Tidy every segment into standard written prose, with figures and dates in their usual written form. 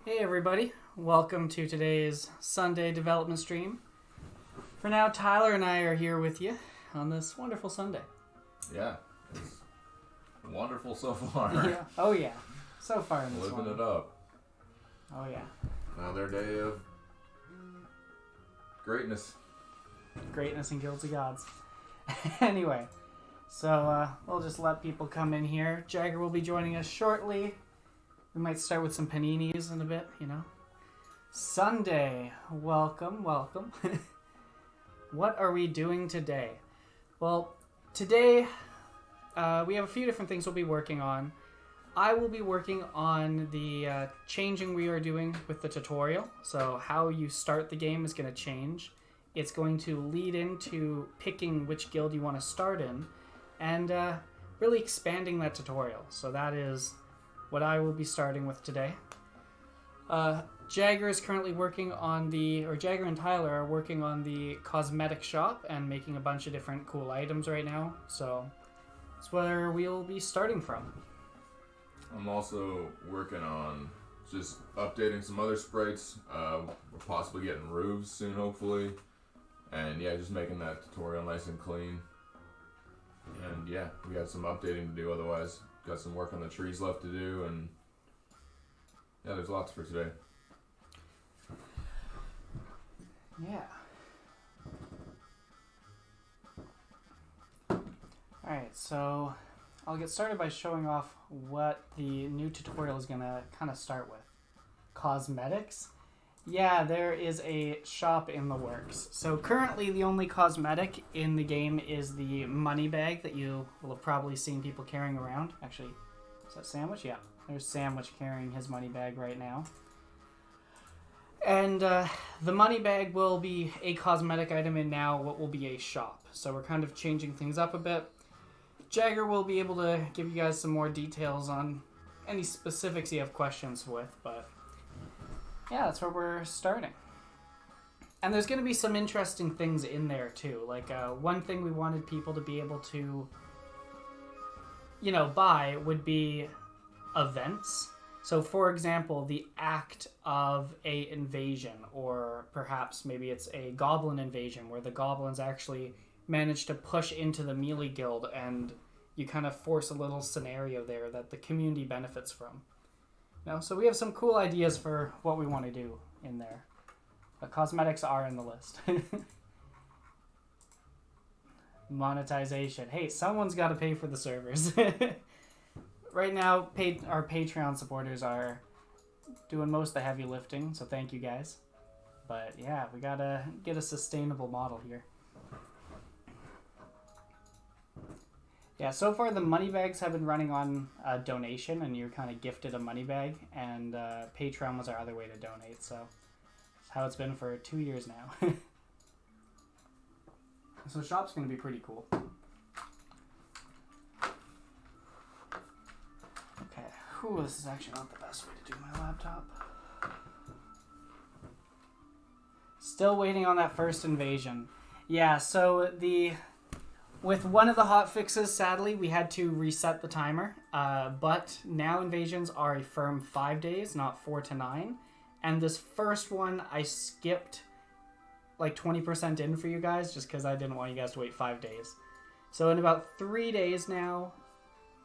Hey everybody, welcome to today's Sunday development stream. For now, Tyler and I are here with you on this wonderful Sunday. Yeah, it's wonderful so far. Yeah. Oh yeah, so far in this Living one. it up. Oh yeah. Another day of greatness. Greatness and guilty gods. Anyway, so we'll just let people come in here. Jaegar will be joining us shortly. We might start with some paninis in a bit, you know. Sunday, welcome. What are we doing today? Well, today we have a few different things we'll be working on. I will be working on the changing we are doing with the tutorial. So how you start the game is going to change. It's going to lead into picking which guild you want to start in and really expanding that tutorial. So that is what I will be starting with today. Jaegar is currently working on Jaegar and Tyler are working on the cosmetic shop and making a bunch of different cool items right now. So that's where we'll be starting from. I'm also working on just updating some other sprites. We're possibly getting roofs soon, hopefully. And yeah, just making that tutorial nice and clean. And yeah, we got some updating to do otherwise. Got some work on the trees left to do, and yeah, there's lots for today. Yeah. Alright, so I'll get started by showing off what the new tutorial is going to kind of start with. Cosmetics. Yeah, there is a shop in the works. So currently the only cosmetic in the game is the money bag that you will have probably seen people carrying around. Actually, is that Sandwich? Yeah, there's Sandwich carrying his money bag right now. And the money bag will be a cosmetic item in now what will be a shop. So we're kind of changing things up a bit. Jaegar will be able to give you guys some more details on any specifics you have questions with, but yeah, that's where we're starting. And there's going to be some interesting things in there too. Like one thing we wanted people to be able to, buy would be events. So for example, the act of a invasion, or perhaps maybe it's a goblin invasion where the goblins actually manage to push into the melee guild and you kind of force a little scenario there that the community benefits from. So we have some cool ideas for what we want to do in there. But cosmetics are in the list. Monetization. Hey, someone's got to pay for the servers. Right now, our Patreon supporters are doing most of the heavy lifting, so thank you guys. But yeah, we got to get a sustainable model here. Yeah, so far the money bags have been running on a donation, and you're kind of gifted a money bag, and Patreon was our other way to donate, so that's how it's been for 2 years now. So shop's going to be pretty cool. Okay, this is actually not the best way to do my laptop. Still waiting on that first invasion. Yeah, so with one of the hotfixes, sadly, we had to reset the timer, but now invasions are a firm 5 days, not 4 to 9, and this first one I skipped like 20% in for you guys just because I didn't want you guys to wait 5 days. So in about 3 days now,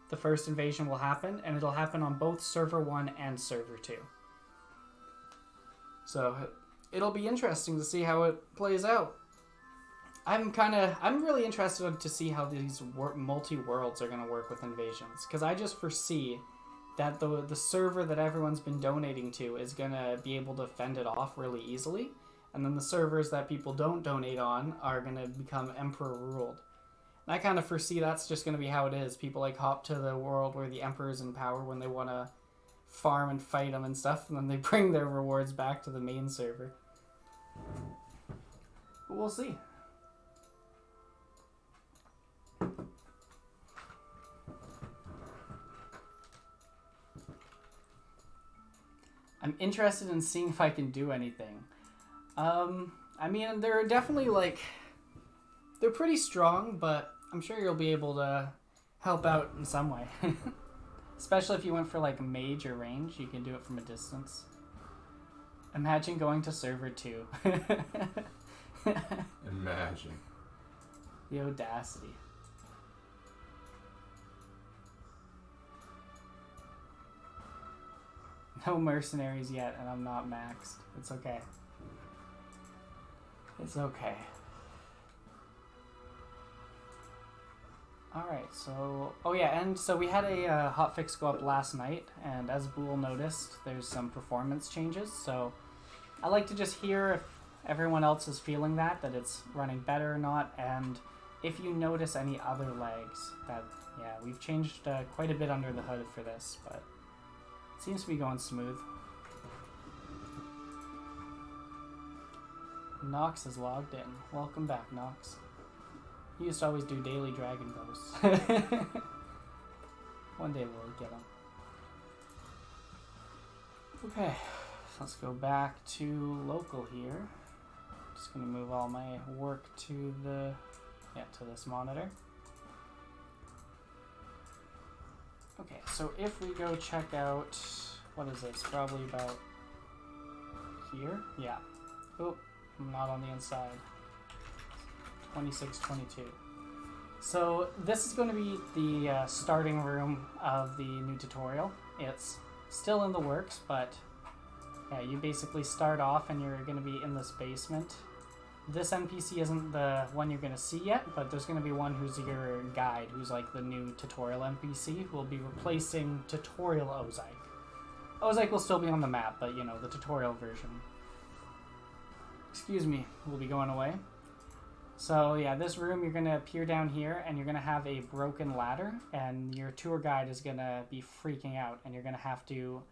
the first invasion will happen, and it'll happen on both Server 1 and Server 2. So it'll be interesting to see how it plays out. I'm really interested to see how these multi-worlds are going to work with invasions, because I just foresee that the server that everyone's been donating to is going to be able to fend it off really easily, and then the servers that people don't donate on are going to become Emperor ruled. And I kind of foresee that's just going to be how it is. People hop to the world where the Emperor's in power when they want to farm and fight them and stuff, and then they bring their rewards back to the main server. But we'll see. I'm interested in seeing if I can do anything. They're definitely they're pretty strong, but I'm sure you'll be able to help out in some way. Especially if you went for mage or range, you can do it from a distance. Imagine going to server 2. Imagine. The audacity. No mercenaries yet, and I'm not maxed. It's okay. It's okay. Alright, so... Oh yeah, and so we had a hotfix go up last night, and as Boole noticed, there's some performance changes, so I like to just hear if everyone else is feeling that it's running better or not, and if you notice any other lags, that, yeah, we've changed quite a bit under the hood for this, but it seems to be going smooth. Nox is logged in. Welcome back, Nox. He used to always do daily dragon ghosts. One day we'll get him. Okay, so let's go back to local here. Just gonna move all my work to the, to this monitor. Okay, so if we go check out, what is this? Probably about here? Yeah. Oh, I'm not on the inside. 2622. So this is going to be the starting room of the new tutorial. It's still in the works, but yeah, you basically start off and you're going to be in this basement. This NPC isn't the one you're going to see yet, but there's going to be one who's your guide, who's like the new tutorial NPC, who will be replacing tutorial Ozike. Ozike will still be on the map, but you know, the tutorial version, excuse me, will be going away. So yeah, this room, you're going to appear down here and you're going to have a broken ladder, and your tour guide is going to be freaking out, and you're going to have to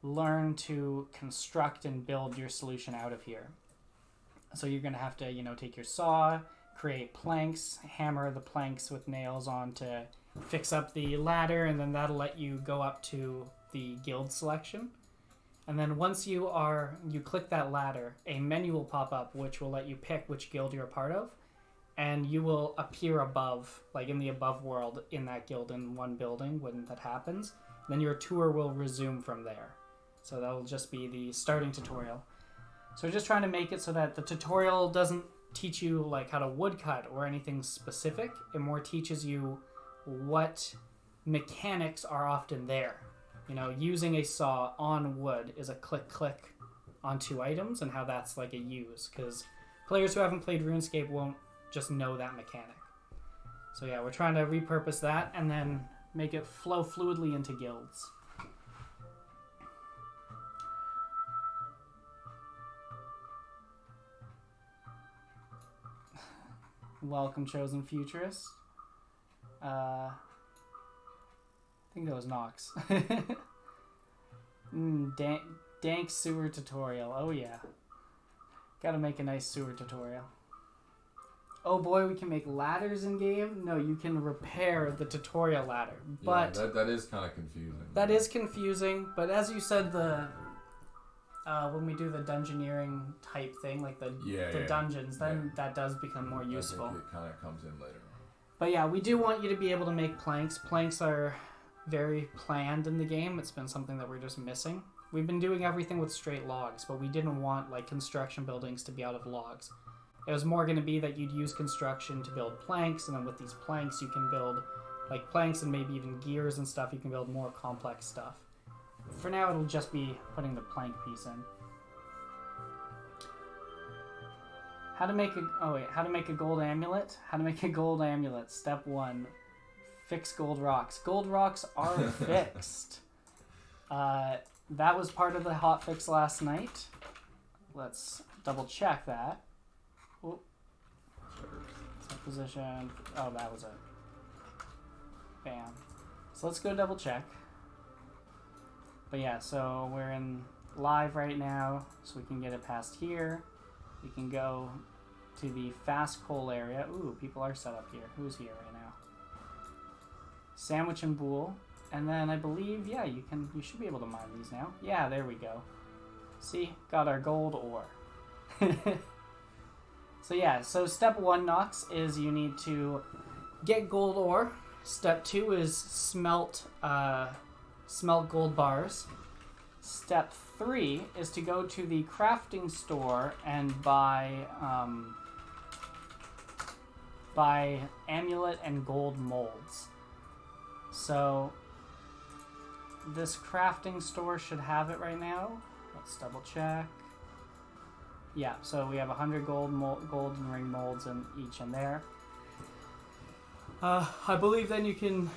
learn to construct and build your solution out of here. So you're going to have to, you know, take your saw, create planks, hammer the planks with nails on to fix up the ladder, and then that'll let you go up to the guild selection. And then once you click that ladder, a menu will pop up which will let you pick which guild you're a part of, and you will appear above, like in the above world in that guild in one building when that happens. Then your tour will resume from there. So that'll just be the starting tutorial. So we're just trying to make it so that the tutorial doesn't teach you like how to woodcut or anything specific. It more teaches you what mechanics are often there. You know, using a saw on wood is a click on two items, and how that's like a use, because players who haven't played RuneScape won't just know that mechanic. So yeah, we're trying to repurpose that and then make it flow fluidly into guilds. Welcome, Chosen Futurist. I think that was Nox. Dank sewer tutorial. Oh yeah. Gotta make a nice sewer tutorial. Oh boy, we can make ladders in game? No, you can repair the tutorial ladder. But yeah, that is kind of confusing. That is confusing, but as you said, when we do the dungeoneering type thing, like the dungeons, then that does become more useful. I think it kind of comes in later on. But yeah, we do want you to be able to make planks. Planks are very planned in the game. It's been something that we're just missing. We've been doing everything with straight logs, but we didn't want like construction buildings to be out of logs. It was more going to be that you'd use construction to build planks, and then with these planks you can build like planks and maybe even gears and stuff. You can build more complex stuff. For now, it'll just be putting the plank piece in. How to make a gold amulet? How to make a gold amulet. Step 1. Fix gold rocks. Gold rocks are fixed. That was part of the hotfix last night. Let's double check that. Oh. Set position. Oh, that was it. Bam. So let's go double check. But yeah, so we're in live right now, so we can get it past here. We can go to the fast coal area. Ooh, people are set up here. Who's here right now? Sandwich and Boole. And then I believe, yeah, you should be able to mine these now. Yeah, there we go. See, got our gold ore. So yeah, so step 1, Nox, is you need to get gold ore. Step 2 is smelt gold bars. Step 3 is to go to the crafting store and buy amulet and gold molds. So this crafting store should have it right now. Let's double check. Yeah, so we have 100 golden ring molds in each in there. I believe then you can...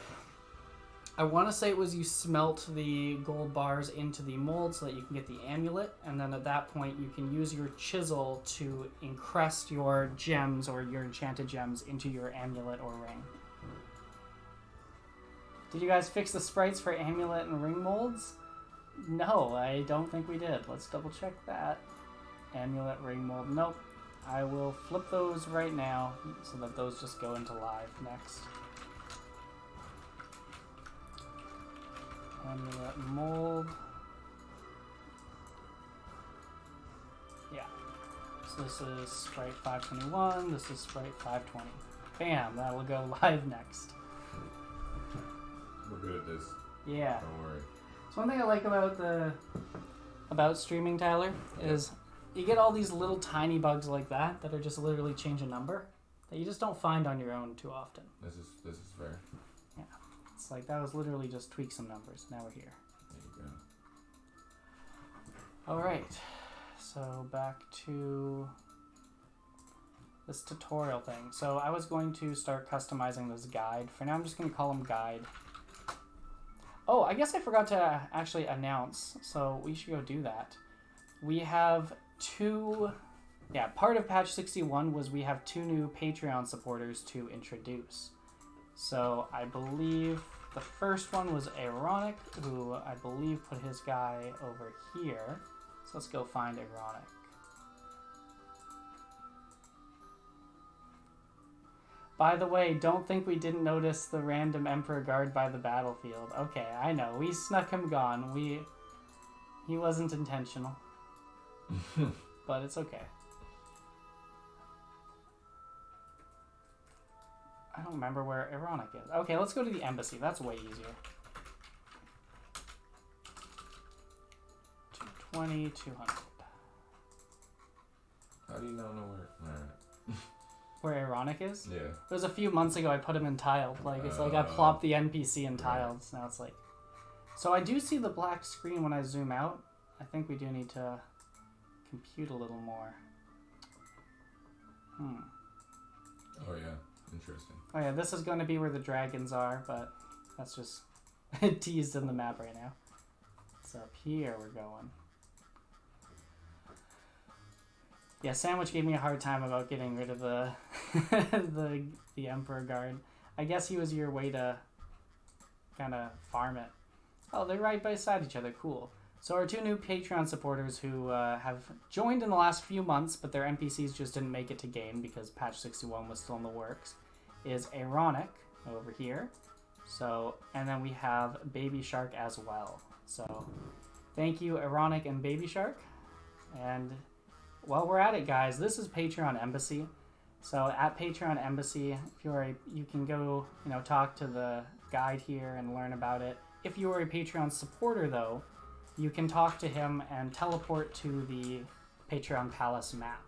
I want to say it was you smelt the gold bars into the mold so that you can get the amulet, and then at that point you can use your chisel to encrust your gems or your enchanted gems into your amulet or ring. Did you guys fix the sprites for amulet and ring molds? No, I don't think we did. Let's double check that. Amulet, ring mold. Nope. I will flip those right now so that those just go into live next. Amulet mold. Yeah. So this is sprite 521. This is sprite 520. Bam, that will go live next. We're good at this. Yeah. Don't worry. So one thing I like about streaming, Tyler, is you get all these little tiny bugs like that are just literally change a number that you just don't find on your own too often. This is fair. Yeah. It's like that was literally just tweak some numbers. Now we're here. There you go. Alright. So back to this tutorial thing. So I was going to start customizing this guide. For now I'm just going to call him guide. Oh, I guess I forgot to actually announce, so we should go do that. We have part of patch 61 was we have 2 new Patreon supporters to introduce. So I believe the first one was Ironic, who I believe put his guy over here. So let's go find Ironic. By the way, don't think we didn't notice the random Emperor guard by the battlefield. Okay, I know. We snuck him gone. He wasn't intentional. But it's okay. I don't remember where Ironic is. Okay, let's go to the embassy. That's way easier. 220, 200. How do you not know where? Alright. Where Ironic is? Yeah. It was a few months ago I put him in tiled. Like, it's like I plopped the NPC in tiled. So now it's like... So I do see the black screen when I zoom out. I think we do need to compute a little more. Oh yeah, interesting. Oh yeah, this is going to be where the dragons are, but that's just teased in the map right now. So up here we're going. Yeah, Sandwich gave me a hard time about getting rid of the the Emperor Guard. I guess he was your way to kind of farm it. Oh, they're right beside each other. Cool. So our 2 new Patreon supporters who have joined in the last few months, but their NPCs just didn't make it to game because patch 61 was still in the works, is Ironic over here. So, and then we have Baby Shark as well. So, thank you, Ironic and Baby Shark. And while we're at it, guys, this is Patreon Embassy. So at Patreon Embassy, if you can go, talk to the guide here and learn about it. If you are a Patreon supporter, though, you can talk to him and teleport to the Patreon Palace map.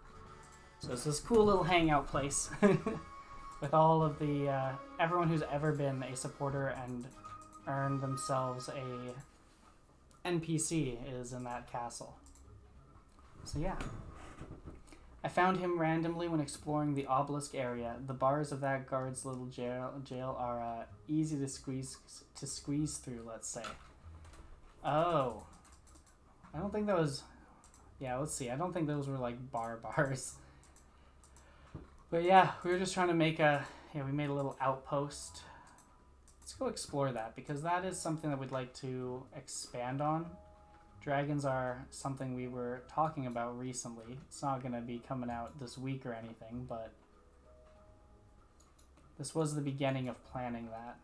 So it's this cool little hangout place with all of the everyone who's ever been a supporter and earned themselves a NPC is in that castle. So yeah. I found him randomly when exploring the obelisk area. The bars of that guard's little jail are easy to squeeze through, let's say. Oh. I don't think that was... Yeah, let's see. I don't think those were like bars. But yeah, we were just trying to make we made a little outpost. Let's go explore that because that is something that we'd like to expand on. Dragons are something we were talking about recently. It's not going to be coming out this week or anything, but this was the beginning of planning that.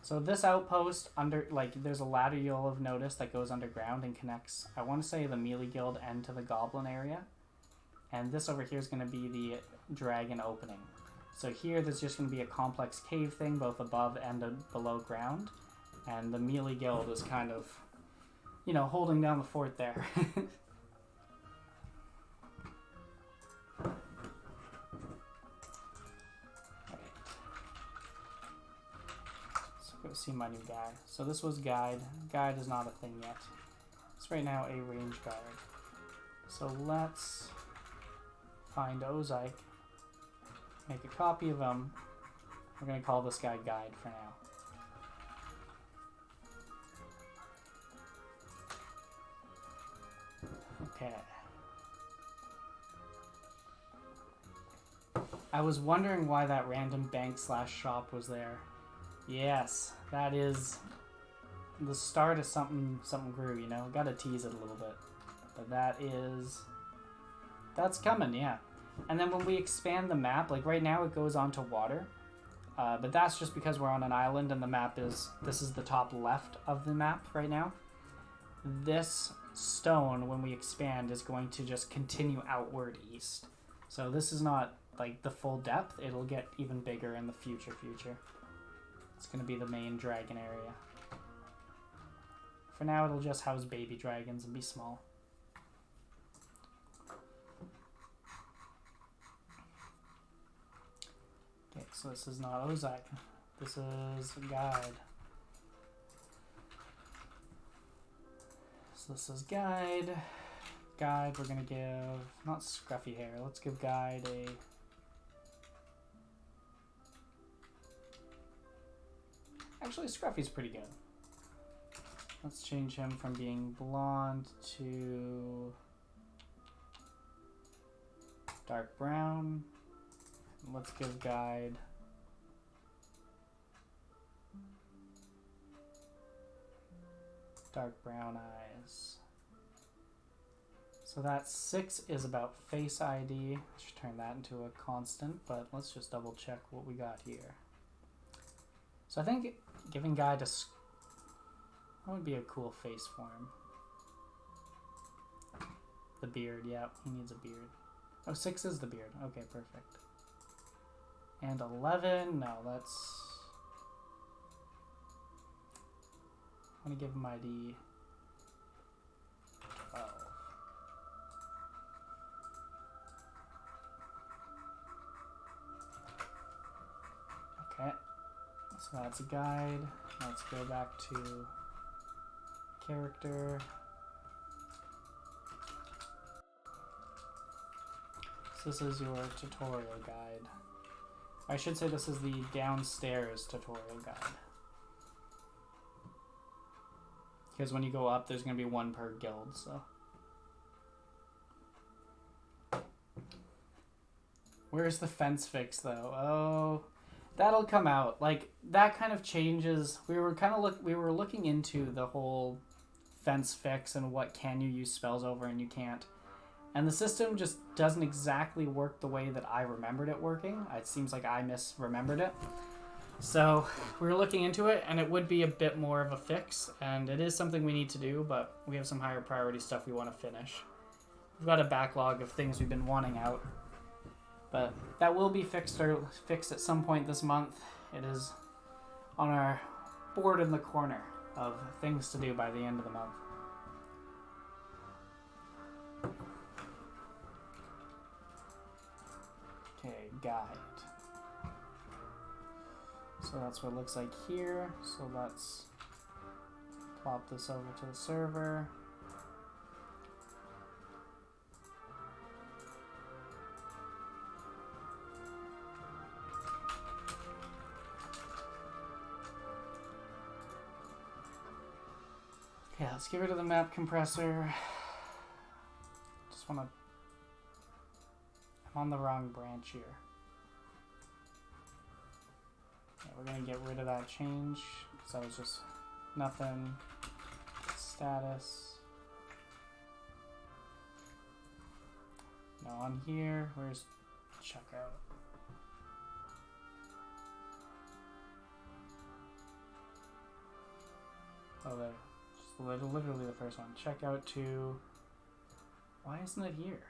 So this outpost, there's a ladder you'll have noticed that goes underground and connects, I want to say, the Melee Guild end to the Goblin area. And this over here is going to be the dragon opening. So here there's just going to be a complex cave thing, both above and below ground. And the Melee Guild is kind of you know, holding down the fort there. See my new guy. So this was guide. Guide is not a thing yet. It's right now a range guard. So let's find Ozike, make a copy of him. We're gonna call this guy Guide for now. Okay. I was wondering why that random bank/shop was there. Yes, that is the start of something grew, you know? Gotta tease it a little bit. But that's coming, yeah. And then when we expand the map, like right now it goes onto water. But that's just because we're on an island and the map this is the top left of the map right now. This stone, when we expand, is going to just continue outward east. So this is not like the full depth. It'll get even bigger in the future. It's going to be the main dragon area. For now, it'll just house baby dragons and be small. Okay, so this is not Ozike. This is Guide. So this is Guide. Guide, we're going to give, not scruffy hair, let's give Guide a... Actually, Scruffy's pretty good. Let's change him from being blonde to dark brown. Let's give Guide dark brown eyes. So that 6 is about Face ID. I should turn that into a constant, but let's just double check what we got here. So I think giving Guide a... that would be a cool face for him. The beard, yeah, he needs a beard. Oh, 6 is the beard. Okay, perfect. And 11, no, that's... I'm going to give him ID 12. Okay. So that's a Guide. Let's go back to character. So this is your tutorial guide. I should say this is the downstairs tutorial guide. Because when you go up, there's going to be one per guild, so. Where's the fence fix, though? Oh... That'll come out. Like, that kind of changes. We were looking into the whole fence fix and what can you use spells over and you can't. And the system just doesn't exactly work the way that I remembered it working. It seems like I misremembered it. So we were looking into it, and it would be a bit more of a fix, and it is something we need to do, but we have some higher priority stuff we want to finish. We've got a backlog of things we've been wanting out. But that will be fixed at some point this month. It is on our board in the corner of things to do by the end of the month. Okay, guide. So that's what it looks like here. So let's plop this over to the server. Okay, let's get rid of the map compressor. Just want to... I'm on the wrong branch here. Yeah, we're going to get rid of that change, because that was just nothing. Status. No, on here, where's checkout? Oh, there. Literally the first one. Check out to... Why isn't it here?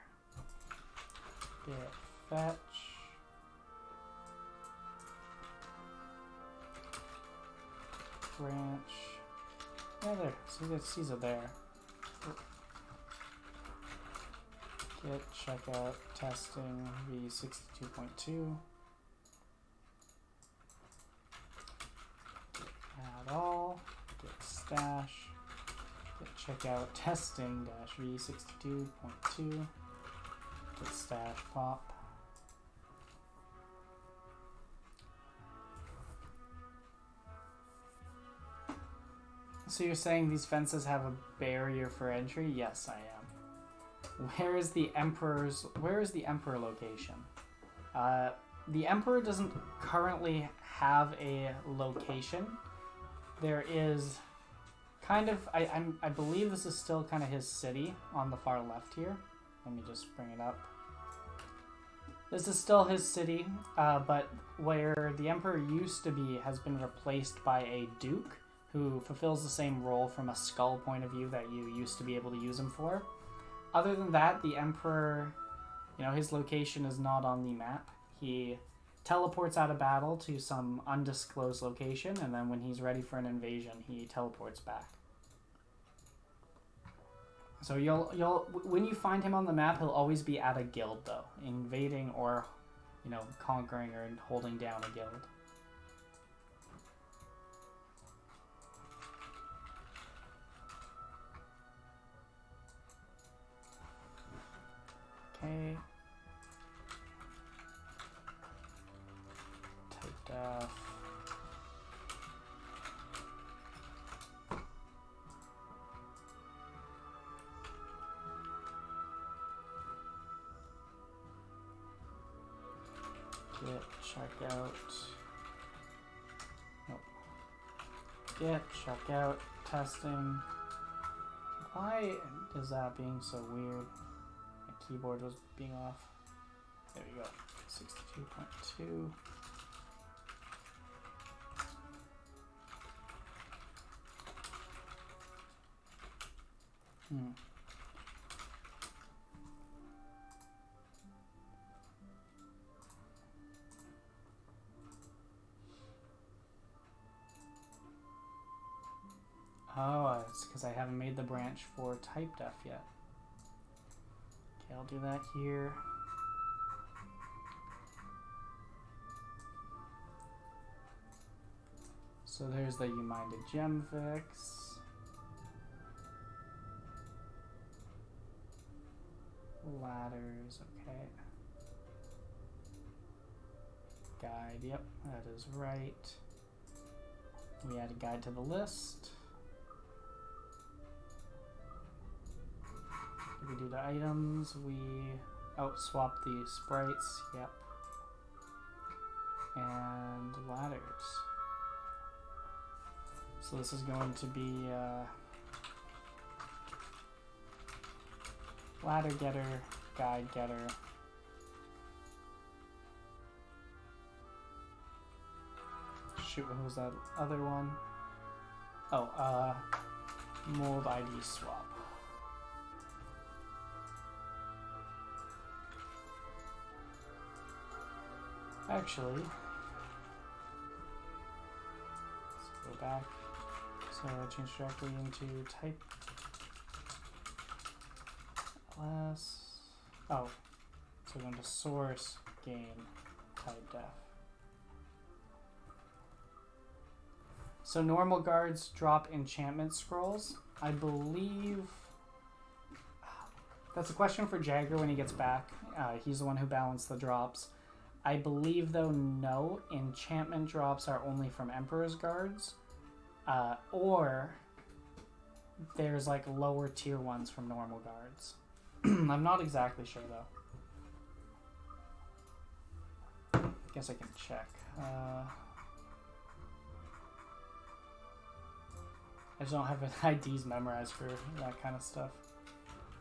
Get fetch. Branch. Yeah, there. See, it sees it there. Git checkout testing v62.2. Add all. Git stash. Git checkout testing dash v62.2. Git stash pop. So you're saying these fences have a barrier for entry? Yes, I am. Where is the Emperor location? The Emperor doesn't currently have a location. There is kind of, I believe this is still kind of his city on the far left here. Let me just bring it up. This is still his city, but where the Emperor used to be has been replaced by a Duke who fulfills the same role from a skull point of view that you used to be able to use him for. Other than that, the Emperor, his location is not on the map. He teleports out of battle to some undisclosed location, and then when he's ready for an invasion, he teleports back. So when you find him on the map, he'll always be at a guild though, invading or, conquering or holding down a guild. Okay. Type def. Git checkout. Nope. Git checkout testing. Why is that being so weird? My keyboard was being off. There we go. 62.2. Oh, it's because I haven't made the branch for type def yet. Okay, I'll do that here. So there's the Uminded Gem fix. Ladders, okay. Guide, yep, that is right. We add a guide to the list. If we do the items, we swap the sprites, yep. And ladders. So this is going to be ladder getter, guide getter. Shoot, what was that other one? Oh, mold ID swap. Actually, let's go back. So I change directly into type ls. Oh, so going to source game type def. So normal guards drop enchantment scrolls. I believe that's a question for Jaegar when he gets back. He's the one who balanced the drops. I believe, though, no, enchantment drops are only from Emperor's Guards, or there's, like, lower tier ones from normal guards. I'm not exactly sure, though. Guess I can check. I just don't have IDs memorized for that kind of stuff.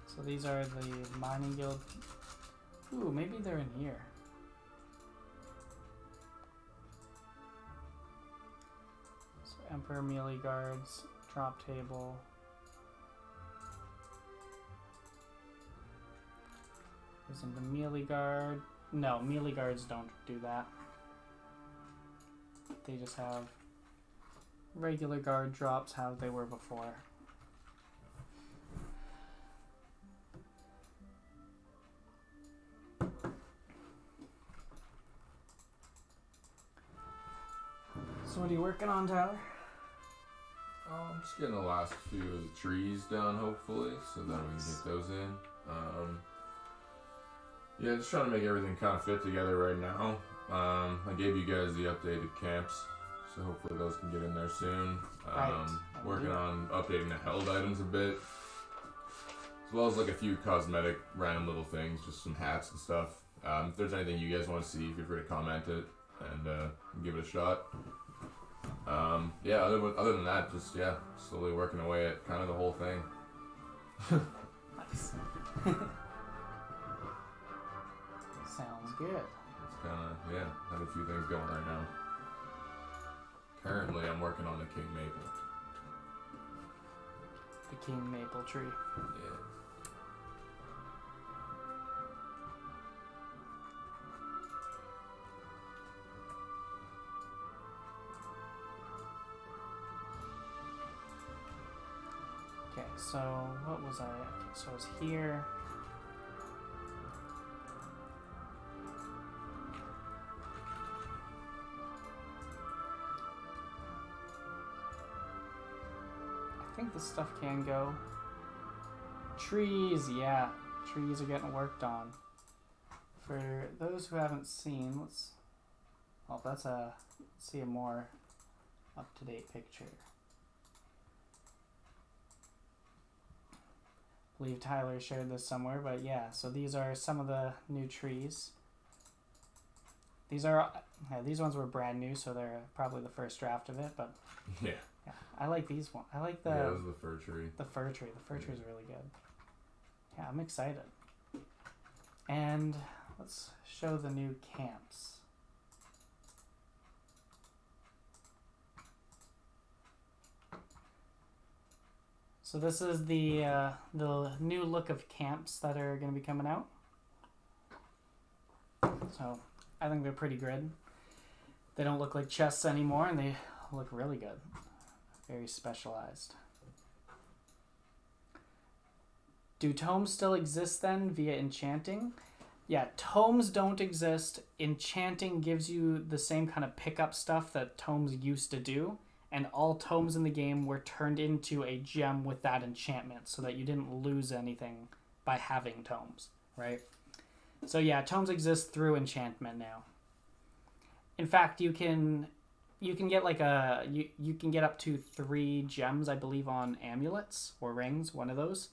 So these are the mining guild. Ooh, maybe they're in here. Emperor melee guards, drop table. Isn't the melee guard? No, melee guards don't do that. They just have regular guard drops how they were before. So what are you working on, Tyler? I'm just getting the last few of the trees done, hopefully, so then we can get those in. Yeah, just trying to make everything kind of fit together right now. I gave you guys the updated camps, so hopefully those can get in there soon. Working on updating the held items a bit, as well as like a few cosmetic random little things, just some hats and stuff. If there's anything you guys want to see, feel free to comment it and give it a shot. Yeah, other than that, just slowly working away at kind of the whole thing. Nice. Sounds good. It's kind of, have a few things going right now. Currently, I'm working on the King Maple. The King Maple tree. Yeah. Okay, so what was I? Okay, so I was here. I think this stuff can go. Trees, yeah. Trees are getting worked on. For those who haven't seen, let's see a more up-to-date picture. I believe Tyler shared this somewhere, but yeah, so these are some of the new trees. These ones were brand new, so they're probably the first draft of it, but Yeah. I like these ones. I like Yeah, this is the fir tree. The fir tree is really good. Yeah, I'm excited. And let's show the new camps. So this is the new look of camps that are going to be coming out. So I think they're pretty good. They don't look like chests anymore, and they look really good. Very specialized. Do tomes still exist then via enchanting? Yeah, tomes don't exist. Enchanting gives you the same kind of pickup stuff that tomes used to do, and all tomes in the game were turned into a gem with that enchantment so that you didn't lose anything by having tomes, right? So yeah, tomes exist through enchantment now. In fact, you can get like you can get up to 3 gems, I believe, on amulets or rings, one of those.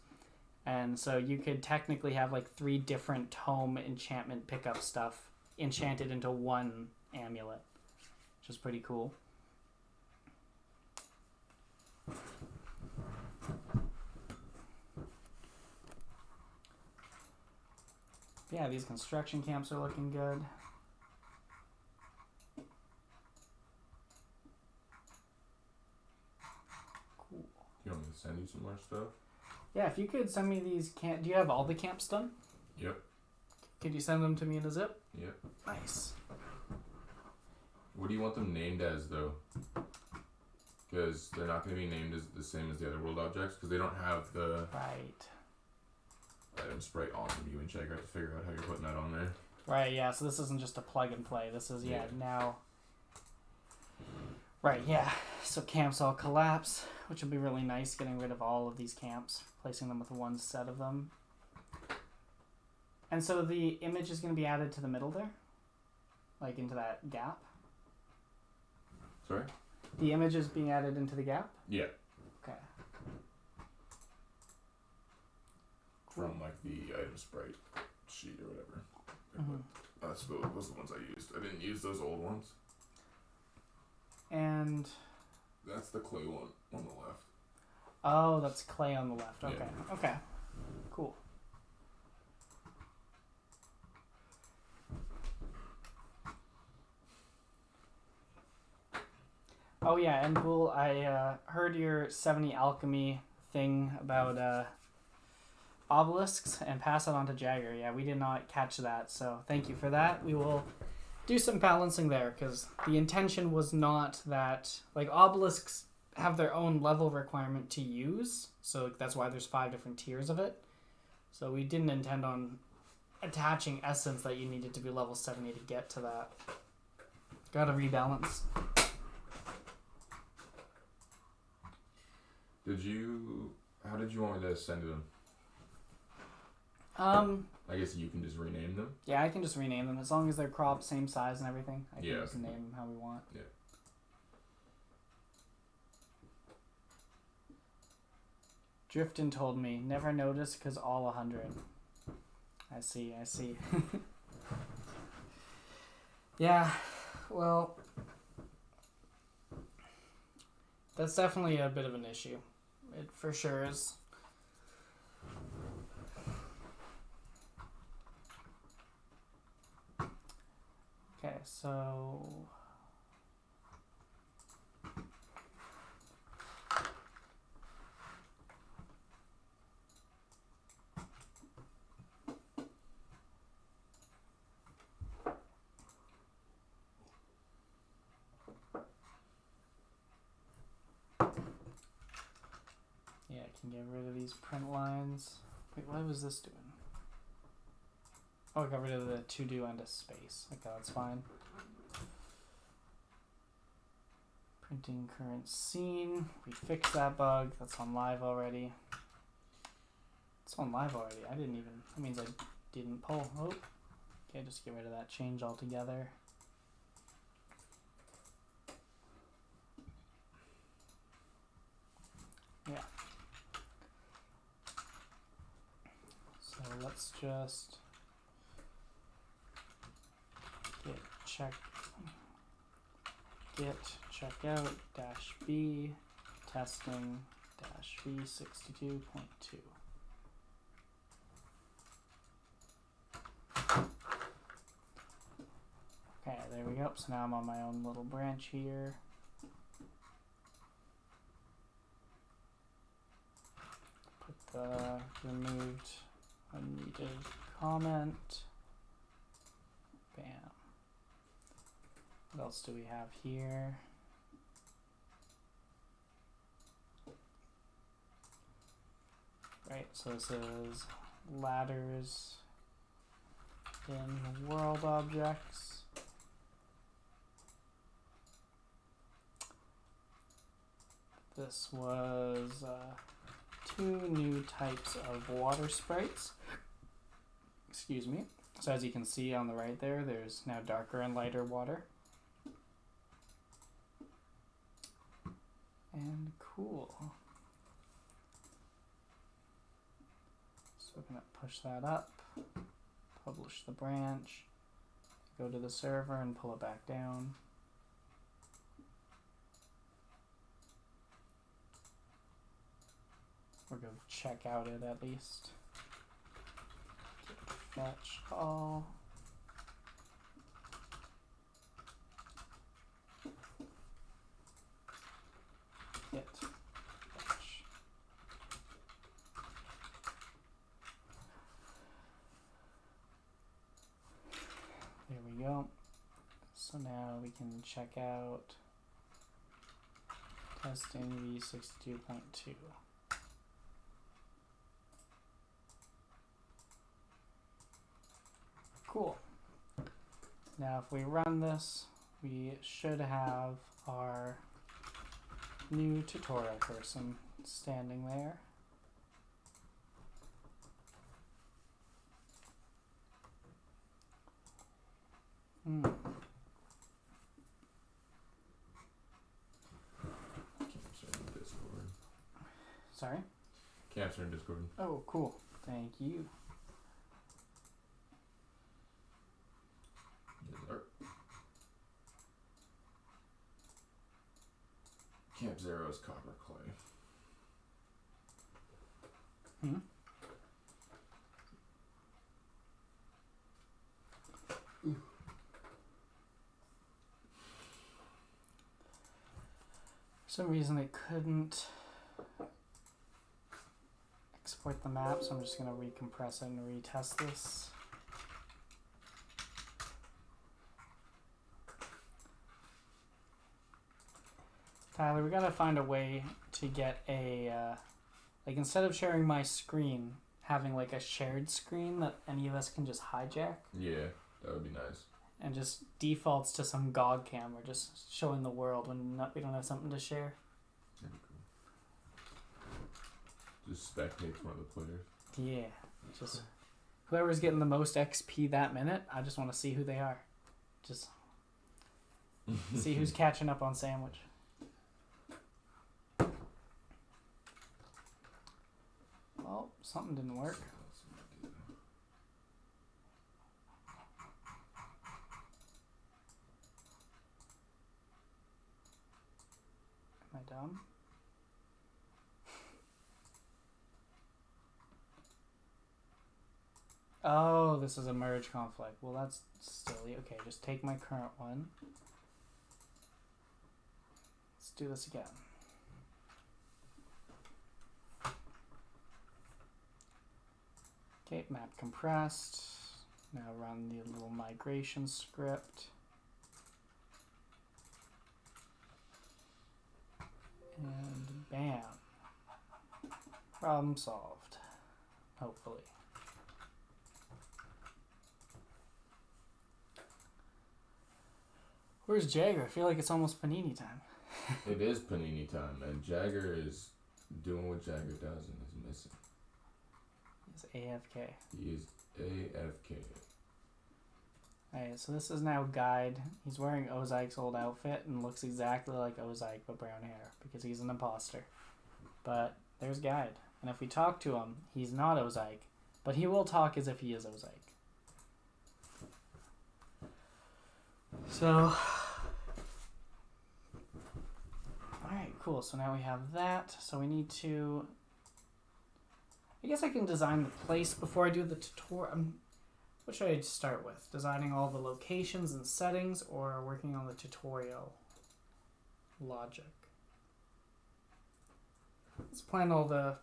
And so you could technically have like 3 different tome enchantment pickup stuff enchanted into one amulet, which is pretty cool. Yeah, these construction camps are looking good. Cool. You want me to send you some more stuff? Yeah, if you could send me these do you have all the camps done? Yep. Could you send them to me in a zip? Yep. Nice. What do you want them named as, though? Because they're not going to be named as the same as the other world objects, because they don't have the item sprite on them. You and Jaegar have to figure out how you're putting that on there. Right, yeah, so this isn't just a plug and play. This is, now... Right, yeah. So camps all collapse, which will be really nice, getting rid of all of these camps, replacing them with one set of them. And so the image is going to be added to the middle there? Like into that gap? Sorry? The image is being added into the gap? Yeah. Okay. From like the item sprite sheet or whatever. Mm-hmm. Those are the ones I used. I didn't use those old ones. And... That's the clay one on the left. Oh, that's clay on the left. Okay. Yeah. Okay. Cool. Oh yeah, and Bull, I heard your 70 alchemy thing about obelisks, and pass it on to Jaegar. Yeah, we did not catch that, so thank you for that. We will do some balancing there, because the intention was not that, like, obelisks have their own level requirement to use, so that's why there's 5 different tiers of it. So we didn't intend on attaching essence that you needed to be level 70 to get to that. Gotta rebalance. How did you want me to send them? I guess you can just rename them. Yeah, I can just rename them as long as they're cropped, same size and everything. I can Yeah. just name them how we want. Yeah. Drifton told me, never noticed because all 100. I see. Yeah, well, that's definitely a bit of an issue. It for sure is. Okay, so... Yeah, I can get rid of these print lines. Wait, what was this doing? Oh, I got rid of the to-do and a space. Okay, that's fine. Printing current scene. We fixed that bug. That's on live already. It's on live already. I didn't even... That means I didn't pull. Oh. Okay, just get rid of that change altogether. Yeah. So let's just git checkout dash b testing dash v62.2. Okay, there we go. So now I'm on my own little branch here. Put the removed unneeded comment. Bam. What else do we have here? Right, so this is ladders in world objects. This was 2 new types of water sprites. Excuse me. So as you can see on the right there, there's now darker and lighter water. And cool. So we're going to push that up, publish the branch, go to the server and pull it back down. We're going to check out it at least. Fetch all. Git fetch. There we go. So now we can check out testing v62.2. Cool. Now if we run this, we should have our new tutorial person standing there. Camps are in Discord. Sorry? Camps are in Discord. Oh, cool. Thank you. Camp Zero's copper clay. For some reason it couldn't export the map, so I'm just going to recompress it and retest this. Tyler, we gotta find a way to get a, like instead of sharing my screen, having like a shared screen that any of us can just hijack. Yeah, that would be nice. And just defaults to some GOG camera, just showing the world when we don't have something to share. That'd be Just spectates one of the players. Yeah. Just whoever's getting the most XP that minute, I just want to see who they are. Just see who's catching up on Sandwich. Well, something didn't work. Am I dumb? Oh, this is a merge conflict. Well, that's silly. Okay, just take my current one. Let's do this again. Okay, map compressed. Now run the little migration script. And bam. Problem solved. Hopefully. Where's Jaegar? I feel like it's almost Panini time. It is Panini time, and Jaegar is doing what Jaegar does and is missing. He's AFK. He is AFK. Alright, so this is now Guide. He's wearing Ozike's old outfit and looks exactly like Ozike but brown hair because he's an imposter. But there's Guide. And if we talk to him, he's not Ozike, but he will talk as if he is Ozike. So, alright, cool. So now we have that. So we need to, I guess I can design the place before I do the tutorial. What should I start with? Designing all the locations and settings or working on the tutorial logic? Let's plan all the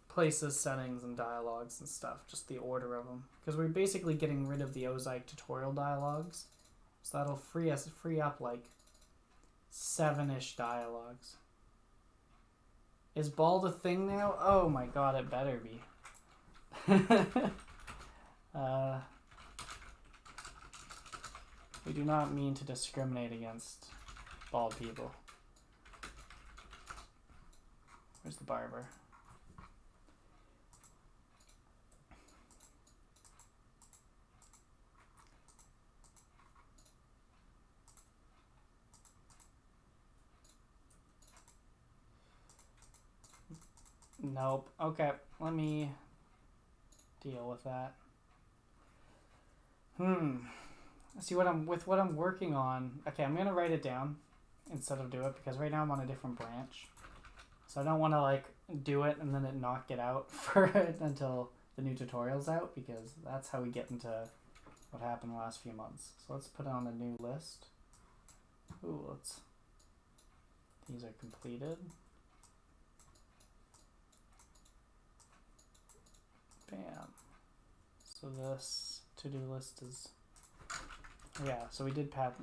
places, settings, and dialogues and stuff. Just the order of them. Because we're basically getting rid of the Ozike tutorial dialogues. So that'll free up like 7-ish dialogues. Is bald a thing now? Oh my god, it better be. We do not mean to discriminate against bald people. Where's the barber? Nope. Okay, let me deal with that. See what I'm working on. Okay, I'm gonna write it down instead of do it because right now I'm on a different branch. So I don't want to like do it and then it not get out for it until the new tutorial's out because that's how we get into what happened the last few months. So let's put it on a new list. Ooh, these are completed. Bam. So this to-do list is, yeah, so we did path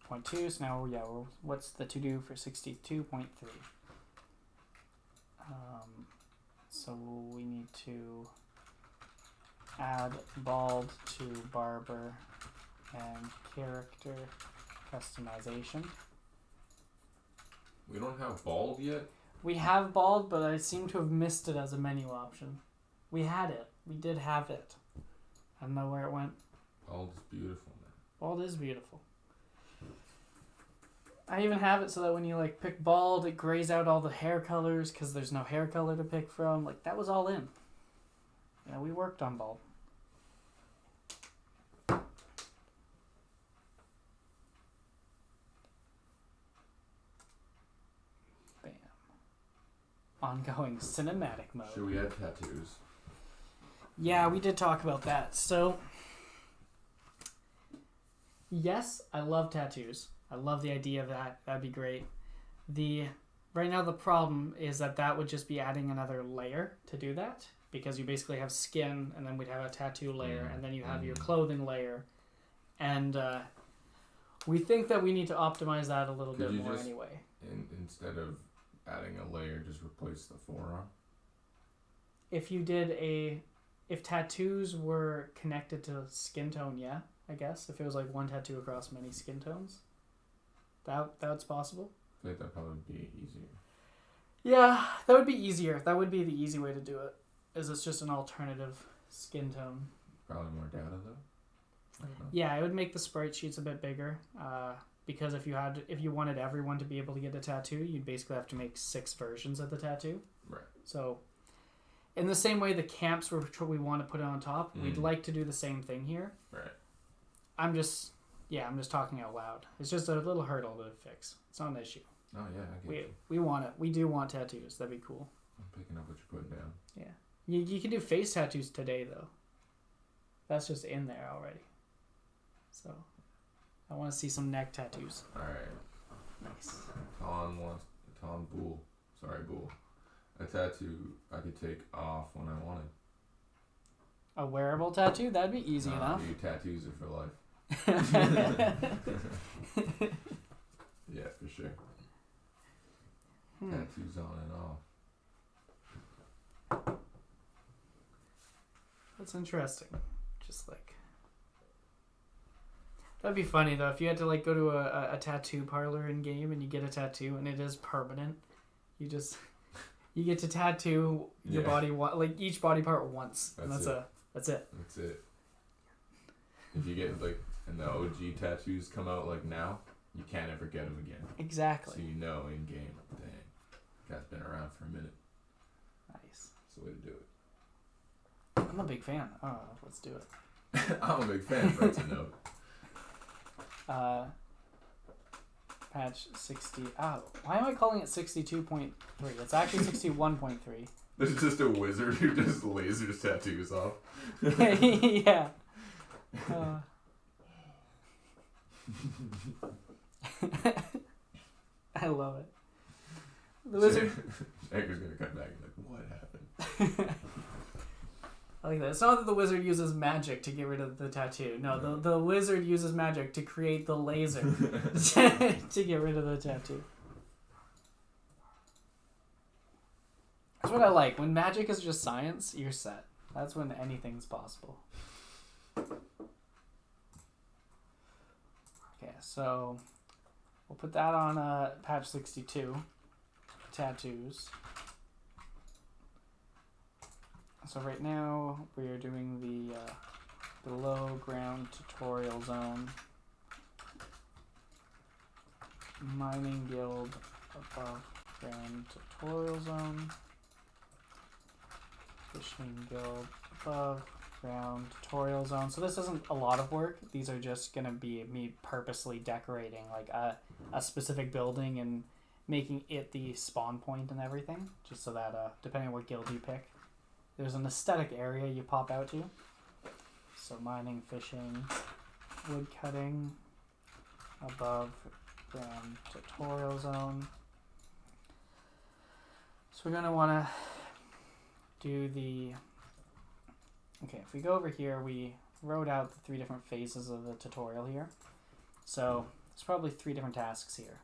point 2, so now, yeah, what's the to-do for 62.3? So we need to add bald to barber and character customization. We don't have bald yet? We have bald, but I seem to have missed it as a menu option. We had it. We did have it. I don't know where it went. Bald is beautiful, man. Bald is beautiful. I even have it so that when you like pick bald, it grays out all the hair colors because there's no hair color to pick from. Like that was all in. Yeah, we worked on bald. Bam. Ongoing cinematic mode. Should we add tattoos? Yeah, we did talk about that. So, yes, I love tattoos. I love the idea of that. That'd be great. Right now the problem is that would just be adding another layer to do that because you basically have skin and then we'd have a tattoo layer and then you have your clothing layer. And we think that we need to optimize that a little bit more anyway. Instead of adding a layer, just replace the forearm? If tattoos were connected to skin tone, yeah, I guess. If it was like one tattoo across many skin tones, that's possible. I think that'd probably be easier. Yeah, that would be easier. That would be the easy way to do it. Is it's just an alternative skin tone. Probably more data though. I don't know. Yeah, it would make the sprite sheets a bit bigger. Because if you wanted everyone to be able to get a tattoo, you'd basically have to make 6 versions of the tattoo. Right. So, in the same way the camps we want to put it on top, we'd like to do the same thing here. Right. I'm just talking out loud. It's just a little hurdle to fix. It's not an issue. Oh yeah, I get you. We want it. We do want tattoos. That'd be cool. I'm picking up what you're putting down. Yeah. You can do face tattoos today though. That's just in there already. So, I want to see some neck tattoos. All right. Nice. Tom Bull. Sorry, Bull. A tattoo I could take off when I wanted. A wearable tattoo? That'd be easy enough. Dude, tattoos are for life. Yeah, for sure. Tattoos on and off. That's interesting. Just like that'd be funny though if you had to like go to a tattoo parlor in game and you get a tattoo and it is permanent. You get to tattoo your body like each body part once. That's it. That's it. If you get like and the OG tattoos come out like now, you can't ever get them again. Exactly. So you know in game, dang, guy's been around for a minute. Nice. That's the way to do it. I'm a big fan. Oh, let's do it. I'm a big fan, but to note. Patch 60. Oh, why am I calling it 62.3? It's actually 61.3. There's just a wizard who just lasers tattoos off. Yeah. I love it. The wizard. Jaegar's gonna come back and be like, what happened? I like that. It's not that the wizard uses magic to get rid of the tattoo. No, the wizard uses magic to create the laser to get rid of the tattoo. That's what I like. When magic is just science, you're set. That's when anything's possible. Okay, so we'll put that on patch 62. Tattoos. So right now we are doing the below ground tutorial zone, mining guild above ground tutorial zone, fishing guild above ground tutorial zone. So this isn't a lot of work. These are just gonna be me purposely decorating like a specific building and making it the spawn point and everything, just so that depending on what guild you pick, there's an aesthetic area you pop out to. So mining, fishing, wood cutting, above ground tutorial zone. So we're going to want to do the... Okay, if we go over here, we wrote out the 3 different phases of the tutorial here. So there's probably 3 different tasks here.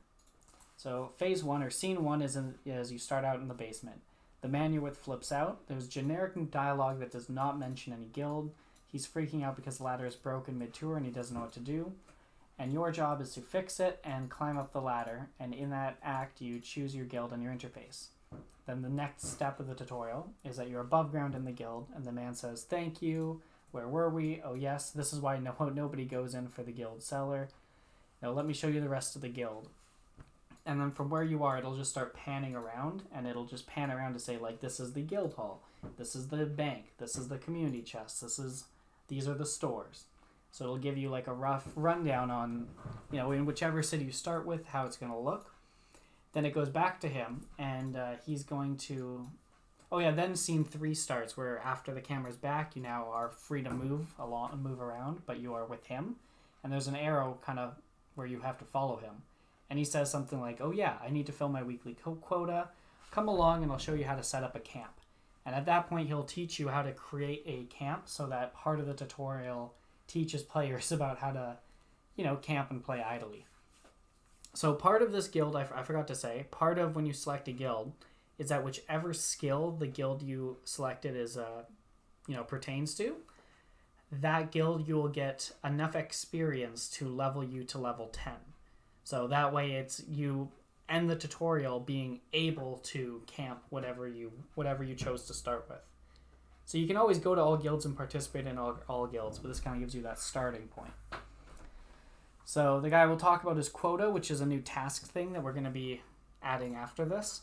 So phase 1 or scene 1 is you start out in the basement. The Manuit flips out. There's generic dialogue that does not mention any guild. He's freaking out because the ladder is broken mid-tour and he doesn't know what to do. And your job is to fix it and climb up the ladder. And in that act, you choose your guild and your interface. Then the next step of the tutorial is that you're above ground in the guild. And the man says, thank you. Where were we? Oh, yes. This is why nobody goes in for the guild cellar. Now let me show you the rest of the guild. And then from where you are, it'll just start panning around, and it'll just pan around to say, like, this is the guild hall, this is the bank, this is the community chest, these are the stores. So it'll give you, like, a rough rundown on, in whichever city you start with, how it's going to look. Then it goes back to him, and he's going to... Oh, yeah, then scene 3 starts, where after the camera's back, you now are free to move around, but you are with him. And there's an arrow kind of where you have to follow him. And he says something like, oh yeah, I need to fill my weekly quota. Come along and I'll show you how to set up a camp. And at that point, he'll teach you how to create a camp, so that part of the tutorial teaches players about how to, camp and play idly. So part of this guild, I forgot to say, part of when you select a guild is that whichever skill the guild you selected is, pertains to, that guild you will get enough experience to level you to level 10. So that way it's you end the tutorial being able to camp whatever you chose to start with. So you can always go to all guilds and participate in all guilds, but this kind of gives you that starting point. So the guy will talk about his quota, which is a new task thing that we're going to be adding after this.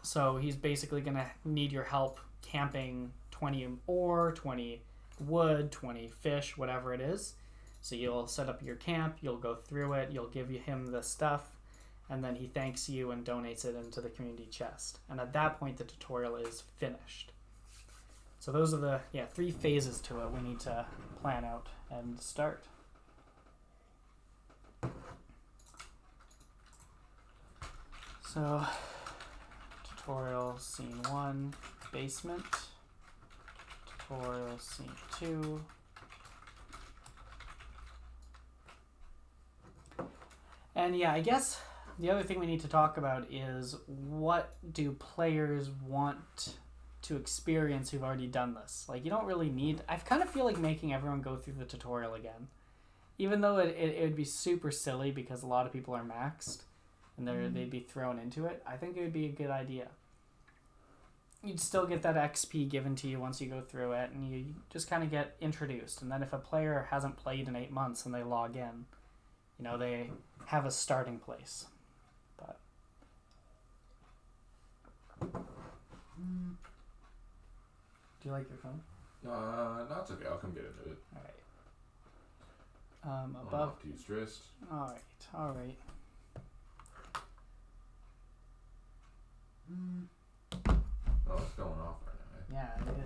So he's basically going to need your help camping 20 ore, 20 wood, 20 fish, whatever it is. So you'll set up your camp, you'll go through it, you'll give him the stuff, and then he thanks you and donates it into the community chest. And at that point, the tutorial is finished. So those are the 3 phases to it we need to plan out and start. So, tutorial scene 1, basement. Tutorial scene 2. And yeah, I guess the other thing we need to talk about is what do players want to experience who've already done this? Like, you don't really need... I kind of feel like making everyone go through the tutorial again. Even though it would be super silly because a lot of people are maxed and they'd be thrown into it, I think it would be a good idea. You'd still get that XP given to you once you go through it, and you just kind of get introduced. And then if a player hasn't played in 8 months and they log in, you know, they have a starting place. But do you like your phone? No, it's okay. I'll come get into it. All right. Above. Not too stressed. All right. Oh, it's going off right now. Yeah, it is.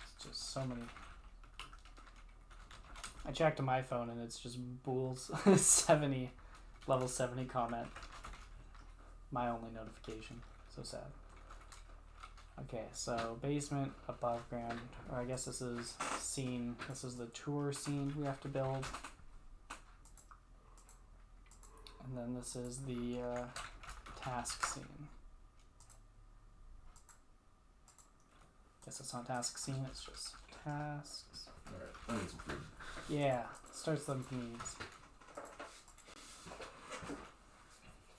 It's just so many. I checked my phone and it's just Bool's 70, level 70 comment. My only notification. So sad. Okay, so basement, above ground, or I guess this is scene, this is the tour scene we have to build. And then this is the task scene. Guess it's not task scene, it's just tasks. Alright, I need some food. Yeah, starts them needs.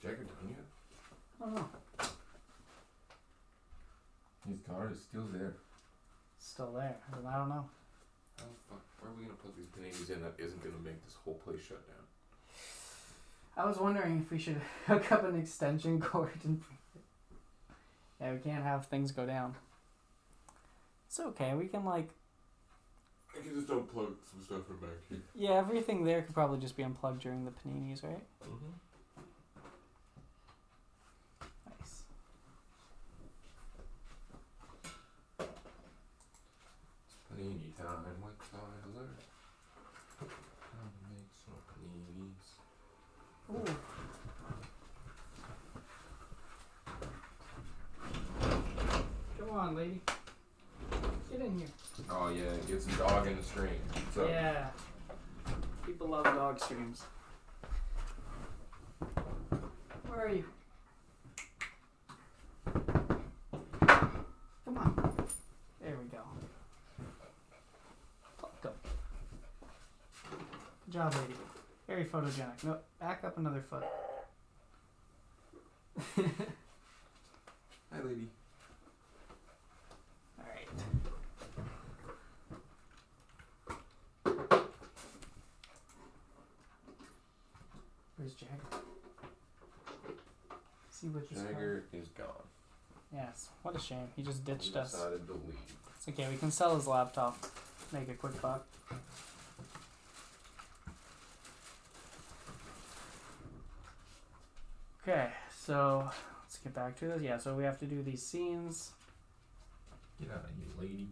Jaegar done yet? I don't know. His car is still there. Still there. I don't know. How the fuck? Where are we gonna put these paninis in that isn't gonna make this whole place shut down? I was wondering if we should hook up an extension cord and... Yeah, we can't have things go down. It's okay, we can like... I can just unplug some stuff from back here. Yeah, everything there could probably just be unplugged during the paninis, right? Mm-hmm. Nice. Panini time with Tyler. Time to make some paninis. Ooh. Come on, lady. Get in here. Oh yeah, get some dog in the stream. So Yeah. People love dog streams. Where are you? Come on. There we go. Go. Good job, lady. Very photogenic. No, back up another foot. hi lady. Alright. Where's Jaegar? See what this Jaegar is gone. Yes. What a shame. He just He ditched us. decided to leave. It's okay. We can sell his laptop. Make a quick buck. Okay. So let's get back to this. Yeah. So we have to do these scenes. Get out of here, lady.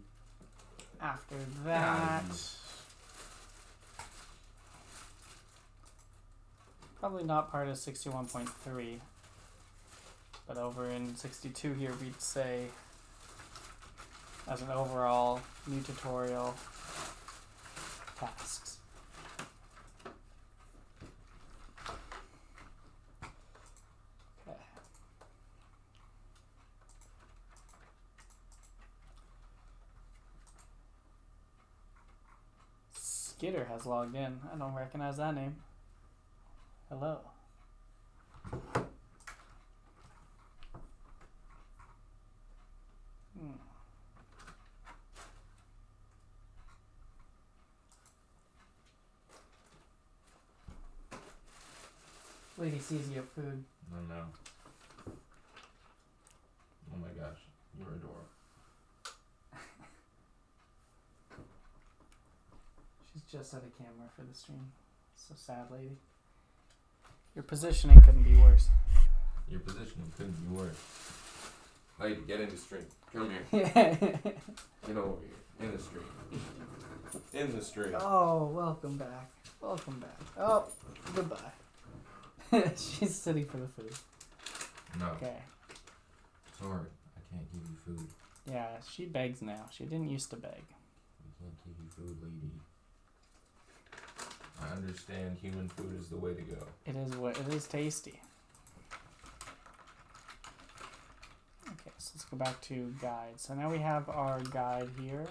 After that, probably not part of 61.3, but over in 62 here we'd say as an overall new tutorial tasks. Okay. Skitter has logged in. I don't recognize that name. Hello. Lady sees you have food. I know. Oh my gosh, you're adorable. She's just set a camera for the stream. So sad, lady. Your positioning couldn't be worse. Your positioning couldn't be worse. Lady, get in the stream. Come here. Get over here. In the stream. In the stream. Oh, welcome back. Welcome back. Oh, goodbye. She's sitting for the food. No. Okay. Sorry, I can't give you food. Yeah, she begs now. She didn't used to beg. We can't give you food, lady. I understand human food is the way to go. It is tasty. Okay, so let's go back to guide. So now we have our guide here.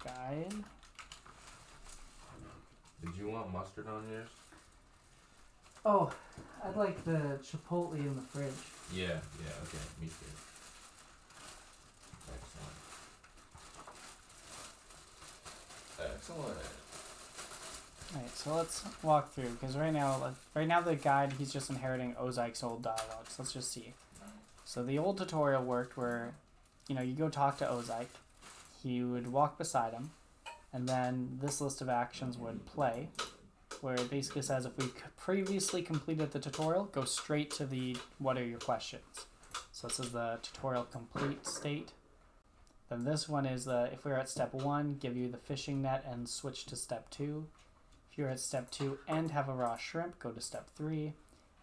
Guide. Did you want mustard on yours? Oh, I'd like the chipotle in the fridge. Yeah, okay, me too. Excellent. Alright, so let's walk through, because right now the guide, he's just inheriting Ozike's old dialogue, so let's just see. So the old tutorial worked where, you go talk to Ozike, he would walk beside him, and then this list of actions would play, where it basically says if we previously completed the tutorial, go straight to the what are your questions. So this is the tutorial complete state. Then this one is if we're at step 1, give you the fishing net and switch to step 2. If you're at step 2 and have a raw shrimp, go to step 3.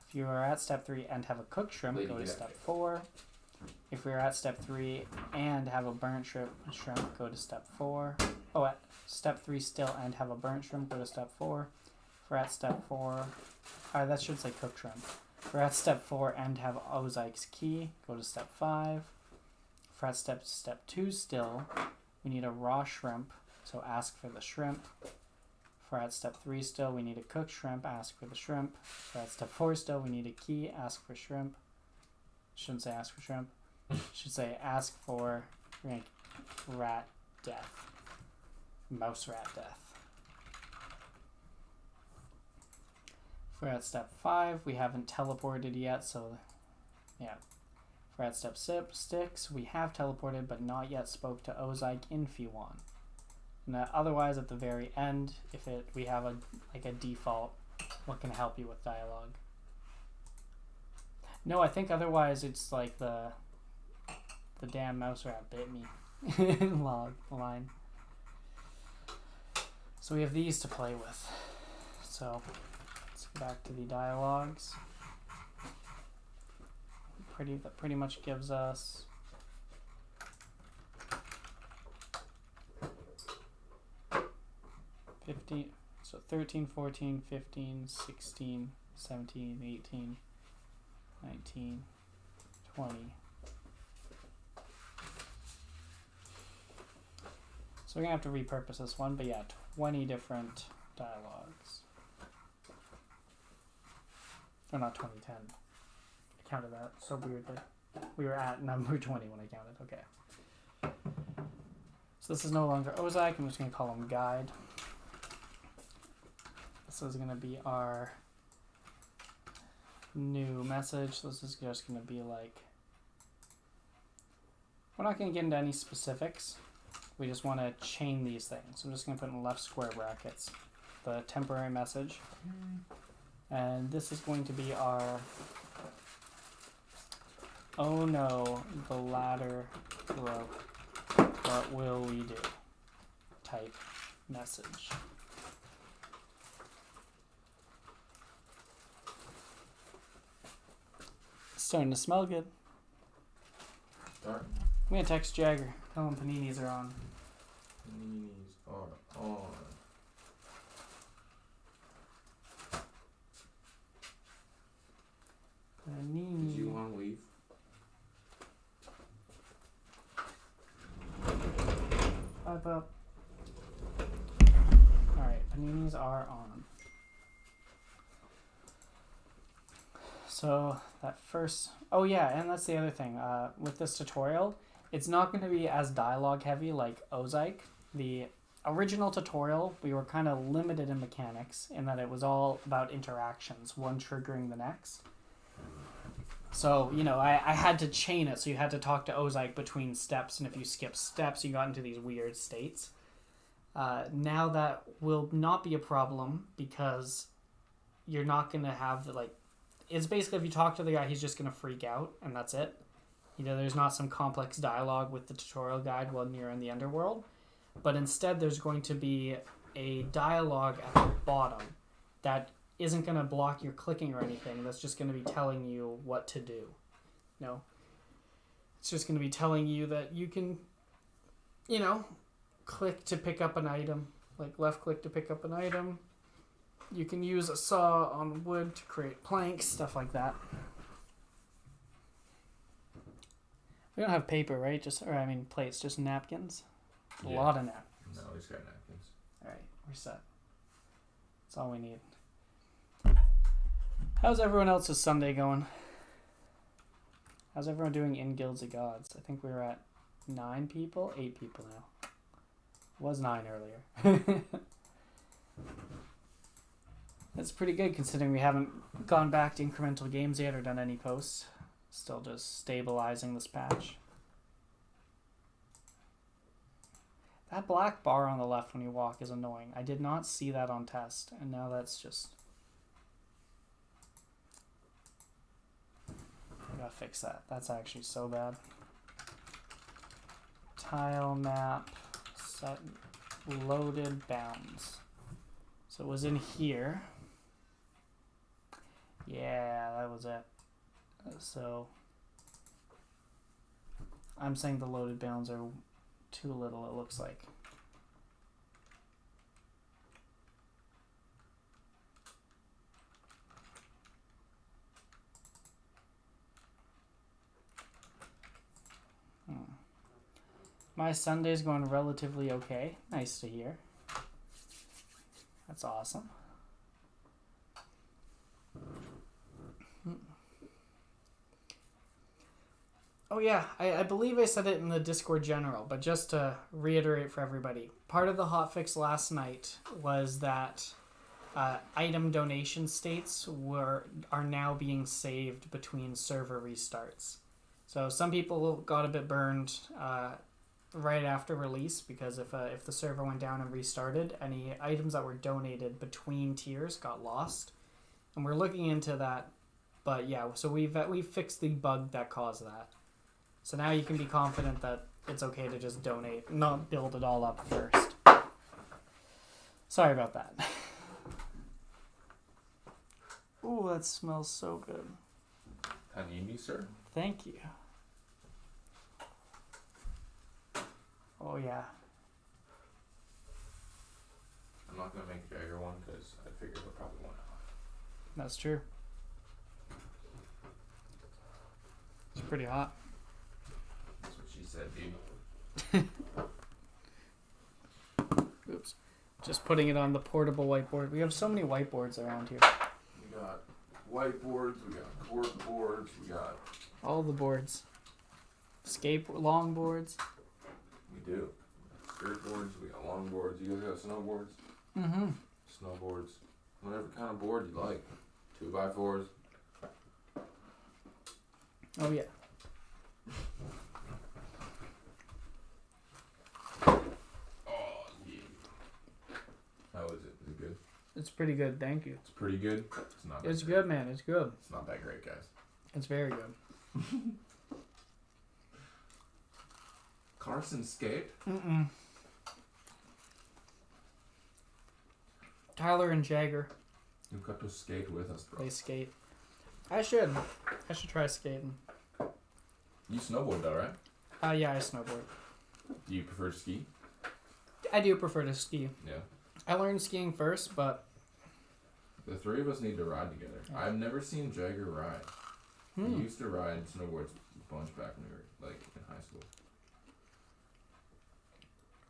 If you are at step 3 and have a cooked shrimp, go to step 4. If we're at step 3 and have a burnt shrimp, go to step 4. Oh, at step 3 still and have a burnt shrimp, go to step 4. If we're at step 4, that should say cooked shrimp. If we're at step 4 and have Ozike's key, go to step 5. If we're at step 2 still, we need a raw shrimp, so ask for the shrimp. If we're at step 3 still, we need a cooked shrimp, ask for the shrimp. If we're at step 4 still, we need a key, ask for shrimp. Shouldn't say ask for shrimp. Should say ask for rat death. Mouse rat death. If we're at step 5, we haven't teleported yet, so yeah. If we're at step 6, we have teleported but not yet spoke to Ozike in F1. And otherwise, at the very end, we have a default, what can help you with dialogue. No, I think otherwise it's like the damn mouse rat bit me line. So we have these to play with. So let's go back to the dialogues. That pretty much gives us so 13, 14, 15, 16, 17, 18, 19, 20. So we're gonna have to repurpose this one, but yeah, 20 different dialogues. Or not 2010. I counted that so weirdly. We were at number 20 when I counted. Okay. So this is no longer Ozike. I'm just gonna call him Guide. This is gonna be our new message. This is just gonna be like, we're not gonna get into any specifics. We just want to chain these things. So I'm just going to put in left square brackets the temporary message. And this is going to be our oh no, the ladder broke. What will we do? Type message. It's starting to smell good. Start. I'm going to text Jaegar. Tell him paninis are on. Paninis are on. Panini. Did you want to leave? Pipe up. Alright, paninis are on. So that first... Oh yeah, and that's the other thing. With this tutorial, it's not going to be as dialogue heavy like Ozyke. The original tutorial, we were kind of limited in mechanics in that it was all about interactions, one triggering the next. So, you know, I had to chain it, so you had to talk to Ozyke between steps, and if you skip steps, you got into these weird states. Now that will not be a problem because you're not going to have, like... It's basically if you talk to the guy, he's just going to freak out, and that's it. You know, there's not some complex dialogue with the tutorial guide while you're in the underworld. But instead, there's going to be a dialogue at the bottom that isn't going to block your clicking or anything. That's just going to be telling you what to do. You know, it's just going to be telling you that you can, you know, click to pick up an item, like left click to pick up an item. You can use a saw on wood to create planks, stuff like that. We don't have paper, right? Plates, just napkins. A lot of napkins. No, he's got napkins. Alright, we're set. That's all we need. How's everyone else's Sunday going? How's everyone doing in Guilds of Gods? I think we were at 8 people now. It was 9 earlier. That's pretty good considering we haven't gone back to incremental games yet or done any posts. Still just stabilizing this patch. That black bar on the left when you walk is annoying. I did not see that on test, and now that's just... I gotta fix that. That's actually so bad. Tile map, set loaded bounds. So it was in here. Yeah, that was it. So I'm saying the loaded bounds are too little, it looks like. My Sunday's going relatively okay. Nice to hear. That's awesome. Oh yeah, I believe I said it in the Discord general, but just to reiterate for everybody, part of the hotfix last night was that item donation states are now being saved between server restarts. So some people got a bit burned right after release because if the server went down and restarted, any items that were donated between tiers got lost, and we're looking into that. But yeah, so we've fixed the bug that caused that. So now you can be confident that it's okay to just donate, not build it all up first. Sorry about that. Ooh, that smells so good. Panini, sir? Thank you. Oh, yeah. I'm not going to make Jaegar one because I figure they'll probably want it. That's true. It's pretty hot. That's what she said, dude. Oops. Just putting it on the portable whiteboard. We have so many whiteboards around here. We got whiteboards, we got cork boards, we got... All the boards. Long boards. We do. Skirt boards, we got long boards. You guys got snowboards? Mm-hmm. Snowboards. Whatever kind of board you like. 2x4s. Oh, yeah. Oh, yeah. How is it? Is it good? It's pretty good, thank you. It's pretty good? It's not It's that good, man. It's good. It's not that great, guys. It's very good. Carson skate? Mm-mm. Tyler and Jaegar. You've got to skate with us, bro. They skate. I should try skating. You snowboard though, right? Yeah, I snowboard. Do you prefer to ski? I do prefer to ski. Yeah. I learned skiing first, but... The three of us need to ride together. Yeah. I've never seen Jaegar ride. He used to ride snowboards a bunch back when we were, like, in high school.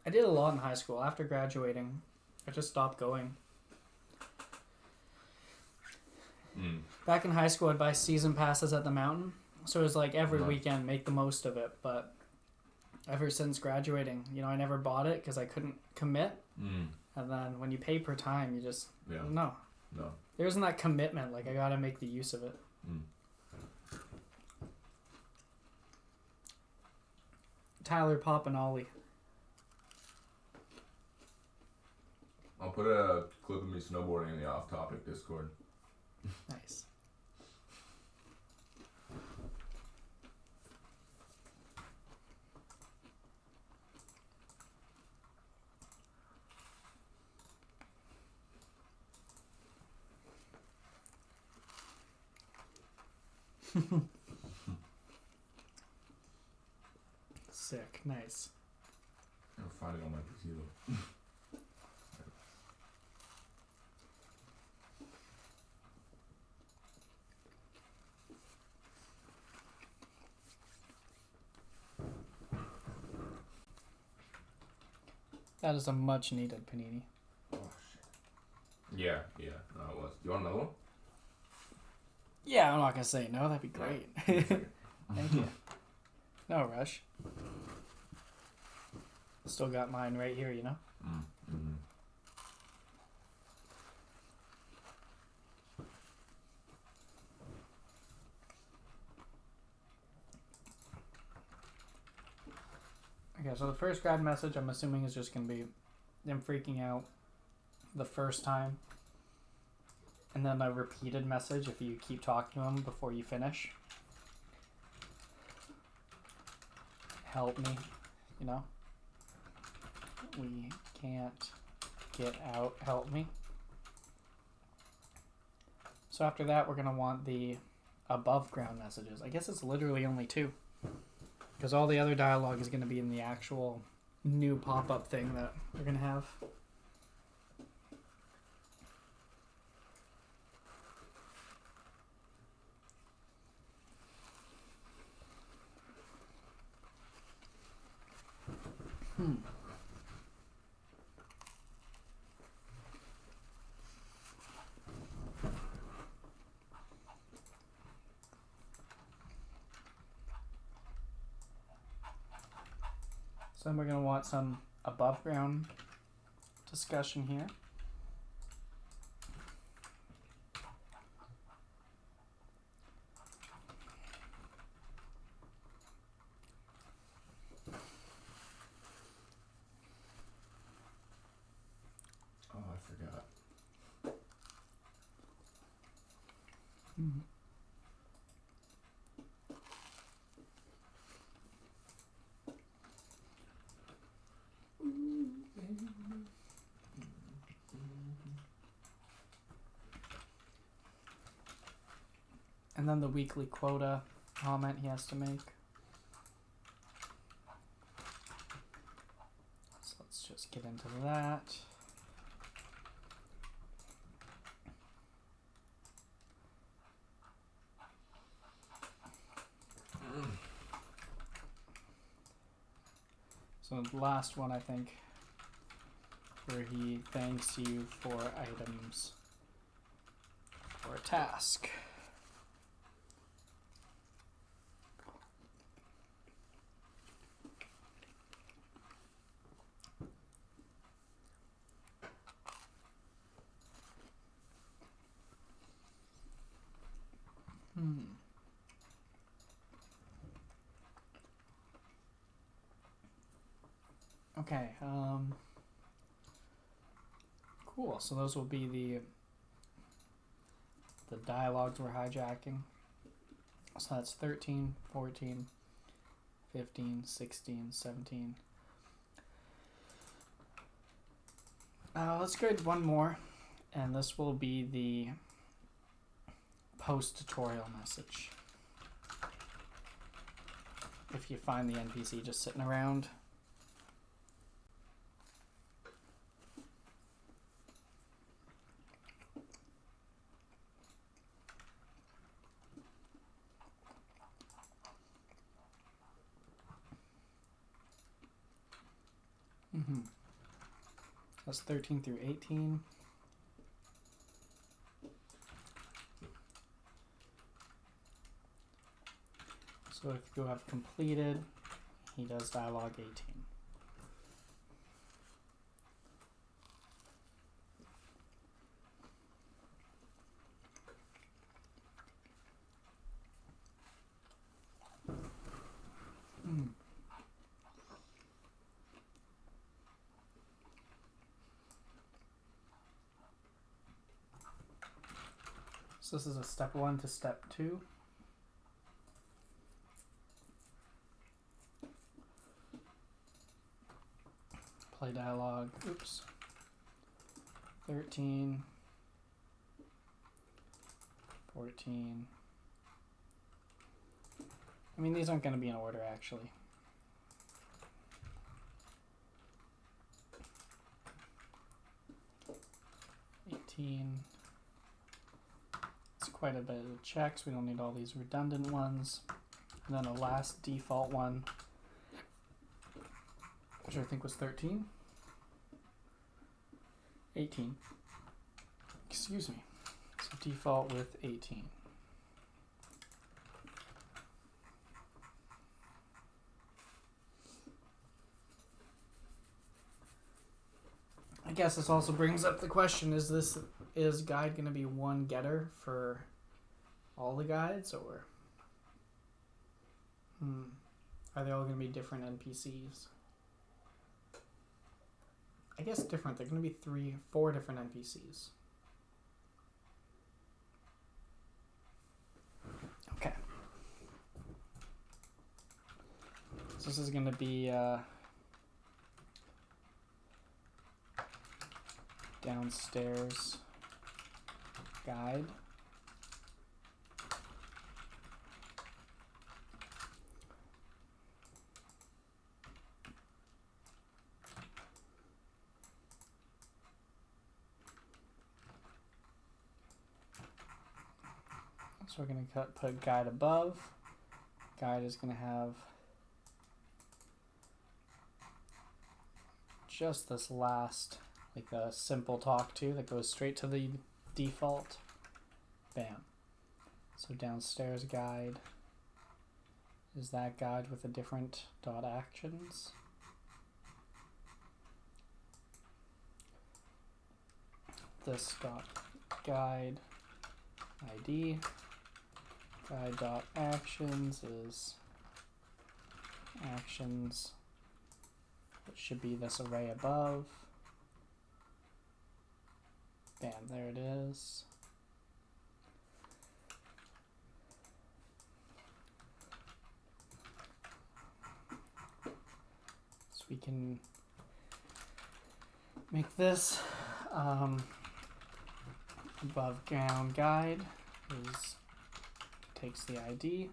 I did a lot in high school. After graduating, I just stopped going. Back in high school, I'd buy season passes at the mountain. So it was like every weekend, make the most of it. But ever since graduating, I never bought it because I couldn't commit. And then when you pay per time, you just, no. There isn't that commitment. Like, I got to make the use of it. Tyler, Pop, and Ollie. I'll put a clip of me snowboarding in the off-topic Discord. Nice. Sick. Nice. I'll find it on my PC though. That is a much needed panini. Oh shit. Yeah. No, it was. Do you want another one? Yeah, I'm not gonna say no. That'd be great. Thank you. No rush. Still got mine right here, Okay, so the first grad message, I'm assuming, is just going to be them freaking out the first time. And then a repeated message if you keep talking to them before you finish. Help me, We can't get out, help me. So after that, we're going to want the above ground messages. I guess it's literally only 2. Because all the other dialogue is going to be in the actual new pop-up thing that we're going to have. So then we're going to want some above ground discussion here. Oh, I forgot. And then the weekly quota comment he has to make. So let's just get into that. So the last one, I think, where he thanks you for items for a task. Okay, cool. So those will be the dialogues we're hijacking. So that's 13, 14, 15, 16, 17. Let's grade one more, and this will be the post-tutorial message. If you find the NPC just sitting around. That's 13 through 18. So if you have completed, he does dialogue 18. So this is a step 1 to step 2. Play dialogue. Oops. 13. 14. I mean, these aren't going to be in order, actually. It's quite a bit of checks. We don't need all these redundant ones. And then a last default one, which I think was 13. 18. Excuse me. So default with 18. I guess this also brings up the question, is guide going to be one getter for all the guides, or are they all going to be different NPCs? I guess different. They're going to be 4 different NPCs. Okay. So this is going to be downstairs guide. So we're going to put guide above. Guide is going to have just this last, like a simple talk to that goes straight to the default. Bam. So downstairs guide is that guide with a different dot actions. This dot guide ID. Guide dot actions is actions, which should be this array above. Bam, there it is. So we can make this above ground guide is takes the ID.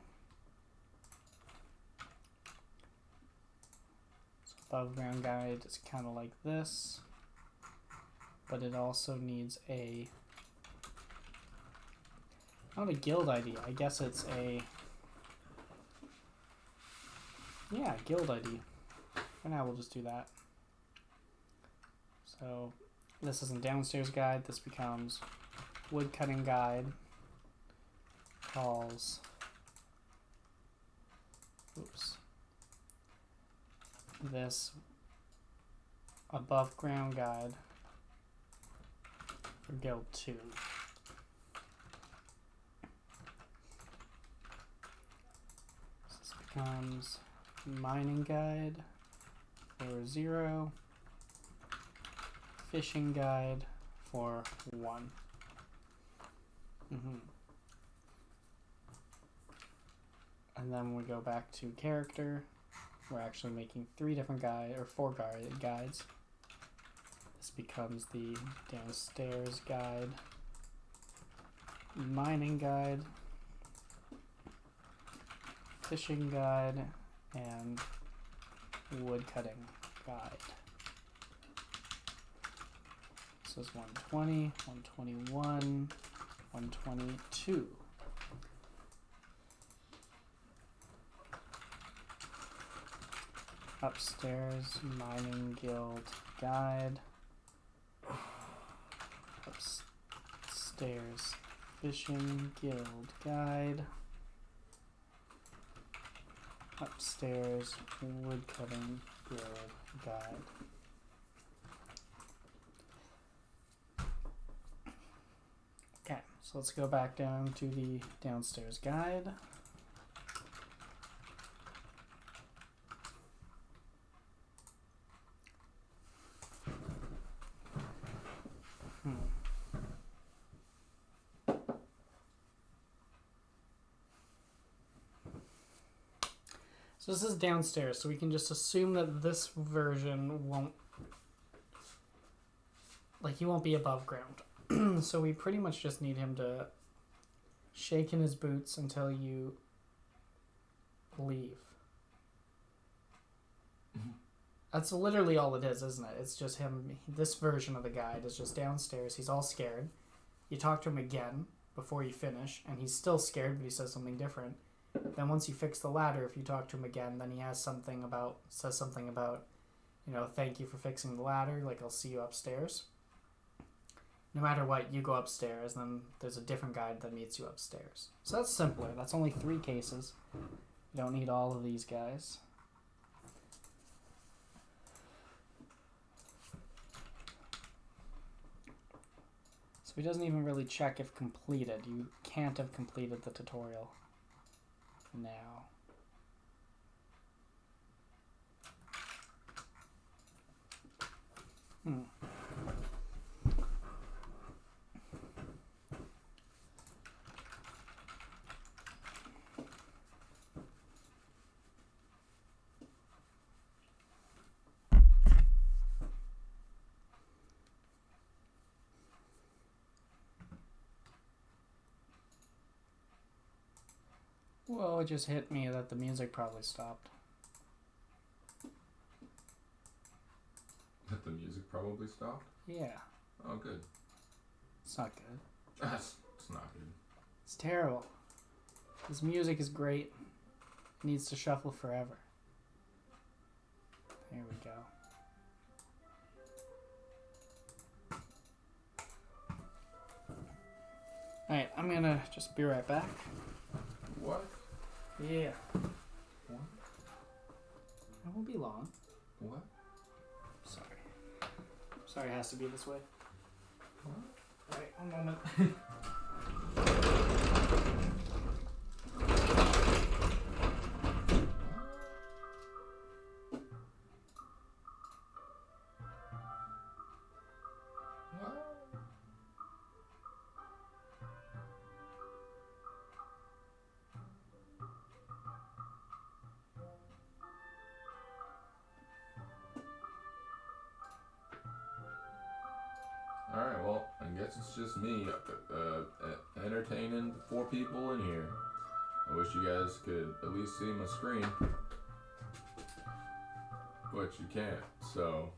So above ground guide is kind of like this, but it also needs not a guild ID. I guess it's guild ID. For now, we'll just do that. So this isn't downstairs guide. This becomes woodcutting guide. Calls. This above ground guide for guild 2. This becomes mining guide for 0, fishing guide for 1. And then we go back to character. We're actually making 4 guides. This becomes the downstairs guide, mining guide, fishing guide, and woodcutting guide. This is 120, 121, 122. Upstairs mining guild guide. Upstairs fishing guild guide. Upstairs woodcutting guild guide. Okay, so let's go back down to the downstairs guide. So this is downstairs, so we can just assume that this version won't, like, he won't be above ground. So we pretty much just need him to shake in his boots until you leave. That's literally all it is, isn't it? It's just him. This version of the guide is just downstairs. He's all scared. You talk to him again before you finish, and he's still scared, but he says something different. Then once you fix the ladder, if you talk to him again, then he says something about, you know, thank you for fixing the ladder, like, I'll see you upstairs. No matter what, you go upstairs, then there's a different guide that meets you upstairs. So that's simpler. That's only 3 cases. You don't need all of these guys. So he doesn't even really check if completed. You can't have completed the tutorial now. Well, it just hit me that the music probably stopped. That the music probably stopped? Yeah. Oh, good. It's not good. It's not good. It's terrible. This music is great. It needs to shuffle forever. There we go. Alright, I'm gonna just be right back. What? Yeah. What? It won't be long. What? Sorry. Sorry it has to be this way. What? Alright, one moment. Alright, well, I guess it's just me entertaining 4 people in here. I wish you guys could at least see my screen. But you can't, so...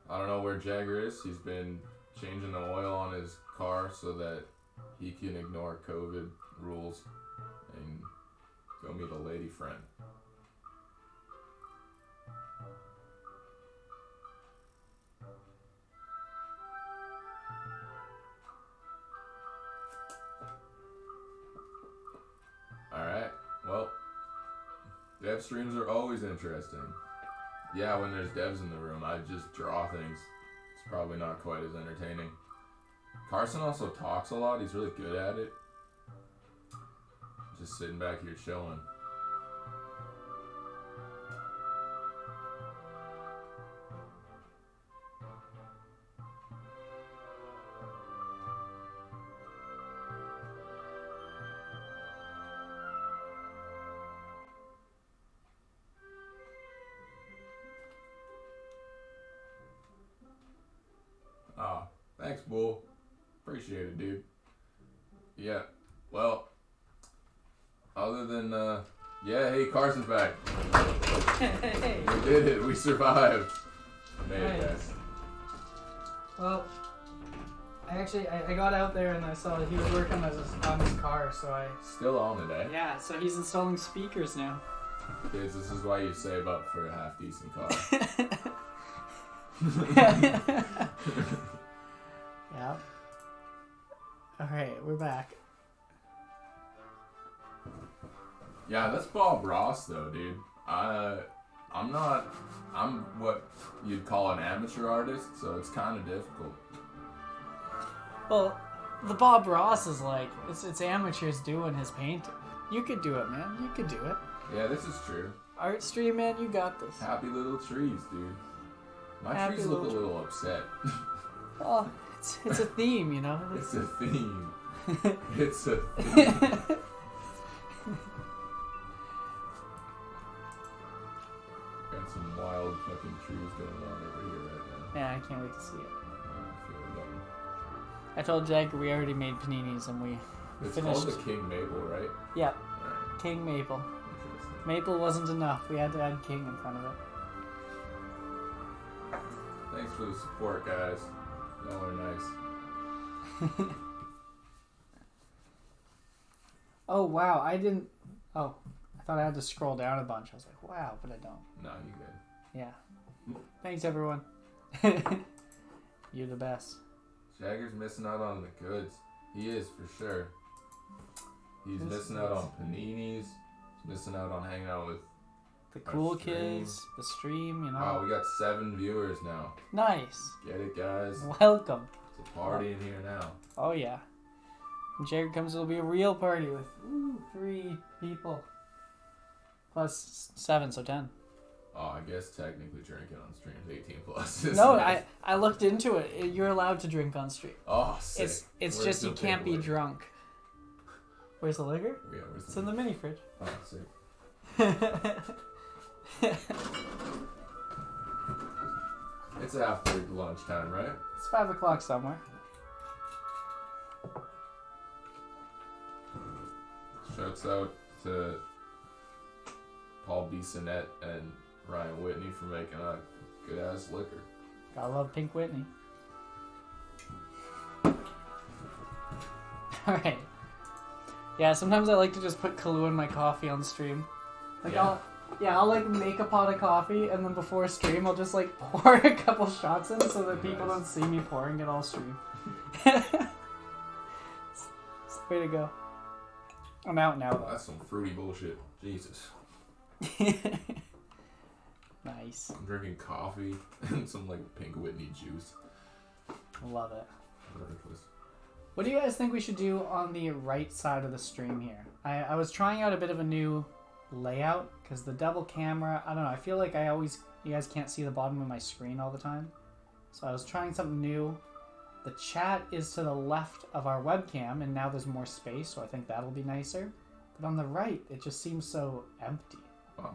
I don't know where Jaegar is. He's been changing the oil on his car so that he can ignore COVID rules and go meet a lady friend. Alright, well, dev streams are always interesting. Yeah, when there's devs in the room, I just draw things. It's probably not quite as entertaining. Carson also talks a lot. He's really good at it. Just sitting back here chilling. Ah, thanks, Bull. Appreciate it, dude. Yeah, well, other than, yeah, hey, Carson's back. Hey. We did it. We survived. Made it, Nice. guys. Well, I got out there and I saw that he was working on his car, so I... Still on today. Yeah, so he's installing speakers now. Kids, this is why you save up for a half-decent car. Yeah. Alright, we're back. Yeah, that's Bob Ross though, dude. I'm what you'd call an amateur artist, so it's kind of difficult. Well, the Bob Ross is like, it's amateurs doing his painting. You could do it, man. You could do it. Yeah, this is true. Art stream, man, you got this. Happy little trees, dude. My Happy trees look a little upset. Oh, it's a theme, you know? It's a theme. It's a theme. Got some wild fucking trees going on over here right now. Yeah, I can't wait to see it. I feel that. I told Jaegar we already made paninis and we It's finished. called the King Maple, right? Yeah, Alright, King Maple. interesting. Maple wasn't enough. We had to add King in front of it. Thanks for the support, guys. Y'all are nice. Oh, wow. I didn't... Oh, I thought I had to scroll down a bunch. I was like, wow, but I don't. No, you good. Yeah. Thanks, everyone. You're the best. Jagger's missing out on the goods. He is, for sure. He's missing out on paninis. He's missing out on hanging out with... The cool stream. kids, the stream, you know. Wow, we got 7 viewers now. Nice. Get it, guys? Welcome. It's a party in here now. Oh, yeah. When Jaeger comes, it'll be a real party with 3 people. Plus 7, so 10. Oh, I guess technically drinking on stream is 18 plus. No, I looked into it. You're allowed to drink on stream. Oh, sick. It's Where's just the you can't be liquor? drunk. Where's the liquor? Yeah, where's It's in the mini fridge. Oh, sick. It's after lunchtime, right? It's 5 o'clock somewhere. Shouts out to Paul Bissonnette and Ryan Whitney for making a good ass liquor. Gotta love Pink Whitney. Alright. Yeah, sometimes I like to just put Kahlua in my coffee on stream. Like Yeah. I'll like make a pot of coffee and then before stream I'll just like pour a couple shots in so that people don't see me pouring it all stream. It's the way to go. I'm out now though. That's some fruity bullshit. Jesus. Nice. I'm drinking coffee and some like Pink Whitney juice. Love it. Worthless. What do you guys think we should do on the right side of the stream here? I was trying out a bit of a new layout because the double camera, I don't know, I feel like you guys can't see the bottom of my screen all the time. So I was trying something new. The chat is to the left of our webcam and now there's more space, so I think that'll be nicer. But on the right, it just seems so empty.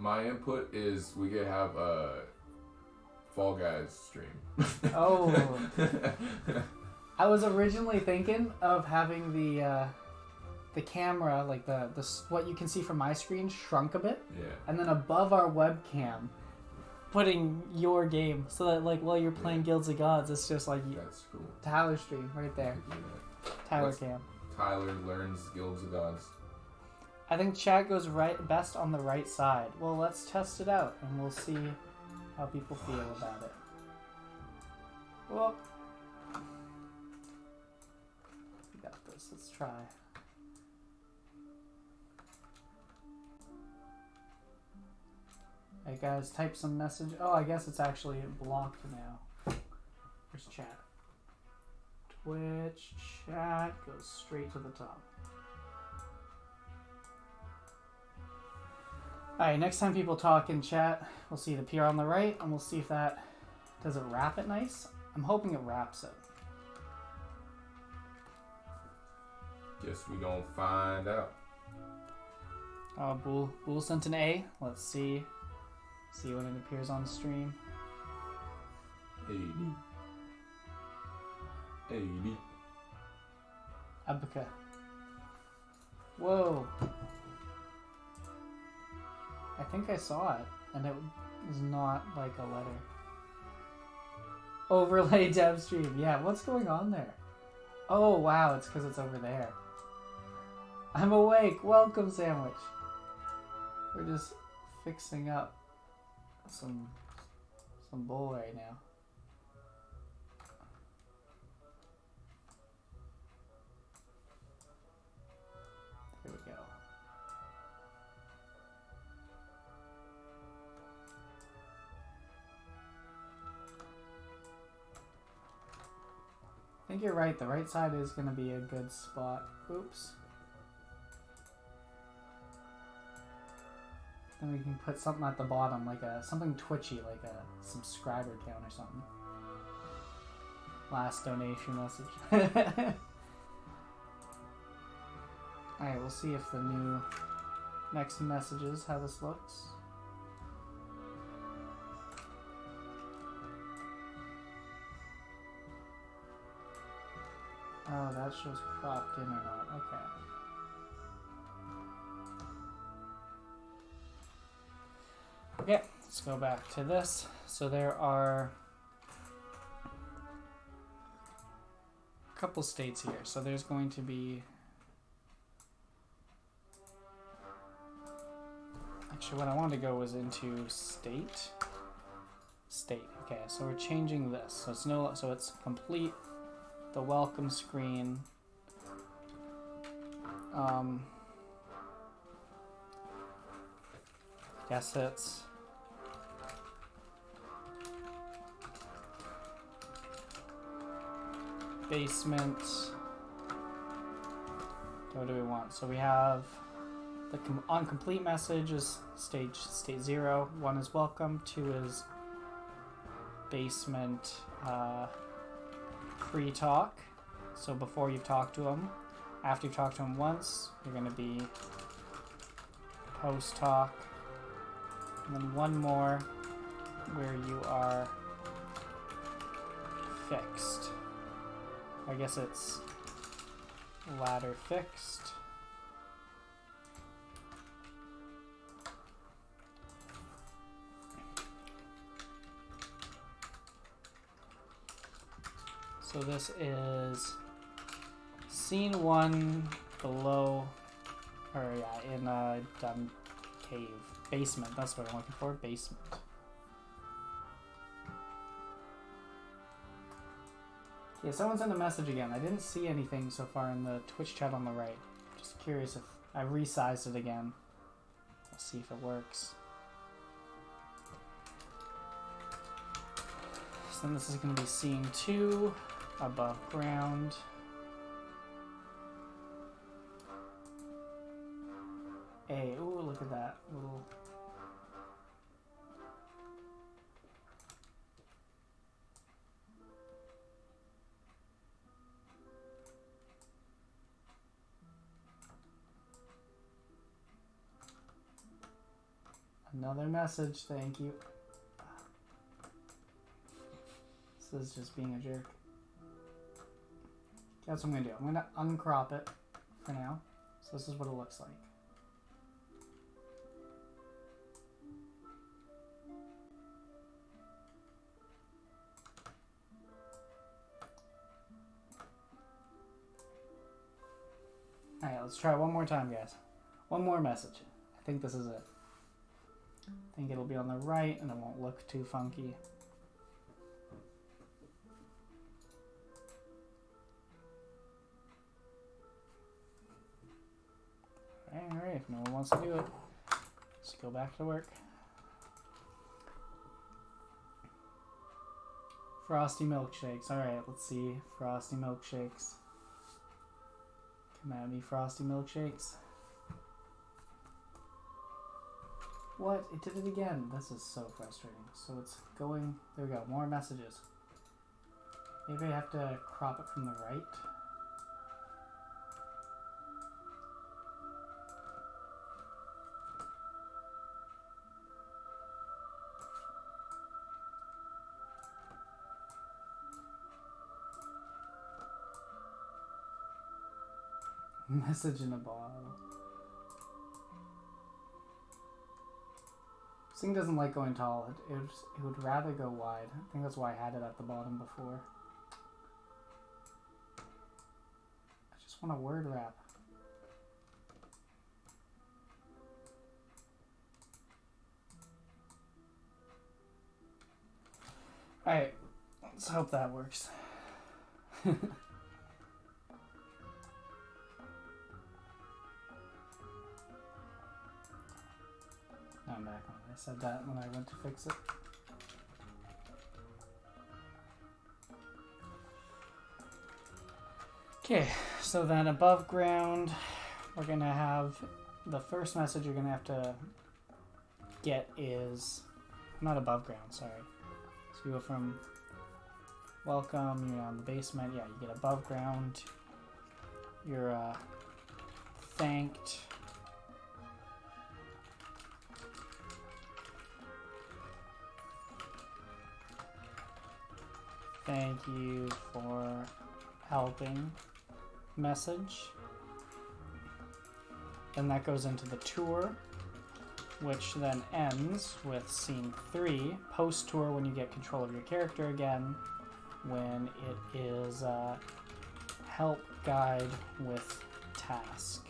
My input is we could have a Fall Guys stream. Oh. I was originally thinking of having the camera, like the what you can see from my screen, shrunk a bit, Yeah. and then above our webcam, putting your game, so that like while you're playing Guilds of Gods, it's just like That's cool. Tyler stream right there, We could do that. Tyler What's- cam. Tyler learns Guilds of Gods. I think chat goes best on the right side. Well, let's test it out, and we'll see how people feel about it. Well, we got this. Let's try. Hey guys, type some message. Oh, I guess it's actually blocked now. Where's chat? Twitch chat goes straight to the top. Alright, next time people talk in chat, we'll see the PR on the right, and we'll see if that... Does it wrap it nice? I'm hoping it wraps it. Guess we gonna find out. Bull sent an A. Let's see. See when it appears on stream. AD. AD. Abaca. Whoa. I think I saw it, and it was not like a letter. Overlay dev stream. Yeah, what's going on there? Oh, wow, it's because it's over there. I'm awake. Welcome, Sandwich. We're just fixing up some bull right now. Here we go. I think you're right. The right side is going to be a good spot. Oops. Then we can put something at the bottom, like something twitchy, like a subscriber count or something. Last donation message. Alright, we'll see if the new next messages, how this looks. Oh, that shows cropped in or not. Okay. Okay, let's go back to this. So there are a couple states here. So there's going to be... Actually, what I wanted to go was into state. State. Okay, so we're changing this. So it's no. So it's complete. The welcome screen. Guess it's basement. What do we want? So we have the on complete message is state 0. 1 is welcome. 2 is basement pre-talk. So before you've talked to him. After you've talked to him once, you're going to be post-talk. And then one more where you are fixed. I guess it's ladder fixed. So this is scene 1 below, or yeah, in a dumb cave. Basement, that's what I'm looking for, basement. Yeah, someone sent a message again. I didn't see anything so far in the Twitch chat on the right. Just curious if I resized it again. Let's see if it works. So then this is going to be scene 2, above ground. Hey, ooh, look at that little... Another message, thank you. This is just being a jerk. That's what I'm gonna do. I'm gonna uncrop it for now. So this is what it looks like. Alright, let's try one more time, guys. One more message. I think this is it. I think it'll be on the right and it won't look too funky. Alright, if no one wants to do it, let's go back to work. Frosty milkshakes. Alright, let's see. Frosty milkshakes. Come at me, Frosty milkshakes. What? It did it again. This is so frustrating. So it's going... There we go. More messages. Maybe I have to crop it from the right. Message in a bottle. This thing doesn't like going tall. It would rather go wide. I think that's why I had it at the bottom before. I just want a word wrap. Alright, let's hope that works. I'm back on. I said that when I went to fix it. Okay, so then above ground, we're gonna have the first message you're gonna have to get is not above ground, sorry. So you go from welcome, you're on the basement, yeah, you get above ground, you're thanked. Thank you for helping message. Then that goes into the tour, which then ends with scene 3, post-tour, when you get control of your character again, when it is help guide with task.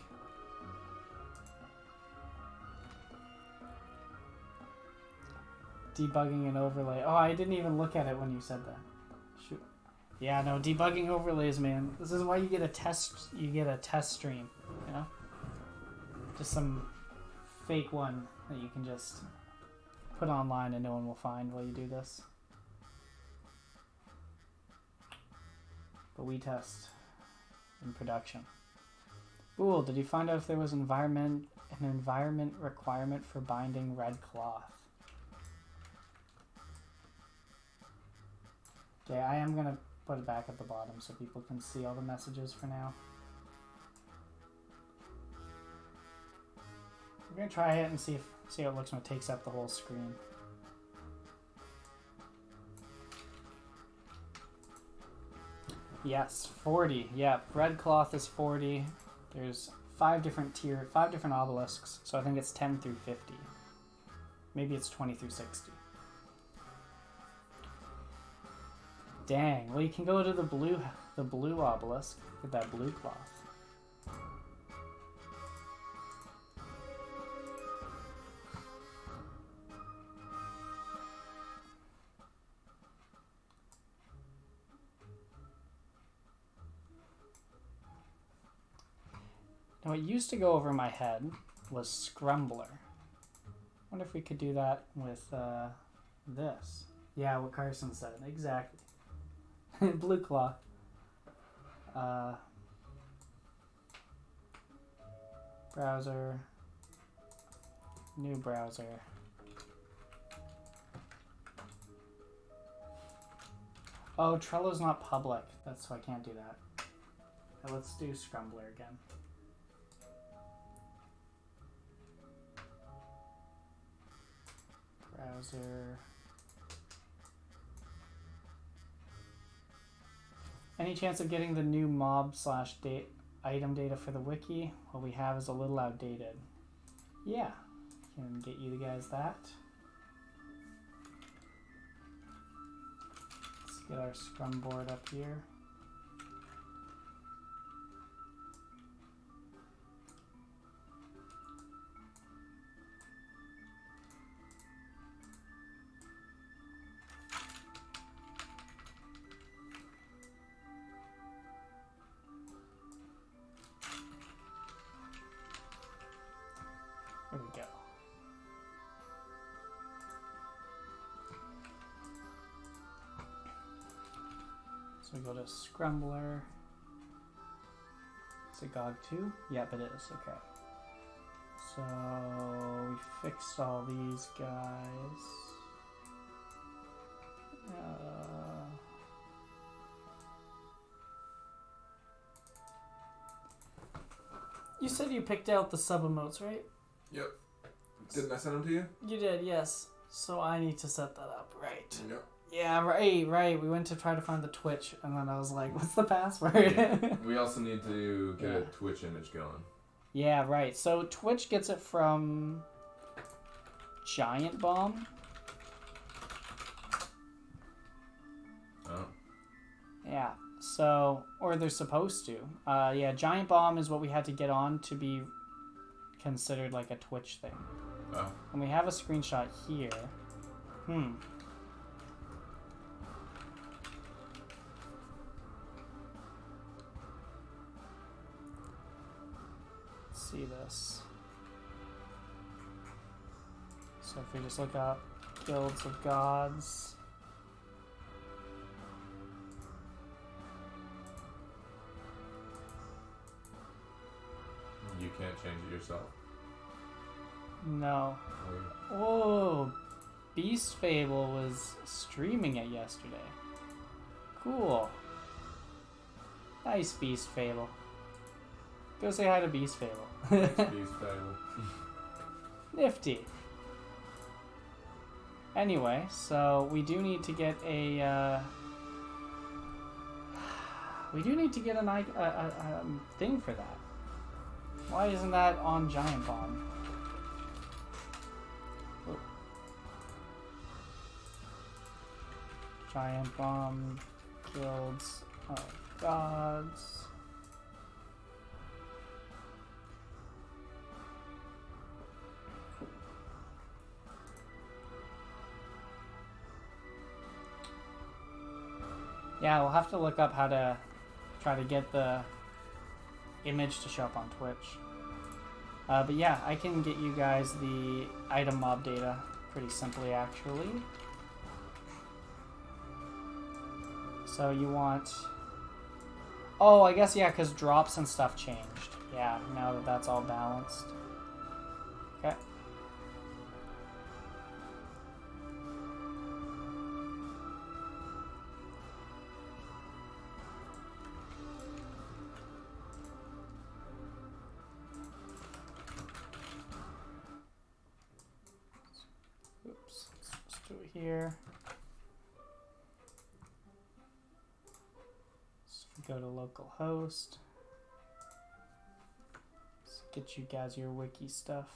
Debugging and overlay. Oh, I didn't even look at it when you said that. Shoot. Yeah, no, debugging overlays, man. This is why you get a test stream, you know? Just some fake one that you can just put online and no one will find while you do this. But we test in production. Ooh, did you find out if there was an environment requirement for binding red cloth? Okay, I am gonna put it back at the bottom so people can see all the messages for now. We're gonna try it and see how it looks when it takes up the whole screen. Yes, 40. Yeah, red cloth is 40. There's 5 different obelisks, so I think it's 10 through 50. Maybe it's 20 through 60. Dang. Well, you can go to the blue obelisk with that blue cloth. Now, what used to go over my head was Scrumbler. Wonder if we could do that with this. Yeah, what Carson said. Exactly. Blue cloth. Browser. New browser. Oh, Trello's not public. That's why I can't do that. Now let's do Scrumbler again. Browser. Any chance of getting the new mob/item data for the wiki? What we have is a little outdated. Yeah, can get you guys that. Let's get our scrum board up here. There we go. So we go to Scrumbler. Is it GOG 2? Yep, it is. Okay. So we fixed all these guys. You said you picked out the sub-emotes, right? Yep. Didn't I send them to you? You did, yes. So I need to set that up, right? Yep. Yeah, right. We went to try to find the Twitch, and then I was like, what's the password? Yeah. We also need to get a Twitch image going. Yeah, right. So Twitch gets it from Giant Bomb. Oh. Yeah. So, or they're supposed to. Yeah, Giant Bomb is what we had to get on to be considered like a Twitch thing. Oh. And we have a screenshot here. Let's see this. So if we just look up Guilds of Gods. can't change it yourself. No. Whoa. Beast Fable was streaming it yesterday. Cool. Nice, Beast Fable. Go say hi to Beast Fable. Thanks, Beast Fable. Nifty. Anyway, so we do need to get a we do need to get a thing for that. Why isn't that on Giant Bomb? Oh. Giant Bomb Guilds of Gods. Yeah, we'll have to look up how to try to get the image to show up on Twitch. But yeah, I can get you guys the item mob data pretty simply, actually. So you want... Oh, I guess, yeah, because drops and stuff changed. Yeah, now that that's all balanced. Okay. Oops, let's do it here. So go to localhost. Let's get you guys your wiki stuff.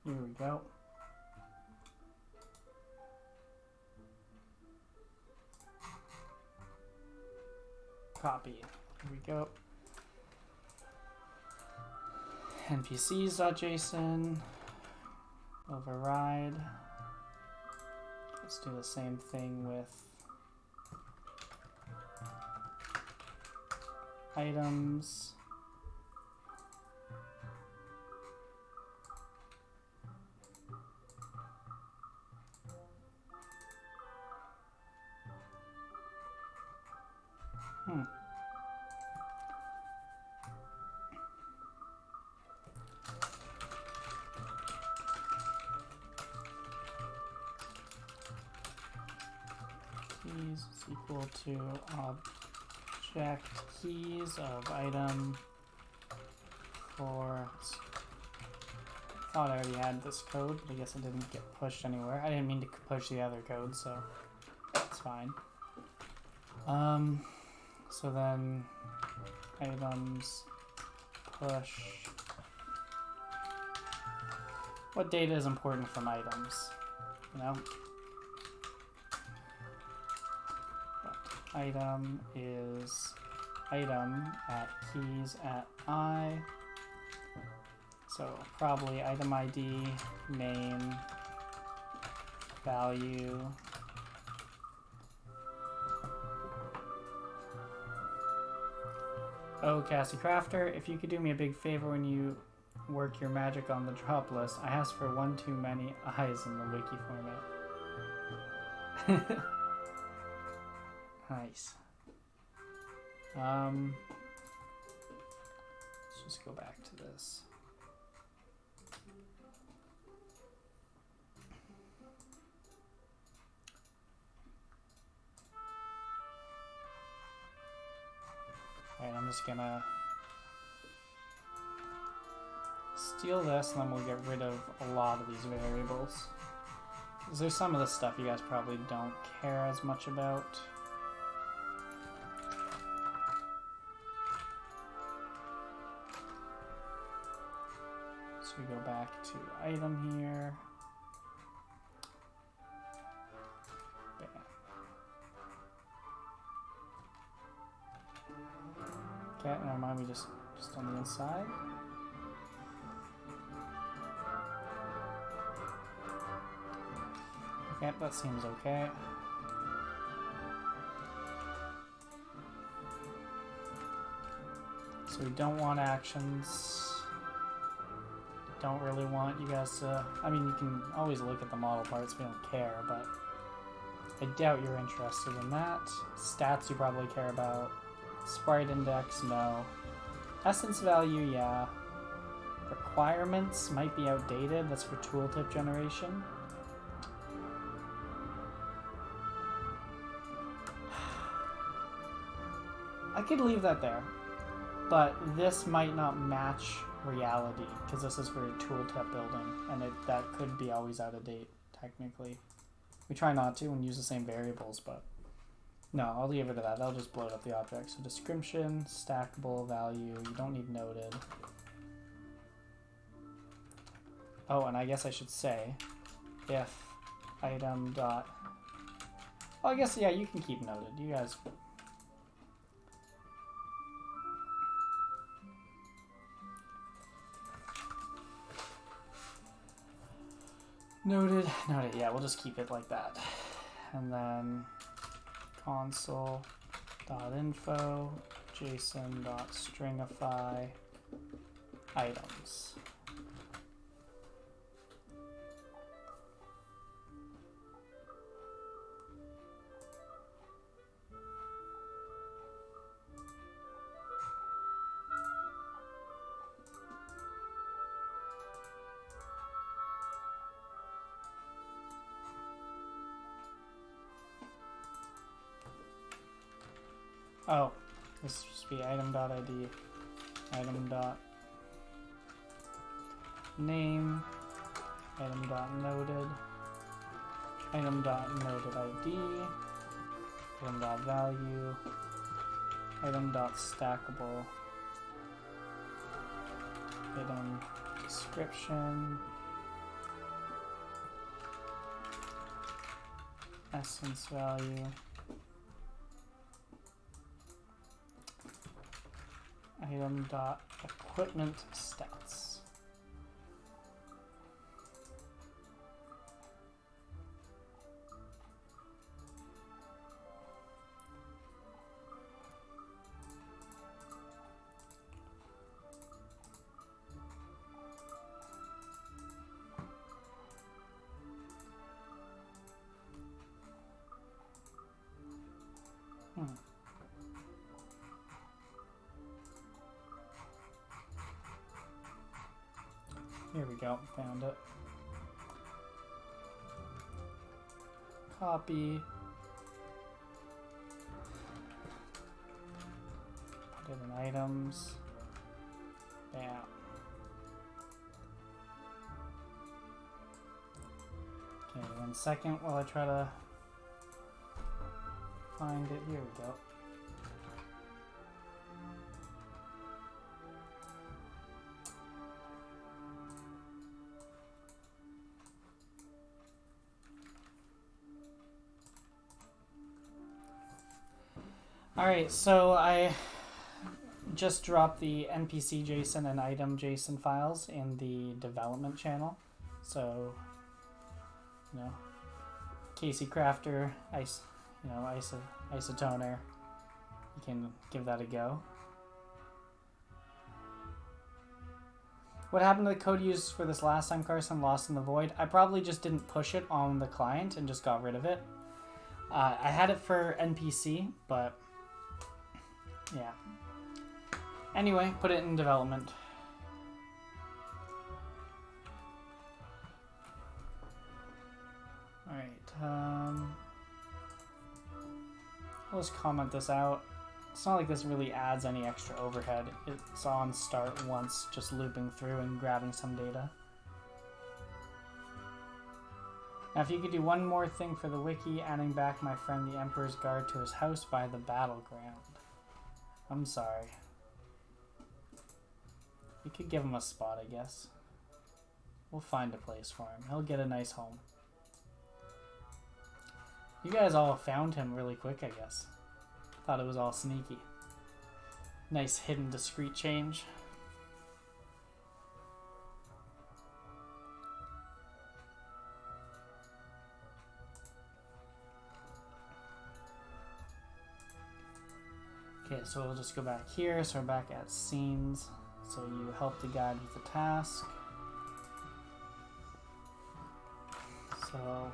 Here we go. Copy. Here we go. npcs.json. Override. Let's do the same thing with items. Keys is equal to object keys of item for... I thought I already had this code, but I guess it didn't get pushed anywhere. I didn't mean to push the other code, so it's fine. So then items push. What data is important from items? You know? Item is item at keys at I. So probably item ID, name, value. Oh, Cassie Crafter, if you could do me a big favor when you work your magic on the drop list, I asked for one too many eyes in the wiki format. Nice. Let's just go back to this. Alright, I'm just gonna steal this and then we'll get rid of a lot of these variables. Because there's some of the stuff you guys probably don't care as much about. So we go back to item here. Bam. Okay, never mind, we just on the inside. Okay, that seems okay. So we don't want actions. Don't really want you guys to... I mean, you can always look at the model parts, we don't care, but I doubt you're interested in that. Stats you probably care about. Sprite index, no. Essence value, yeah. Requirements might be outdated. That's for tooltip generation. I could leave that there, but this might not match reality because this is for tooltip building, and that could be always out of date technically. We try not to and use the same variables, but no, I'll leave it at that. That'll just bloat up the object. So description, stackable value. You don't need noted. Oh, and I guess I should say if item dot. Oh, I guess yeah, you can keep noted. You guys. Noted, yeah, we'll just keep it like that. And then console.info, json.stringify items. Oh, this should be item.id, item.name, item.noted, item.noted ID, item.value, item.stackable, item description, essence value, item.equipment stats. Here we go, found it. Copy. Put it in items. Bam. Okay, 1 second while I try to find it. Here we go. Alright, so I just dropped the NPC JSON and item JSON files in the development channel. So, you know, Casey Crafter, Isotoner, you can give that a go. What happened to the code used for this last time, Carson? Lost in the void? I probably just didn't push it on the client and just got rid of it. I had it for NPC, but yeah. Anyway, put it in development. Alright, I'll just comment this out. It's not like this really adds any extra overhead. It's on start once, just looping through and grabbing some data. Now if you could do one more thing for the wiki, adding back my friend the Emperor's Guard to his house by the battleground. I'm sorry. We could give him a spot, I guess. We'll find a place for him. He'll get a nice home. You guys all found him really quick, I guess. Thought it was all sneaky. Nice hidden discreet change. Okay, so we'll just go back here. So we're back at scenes. So you help the guide with the task. So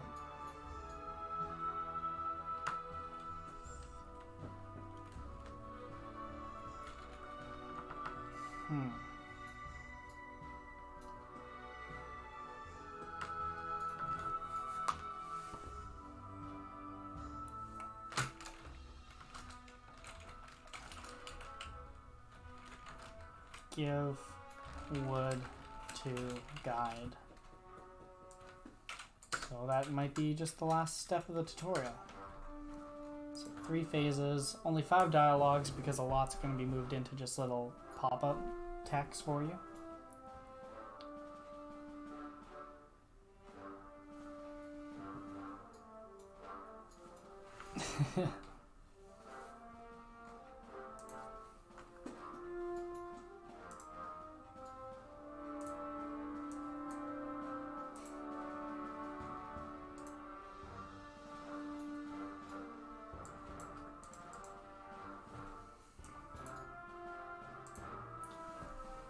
Give wood to guide. So that might be just the last step of the tutorial. So 3 phases, only 5 dialogues because a lot's going to be moved into just little pop-up text for you.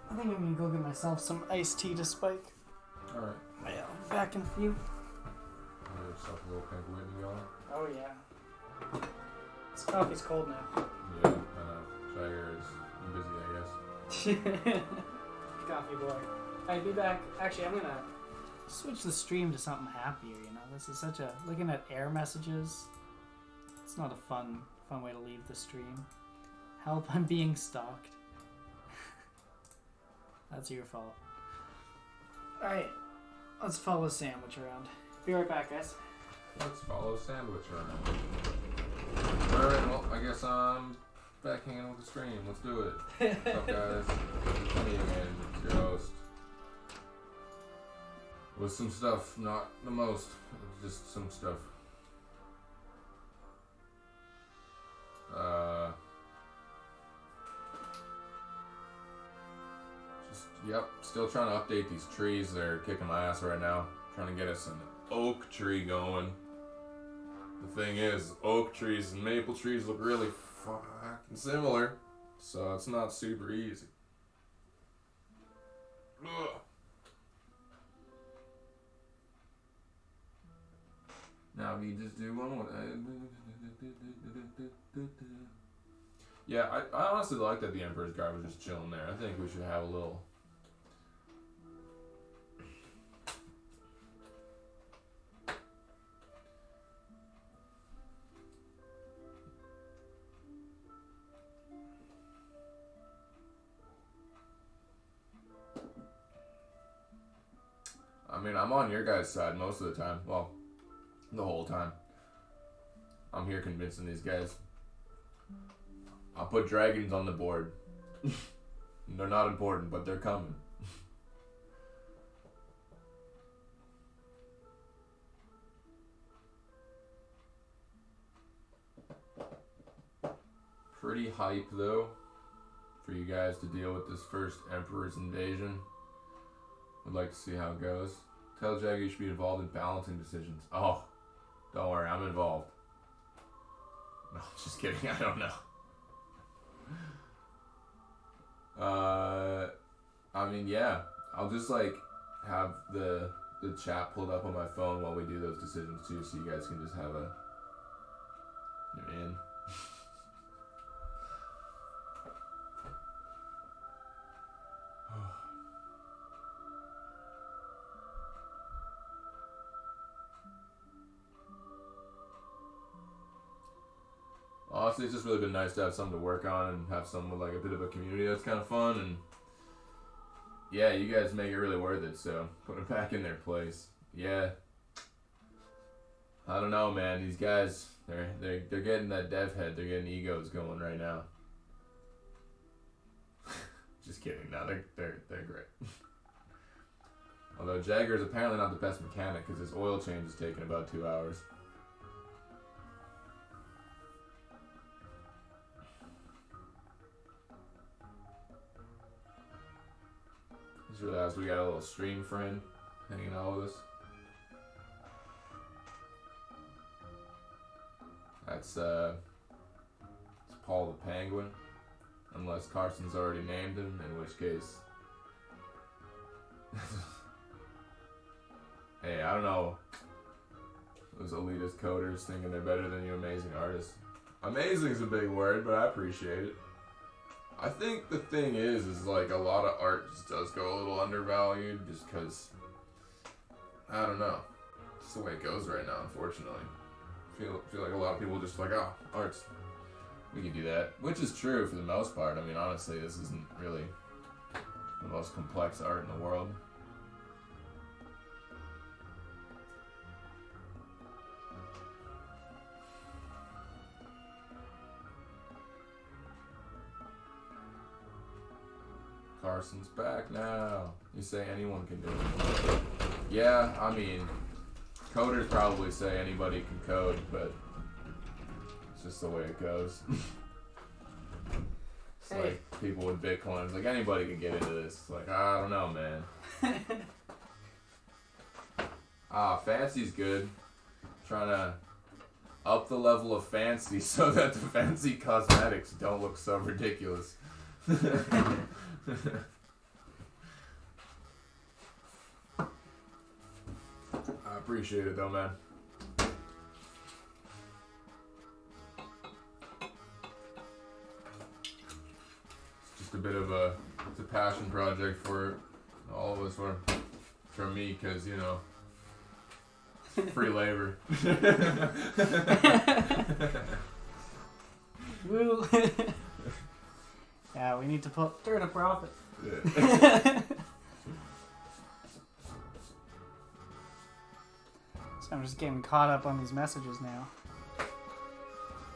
I think I'm gonna go get myself some iced tea to spike. Alright. Yeah, back in a few. Give yourself a little pink Whitney going. Oh yeah. This coffee's cold now. Yeah, I know. Jaegar is busy, I guess. Coffee boy. I'd be back. Actually, I'm gonna switch the stream to something happier, you know. This is such a... Looking at error messages, it's not a fun way to leave the stream. Help, I'm being stalked. That's your fault. Alright, let's follow the sandwich around. Be right back, guys. Let's follow sandwich around. Alright, well, I guess I'm back hanging with the stream. Let's do it. What's up, guys? It's me again, it's your host. With some stuff, not the most, just some stuff. Yep, still trying to update these trees. They're kicking my ass right now. Trying to get us an oak tree going. The thing is, oak trees and maple trees look really fucking similar, so it's not super easy. Ugh. Now we just do one more. Yeah, I honestly like that the Emperor's Guard was just chilling there. I think we should have a little... I mean, I'm on your guys' side most of the time. Well, the whole time. I'm here convincing these guys. I'll put dragons on the board. They're not important, but they're coming. Pretty hype, though, for you guys to deal with this first Emperor's invasion. Would like to see how it goes. Tell Jaegar you should be involved in balancing decisions. Oh, don't worry, I'm involved. No, just kidding, I don't know. I mean, yeah, I'll just like have the chat pulled up on my phone while we do those decisions too, so you guys can just have a... You're in. Honestly, it's just really been nice to have something to work on and have something with like a bit of a community that's kind of fun, and yeah, you guys make it really worth it, so put it back in their place. Yeah. I don't know, man. These guys, they're getting that dev head. They're getting egos going right now. Just kidding. No, they're great. Although Jaegar's apparently not the best mechanic because his oil change is taking about 2 hours. Just realized we got a little stream friend hanging out with us. That's it's Paul the Penguin, unless Carson's already named him, in which case, hey, I don't know. Those elitist coders thinking they're better than you amazing artists. Amazing is a big word, but I appreciate it. I think the thing is like a lot of art just does go a little undervalued just because, I don't know. It's the way it goes right now, unfortunately. Feel like a lot of people just like, oh, art's, we can do that. Which is true for the most part. I mean, honestly, this isn't really the most complex art in the world. Carson's back now. You say anyone can do it. Yeah, I mean, coders probably say anybody can code, but it's just the way it goes. It's like people with Bitcoin. It's like anybody can get into this. It's like, I don't know, man. Fancy's good. Trying to up the level of fancy so that the fancy cosmetics don't look so ridiculous. I appreciate it though, man. It's just a bit of it's a passion project for all of us, or for me, because, you know, free labor. Woo. Yeah, we need to turn a profit. Yeah. So I'm just getting caught up on these messages now.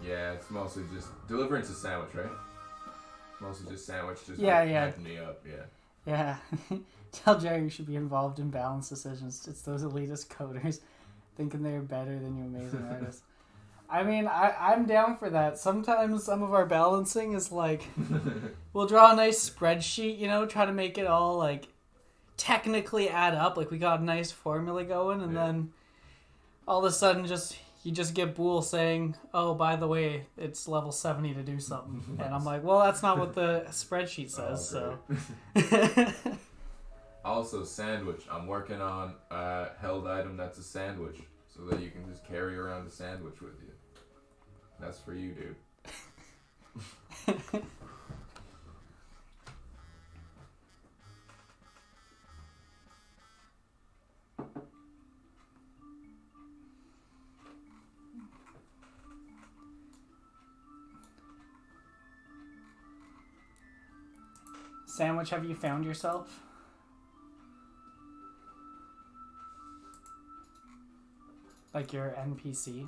Yeah, it's mostly just deliverance is sandwich, right? Mostly just sandwich, just hyping me up, Yeah. Tell Jerry you should be involved in balance decisions. It's those elitist coders thinking they're better than you amazing artists. I mean, I'm down for that. Sometimes some of our balancing is like, we'll draw a nice spreadsheet, you know, try to make it all like technically add up. Like we got a nice formula going, and then all of a sudden you just get Boole saying, oh, by the way, it's level 70 to do something. And I'm like, well, that's not what the spreadsheet says, so. Also, sandwich. I'm working on a held item that's a sandwich, so that you can just carry around a sandwich with you. That's for you, dude. Sandwich, have you found yourself? Like your NPC?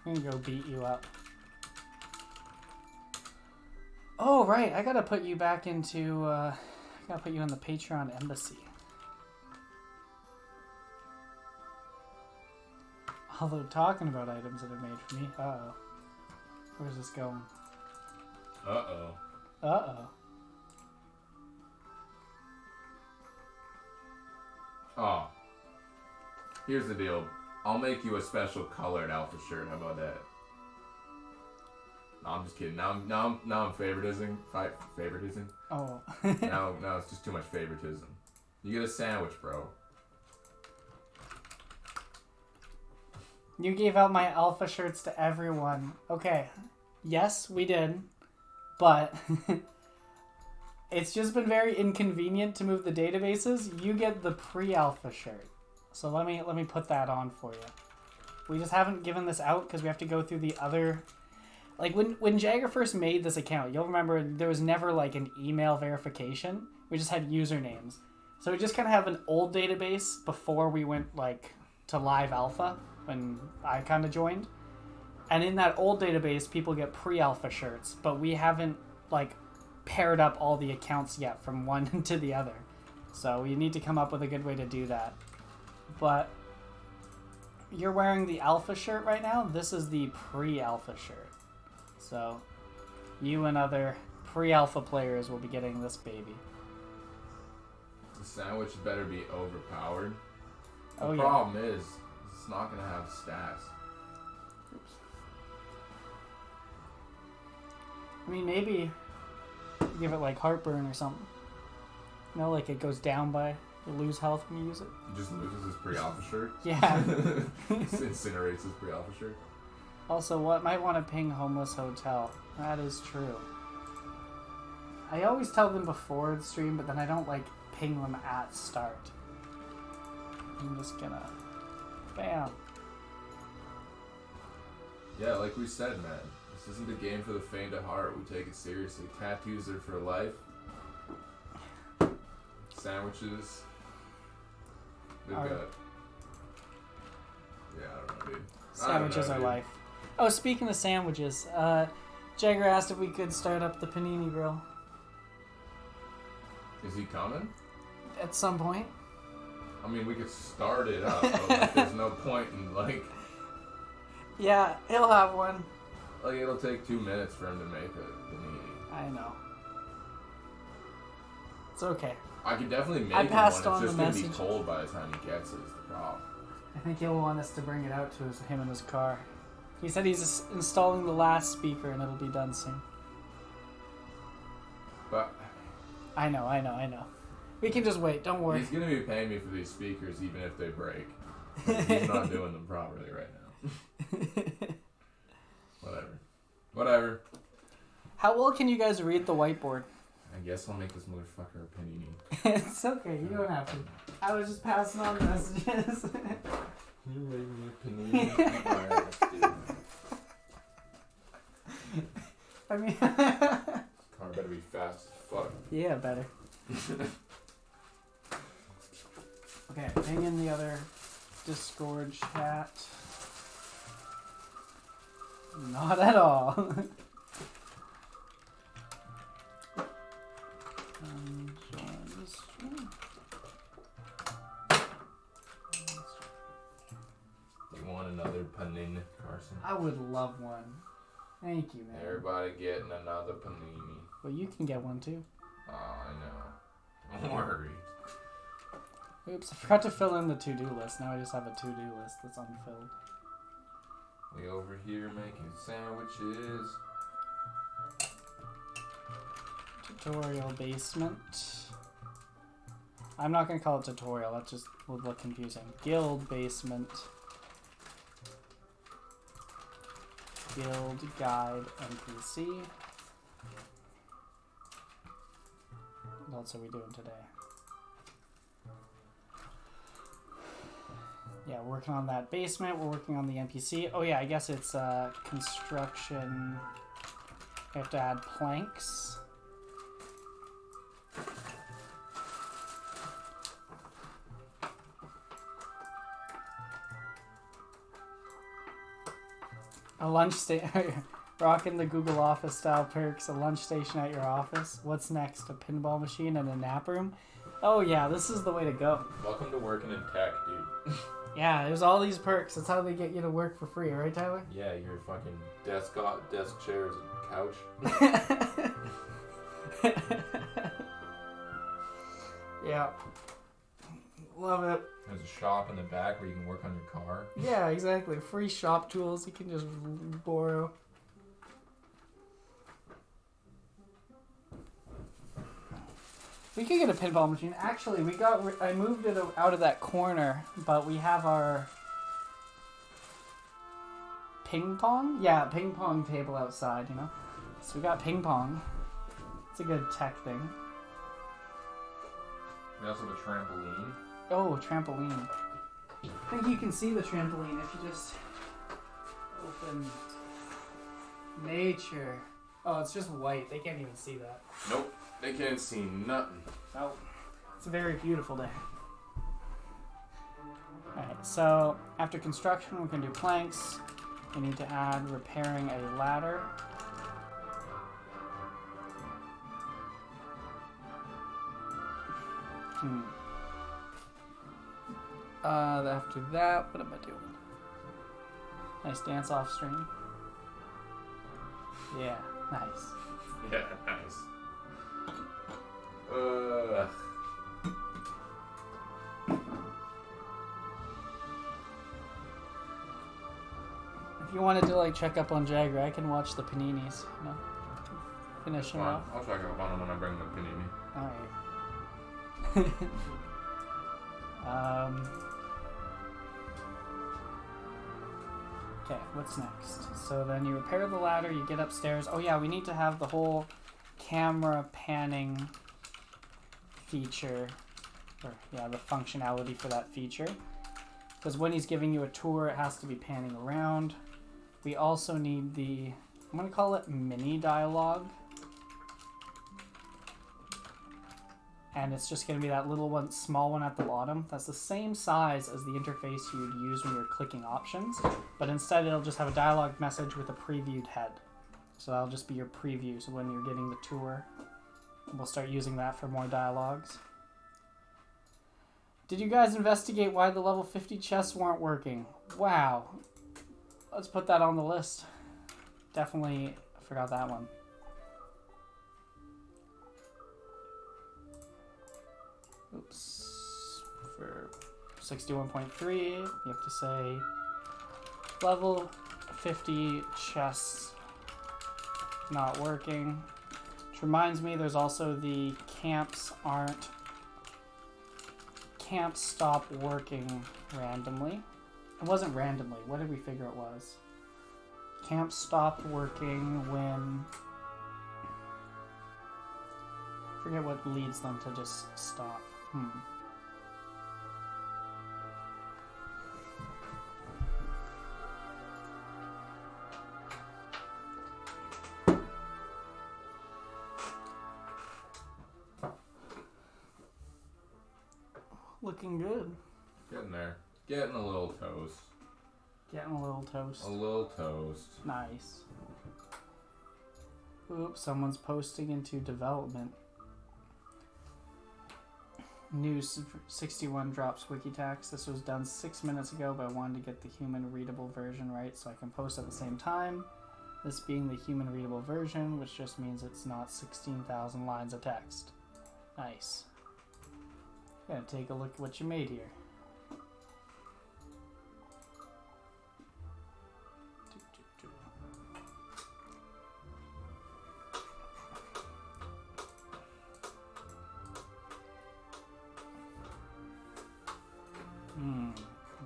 I'm gonna go beat you up. Oh, right. I gotta put you back into, I gotta put you in the Patreon embassy. Although, talking about items that are made for me. Uh-oh. Where's this going? Uh-oh. Uh-oh. Oh. Here's the deal. I'll make you a special colored alpha shirt. How about that? No, I'm just kidding. Now I'm favoritism. Favoritism? Oh. now it's just too much favoritism. You get a sandwich, bro. You gave out my alpha shirts to everyone. Okay. Yes, we did. But it's just been very inconvenient to move the databases. You get the pre-alpha shirt. So let me put that on for you. We just haven't given this out because we have to go through the other... Like, when Jaegar first made this account, you'll remember there was never, like, an email verification. We just had usernames. So we just kind of have an old database before we went, like, to live alpha, when I kind of joined. And in that old database, people get pre-alpha shirts, but we haven't, like, paired up all the accounts yet from one to the other. So we need to come up with a good way to do that. But you're wearing the alpha shirt right now. This is the pre-alpha shirt. So you and other pre-alpha players will be getting this baby. The sandwich better be overpowered. The Oh, problem is, it's not going to have stats. Oops. I mean, maybe give it like heartburn or something. You know, like it goes down by... You lose health when you use it. He just loses his pre-alpha shirt? Yeah. Incinerates his pre-alpha shirt. Also, what might want to ping Homeless Hotel. That is true. I always tell them before the stream, but then I don't, like, ping them at start. I'm just gonna... Bam. Yeah, like we said, man. This isn't a game for the faint of heart. We take it seriously. Tattoos are for life. Sandwiches. We've got... Yeah, I don't know, dude. Sandwiches are life. Oh, speaking of sandwiches, Jaeger asked if we could start up the panini grill. Is he coming? At some point. I mean, we could start it up, but like, there's no point in, like... Yeah, he'll have one. Like, it'll take 2 minutes for him to make a panini. I know. It's okay. I could definitely make I him passed one. on It's the just gonna message. be cold by the time he gets it, is the problem. I think he'll want us to bring it out to him in his car. He said he's installing the last speaker and it'll be done soon. But... I know. We can just wait, don't worry. He's gonna be paying me for these speakers even if they break. He's not doing them properly right now. Whatever. How well can you guys read the whiteboard? I guess I'll make this motherfucker a panini. It's okay, you don't have to. I was just passing on the messages. You make me a panini? Alright, let's do it. I mean... Car better be fast as fuck. Yeah, better. Okay, hang in the other Discord chat. Not at all. Join the stream. You want another panini, Carson? I would love one. Thank you, man. Everybody getting another panini. Well, you can get one too. Oh, I know. Don't worry. Oops, I forgot to fill in the to-do list. Now I just have a to-do list that's unfilled. We over here making sandwiches. Tutorial basement. I'm not going to call it tutorial. That just would look confusing. Guild basement. Guild guide NPC. What else are we doing today? Yeah, we're working on that basement. We're working on the NPC. Oh yeah, I guess it's construction. We have to add planks. A lunch station. Rocking the Google Office style perks. A lunch station at your office. What's next? A pinball machine and a nap room? Oh yeah, this is the way to go. Welcome to working in tech, dude. Yeah, there's all these perks. That's how they get you to work for free, right, Tyler? Yeah, your fucking desk chairs and couch. Yeah. Love it. There's a shop in the back where you can work on your car. Yeah, exactly. Free shop tools you can just borrow. We could get a pinball machine. Actually, I moved it out of that corner, but we have our ping pong? Yeah, ping pong table outside, you know? So we got ping pong. It's a good tech thing. We also have a trampoline. Oh, trampoline. I think you can see the trampoline if you just open nature. Oh, it's just white. They can't even see that. Nope, they can't see nothing. Oh, it's a very beautiful day. Alright, so after construction, we can do planks. We need to add repairing a ladder. After that, what am I doing? Nice dance off stream. Yeah, nice. Yeah, nice. If you wanted to like check up on Jaegar, I can watch the paninis. You know, finish them off. I'll check up on them when I bring the panini. All right. Okay, what's next? So then you repair the ladder, you get upstairs. Oh yeah, we need to have the whole camera panning feature, or yeah, the functionality for that feature. Because when he's giving you a tour, it has to be panning around. We also need the I'm going to call it mini dialogue. And it's just going to be that little one, small one at the bottom. That's the same size as the interface you'd use when you're clicking options. But instead, it'll just have a dialogue message with a previewed head. So that'll just be your preview. So when you're getting the tour, we'll start using that for more dialogues. Did you guys investigate why the level 50 chests weren't working? Wow. Let's put that on the list. Definitely forgot that one. Oops. For 61.3, you have to say level 50 chests not working. Which reminds me, there's also the camps stop working randomly. It wasn't randomly. What did we figure it was? Camps stopped working when... I forget what leads them to just stop. Looking good. Getting there. Getting a little toast. Getting a little toast. A little toast. Nice. Oops, someone's posting into development. News 61 drops wiki tax. This was done 6 minutes ago, but I wanted to get the human readable version right so I can post at the same time. This being the human readable version, which just means it's not 16,000 lines of text. Nice. Gonna take a look at what you made here.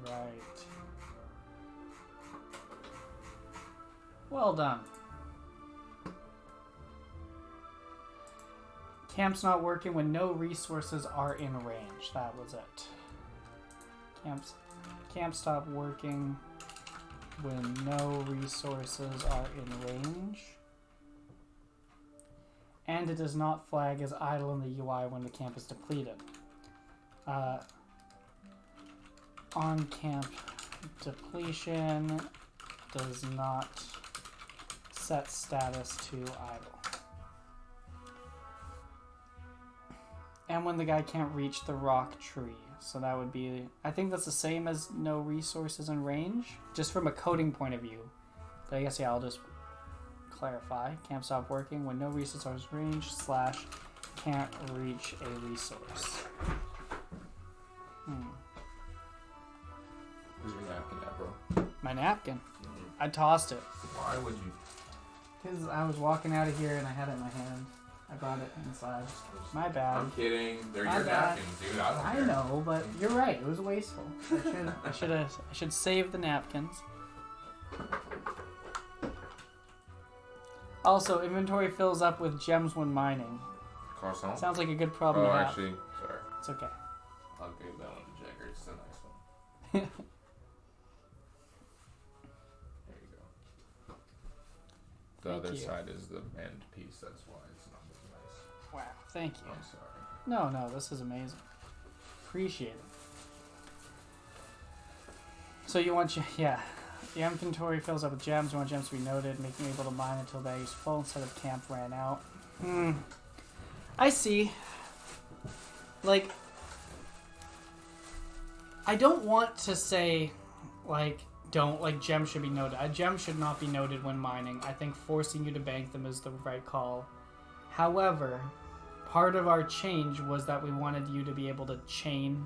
Right. Well done. Camp's not working when no resources are in range. That was it. Camp stop working when no resources are in range. And it does not flag as idle in the UI when the camp is depleted. On camp depletion does not set status to idle. And when the guy can't reach the rock tree. So that would be, I think that's the same as no resources in range, just from a coding point of view. But I guess, yeah, I'll just clarify. Can't stop working when no resources in range / can't reach a resource. Where's your napkin at, bro? My napkin? I tossed it. Why would you? Because I was walking out of here and I had it in my hand. I brought it inside. My bad. I'm kidding. They're My your bad. napkins, dude. I don't I care. know, but you're right. It was wasteful. I should save the napkins. Also, inventory fills up with gems when mining. Carson? Sounds like a good problem to have. Actually, sorry. It's okay. I'll give that one to Jaegar. It's a nice one. There you go. The Thank other you. side is the end piece. That's why it's not as nice. Wow, thank you. I'm sorry. No, this is amazing. Appreciate it. So you want, yeah, the inventory fills up with gems. You want gems to be noted, making you able to mine until bag is full instead of camp ran out. I see. Like, I don't want to say, like, gems should be noted. A gem should not be noted when mining. I think forcing you to bank them is the right call. However, part of our change was that we wanted you to be able to chain,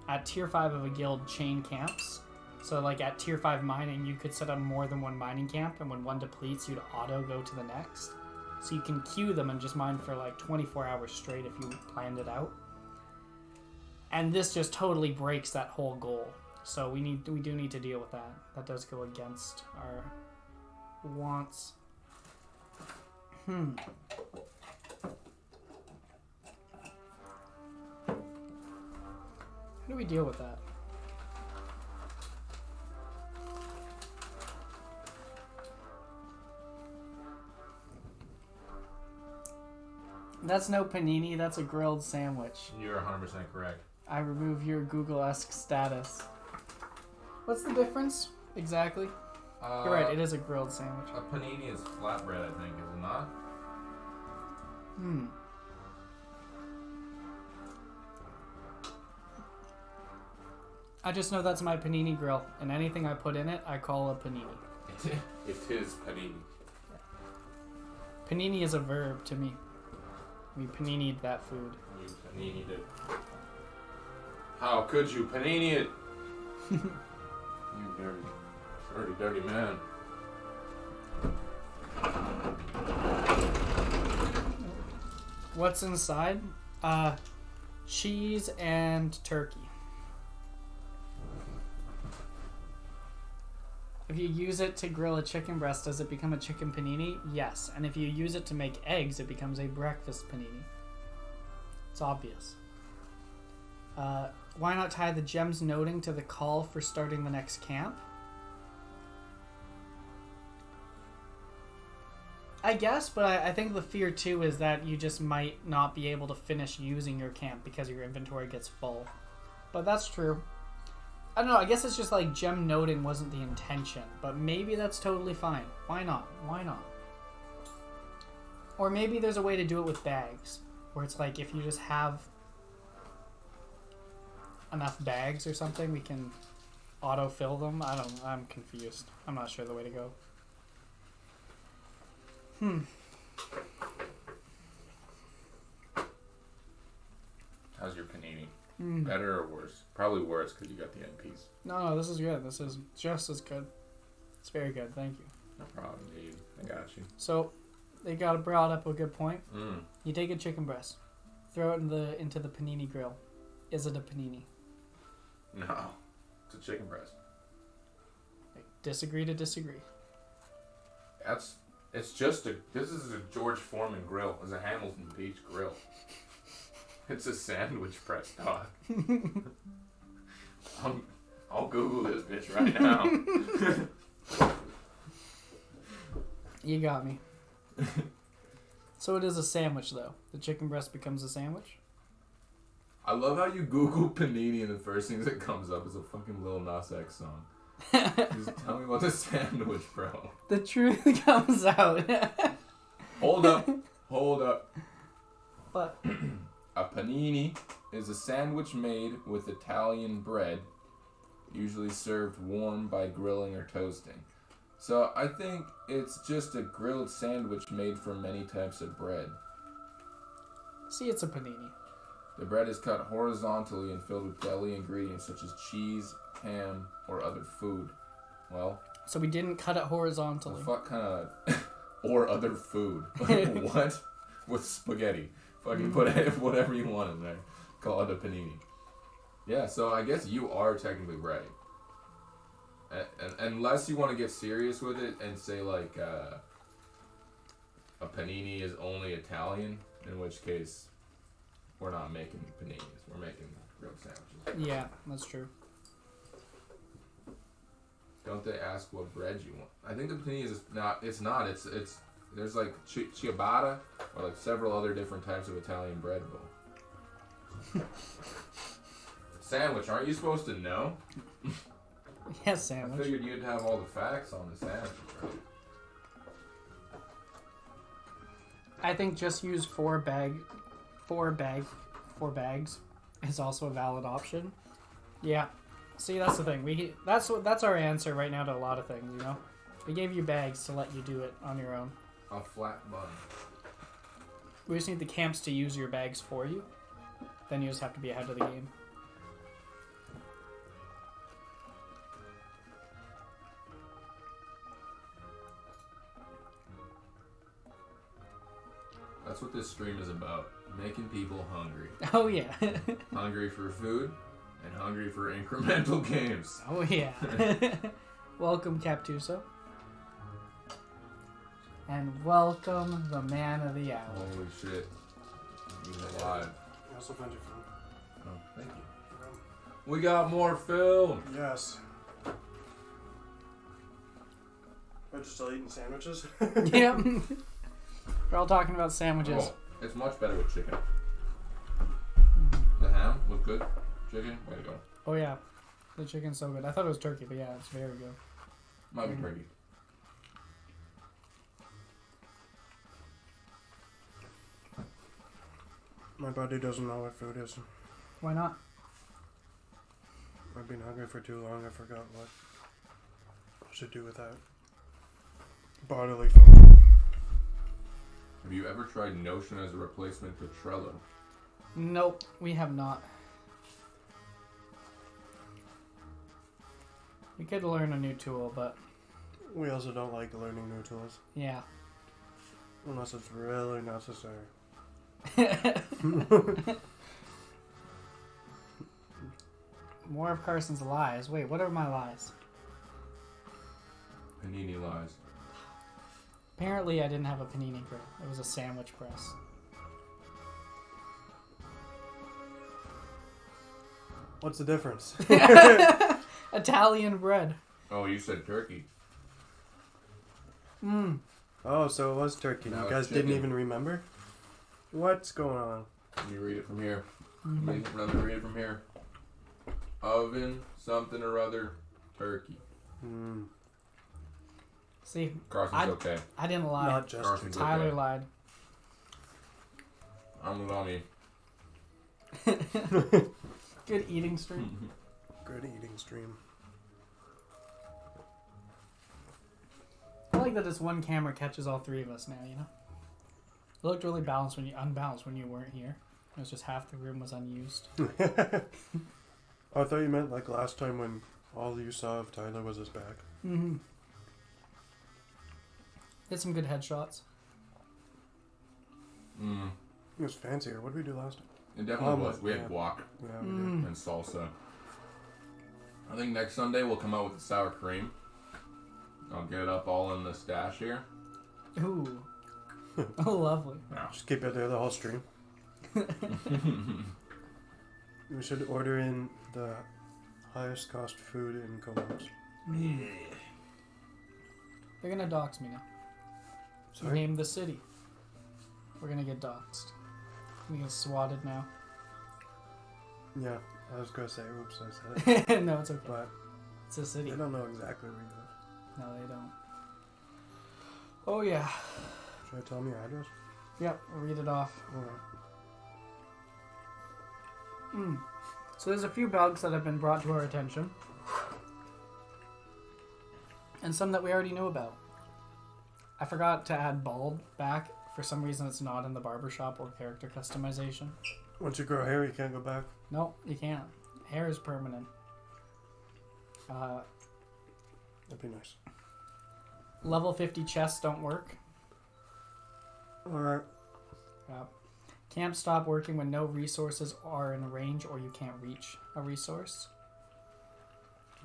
at tier 5 of a guild, chain camps. So like at tier 5 mining, you could set up more than one mining camp, and when one depletes, you'd auto go to the next. So you can queue them and just mine for like 24 hours straight if you planned it out. And this just totally breaks that whole goal. So we do need to deal with that. That does go against our wants. How do we deal with that? That's no panini, that's a grilled sandwich. You're 100% correct. I remove your Google-esque status. What's the difference exactly? You're right, it is a grilled sandwich. A panini is flatbread, I think, is it not? I just know that's my panini grill, and anything I put in it, I call a panini. It is panini. Panini is a verb to me. We paninied that food. You paninied it. How could you panini it? You dirty man. What's inside? Cheese and turkey. If you use it to grill a chicken breast, does it become a chicken panini? Yes. And if you use it to make eggs, it becomes a breakfast panini. It's obvious. Why not tie the gems noting to the call for starting the next camp? I guess, but I think the fear too is that you just might not be able to finish using your camp because your inventory gets full. But that's true. I don't know, I guess it's just like gem noting wasn't the intention, but maybe that's totally fine. Why not? Why not? Or maybe there's a way to do it with bags, where it's like if you just have enough bags or something, we can auto-fill them. I'm confused. I'm not sure the way to go. How's your panini? Better or worse? Probably worse because you got the NPs. No, this is good. This is just as good. It's very good. Thank you. No problem, dude. I got you. So, they brought up a good point. Mm. You take a chicken breast, throw it into the panini grill. Is it a panini? No, it's a chicken breast. Disagree to disagree. It's just this is a George Foreman grill. It's a Hamilton Beach grill. It's a sandwich press, dog. I'll Google this bitch right now. You got me. So it is a sandwich, though. The chicken breast becomes a sandwich? I love how you Google panini and the first thing that comes up is a fucking Lil Nas X song. Just tell me about the sandwich, bro. The truth comes out. Hold up. What? A panini is a sandwich made with Italian bread, usually served warm by grilling or toasting. So I think it's just a grilled sandwich made from many types of bread. See, it's a panini. The bread is cut horizontally and filled with deli ingredients such as cheese, ham, or other food. Well... So we didn't cut it horizontally. Fuck kind of... or other food. What? With spaghetti. Fucking put whatever you want in there. Call it a panini. Yeah, so I guess you are technically right. Unless you want to get serious with it and say like a panini is only Italian, in which case we're not making paninis. We're making grilled sandwiches. Yeah, that's true. Don't they ask what bread you want? I think the panini is not. It's not. It's. There's like ciabatta or like several other different types of Italian bread. Sandwich. Aren't you supposed to know? Yes, sandwich. I figured you'd have all the facts on the sandwich, bro. I think just use four bags is also a valid option. Yeah. See, that's the thing. That's our answer right now to a lot of things, you know? We gave you bags to let you do it on your own. A flat bun. We just need the camps to use your bags for you. Then you just have to be ahead of the game. That's what this stream is about. Making people hungry. Oh, yeah. Hungry for food and hungry for incremental games. Oh, yeah. Welcome, Captuso. And welcome the man of the hour. Holy shit. He's alive. I also found your phone. Oh, thank you. We got more film. Yes. We're just still eating sandwiches? Yep. We're all talking about sandwiches. Oh, It's much better with chicken. The ham was good. Chicken, way to go. Oh yeah, the chicken's so good. I thought it was turkey, but yeah, it's very good. Might be turkey. My body doesn't know what food is. Why not? I've been hungry for too long. I forgot what I should do with that. Bodily function. Have you ever tried Notion as a replacement to Trello? Nope, we have not. We could learn a new tool, but We also don't like learning new tools. yeah. Unless it's really necessary. More of Carson's lies. Wait, what are my lies? Panini lies. Apparently, I didn't have a panini grill. It was a sandwich press. What's the difference? Italian bread. Oh, you said turkey. Mmm. Oh, so it was turkey. No, You guys it's didn't chicken. even remember? What's going on? Let me read it from here. Mm-hmm. Let me read it from here. Oven, something or other, turkey. Hmm. See, Carson's okay. I didn't lie. Not just Carson's Tyler okay. lied. I'm with Ami. Good eating stream. good eating stream. I like that this one camera catches all three of us now, you know? It looked really unbalanced when you weren't here. It was just half the room was unused. Oh, I thought you meant like last time when all you saw of Tyler was his back. Mm-hmm. Did some good headshots. Mm. It was fancier. What did we do last time? It definitely was. Almost, We had yeah. guac Yeah, we Mm. and salsa. I think next Sunday we'll come out with the sour cream. I'll get it up all in the stash here. Ooh. Oh, lovely. Yeah. did. Just keep it there the whole stream. We should order in the highest cost food in Comoros. Mm. They're gonna dox me now. You Sorry? named the city. We're gonna get doxxed. We get swatted now. Yeah, I was gonna say, oops, I said it. No, it's okay. But It's a city. they don't know exactly where you live. No, they don't. Oh yeah. Should I tell them your address? Yep, read it off. Alright. So there's a few bugs that have been brought to our attention. And some that we already knew about. I forgot to add bald back. For some reason it's not in the barbershop or character customization. Once you grow hair, you can't go back. Nope, you can't. Hair is permanent. That'd be nice. Level 50 chests don't work. Alright. Can't stop working when no resources are in range or you can't reach a resource.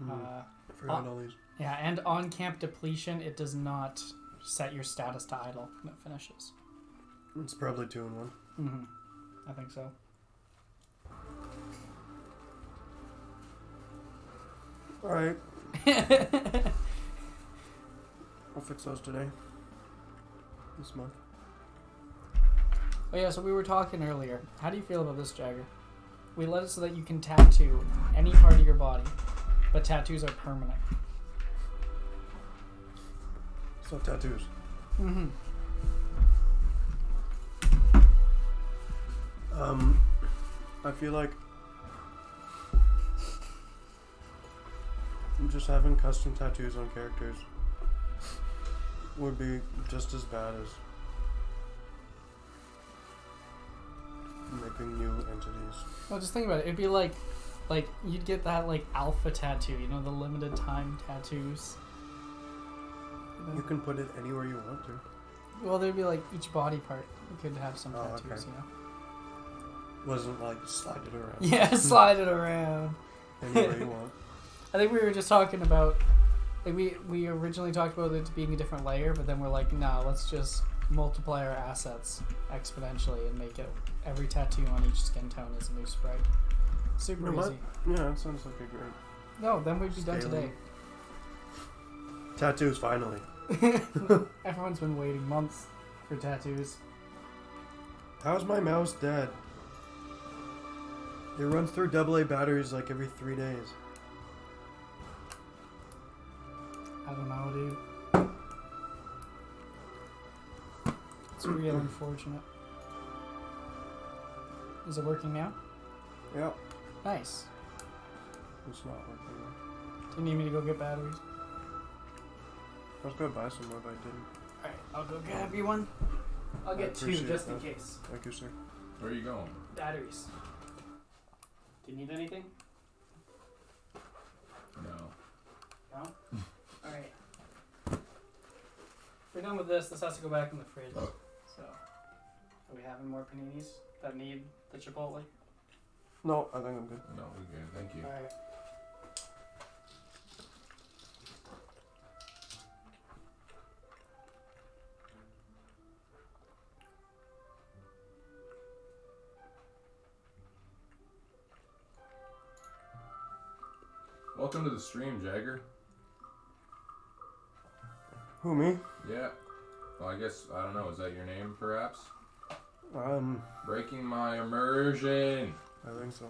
I forgot all these. Yeah, and on camp depletion, it does not set your status to idle when it finishes. It's probably 2 in 1. Mm-hmm. I think so. Alright. I'll fix those today. This month. Oh yeah, so we were talking earlier. How do you feel about this, Jagger? We let it so that you can tattoo any part of your body, but tattoos are permanent. So tattoos. Mm-hmm. I feel like just having custom tattoos on characters would be just as bad as making new entities. Well, just think about it. It'd be like you'd get that like alpha tattoo, you know, the limited time tattoos. You can put it anywhere you want to. Well, there'd be like each body part. You could have some Oh, tattoos, okay. you know. Wasn't like slide it around. Yeah, slide it around. Anywhere you want. I think we were just talking about, like we originally talked about it being a different layer, but then we're like, no, let's just multiply our assets exponentially and make it every tattoo on each skin tone is a new sprite. Super You know what? easy. Yeah, that sounds like a great No, then we'd be done today. Scaling. Tattoos finally. Everyone's been waiting months for tattoos. How's my mouse dead? It runs through AA batteries like every 3 days. I don't know, dude. It's real unfortunate. Is it working now? Yep. Nice. It's not working. Do you need me to go get batteries? I was gonna buy some more, but I didn't. Alright, I'll go grab you one. I'll I get 2 appreciate just in that. case. Thank you, sir. Where are you going? Batteries. Do you need anything? No. No? Alright. If we're done with this has to go back in the fridge. So, are we having more paninis that need the Chipotle? No, I think I'm good. No, we're good. Thank you. Alright. Welcome to the stream, Jaegar. Who, me? Yeah. Well, I guess, I don't know, is that your name, perhaps? Um, Breaking my immersion. I think so.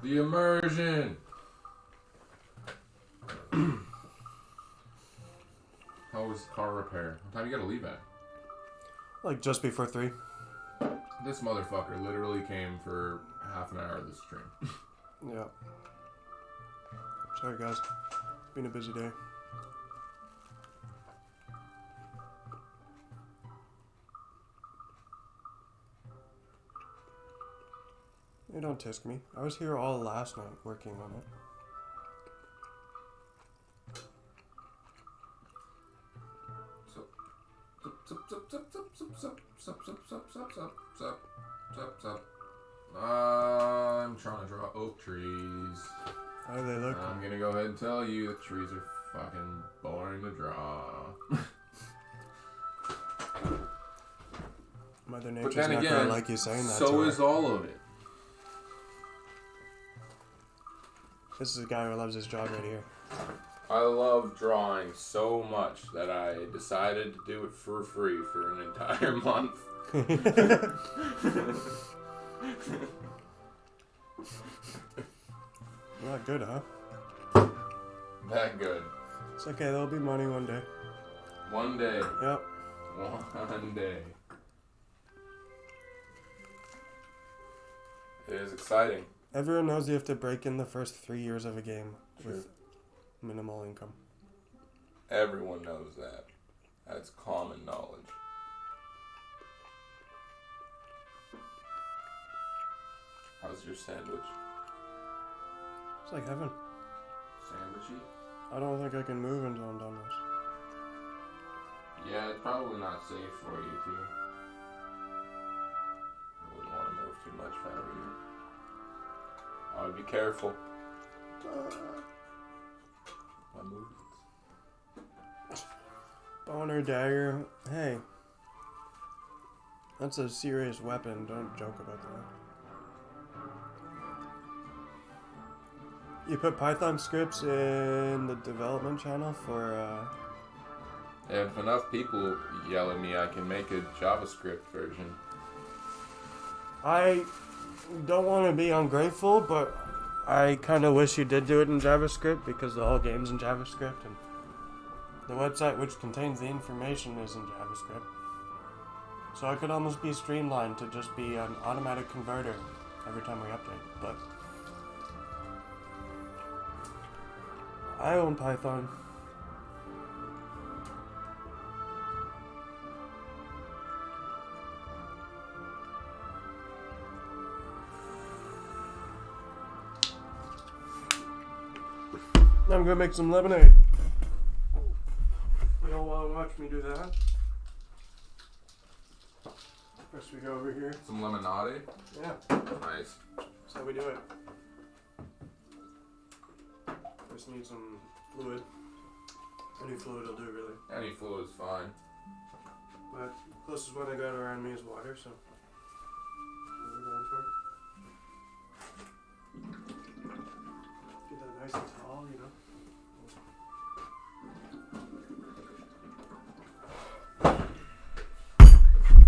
The immersion. How was car repair? What time you gotta leave at? Like just before 3. This motherfucker literally came for half an hour of this stream. Yeah. Sorry, guys. Been a busy day. Hey, don't tisk me. I was here all last night working on it. I'm trying to draw oak trees. How do they look? I'm gonna go ahead and tell you the trees are fucking boring to draw. Mother But Nature's then not again, gonna like you saying that. so to is her. all of it. This is a guy who loves his job right here. I love drawing so much that I decided to do it for free for an entire month. Not good, huh? That good. It's okay. There'll be money one day. One day. Yep. One day. It is exciting. Everyone knows you have to break in the first 3 years of a game Sure. with minimal income. Everyone knows that. That's common knowledge. How's your sandwich? It's like heaven. Sandwichy? I don't think I can move until I'm done this. Yeah, it's probably not safe for you too. I wouldn't want to move too much if I were you. I would be careful. My movements. Boner dagger. Hey. That's a serious weapon. Don't joke about that. You put Python scripts in the development channel for, If enough people yell at me, I can make a JavaScript version. I don't want to be ungrateful, but I kind of wish you did do it in JavaScript because the whole game's in JavaScript and the website which contains the information is in JavaScript. So it could almost be streamlined to just be an automatic converter every time we update, but I own Python. I'm gonna make some lemonade. You don't want to watch me do that? First we go over here. Some lemonade. Yeah, Nice. that's how we do it. Just need some fluid. Any fluid will do, really. Any fluid is fine. But closest one I got around me is water, so what are we going for? Get that nice and tall, you know.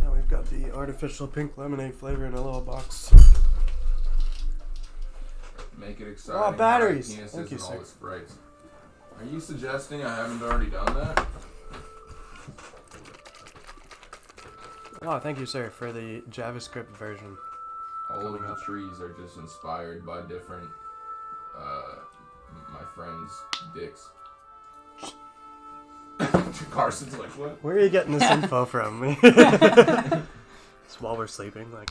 Now we've artificial pink lemonade flavor in a little box. Make it exciting. Oh, batteries! Penises Thank you, and all sir. the sprites. Are you suggesting I haven't already done that? Oh, thank you, sir, for the JavaScript version. All of Coming the up. trees are just inspired by different, my friends' dicks. Carson's like, what? Where are you getting this info from? Just while we're sleeping, like,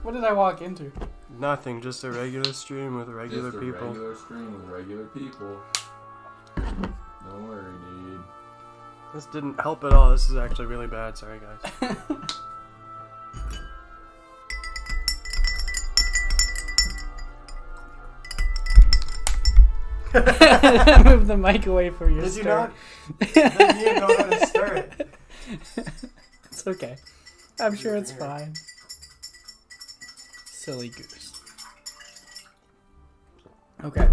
What did I walk into? nothing, just a regular stream with regular Just a people. regular stream with regular people. Don't worry, dude. This didn't help at all. This is actually really bad. Sorry, guys. Move the mic away from your Did you stir. not? Then you know how to stir it. It's okay. I'm sure it's fine. Silly goose. Okay.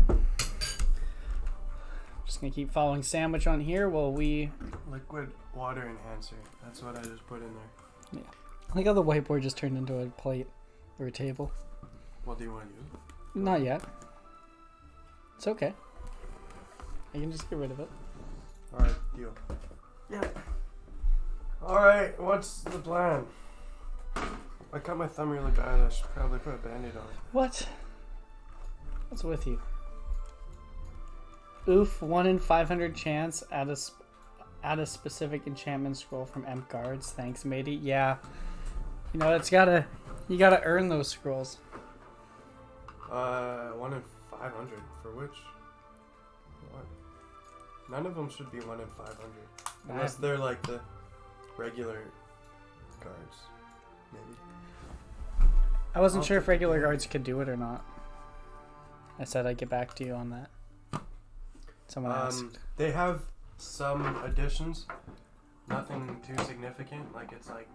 Just gonna keep following sandwich on here while we... Liquid water enhancer. That's what I just put in there. I like how the whiteboard just turned into a plate or a table. What do you want to use? Not yet. It's okay. I can just get rid of it. Alright, deal. Yeah. Alright, what's the plan? I cut my thumb really bad. I should probably put a band-aid on it. What? What's with you? Oof, 1 in 500 chance at a specific enchantment scroll from Emp Guards. Thanks, matey. Yeah. You know, you gotta earn those scrolls. 1 in 500. For which? What? None of them should be 1 in 500. Unless they're like the regular cards. Maybe. I wasn't sure if regular guards could do it or not. I said I'd get back to you on that. Someone asked. They have some additions. Nothing too significant. Like it's like...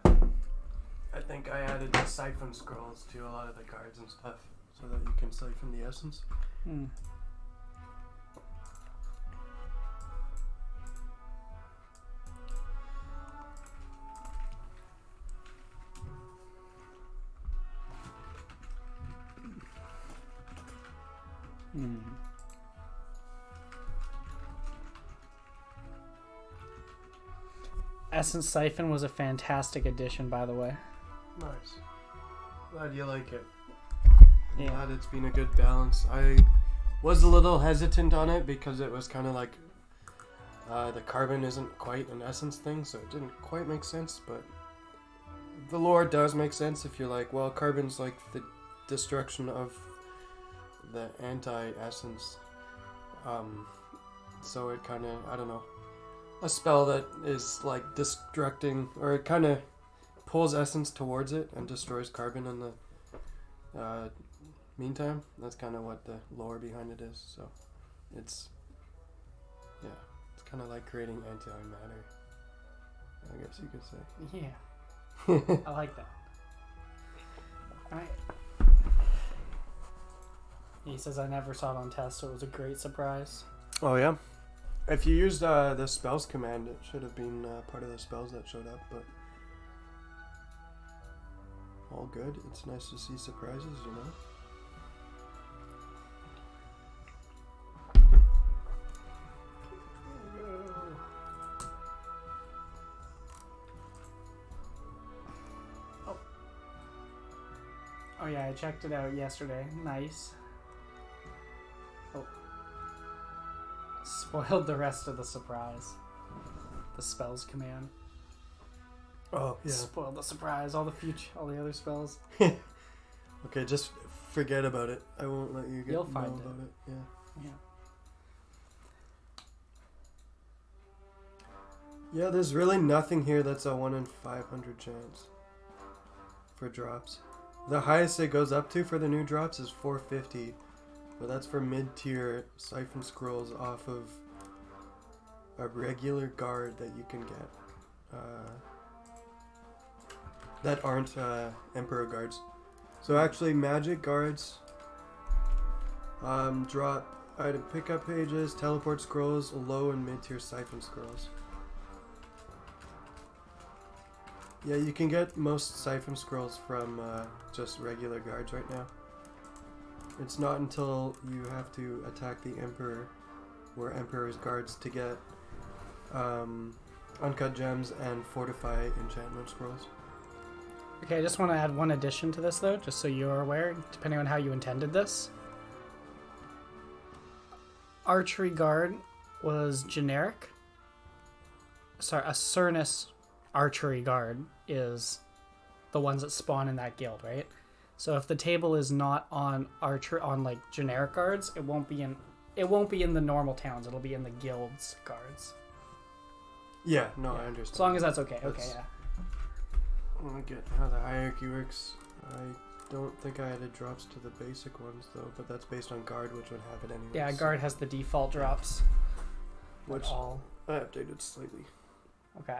I think I added the siphon scrolls to a lot of the cards and stuff. So that you can siphon the essence. Hmm. Essence Siphon was a fantastic addition, by the way. Nice. Glad you like it. Yeah. Glad it's been a good balance. I was a little hesitant on it because it was kind of like the carbon isn't quite an essence thing, so it didn't quite make sense, but the lore does make sense if you're like, well, carbon's like the destruction of the anti-essence. So it kind of, I don't know, a spell that is like destructing, or it kind of pulls essence towards it and destroys carbon in the meantime. That's kind of what the lore behind it is. So it's, yeah, it's kind of like creating antimatter, I guess you could say. Yeah. I like that. Alright. He says I never saw it on test, so it was a great surprise. Oh yeah? If you used the spells command, it should have been part of the spells that showed up, but all good. It's nice to see surprises, you know? Oh yeah, I checked it out yesterday. Nice. Oh. Spoiled the rest of the surprise. The spells command. Oh, yeah. Spoiled the surprise. All the other spells. Okay, just forget about it. I won't let you You'll know find about it. Yeah. Yeah. Yeah, there's really nothing here that's a 1 in 500 chance for drops. The highest it goes up to for the new drops is 450, but that's for mid-tier siphon scrolls off of a regular guard that you can get that aren't Emperor guards. So actually magic guards drop item pickup pages, teleport scrolls, low and mid-tier siphon scrolls. Yeah, you can get most siphon scrolls from just regular guards right now. It's not until you have to attack the Emperor, or Emperor's guards, to get uncut gems and fortify enchantment scrolls. Okay, I just want to add one addition to this, though, just so you're aware, depending on how you intended this. Archery guard was generic. Sorry, a Cernus archery guard is the ones that spawn in that guild, right? So if the table is not on like generic guards, it won't be in the normal towns. It'll be in the guild's guards. Yeah, no, Yeah. I understand. As long as that's okay. Okay, yeah. I want to get how the hierarchy works. I don't think I added drops to the basic ones though, but that's based on guard, which would have it anyway. Yeah, guard has the default drops. Which all. I updated slightly. Okay.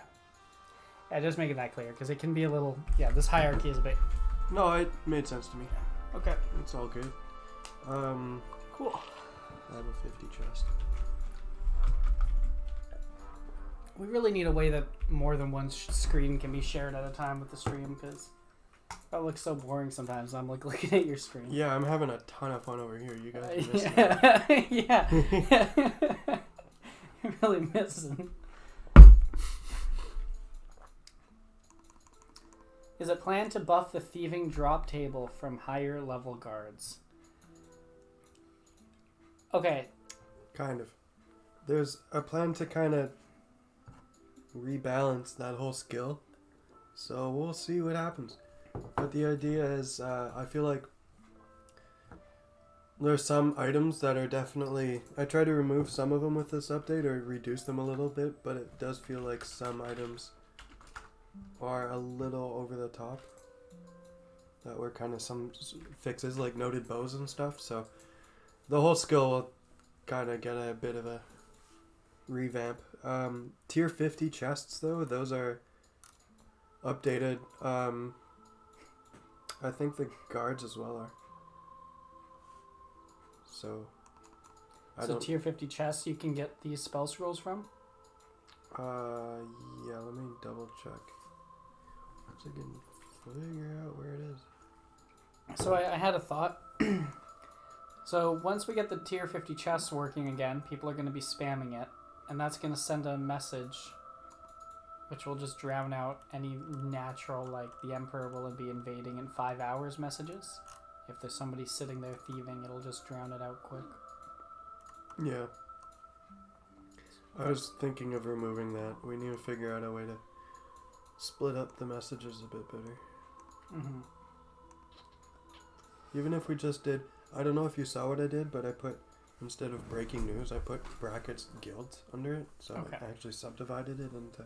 Yeah, just making that clear, because it can be a little... Yeah, this hierarchy is a bit... No, it made sense to me. Okay. It's all good. Cool. Level 50 chest. We really need a way that more than one screen can be shared at a time with the stream, because that looks so boring sometimes. I'm like looking at your screen. Yeah, I'm having a ton of fun over here. You guys are missing it. Yeah. You're really missing. Is it planned to buff the thieving drop table from higher level guards? Okay. Kind of. There's a plan to kind of rebalance that whole skill. So we'll see what happens. But the idea is, I feel like there's some items that are definitely... I try to remove some of them with this update or reduce them a little bit, but it does feel like some items are a little over the top. That were kind of some fixes, like noted bows and stuff. So the whole skill will kind of get a bit of a revamp. Tier 50 chests, though, those are updated. I think the guards as well are. So tier 50 chests you can get these spell scrolls from? Yeah, let me double check. So I can figure out where it is. So I had a thought. So once we get the tier 50 chests working again, people are going to be spamming it, and that's going to send a message which will just drown out any natural, like, the Emperor will be invading in 5 hours messages. If there's somebody sitting there thieving, it'll just drown it out quick. Yeah. I was thinking of removing that. We need to figure out a way to split up the messages a bit better. Mm-hmm. Even if we just did... I don't know if you saw what I did, but I put... Instead of breaking news, I put brackets guilds under it. So Okay. I actually subdivided it into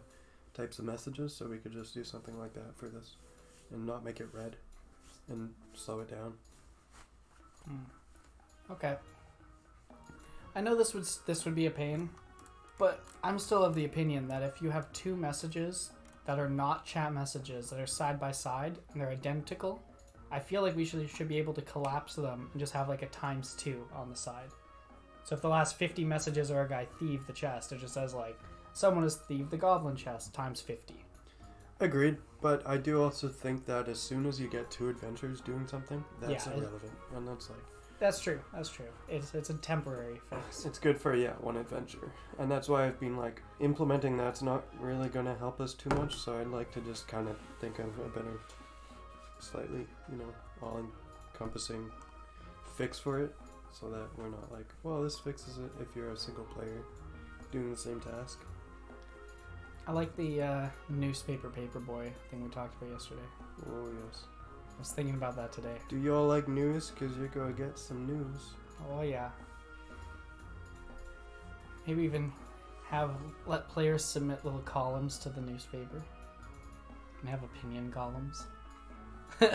types of messages, so we could just do something like that for this. And not make it red. And slow it down. Okay. I know this would be a pain, but I'm still of the opinion that if you have two messages that are not chat messages, that are side by side, and they're identical, I feel like we should be able to collapse them and just have like a ×2 on the side. So if the last 50 messages are a guy thieved the chest, it just says like, someone has thieved the goblin chest ×50. Agreed, but I do also think that as soon as you get 2 adventures doing something, that's irrelevant. And that's like... That's true. It's a temporary fix. It's good for, 1 adventure. And that's why I've been like, implementing that's not really going to help us too much, so I'd like to just kind of think of a better, slightly, all-encompassing fix for it, so that we're not like, well, this fixes it if you're a single player doing the same task. I like the newspaper paperboy thing we talked about yesterday. Oh, yes. I was thinking about that today. Do y'all like news? Because you're going to get some news. Oh, yeah. Maybe even let players submit little columns to the newspaper. And have opinion columns. I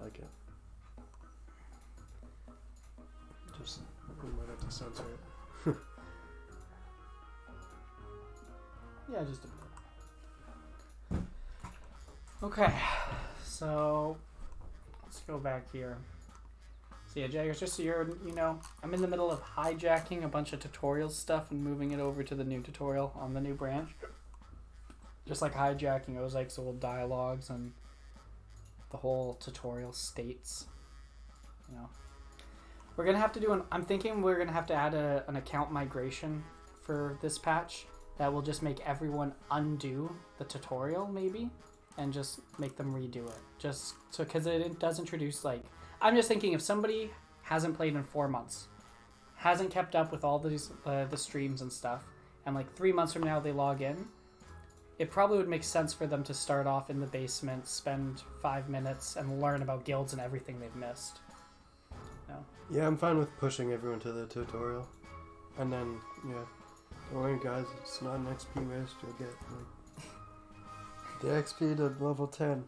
like it. Just, we might have to censor it. Yeah, just a bit. Okay, so let's go back here. So yeah, Jaggers, just so I'm in the middle of hijacking a bunch of tutorial stuff and moving it over to the new tutorial on the new branch. Just like hijacking Ozike's old dialogues and the whole tutorial states. You know. We're going to have to do I'm thinking we're going to have to add an account migration for this patch that will just make everyone undo the tutorial maybe and just make them redo it. Just so, because it does introduce, like, I'm just thinking if somebody hasn't played in 4 months, hasn't kept up with all these the streams and stuff, and like 3 months from now they log in, it probably would make sense for them to start off in the basement, spend 5 minutes, and learn about guilds and everything they've missed. No. Yeah, I'm fine with pushing everyone to the tutorial. And then, yeah, don't worry guys, it's not an XP waste, you'll get like, the XP to level 10.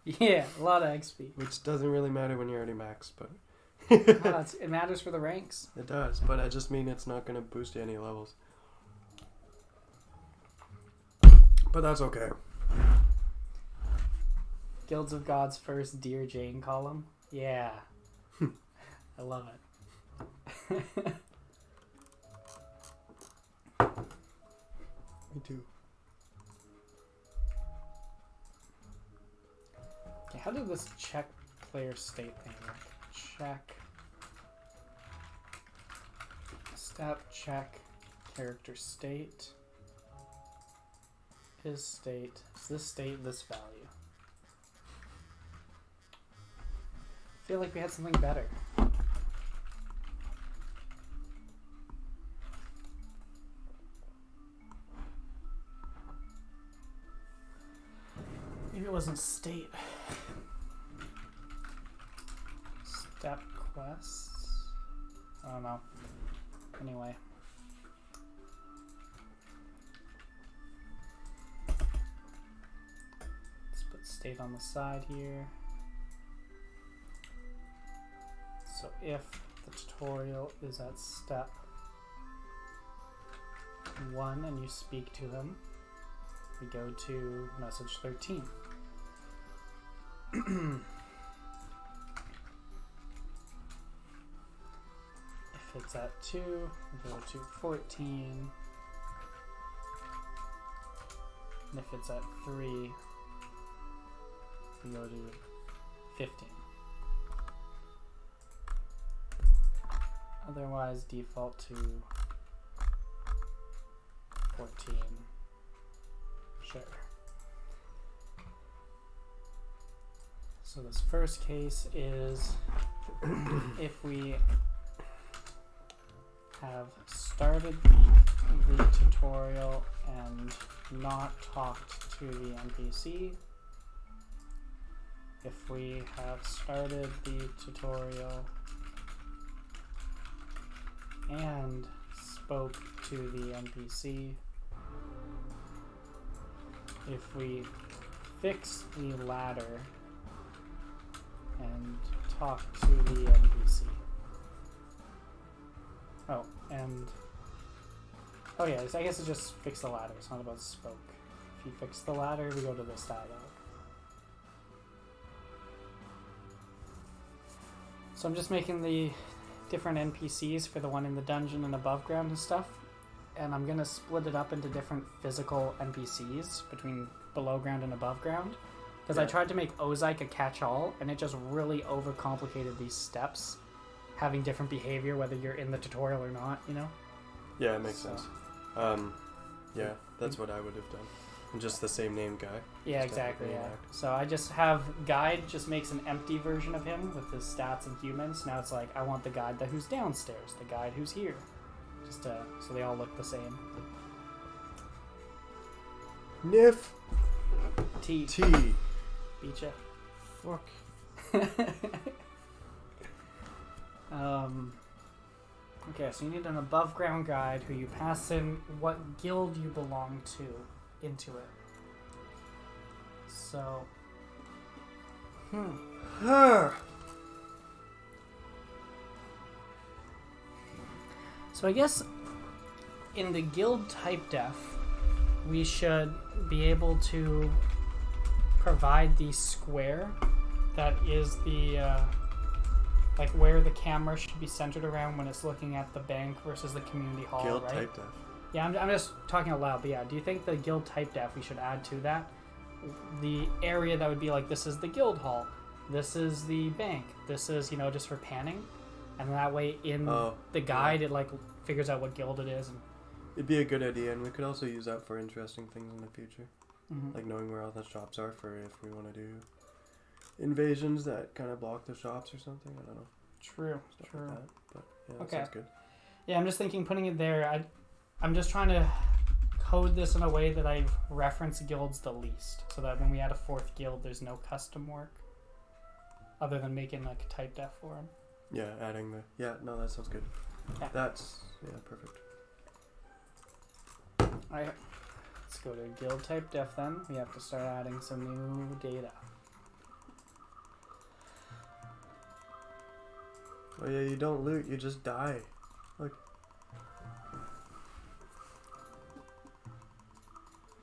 Yeah, a lot of XP. Which doesn't really matter when you're already max, but... No, it matters for the ranks. It does, but I just mean it's not going to boost you any levels. But that's okay. Guilds of God's first Dear Jane column. Yeah. I love it. Me too. Okay, how did this check player state thing work? Check. Step check character state. Is state. Is this state this value? I feel like we had something better. Maybe it wasn't state. Step quests? I don't know. Anyway. Let's put state on the side here. So if the tutorial is at step 1 and you speak to him, we go to message 13. If it's at 2, we go to 14. And if it's at 3, we go to 15. Otherwise, default to 14. Sure. So this first case is if we have started the tutorial and not talked to the NPC. If we have started the tutorial and spoke to the NPC. If we fix the ladder and talk to the NPC. Oh, and... Oh yeah, I guess it's just fix the ladder. It's not about spoke. If you fix the ladder, we go to this dialogue. So I'm just making the different NPCs for the one in the dungeon and above ground and stuff. And I'm going to split it up into different physical NPCs between below ground and above ground. Because I tried to make Ozike a catch-all, and it just really overcomplicated these steps. Having different behavior, whether you're in the tutorial or not, you know? Yeah, it makes sense. Yeah, that's what I would have done. And just the same name guy. Yeah, Just exactly, have it yeah. reenact. So I just have guide just makes an empty version of him with his stats and humans. Now it's like, I want the guide who's downstairs, the guide who's here. Just so they all look the same. Niff. T. T. Beat ya. Fuck. Okay, so you need an above ground guide who you pass in what guild you belong to into it. So, so I guess in the guild type def, we should be able to provide the square that is the like where the camera should be centered around when it's looking at the bank versus the community hall, Guild right? type def. Yeah, I'm just talking out loud, but yeah, do you think the guild type def we should add to that? The area that would be like, this is the guild hall, this is the bank, this is, just for panning, and that way in the guide it like figures out what guild it is. And It'd be a good idea, and we could also use that for interesting things in the future. Mhm. Like knowing where all the shops are for if we want to do invasions that kind of block the shops or something. I don't know. True. Stuff like that. But yeah, that Okay. sounds good. Yeah, I'm just thinking putting it there. I'm just trying to code this in a way that I reference guilds the least, so that when we add a fourth guild, there's no custom work other than making like a type def for them. Yeah, adding the... Yeah, no, that sounds good. Yeah. That's... Yeah, perfect. Alright, let's go to guild type def then. We have to start adding some new data. Oh yeah, you don't loot, you just die. Look.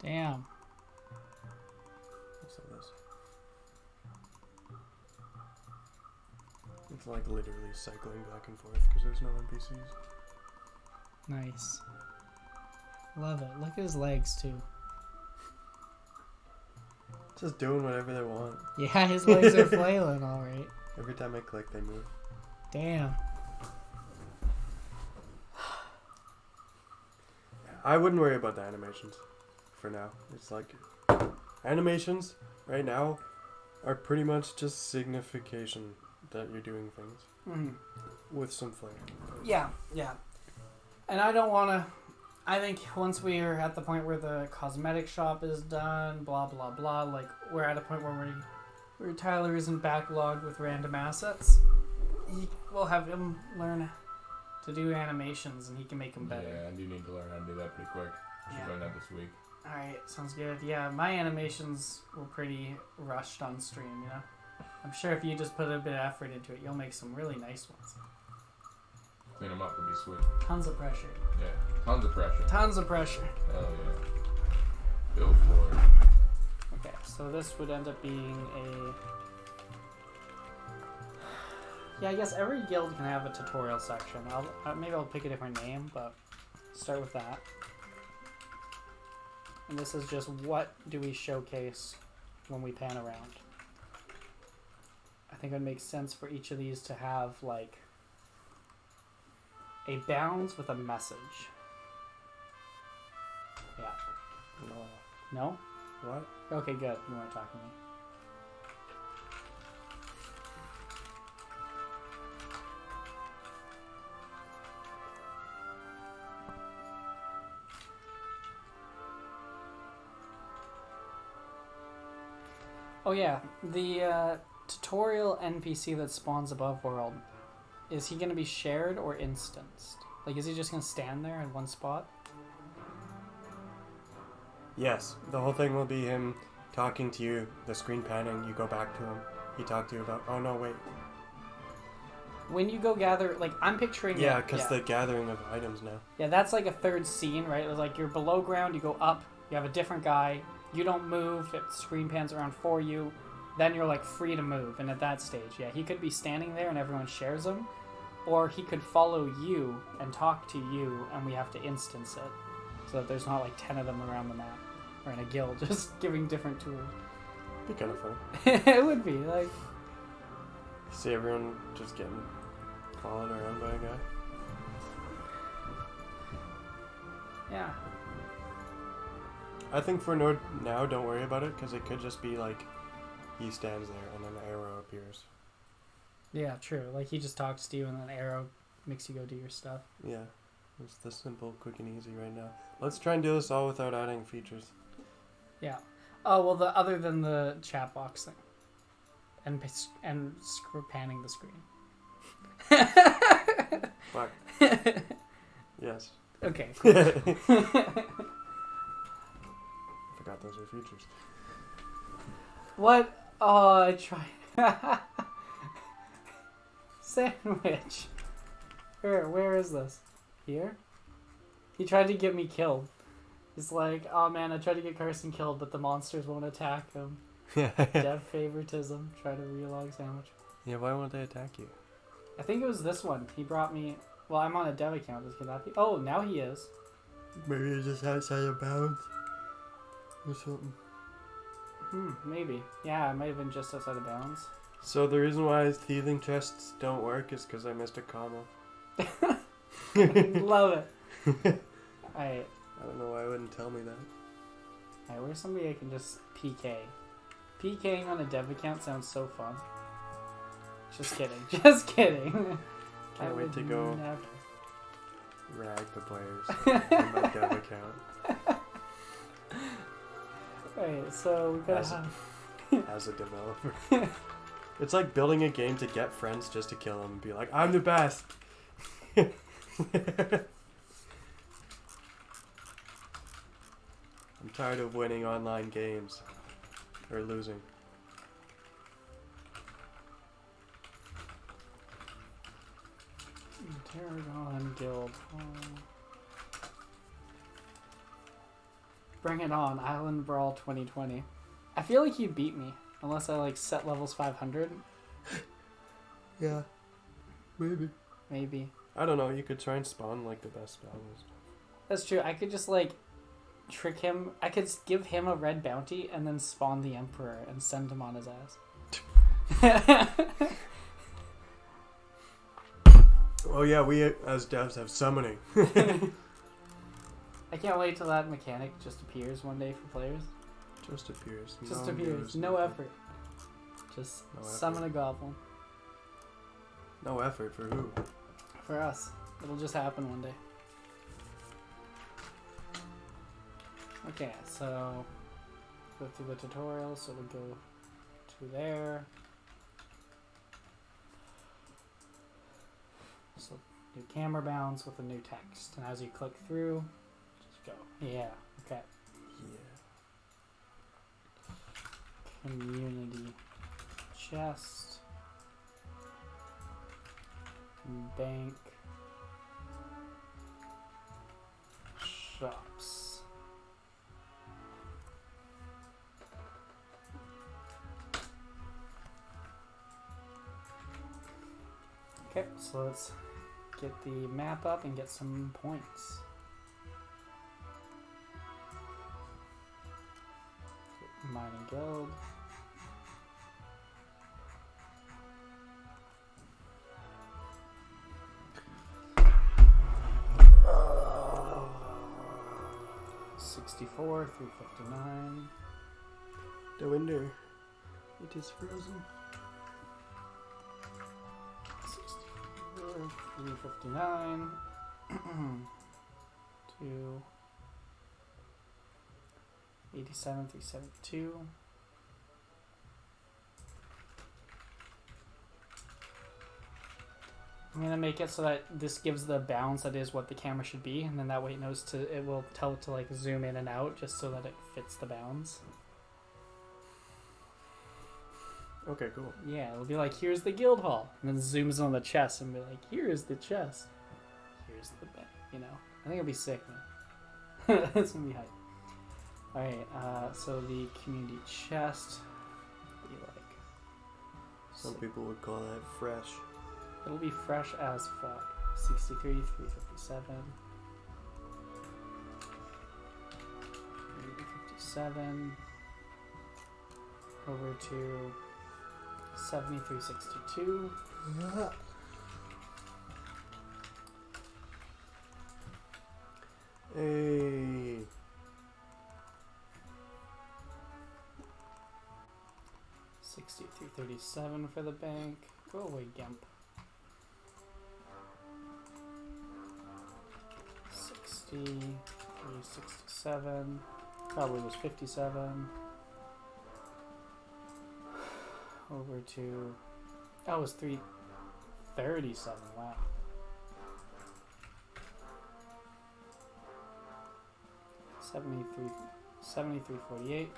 Damn. What's all this? It's like literally cycling back and forth because there's no NPCs. Nice. Love it. Look at his legs too. Just doing whatever they want. Yeah, his legs are flailing alright. Every time I click, they move. Damn. I wouldn't worry about the animations for now. It's like animations right now are pretty much just signification that you're doing things Mm. with some flair. Yeah. And I don't want to... I think once we are at the point where the cosmetic shop is done, blah, blah, blah, like, we're at a point where Tyler isn't backlogged with random assets, we'll have him learn to do animations, and he can make them better. Yeah, and you need to learn how to do that pretty quick. You should learn that this week. Alright, sounds good. Yeah, my animations were pretty rushed on stream, I'm sure if you just put a bit of effort into it, you'll make some really nice ones. Clean them up would be sweet. Tons of pressure. Yeah, tons of pressure. Tons of pressure. Hell yeah. Build for it. Okay, so this would end up being a... Yeah, I guess every guild can have a tutorial section. Maybe I'll pick a different name, but start with that. And this is just what do we showcase when we pan around. I think it would make sense for each of these to have, like, a bounds with a message. Yeah. No. No? What? Okay, good. You weren't talking to me. Oh yeah, the tutorial NPC that spawns above world, is he going to be shared or instanced? Like, is he just going to stand there in one spot? Yes, the whole thing will be him talking to you, the screen panning, you go back to him, he talked to you about, oh no, wait. When you go gather, like, I'm picturing... Yeah, because the gathering of items now. Yeah, that's like a third scene, right? It's like you're below ground, you go up, you have a different guy, you don't move, it screen pans around for you, then you're like free to move, and at that stage, yeah, he could be standing there and everyone shares him, or he could follow you and talk to you, and we have to instance it, so that there's not like 10 of them around the map, or in a guild, just giving different tours. Be kind of fun. It would be, like... See everyone just getting followed around by a guy. Yeah. I think for now, don't worry about it, because it could just be like, he stands there and an arrow appears. Yeah, true. Like, he just talks to you, and then arrow makes you go do your stuff. Yeah, it's the simple, quick, and easy right now. Let's try and do this all without adding features. Yeah. Oh, well, other than the chat box thing. And panning the screen. Fuck. Yes. Okay, cool. Forgot those are features. What? Oh, I tried. Sandwich. Where is this? Here? He tried to get me killed. He's like, oh man, I tried to get Carson killed, but the monsters won't attack him. Yeah. Dev favoritism. Try to relog sandwich. Yeah, why won't they attack you? I think it was this one. He brought me... Well, I'm on a dev account. Could that be? Oh, now he is. Maybe it's just outside of bounds or something. Maybe. Yeah, it might have been just outside of bounds. So the reason why thieving chests don't work is because I missed a comma. Love it. Alright. I don't know why I wouldn't tell me that. Alright, where's somebody I can just PK? PKing on a dev account sounds so fun. Just kidding. Just kidding. Can't I wait would to go never. rag the players on my dev account Alright, so we gotta As a- have... as a developer. It's like building a game to get friends just to kill them and be like, I'm the best. I'm tired of winning online games. Or losing. Tarragon Guild. Bring it on, Island Brawl 2020. I feel like you beat me, unless I like set levels 500. Yeah. Maybe. Maybe. I don't know, you could try and spawn like the best spells. That's true. I could just like trick him. I could give him a red bounty and then spawn the Emperor and send him on his ass. Oh yeah, we as devs have summoning. I can't wait till that mechanic just appears one day for players. Just appears. Just appears. No effort. Just No summon effort. a goblin. No effort for who? For us. It'll just happen one day. Okay, so go through the tutorial, so we'll go to there. So new camera bounds with a new text, and as you click through, just go. Yeah, okay. Yeah. Community chest. Bank. Shops. Okay, so let's get the map up and get some points. Mining Guild. $64, $359. The window. It is frozen. 64, $359. to 87, 372. I'm gonna make it so that this gives the bounds that is what the camera should be, and then that way it will tell it to like zoom in and out just so that it fits the bounds. Okay, cool. Yeah, it'll be like, here's the guild hall, and then zooms on the chest and be like, here's the chest, here's the bank. You know, I think it'll be sick, man. It's gonna be hype. All right, so the community chest will be like. Some people would call that fresh. It'll be fresh as fuck. 63, 357. 357. Over to 7362. Yeah. Hey. 6337 for the bank. Go away, Gimp. 367. Probably was 57. Over to. That was 337. Wow. 7348.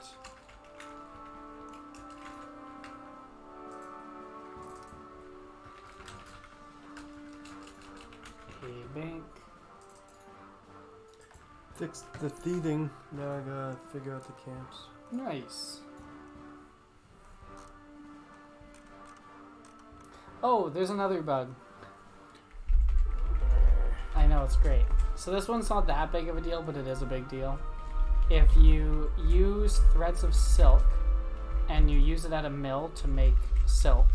A bank. Fix the thieving. Now I gotta figure out the camps. Nice. Oh, there's another bug. I know No, it's great. So this one's not that big of a deal, but it is a big deal. If you use threads of silk and you use it at a mill to make silk,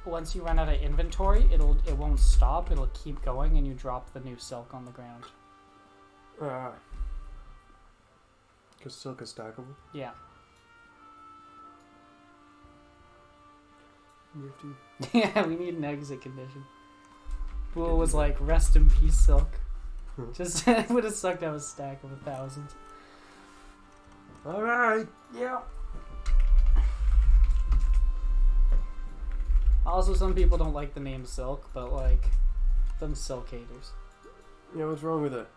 once you run out of inventory, it won't stop. It'll keep going, and you drop the new silk on the ground. Because silk is stackable. Yeah. Nifty. Yeah, we need an exit condition. Boole was like, rest in peace, silk. Just it would have sucked to have a stack of 1,000. Alright. Yeah. Also, some people don't like the name silk, but like, them silk haters. Yeah, what's wrong with it?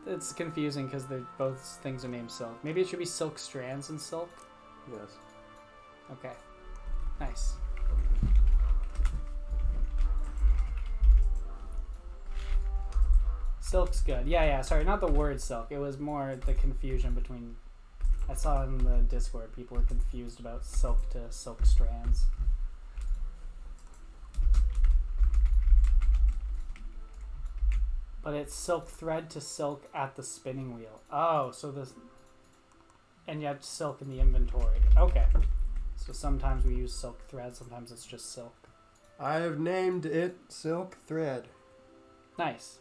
It's confusing because both things are named silk. Maybe it should be silk strands and silk. Yes. Okay. Nice. Silk's good. Yeah, sorry, not the word silk. It was more the confusion between... I saw in the Discord people were confused about silk to silk strands. But it's silk thread to silk at the spinning wheel. Oh, so this... And yet silk in the inventory. Okay. So sometimes we use silk thread, sometimes it's just silk. I have named it Silk Thread. Nice.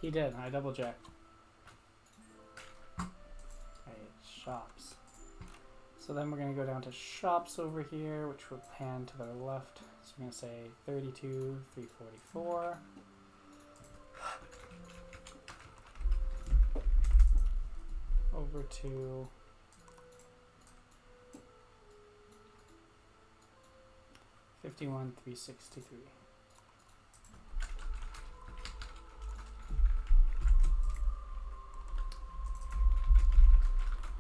He did. I double checked. Okay, shops. So then we're going to go down to shops over here, which will pan to the left. So we're going to say 32, 344. Over to 51, 363.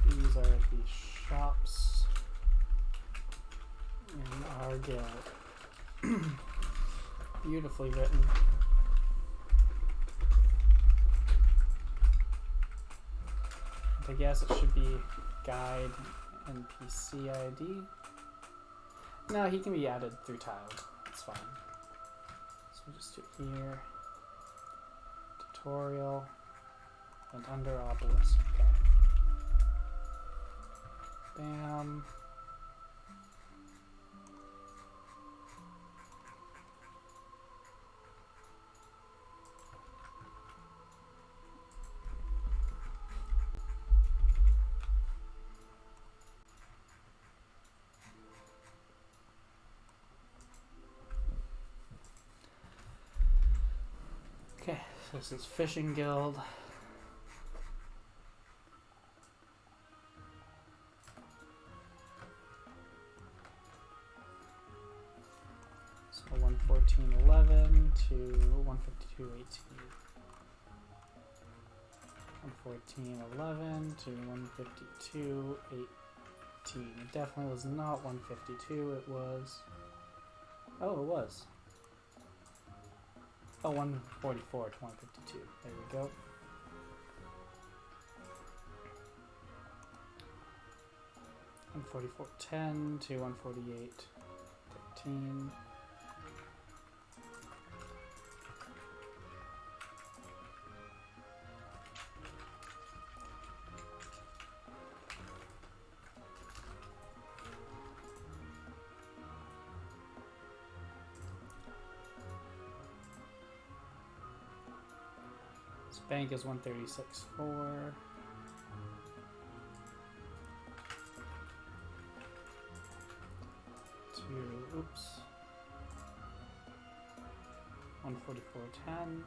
These are the shops in our guild. Beautifully written. I guess it should be guide NPC ID. No, he can be added through tiled. It's fine. So we'll just do here. Tutorial. And under obelisk. Okay. Bam. Okay, so this is Fishing Guild. So 114.11 to 152.18. 114.11 to 152.18. It definitely was not 152, it was... Oh, it was. Oh, 144 to 152. There we go. And 144.10 to 148.13. Bank is 136.4. Oops. 144.10.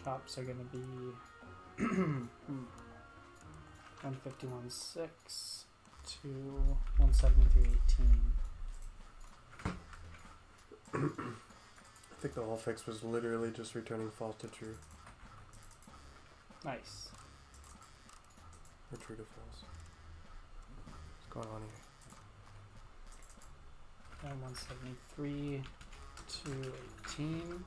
Shops are going to be 151.6 to 173.18. I think the whole fix was literally just returning false to true. Nice. Or true to false. What's going on here? And 173 to 18.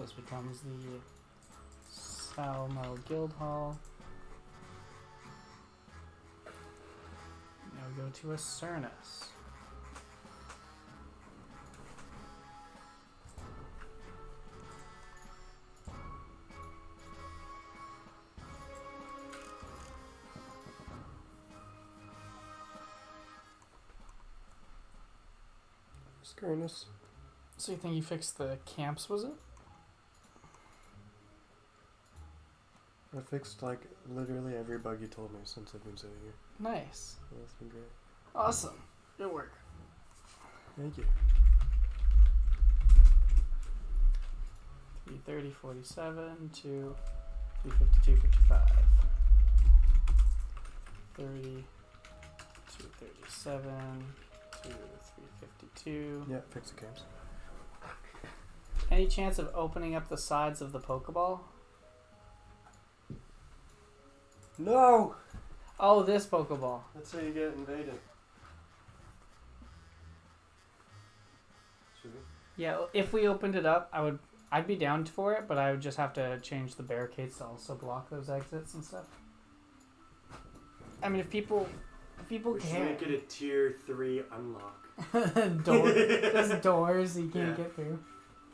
this becomes the Salmo Guild Hall. Now we go to Acernus. Skirnus. So you think you fixed the camps, was it? I fixed like literally every bug you told me since I've been sitting here. Nice. That's been great. Awesome. Good work. Thank you. 330, 47 to 352, 55. 30 to 37 to 352. Yeah, fix the camps. Any chance of opening up the sides of the Pokeball? No! Oh, this Pokeball. That's how you get invaded. Should we? Yeah, if we opened it up, I'd be down for it, but I would just have to change the barricades to also block those exits and stuff. I mean, if people We should care. make it a tier 3 unlock. Just doors you can't Yeah. get through.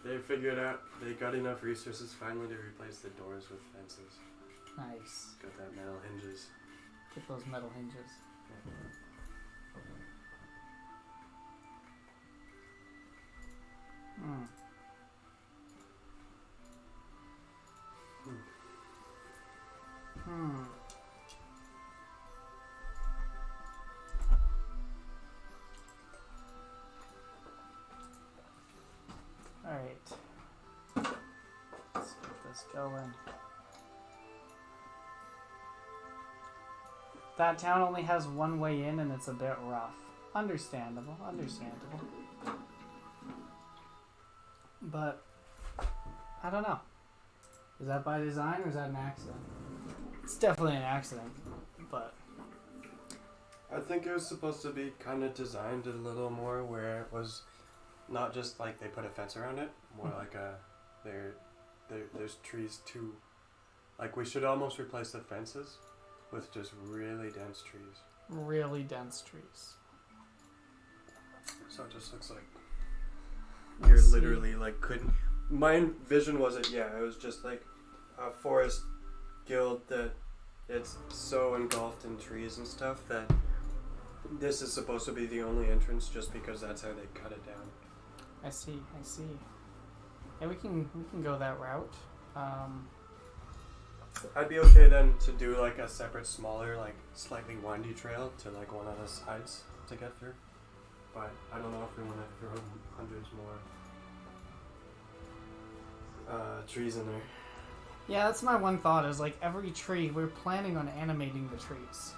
They figured out they got enough resources finally to replace the doors with fences. Nice. Got that metal hinges. Get those metal hinges. Hmm. Hmm. Alright. Let's get this going. That town only has one way in and it's a bit rough. Understandable, understandable. But, I don't know. Is that by design or is that an accident? It's definitely an accident, but... I think it was supposed to be kind of designed a little more where it was not just like they put a fence around it, more like there's trees too. Like we should almost replace the fences with just really dense trees. Really dense trees. So it just looks like I you're see. literally like couldn't. My vision was it was just like a forest guild that it's so engulfed in trees and stuff that this is supposed to be the only entrance just because that's how they cut it down. I see. Yeah, we can go that route. I'd be okay then to do like a separate, smaller, like slightly windy trail to like one of the sides to get through. But I don't know if we want to throw hundreds more trees in there. Yeah, that's my one thought is like every tree, we're planning on animating the trees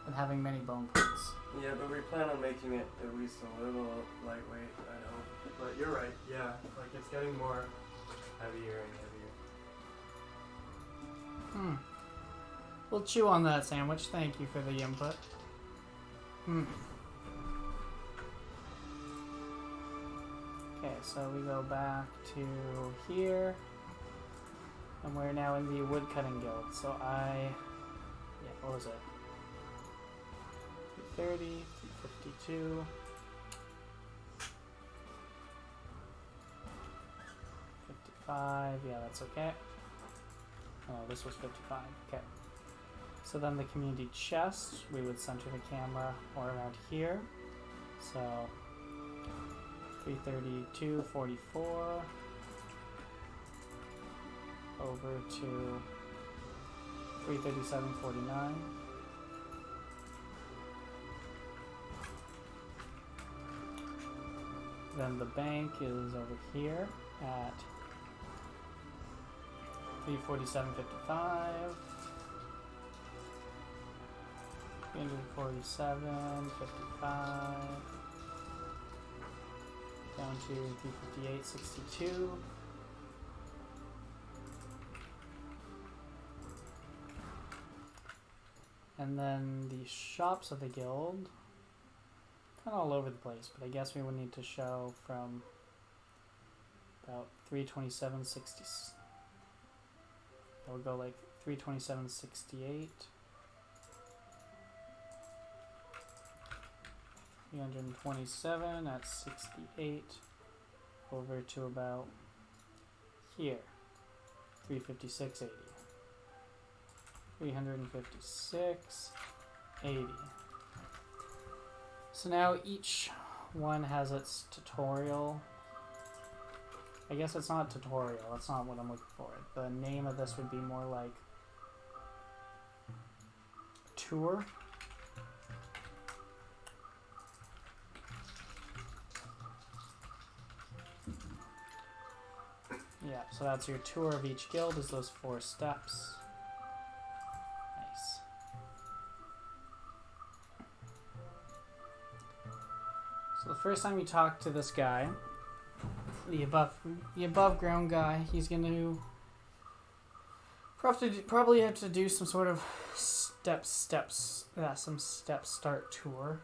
and having many bone points. Yeah, but we plan on making it at least a little lightweight, I know. But you're right, yeah. Like it's getting more heavier and heavier. We'll chew on that sandwich. Thank you for the input. Okay, so we go back to here. And we're now in the woodcutting guild. So what was it? 330, 352. 55, yeah, that's okay. Oh, this was 55, okay. So then the community chest, we would center the camera or around here. So 332, 44. Over to 337, 49. Then the bank is over here at 347, 55. 347, 55. Down to 358, 62. And then the shops of the guild, kind of all over the place, but I guess we would need to show from about 327.60. That would go like 327.68. 327 at 68 over to about here. 356.80. 356.80. So now each one has its tutorial. I guess it's not tutorial, that's not what I'm looking for. The name of this would be more like tour. Yeah, so that's your tour of each guild, is those 4 steps. Nice. So the first time you talk to this guy, the above ground guy, he's gonna probably have to do some sort of some step start tour.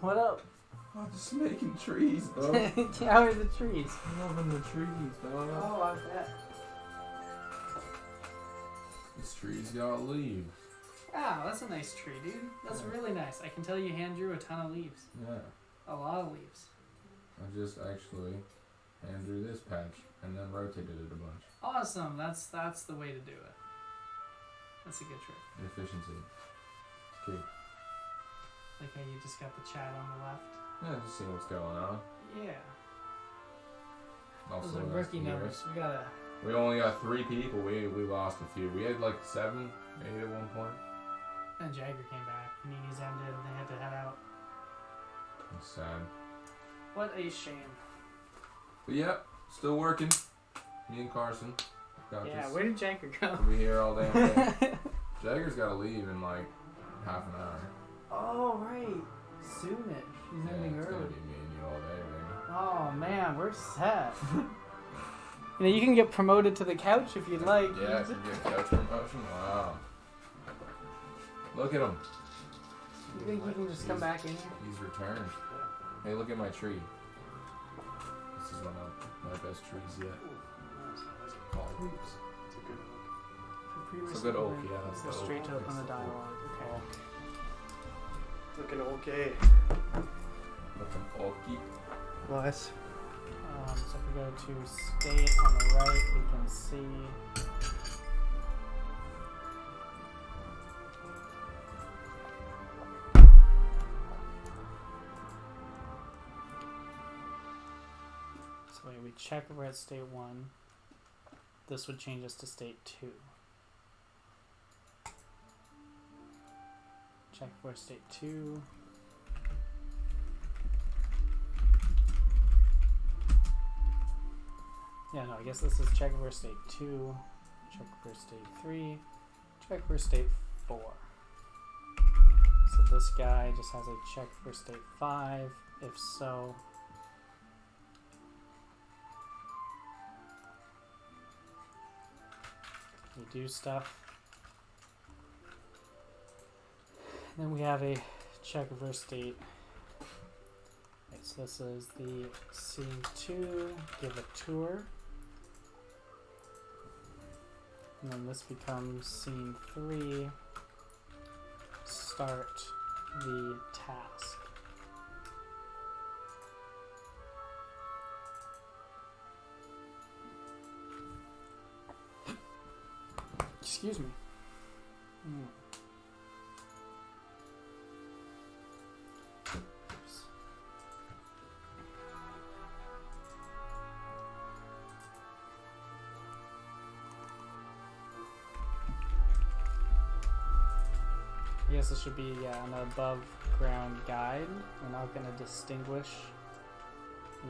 What up? I'm just making trees, dog. How are the trees? Loving the trees, dog. Oh, I bet. This tree's got leaves. Wow, that's a nice tree, dude. That's really nice. I can tell you hand drew a ton of leaves. Yeah. A lot of leaves. I just actually hand drew this patch and then rotated it a bunch. Awesome. That's the way to do it. That's a good trick. Efficiency. It's key. Like how you just got the chat on the left. Yeah, just see what's going on. Yeah. Also, Those are rookie numbers. We only got 3 people. We lost a few. We had like 7, maybe at one point. And Jaeger came back. Panini's ended and they had to head out. It's sad. What a shame. But yeah, still working. Me and Carson. Got Yeah, this. where did Jaeger go? We'll be here all day. Jaeger's got to leave in like half an hour. Oh, right. Soonish. He's ending it's early. gonna be me and you all day, baby. Oh, man, we're set. You know, you can get promoted to the couch if you'd like. Yeah, if you get couch promotion, wow. Look at him. You think you can just come back in here? He's returned. Hey, look at my tree. This is one of my best trees yet. It's a good oak, yeah. That's Go the straight oak. to open It's the the dialogue. Okay. Looking okay. Looking oaky. Nice. So if we go to state on the right, we can see so when we check if we're at state 1, this would change us to state 2. Check for state 2. Yeah, no, I guess this is check for state 2, check for state 3, check for state 4. So this guy just has a check for state 5. If so, we do stuff. And then we have a check for state. Right, so this is the scene 2, give a tour. And then this becomes scene 3, start the task. Excuse me. Oops. I guess this should be an above ground guide. We're not going to distinguish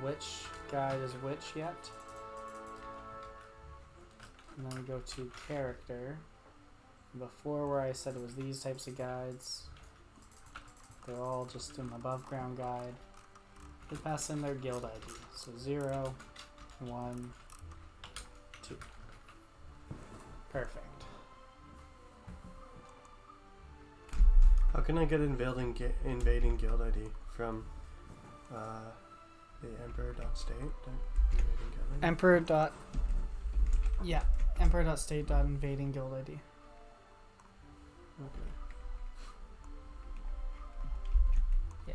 which guide is which yet. And then we go to character. Before where I said it was these types of guides, they're all just an above ground guide. They pass in their guild ID. So 0, 1, 2. Perfect. How can I get invading guild ID from the emperor.state? Emperor. Yeah, emperor.state.invading guild ID. Okay. Yeah.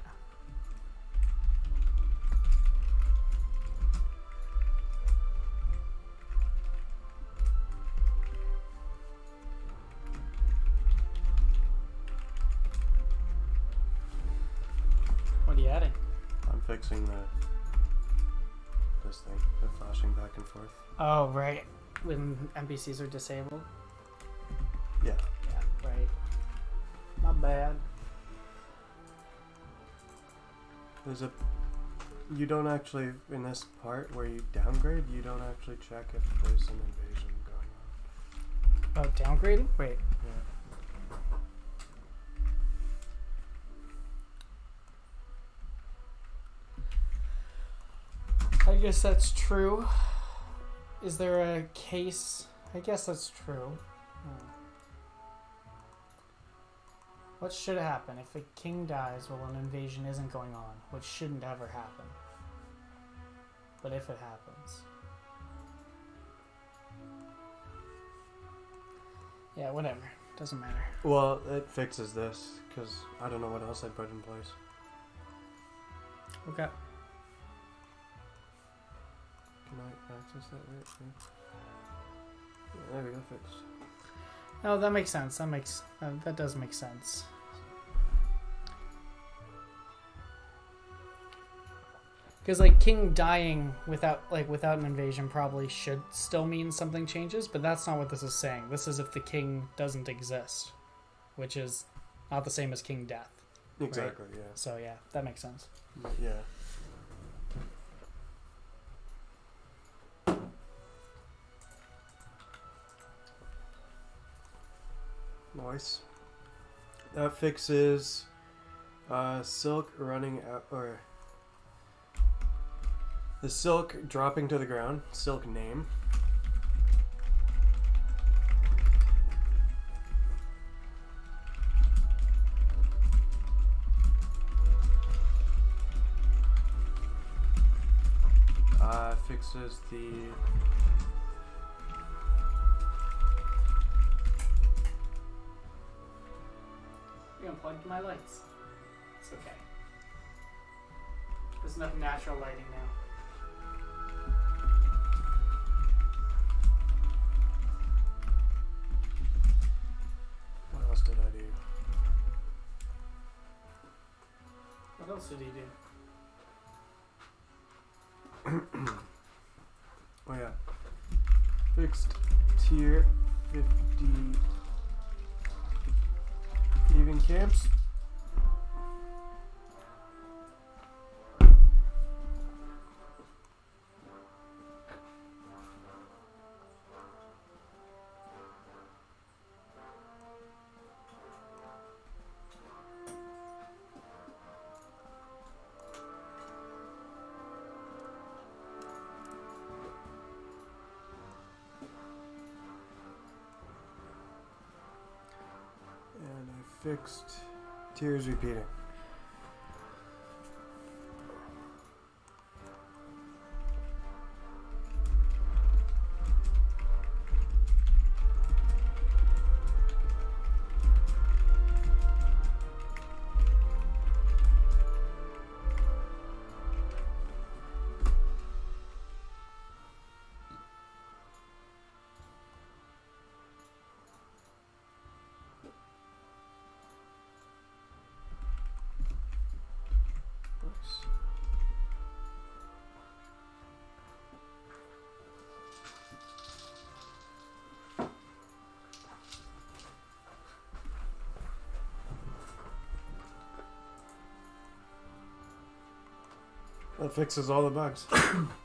What are you adding? I'm fixing this thing, the flashing back and forth. Oh, right. When NPCs are disabled? Yeah. Yeah, right. Not bad. You don't actually, in this part where you downgrade, you don't actually check if there's an invasion going on. Oh, downgrading? Wait. Yeah. I guess that's true. Is there a case? I guess that's true. What should happen if a king dies while an invasion isn't going on, which shouldn't ever happen? But if it happens. Yeah, whatever. Doesn't matter. Well, it fixes this, because I don't know what else I'd put in place. Okay. Can I access that right? Yeah, there we go, fixed. Oh, that makes sense. That does make sense. Because like king dying without an invasion probably should still mean something changes, but that's not what this is saying. This is if the king doesn't exist, which is not the same as king death. Exactly, right? yeah. So yeah, that makes sense. Yeah. Nice. That fixes silk running out, or the silk dropping to the ground. Silk name. Fixes the You unplugged my lights. It's okay. There's enough natural lighting now. what else did I do? What else did he do? Oh yeah. Fixed tier 50 thieving camps. And I fixed tiers repeating. That fixes all the bugs.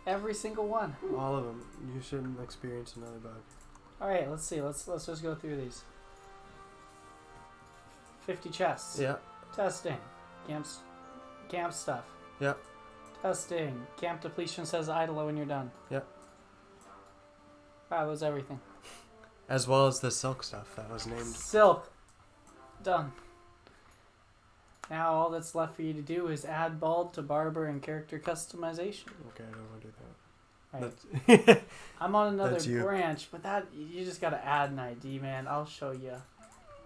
Every single one. All of them. You shouldn't experience another bug. All right, let's see. Let's just go through these. 50 chests. Yeah. Testing. Camp stuff. Yeah. Testing. Camp depletion says idle when you're done. Yeah. Wow, that was everything. As well as the silk stuff that was named. Silk. Done. Now all that's left for you to do is add bald to barber and character customization. Okay, I don't want to do that. Right. That's I'm on another That's you. branch, but that you just gotta add an ID, man. I'll show you.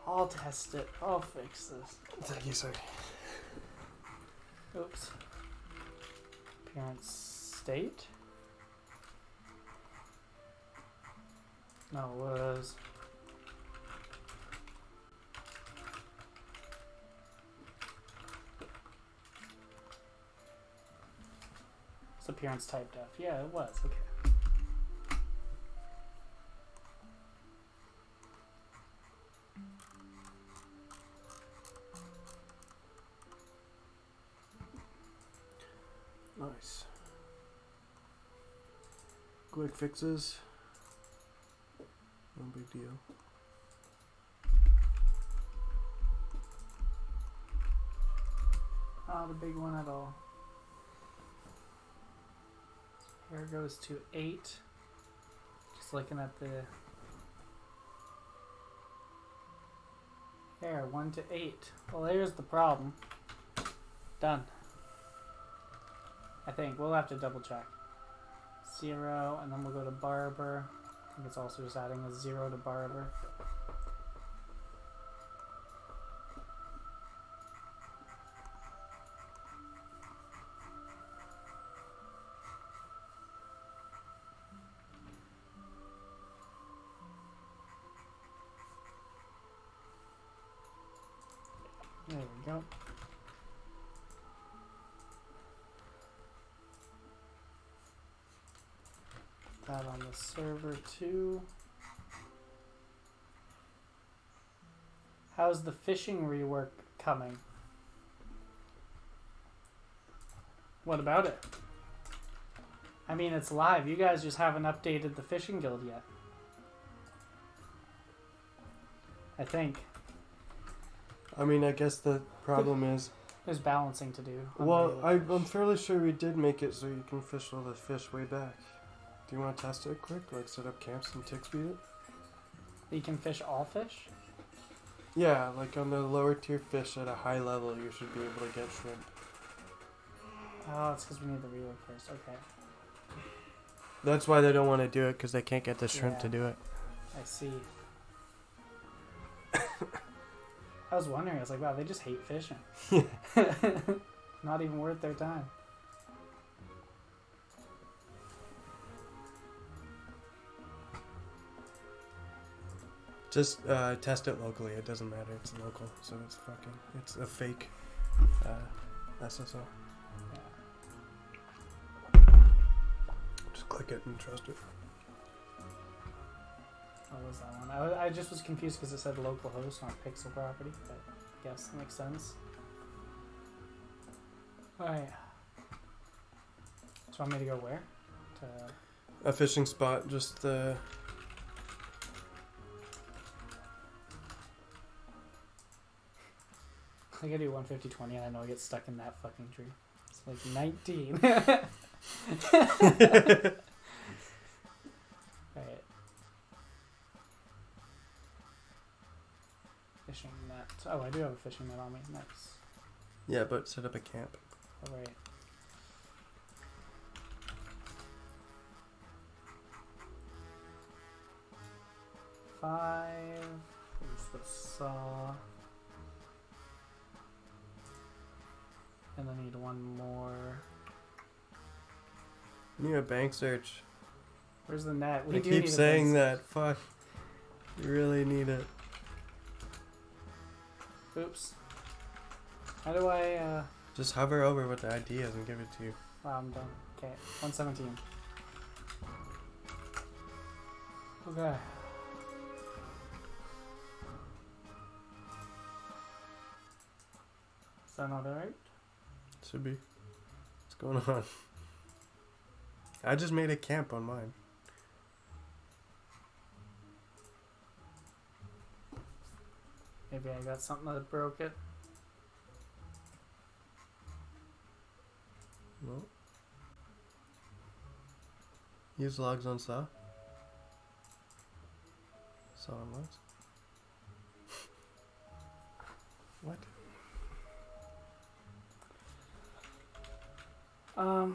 I'll test it. I'll fix this. Thank you, sir. Oops. Appearance state. No, it was. It's appearance typed F. Yeah, it was. Okay. Nice. Quick fixes. No big deal. Not a big one at all. Here goes to 8. Just looking at the hair, 1 to 8. Well, there's the problem. Done. I think we'll have to double check. 0, and then we'll go to barber. I think it's also just adding a 0 to barber. There we go. That on the server too. How's the fishing rework coming? What about it? I mean, it's live. You guys just haven't updated the fishing guild yet. I think. I mean, I guess the problem is... There's balancing to do. Well, I'm fairly sure we did make it so you can fish all the fish way back. Do you want to test it quick? Like set up camps and tick speed it? You can fish all fish? Yeah, like on the lower tier fish at a high level, you should be able to get shrimp. Oh, it's because we need the rework first. Okay. That's why they don't want to do it, because they can't get the shrimp to Yeah. do it. I see. I was wondering, I was like, wow, they just hate fishing. Not even worth their time. Just test it locally. It doesn't matter. It's local, so it's a fake SSL. Yeah. Just click it and trust it. What was that one? I just was confused because it said local host on pixel property, but I guess that makes sense. Alright. So you want me to go where? To... A fishing spot, just I gotta do 150-20 and I know I get stuck in that fucking tree. It's like 19. Alright. Fishing net. Oh, I do have a fishing net on me. Nice. yeah, but set up a camp. Alright. Five. There's the saw. And I need one more. Need a bank search. Where's the net? I keep saying that. Fuck. You really need it. Oops. How do I, Just hover over what the ID is and give it to you. wow, I'm done. Okay, 117. Okay. Is that not alright? Should be. It's going on? I just made a camp on mine. Maybe I got something that broke it. No. Use logs on saw. Saw on logs. What? Bank.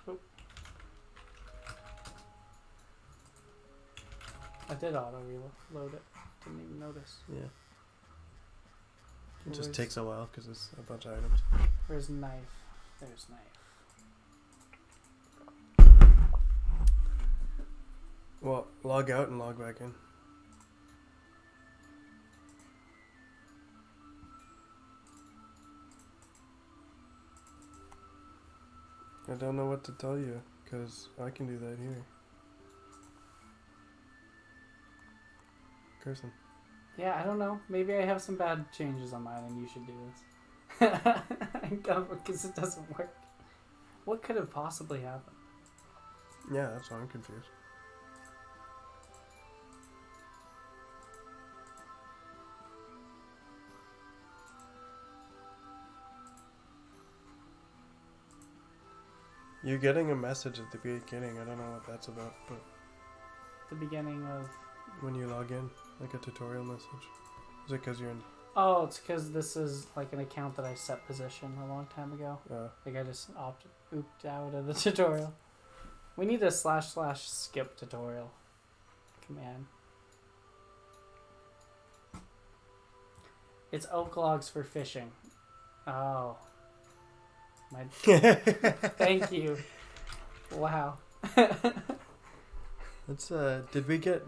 Oh. I did auto reload it. Didn't even notice. Yeah. It just Where's- takes a while because it's a bunch of items. Where's knife? There's knife. Well, log out and log back in. I don't know what to tell you, because I can do that here. Carson. Yeah, I don't know. Maybe I have some bad changes on mine and you should do this. Because it doesn't work. What could have possibly happened? Yeah, that's why I'm confused. You're getting a message at the beginning. I don't know what that's about, but The beginning of... when you log in, like a tutorial message. Is it because you're in... Oh, it's because this is like an account that I set position a long time ago. Like I just ooped out of the tutorial. We need a / skip tutorial command. It's oak logs for fishing. Oh. My... Thank you. Wow. Let's, did we get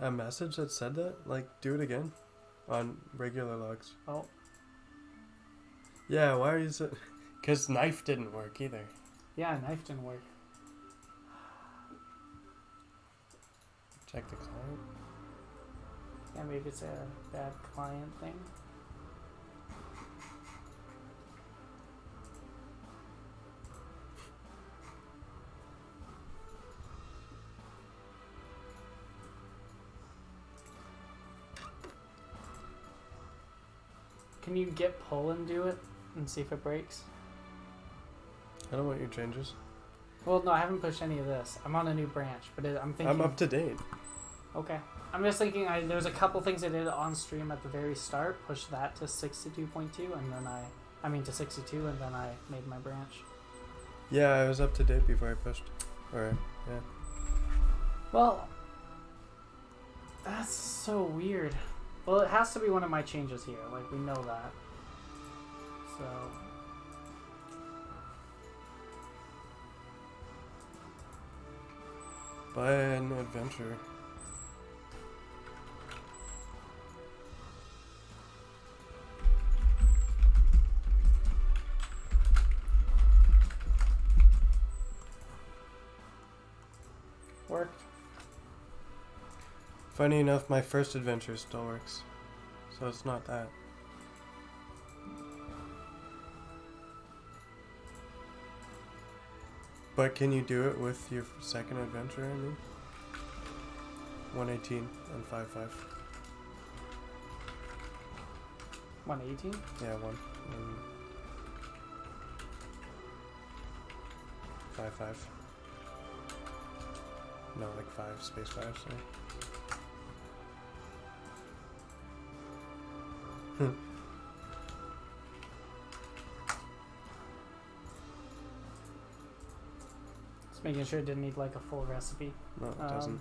a message that said that? Like, do it again? On regular logs. Oh. Yeah, why is it... Because knife didn't work either. Yeah, knife didn't work. Check the client. Yeah, maybe it's a bad client thing. Can you get pull and do it and see if it breaks? I don't want your changes. Well, no, I haven't pushed any of this. I'm on a new branch, but I'm thinking... I'm up to date. Okay. I'm just thinking there's a couple things I did on stream at the very start. Pushed that to 62.2 and then I mean to 62 and then I made my branch. Yeah, I was up to date before I pushed. Alright, yeah. Well, that's so weird. Well, it has to be one of my changes here. Like, we know that. So... Buy an adventure. Worked. Funny enough, my first adventure still works. So it's not that. But can you do it with your second adventure, I mean? 118 and 55. 118? Yeah, 1. And 55. No, like 5, space 5, sorry. Just making sure it didn't need like a full recipe. No, it doesn't.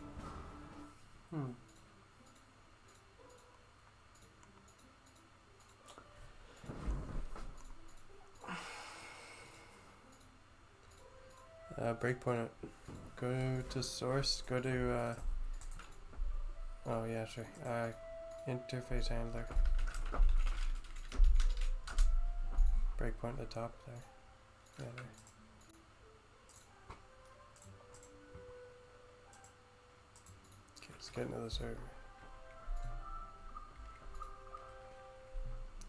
Breakpoint it. Go to source, go to, oh yeah, sure. Interface handler. Breakpoint at the top there. Yeah, there. Okay, let's get into the server.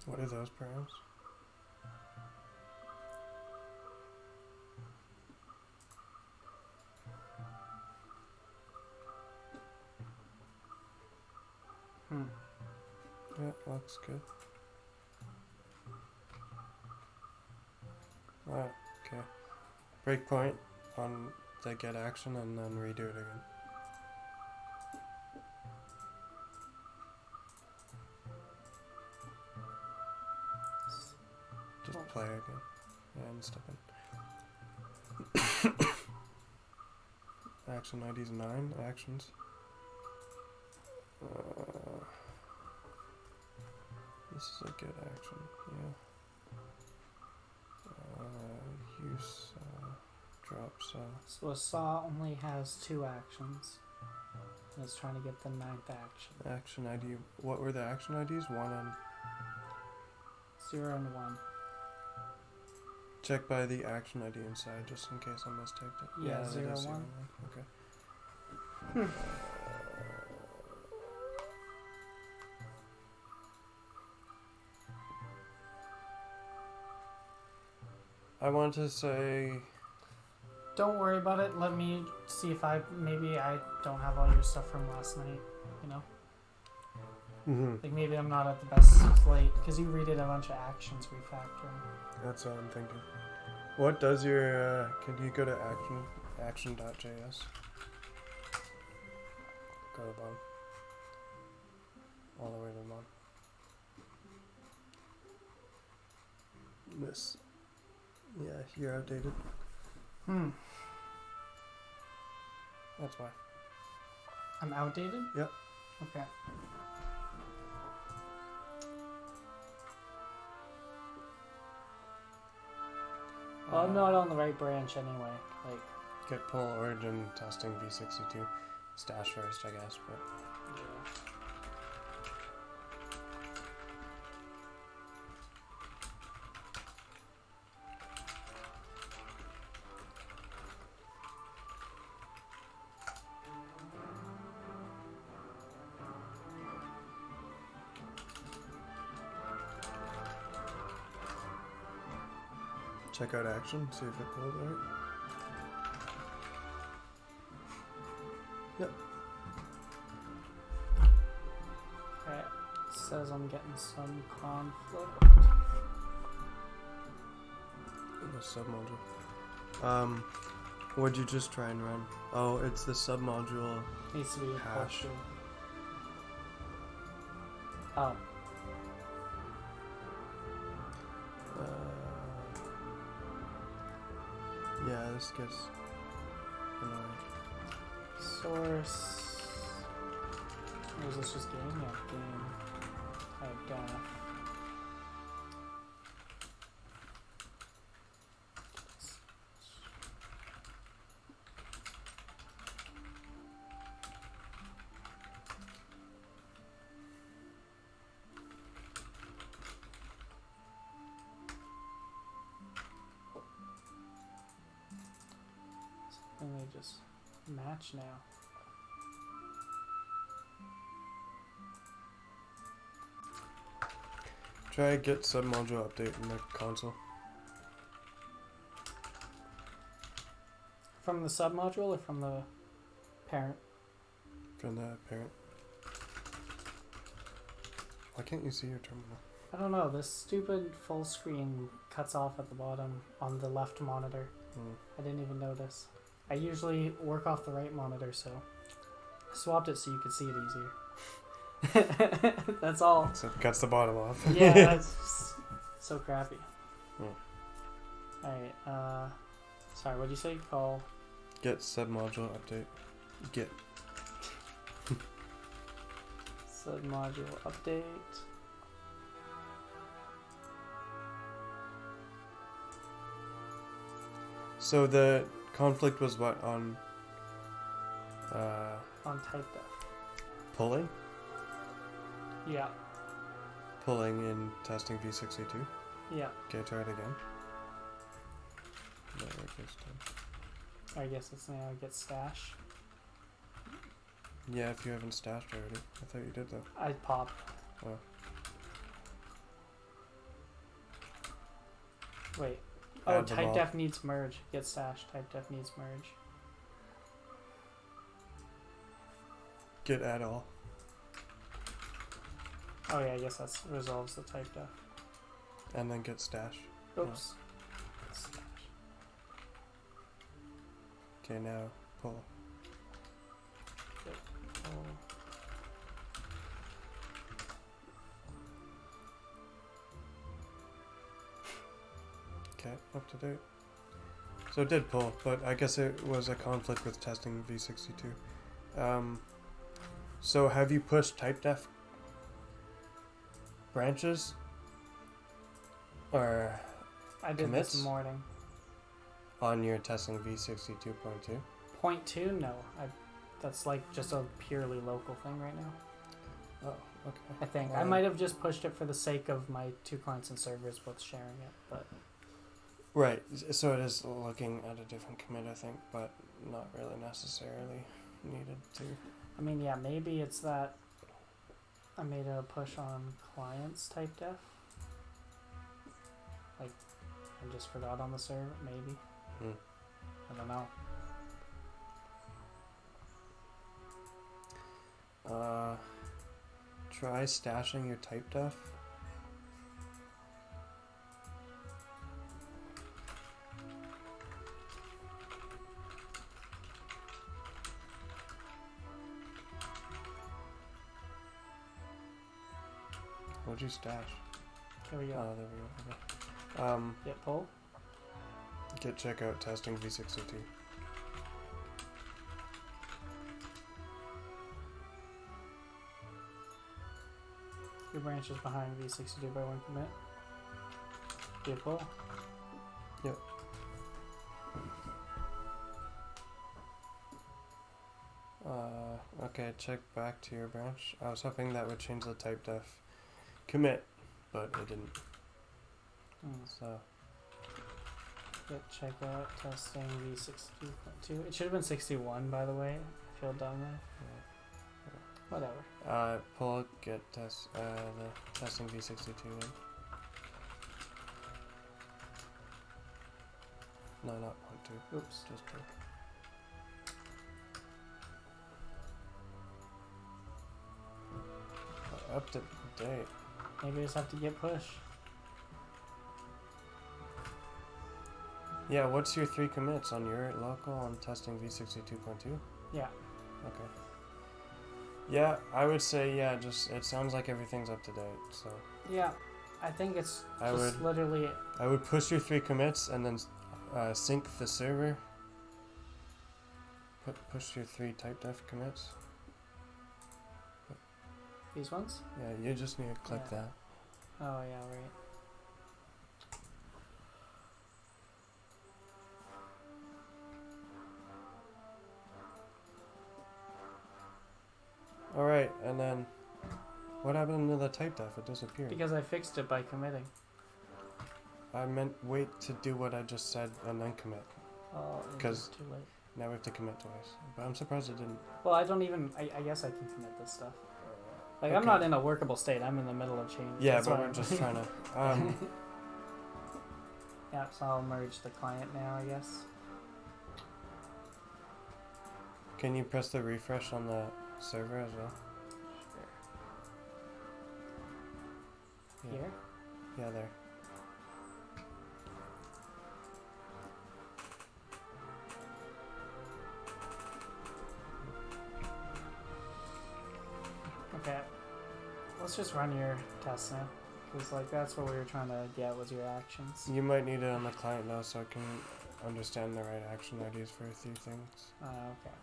What are those params? looks good. Alright, okay. Breakpoint on the get action and then redo it again. Just play again. And step in. Action ID's 9 actions. This is a good action, yeah. Use drop saw. So a saw only has 2 actions. And it's trying to get the 9th action. Action ID. What were the action IDs? 1 and 0 and 1. check by the action ID inside, just in case I mistyped it. Yeah, that 0, is 0, 1. 1. Okay. I want to say. Don't worry about it. Let me see if maybe I don't have all your stuff from last night, you know? Mm-hmm. Like maybe I'm not at the best slate, because you redid a bunch of actions refactoring. That's what I'm thinking. What does your, can you go to action.js? Go to the bottom. All the way to the bottom. This. Yeah, you're outdated. That's why. I'm outdated? Yep. Okay. Well, I'm not on the right branch anyway. Like, Get pull origin testing v62 stash first, I guess, but yeah. check out action, see if it pulled right. Yep. Okay. It says I'm getting some conflict. In the submodule. What'd you just try and run? Oh, it's the submodule. Needs to be Hash. posted. Oh. Yeah, this gets annoying. Source. Or is this just game? Yeah, game. Type data. And they just match now. Try get submodule update in the console. From the submodule or from the parent? From the parent. Why can't you see your terminal? I don't know. This stupid full screen cuts off at the bottom on the left monitor. I didn't even notice. I usually work off the right monitor, so I swapped it so you could see it easier. That's all. So it cuts the bottom off. Yeah, it's just so crappy. Alright, sorry, what'd you say? Call Get submodule update. Get. submodule update. So the conflict was what on On type def. pulling? Yeah, Pulling in testing v62. yeah. Okay, try it again. That worked this time. I guess it's now get stash. Yeah, if you haven't stashed already. I thought you did though. I pop. Oh. Wait. Oh, Add them type all. def needs merge. Get stash. Type def needs merge. Get add all. Oh yeah, I guess that resolves the type def. And then get stash. Oops. Okay, now pull. Oh. Okay, up to date. So it did pull, but I guess it was a conflict with testing v62. So have you pushed type def branches? Or I did commits? this morning. On your testing v62.2? 0.2? No. That's like just a purely local thing right now. Oh, okay. I think. I might have just pushed it for the sake of my 2 clients and servers both sharing it, but... Right, so it is looking at a different commit, I think, but not really necessarily needed to. I mean, yeah, maybe it's that I made a push on clients type def. Like, I just forgot on the server, maybe. I don't know. Try stashing your type def. What'd you stash? Here we go. Oh, there we go. Okay. Get pull. Get check out testing v62. Your branch is behind v62 by 1 commit. Get pull. Yep. Okay, check back to your branch. I was hoping that would change the type def commit, but it didn't. So Get check out testing v62.2. It should have been 61, by the way. I feel dumb there. Whatever. pull get test the testing v62 in. No, not 0.2. Oops. Just 2. Up to date. Maybe I just have to get push. Yeah, what's your 3 commits on your local on testing v62.2? Yeah. Okay. Yeah, I would say just it sounds like everything's up to date. So Yeah. I think it's I just literally... I would push your 3 commits and then sync the server. Push your 3 type def commits. These ones? Yeah, you just need to click Yeah. that. Oh, yeah, right. Alright, and then what happened to the type def? It disappeared. Because I fixed it by committing. I meant wait to do what I just said and then commit. Oh, it 'Cause- was too late. Now we have to commit twice. But I'm surprised it didn't. Well, I don't even... I guess I can commit this stuff. Like, I'm Okay. not in a workable state. I'm in the middle of change. Yeah, That's but why we're I'm- just trying to. Yeah, so I'll merge the client now, I guess. Can you press the refresh on the server as well? Sure. Yeah. Here? Yeah, there. Okay. Let's just run your tests now. Because, like, that's what we were trying to get was your actions. You might need it on the client now so I can understand the right action IDs for a few things. Okay.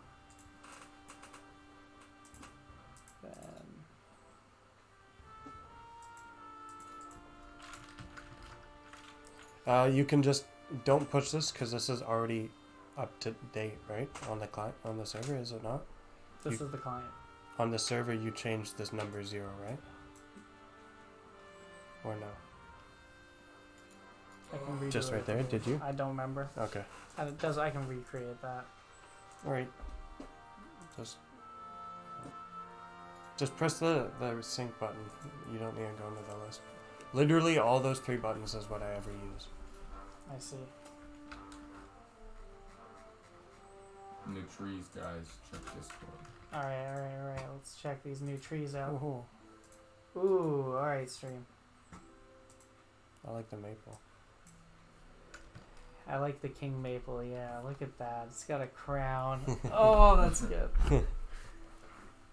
Then... You can just don't push this because this is already up to date, right? On the client, on the server, is it not? This is the client. On the server, you changed this number 0, right? Or no? I can redo Just it right if there, it did is. you? I don't remember. Okay. And it does. I can recreate that. All right. Just press the sync button. You don't need to go into the list. Literally, all those 3 buttons is what I ever use. I see. New trees, guys. Check Discord. Alright. Let's check these new trees out. Oh. Ooh, alright, stream. I like the maple. I like the king maple, yeah. Look at that. It's got a crown. Oh, that's good.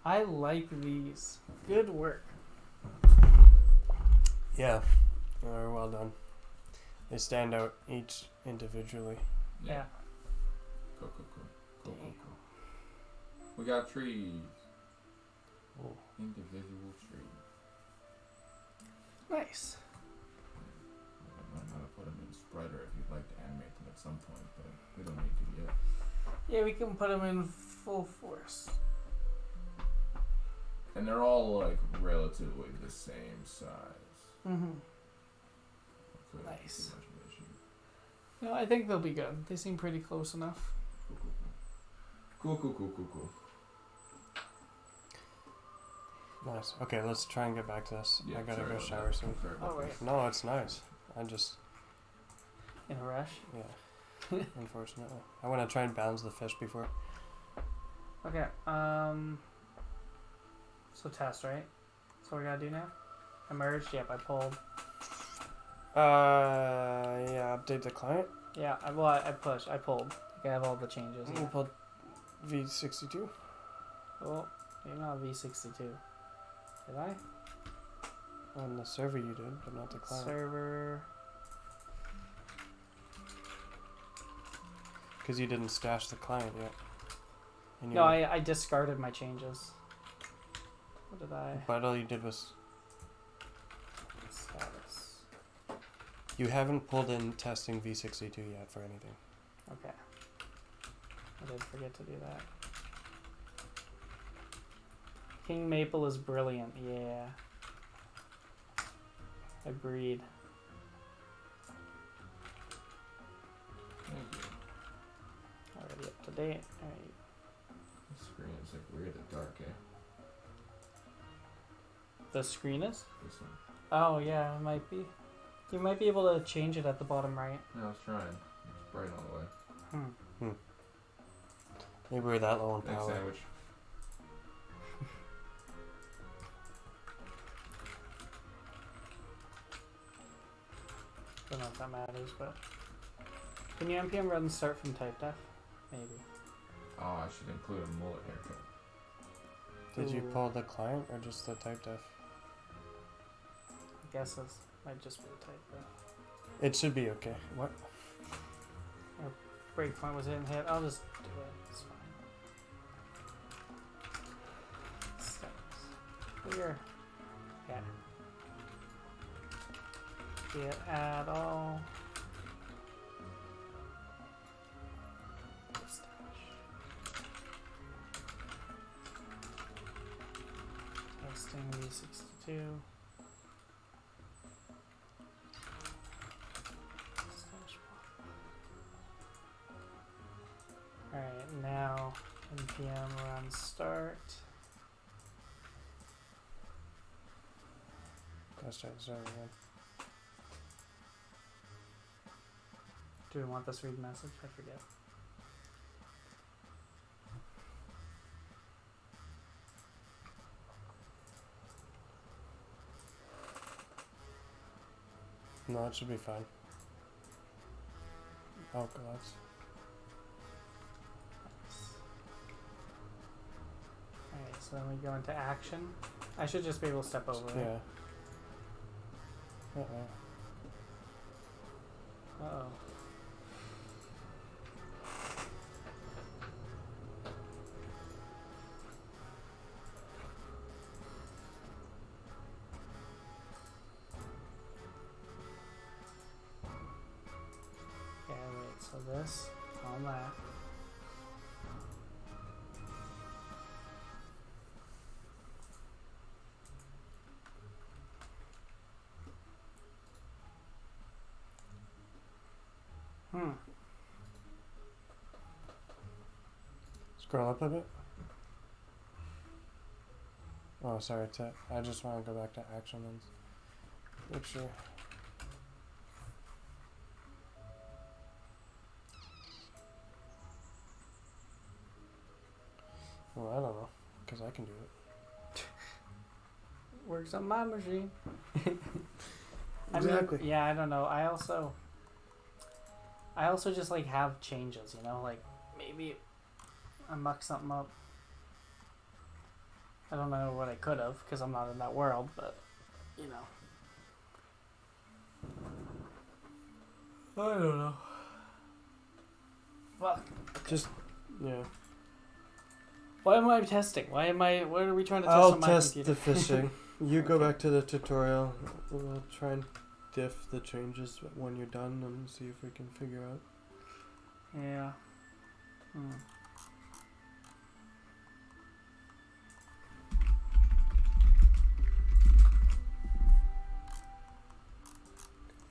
I like these. Good work. Yeah, they're well done. They stand out each individually. Yeah. Cool, cool, cool. Cool, cool, cool. We got trees. Oh. Individual trees. Nice. I might have to put them in Spreader if you'd like to animate them at some point, but we don't need to yet. Yeah, we can put them in full force. And they're all like relatively the same size. Mm-hmm. So Nice. it's too much of an issue. No, I think they'll be good. They seem pretty close enough. Cool, cool, cool. Cool, cool, cool, cool. Nice. Okay, let's try and get back to this. Yeah, I gotta sorry go about shower that. soon. Sorry about Oh, wait. this. No, it's nice. I just, In a rush? yeah. Unfortunately. I want to try and balance the fish before. Okay, so test, right? That's what we gotta do now? I merged? Yep, I pulled. Yeah, update the client. Yeah, I pushed. I pulled. I have all the changes. You pulled V62. Well, maybe not V62. Did I? On the server you did, but not the client. Server. Because you didn't stash the client yet. And No, I discarded my changes. What did I? But all you did was... Status. You haven't pulled in testing V62 yet for anything. Okay. I did forget to do that. King Maple is brilliant. Yeah. Agreed. Thank you. Already up to date. Alright. The screen is like weird and dark, eh? The screen is? This one. Oh yeah, it might be. You might be able to change it at the bottom right. Yeah, I was trying. It's bright all the way. Maybe we're that low on Thanks, power. sandwich. Don't know if that matters, but can you npm run start from type def? Maybe. Oh, I should include a mullet haircut. Did you Ooh. pull the client or just the type def? I guess this might just be the type def. It should be okay. What? Breakpoint was hit and hit. I'll just do it. It's fine. Steps. Clear. Yeah. Get at all. Testing V62. Alright, now npm run start. Let's try the server again. Do we want this read message? I forget. No, it should be fine. Oh, God. Alright, so then we go into action. I should just be able to step over it. Yeah. Uh-oh. Uh-oh. Okay, wait, so this, on that. Scroll up a bit. Oh, sorry. I just want to go back to action and make sure. Well, I don't know, because I can do it. works on my machine. Exactly. Yeah, I don't know. I also just like have changes, you know, like maybe I muck something up. I don't know what I could have because I'm not in that world, but you know. I don't know. Fuck. Just, yeah. Why am I testing? What are we trying to test I'll on my test computer? the fishing. You go Okay. back to the tutorial. We'll try and diff the changes when you're done and see if we can figure out. Yeah.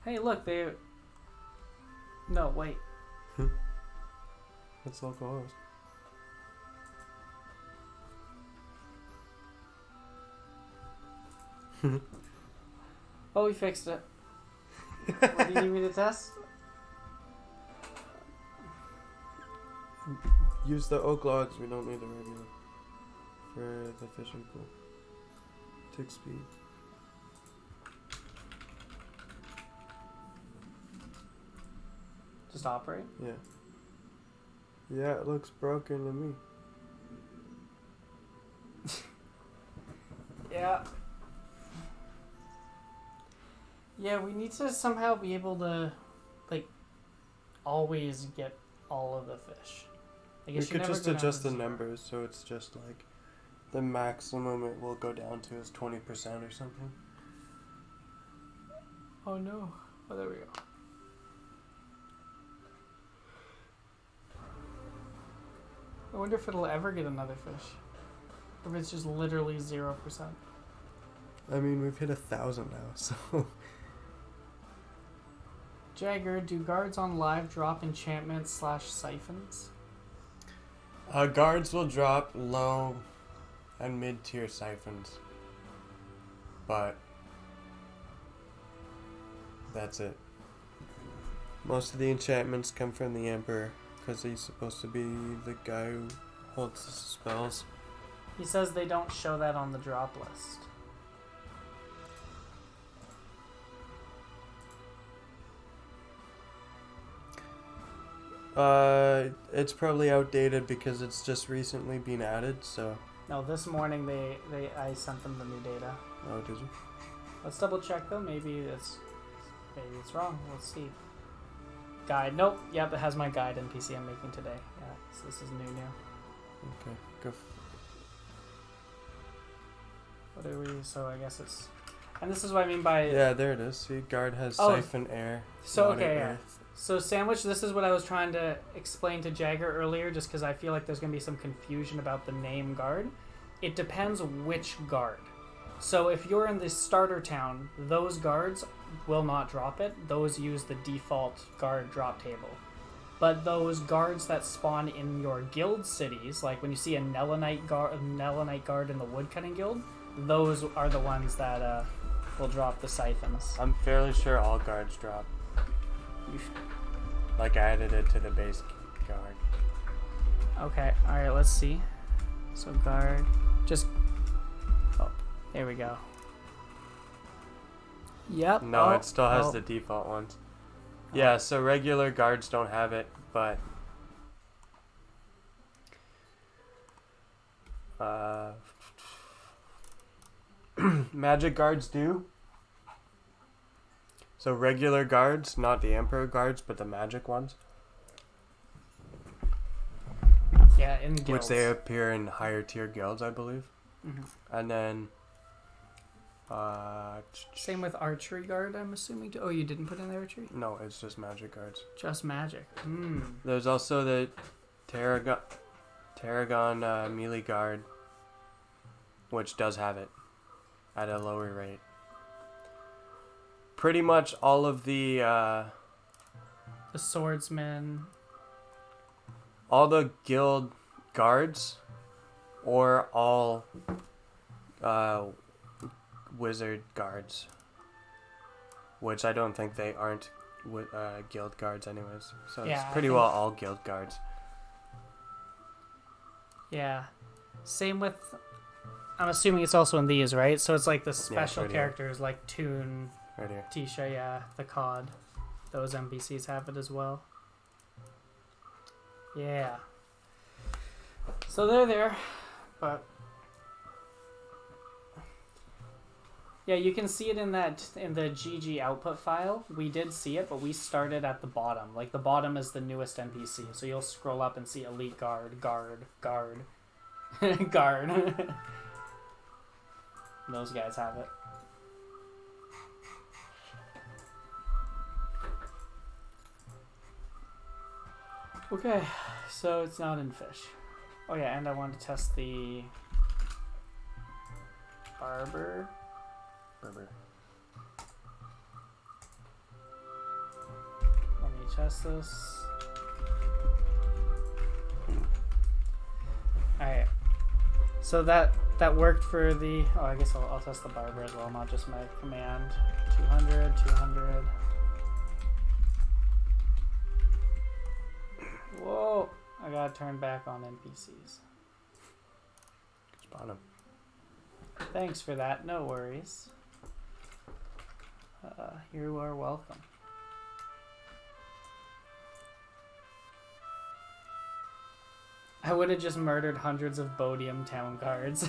Hey, look, they... No, wait. It's local host. Oh, we fixed it. What do you need me to test? Use the oak logs, we don't need the regular. For the fishing pool. Tick speed. Just operate? Yeah. Yeah, it looks broken to me. Yeah. Yeah, we need to somehow be able to, like, always get all of the fish. I We guess you could never just go down adjust to the zero. numbers so it's just like the maximum it will go down to is 20% or something. Oh no. Oh, there we go. I wonder if it'll ever get another fish. Or if it's just literally 0%. I mean, we've hit 1,000 now, so. Jaeger, do guards on live drop enchantments / siphons? Guards will drop low and mid-tier siphons. But that's it. Most of the enchantments come from the Emperor, because he's supposed to be the guy who holds the spells. He says they don't show that on the drop list. It's probably outdated because it's just recently been added, so. No, this morning I sent them the new data. Oh, did you? Let's double check though. Maybe it's wrong. Let's see. Guide. Nope. Yep, it has my guide NPC I'm making today. Yeah, so this is new. Okay, go. What are we? So I guess it's. And this is what I mean by. Yeah, there it is. See, guard has Oh, siphon air. So water, okay, yeah. earth. So sandwich. This is what I was trying to explain to Jagger earlier, just because I feel like there's gonna be some confusion about the name guard. It depends which guard. So if you're in the starter town, those guards will not drop it. Those use the default guard drop table. But those guards that spawn in your guild cities, like when you see a Nelonite guard in the woodcutting guild, those are the ones that will drop the siphons. I'm fairly sure all guards drop. Like I added it to the base guard. Okay, alright, let's see. So guard, just, oh, there we go. Yep. No, oh, it still has oh. the default ones. Yeah, so regular guards don't have it, but magic guards do. So regular guards, not the Emperor guards, but the magic ones, Yeah, in guilds. which they appear in higher tier guilds, I believe. Mhm. And then Same with archery guard, I'm assuming. Oh, you didn't put in the archery? no, it's just magic guards. Just magic. There's also the Tarragon melee guard, which does have it at a lower rate. Pretty much all of the The swordsman. all the guild guards, or all wizard guards, which I don't think they aren't guild guards anyways. So Yeah, it's I pretty think- well all guild guards. Yeah. Same with I'm assuming it's also in these, right? So it's like the special right here. characters like Toon, Right here. Tisha, yeah, the COD. Those NPCs have it as well. Yeah. So they're there, but yeah, you can see it in the GG output file. We did see it, but we started at the bottom. Like the bottom is the newest NPC, so you'll scroll up and see Elite Guard, Guard. Those guys have it. Okay, so it's not in fish. Oh yeah, and I wanted to test the barber. Let me test this. Alright. So that worked for the... Oh, I guess I'll test the barber as well, not just my command. 200, 200. Whoa! I gotta turn back on NPCs. Spawn 'em. Thanks for that, no worries. You are welcome. I would have just murdered hundreds of Bodium town guards.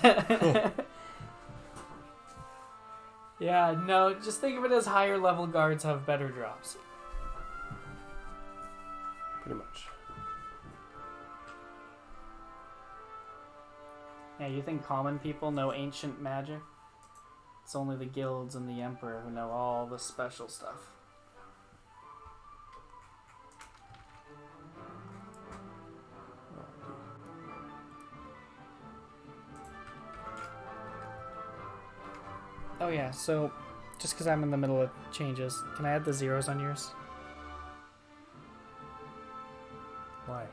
Yeah, no, just think of it as higher level guards have better drops. Pretty much. Yeah, you think common people know ancient magic? It's only the guilds and the emperor who know all the special stuff. Oh yeah, so just because I'm in the middle of changes, can I add the zeros on yours? Why?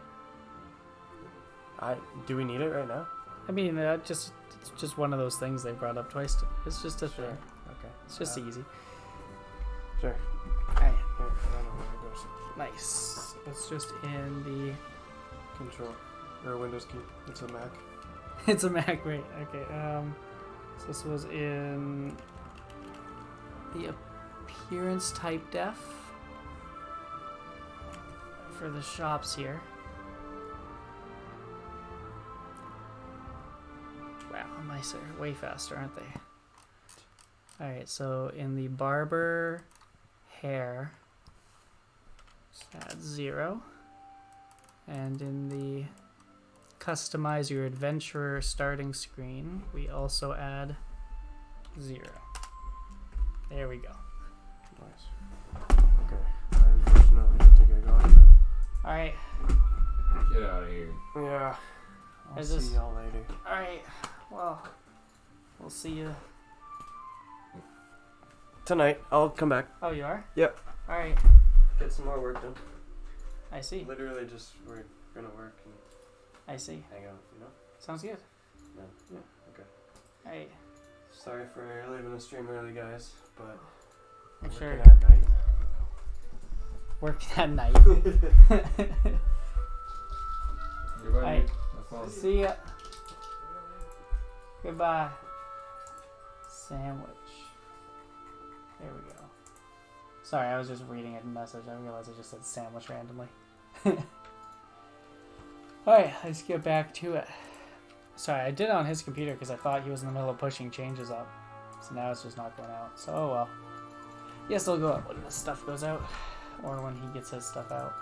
Do we need it right now? I mean, it's just one of those things they brought up twice. It's just a thing. Okay. It's just easy. Sure. Alright, Here, I don't know where it goes. nice. It's just in the... Control. Or a Windows key. It's a Mac. It's a Mac, right? Okay. So this was in the appearance type def for the shops here. Wow, nice. They're way faster, aren't they? All right. So in the barber hair, just add 0, and in the customize your adventurer starting screen, we also add 0. There we go. Nice. Okay. I unfortunately have to get going now. Alright. Get out of here. Yeah. I'll Is see this- y'all later. Alright. Well, we'll see you. Tonight, I'll come back. Oh, you are? Yep. Alright. Get some more work done. I see. Literally just, we're gonna work and I see. hang out, you know? Sounds good. Yeah. Okay. Alright. Sorry for leaving the stream early, guys, but I'm working sure. at night now, Working at night. Goodbye. Alright. dude. Have fun. See ya. Goodbye. Sandwich. There we go. Sorry, I was just reading a message. I realized I just said sandwich randomly. Alright, let's get back to it. Sorry, I did it on his computer because I thought he was in the middle of pushing changes up. So now it's just not going out. So, oh well. Yes, it'll go up when this stuff goes out. Or when he gets his stuff out.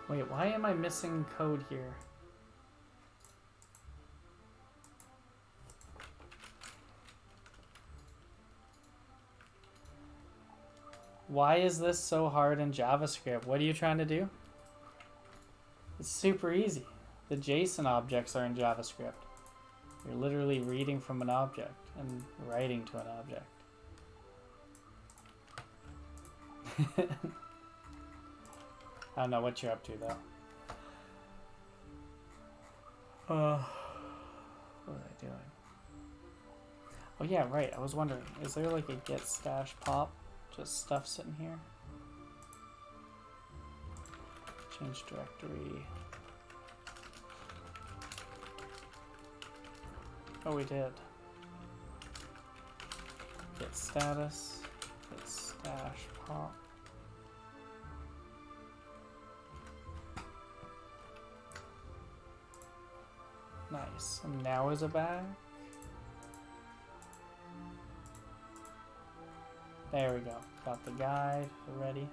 Wait, why am I missing code here? Why is this so hard in JavaScript? What are you trying to do? It's super easy. The JSON objects are in JavaScript. You're literally reading from an object and writing to an object. I don't know what you're up to though. What was I doing? Oh yeah, right. I was wondering, is there like a get stash pop? Just stuff sitting here? Change directory. Oh, we did. Get status. Get stash pop. Nice. And now is it back? There we go. Got the guide already.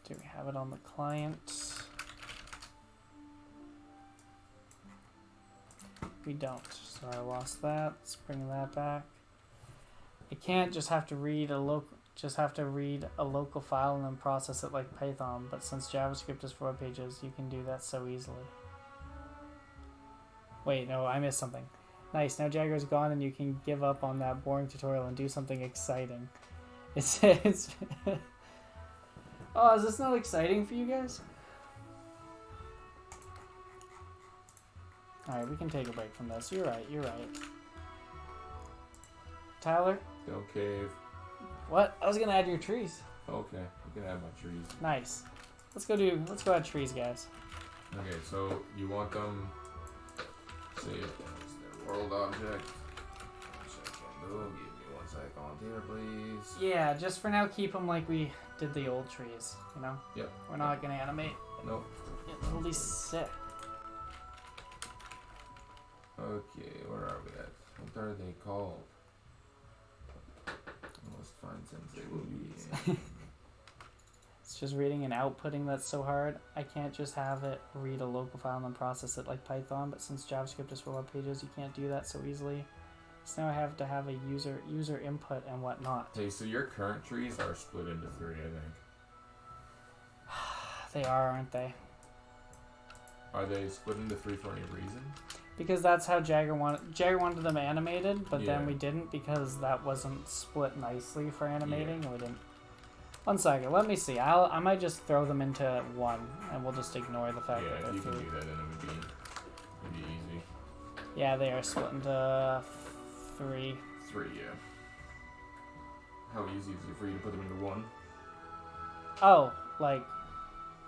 Do we have it on the client? We don't. So I lost that. Let's bring that back. I can't just have to read a local file and then process it like Python, but since JavaScript is for web pages, you can do that so easily. Wait, no, I missed something. Nice, now Jaegar's gone and you can give up on that boring tutorial and do something exciting. It's oh, is this not exciting for you guys? Alright, we can take a break from this. You're right, you're right. Tyler? Go cave. What? I was gonna add your trees. Okay, you can add my trees. Nice. Let's go add trees, guys. Okay, so you want them, say it's their world object. Check window, give me 1 sec on here, please. Yeah, just for now, keep them like we did the old trees, you know? Yep. We're not gonna animate. Nope. It'll be sick. Okay, where are we at? What are they called? Let's find since they will be. It's just reading and outputting that's so hard. I can't just have it read a local file and then process it like Python, but since JavaScript is for web pages, you can't do that so easily. So now I have to have a user input and whatnot. Hey, so your current trees are split into 3, I think. They are, aren't they? Are they split into 3 for any reason? Because that's how Jaegar wanted them animated, but then Yeah. we didn't because that wasn't split nicely for animating, and we didn't. 1 second, let me see. I might just throw them into 1, and we'll just ignore the fact that Yeah, they're if you 3. can do that, then it would be easy. Yeah, they are split into 3. 3, yeah. How easy is it for you to put them into 1? Oh, like,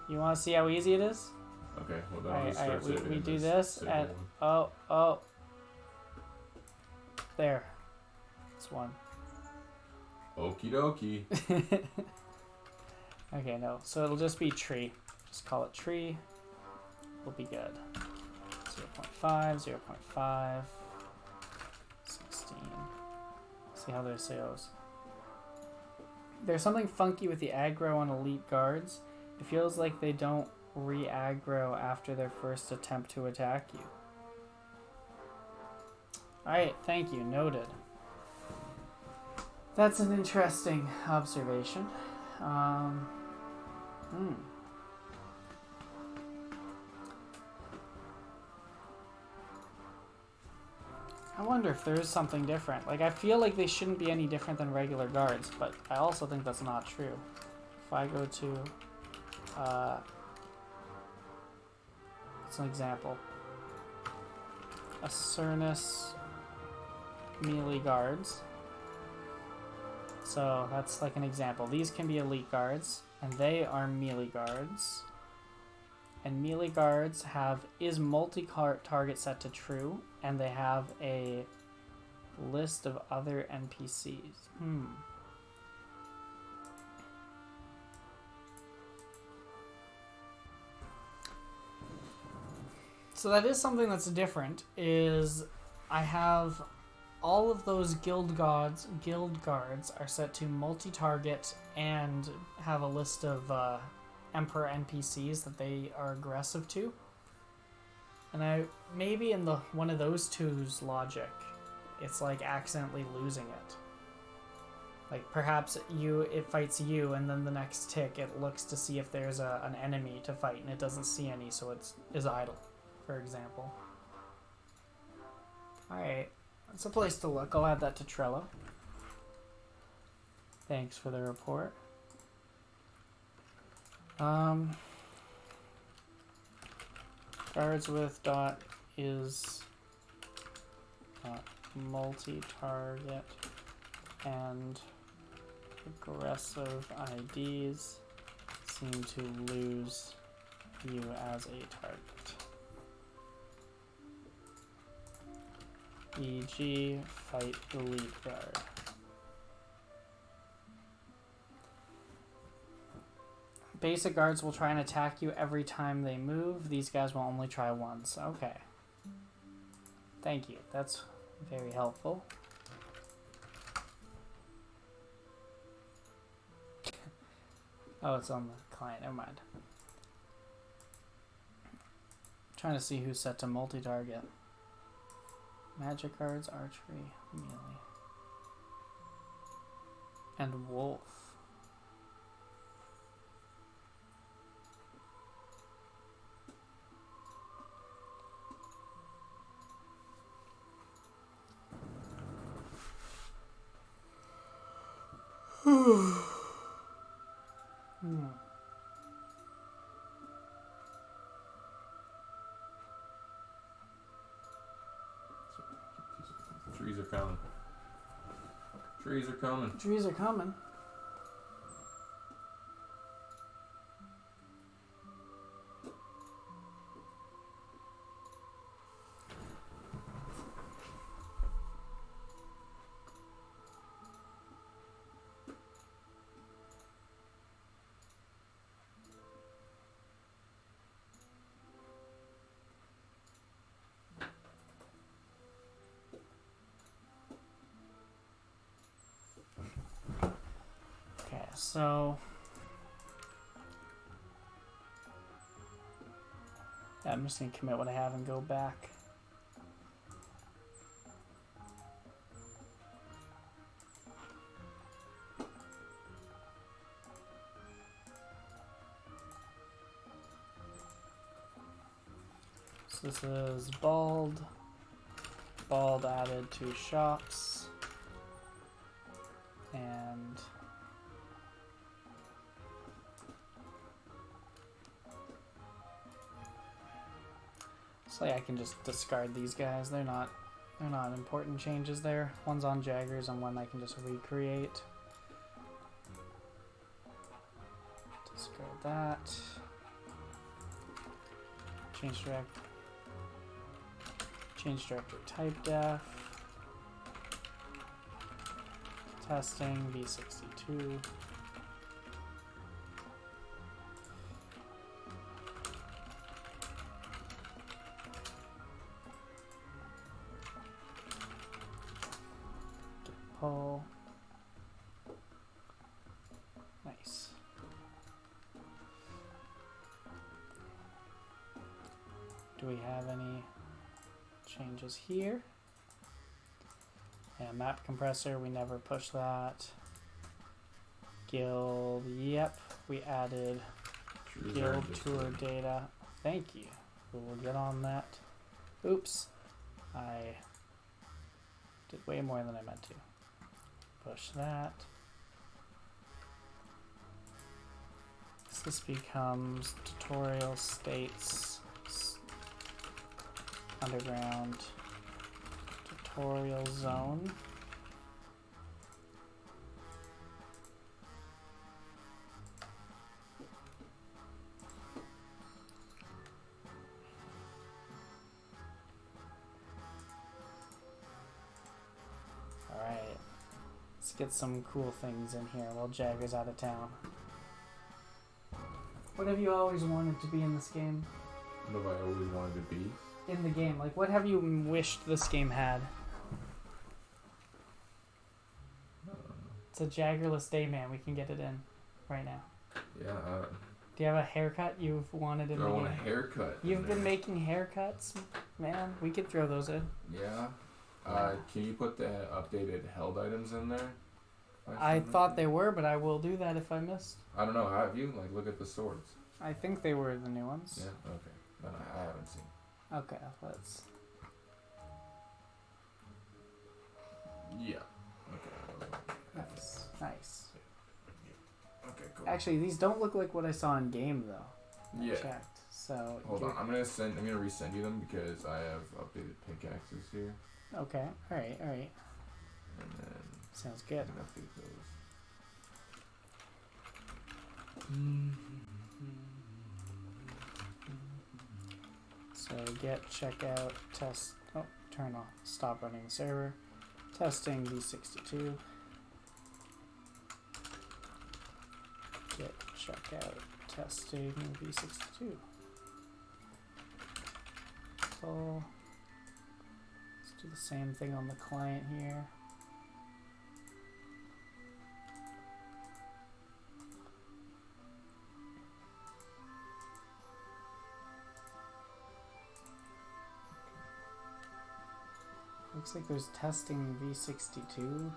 you want to see how easy it is? Okay, well then I'll just start Alright, saving we in do this this, single and one. oh, there. It's 1. Okie dokie. Okay, no. So it'll just be tree. Just call it tree. We'll be good. 0.5, 0.5, 16. See how this goes. There's something funky with the aggro on elite guards. It feels like they don't re-aggro after their first attempt to attack you. Alright, thank you. Noted. That's an interesting observation. I wonder if there is something different. Like, I feel like they shouldn't be any different than regular guards, but I also think that's not true. If I go to, it's an example. Acernus melee guards. So that's like an example. These can be elite guards, and they are melee guards. And melee guards have is multi-target set to true, and they have a list of other NPCs. So that is something that's different, is I have all of those guild guards are set to multi-target and have a list of Emperor NPCs that they are aggressive to. And I maybe in the one of those two's logic, it's like accidentally losing it. Like perhaps it fights you, and then the next tick it looks to see if there's an enemy to fight, and it doesn't see any, so it is idle, for example. Alright, that's a place to look. I'll add that to Trello. Thanks for the report. Guards with dot is multi-target and aggressive IDs seem to lose you as a target. E.g., fight the lead guard. Basic guards will try and attack you every time they move. These guys will only try once. Okay. Thank you. That's very helpful. Oh, it's on the client. Never mind. Trying to see who's set to multi-target. Magic cards, archery, melee. And wolf. Trees are coming. Trees are coming. Trees are coming. So yeah, I'm just gonna commit what I have and go back. So this is bald added to shops, and so yeah, I can just discard these guys. They're not important changes there. One's on Jaegars and one I can just recreate. Discard that. Change director type def. Testing V62. Pull. Nice. Do we have any changes here? Yeah, map compressor, we never push that. Guild, yep, we added guild tour data. Thank you. We will get on that. Oops. I did way more than I meant to. Push that. So this becomes tutorial states underground tutorial zone. Alright. Let's get some cool things in here while Jaegar's out of town. What have you always wanted to be in this game? What have I always wanted to be? In the game, like what have you wished this game had? It's a Jaegarless day, man. We can get it in right now. Yeah. Do you have a haircut you've wanted in the game? I want a haircut. You've been making haircuts, man. We could throw those in. Yeah. Can you put the updated held items in there? I thought they were, but I will do that if I missed. I don't know. Have you? Like, look at the swords. I think they were the new ones. Yeah. Okay. Then I haven't seen. Okay, let's. Yeah. Okay. Nice. Nice. Okay. Cool. Actually, these don't look like what I saw in game though. Yeah. I checked. So. Hold on. I'm gonna resend you them because I have updated pickaxes here. Okay. All right. All right. And then. Sounds good. I'm gonna update those. So get, check out, test. Oh, turn off. Stop running the server. Testing V62. Get, check out, testing V62. So let's do the same thing on the client here. Looks like there's testing V62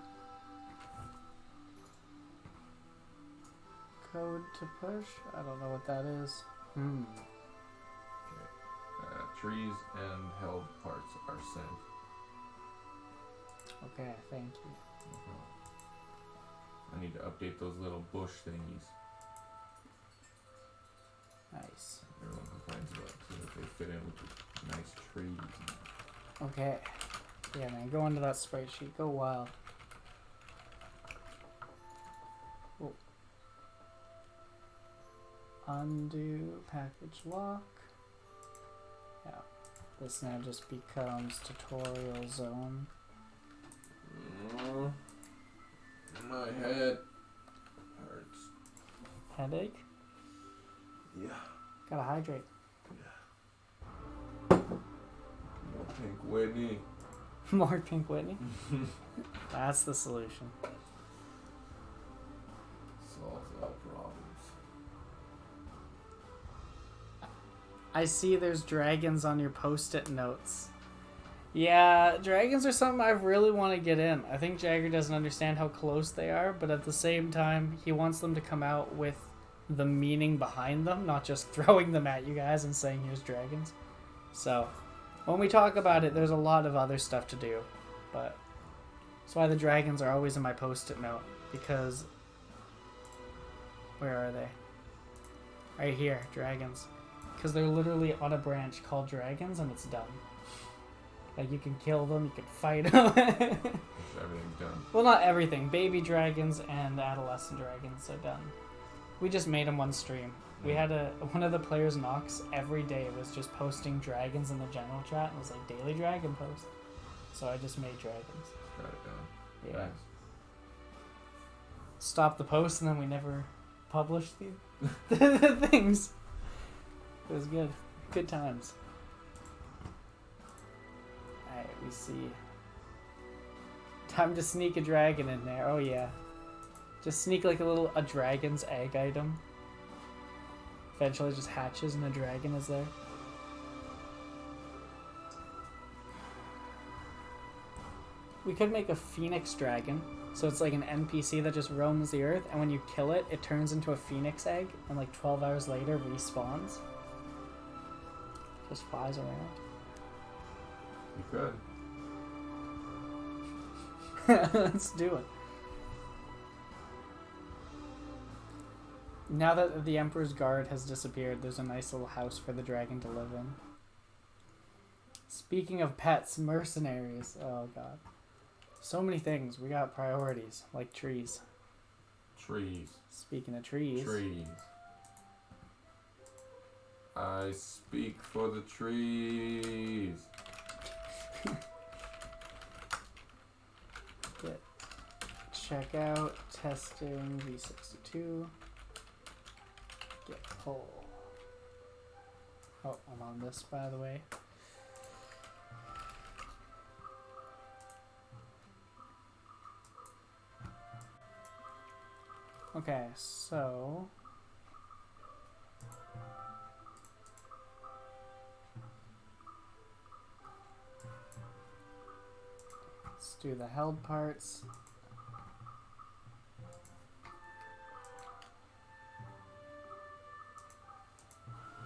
code to push. I don't know what that is. Trees and held parts are sent. Okay, thank you. I need to update those little bush thingies. Nice. Everyone complains about so that they fit in with the nice trees. Okay. Yeah, man, go into that spreadsheet. Go wild. Oh. Undo package lock. Yeah. This now just becomes tutorial zone. My head hurts. Headache? Yeah. Gotta hydrate. More Pink Whitney. More Pink Whitney? That's the solution. Solves all problems. I see there's dragons on your post-it notes. Yeah, dragons are something I really want to get in. I think Jaegar doesn't understand how close they are, but at the same time, he wants them to come out with the meaning behind them, not just throwing them at you guys and saying, here's dragons. So, when we talk about it, there's a lot of other stuff to do, but that's why the dragons are always in my post-it note, because where are they? Right here, dragons. Because they're literally on a branch called dragons, and it's done. Like, you can kill them, you can fight them. Everything's done. Well, not everything. Baby dragons and adolescent dragons are done. We just made them one stream. We had one of the players, Nox, every day was just posting dragons in the general chat. It was like daily dragon post. So I just made dragons. Got it done. Yeah. Nice. Stopped the post and then we never published the things. It was good. Good times. Alright, we see. Time to sneak a dragon in there. Oh yeah. Just sneak like a dragon's egg item. Eventually just hatches and a dragon is there. We could make a phoenix dragon. So it's like an NPC that just roams the earth, and when you kill it, it turns into a phoenix egg, and like 12 hours later respawns. Just flies around. You could. Let's do it. Now that the Emperor's Guard has disappeared, there's a nice little house for the dragon to live in. Speaking of pets, mercenaries. Oh god. So many things. We got priorities, like trees. Trees. Speaking of trees. Trees. I speak for the trees. Get, check out testing V62. Get pull. Oh, I'm on this, by the way. Okay, so let's do the held parts.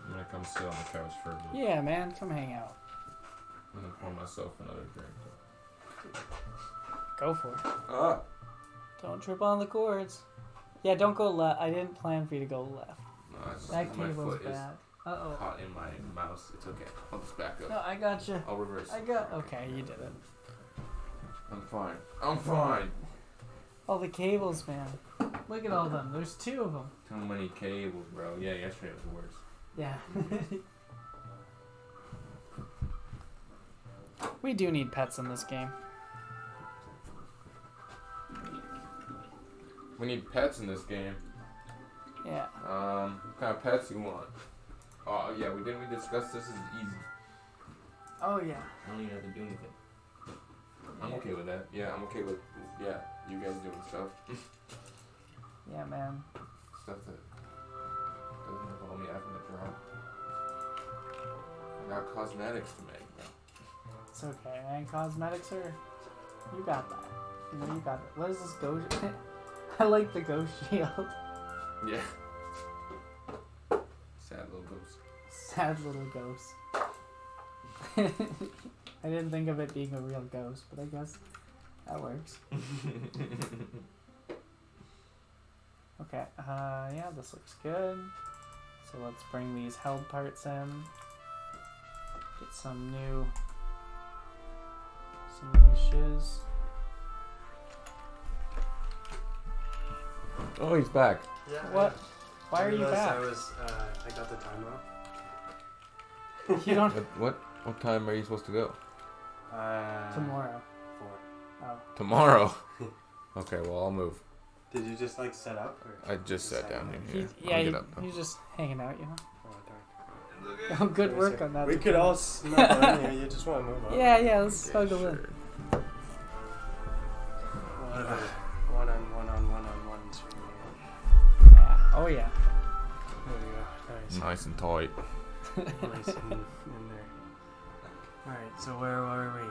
I'm gonna come sit on the couch for a bit. Yeah, man, come hang out. I'm gonna pour myself another drink. Go for it. Ah! Don't trip on the cords. Yeah, don't go left. I didn't plan for you to go left. No, it's That my cable's foot is bad. Uh-oh. caught in my mouse. It's okay. I'll just back up. No, I got you. I'll reverse. Okay, you did it. I'm fine. I'm fine. All the cables, man. Look at all of them. There's 2 of them. Too many cables, bro. Yeah, yesterday was worse. Yeah. We do need pets in this game. We need pets in this game. Yeah. What kind of pets you want? Oh yeah, we discuss this is easy. Oh yeah. I don't even have to do anything. I'm Yeah. okay with that. Yeah, I'm okay with you guys doing stuff. Yeah, man. Stuff that doesn't involve me having to draw. I got cosmetics to make, bro. It's okay, man. Cosmetics are... You got that. You know, you got it. What is this ghost? I like the ghost shield. Yeah. Sad little ghost. Sad little ghost. I didn't think of it being a real ghost, but I guess that works. Okay, yeah, this looks good. So let's bring these held parts in. Get some new shiz. Oh, he's back. Yeah. What? Why are you back? I got the time off. You don't... What time are you supposed to go? Tomorrow. 4. Oh. Tomorrow. Okay, well I'll move. Did you just like set up? Or I just sat down here. He's just hanging out, you know? Oh, darn. Oh, good work on that. We could all snuggle in here. You just want to move on. Yeah, let's snuggle in. What about one stream? Yeah. Oh, yeah. There we go. Nice and tight. Nice in there. Alright, so where were we?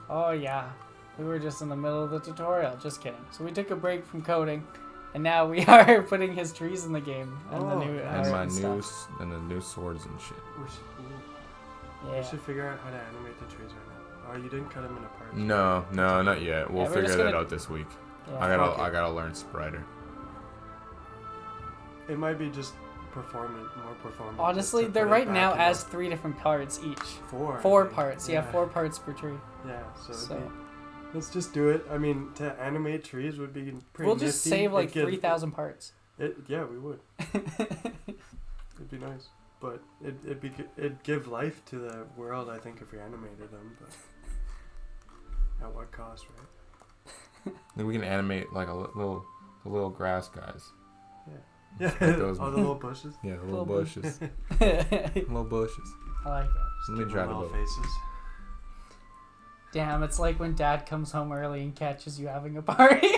Oh, yeah. We were just in the middle of the tutorial. Just kidding. So we took a break from coding, and now we are putting his trees in the game. And the new And my stuff. and the new swords and shit. We should figure out how to animate the trees right now. Oh, you didn't cut them in apart. No, not yet. We'll Yeah, we're figure just that gonna- out this week. Yeah. I gotta learn Sprider. It might be just more performant. Honestly, to they're put it right back now in as the- 3 different parts each. 4. 4 I think. parts. Yeah, 4 parts per tree. Yeah, so, So let's just do it. I mean, to animate trees would be pretty we'll just nifty. save like It gives- 3,000 parts. Yeah, we would. It'd be nice, but it'd give life to the world. I think if we animated them, but at what cost, right? Then we can animate like the little grass guys. Yeah, Like those- all the little bushes. Yeah, the Little little bushes. I Little bushes. like it. Let me Give try them to all vote. faces. Damn, it's like when Dad comes home early and catches you having a party.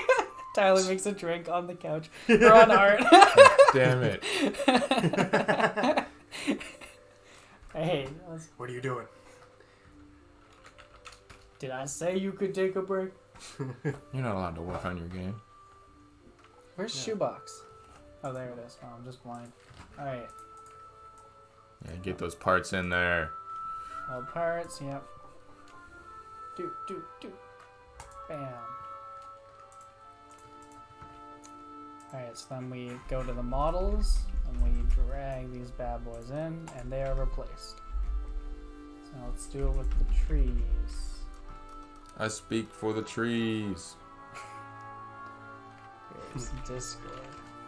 Tyler makes a drink on the couch. We're on art. Damn it. Hey, What are you doing? did I say you could take a break? You're not allowed to work on your game. Where's Yeah. Shoebox? Oh, there it is. Oh, I'm just blind. Alright. Yeah, get those parts in there. Held parts, yep. Do. Bam. Alright, so then we go to the models, and we drag these bad boys in, and they are replaced. So now let's do it with the trees. I speak for the trees. Here's Discord.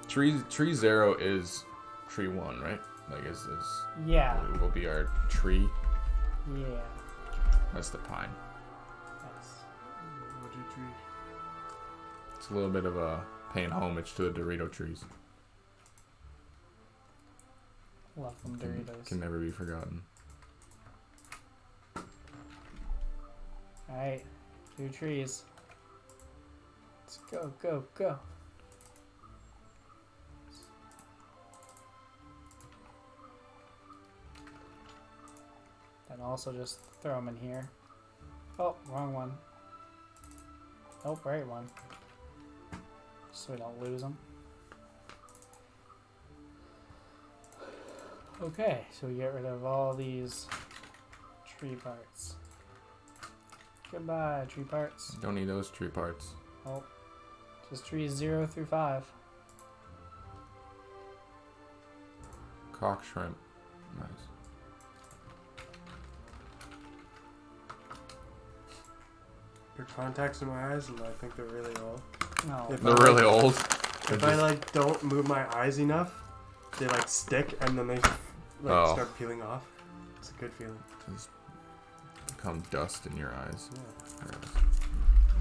Tree 0 is tree 1, right? Like is Yeah. will be our tree. Yeah. That's the pine. Nice. What'd you tree? It's a little bit of a paying homage to the Dorito trees. Love them Doritos. Can never be forgotten. Alright. 2 trees. Let's go. And also just throw them in here. Oh, wrong one. Oh, right one. So we don't lose them. Okay, so we get rid of all these tree parts. Goodbye, tree parts. Don't need those tree parts. Oh, just trees 0 through 5. Cock shrimp. Nice. Your contacts in my eyes, and I think they're really old. No. If They're I, really like, old. If I like don't move my eyes enough, they like stick, and then they like Oh. start peeling off. It's a good feeling. become dust in your eyes. Yeah. There it is.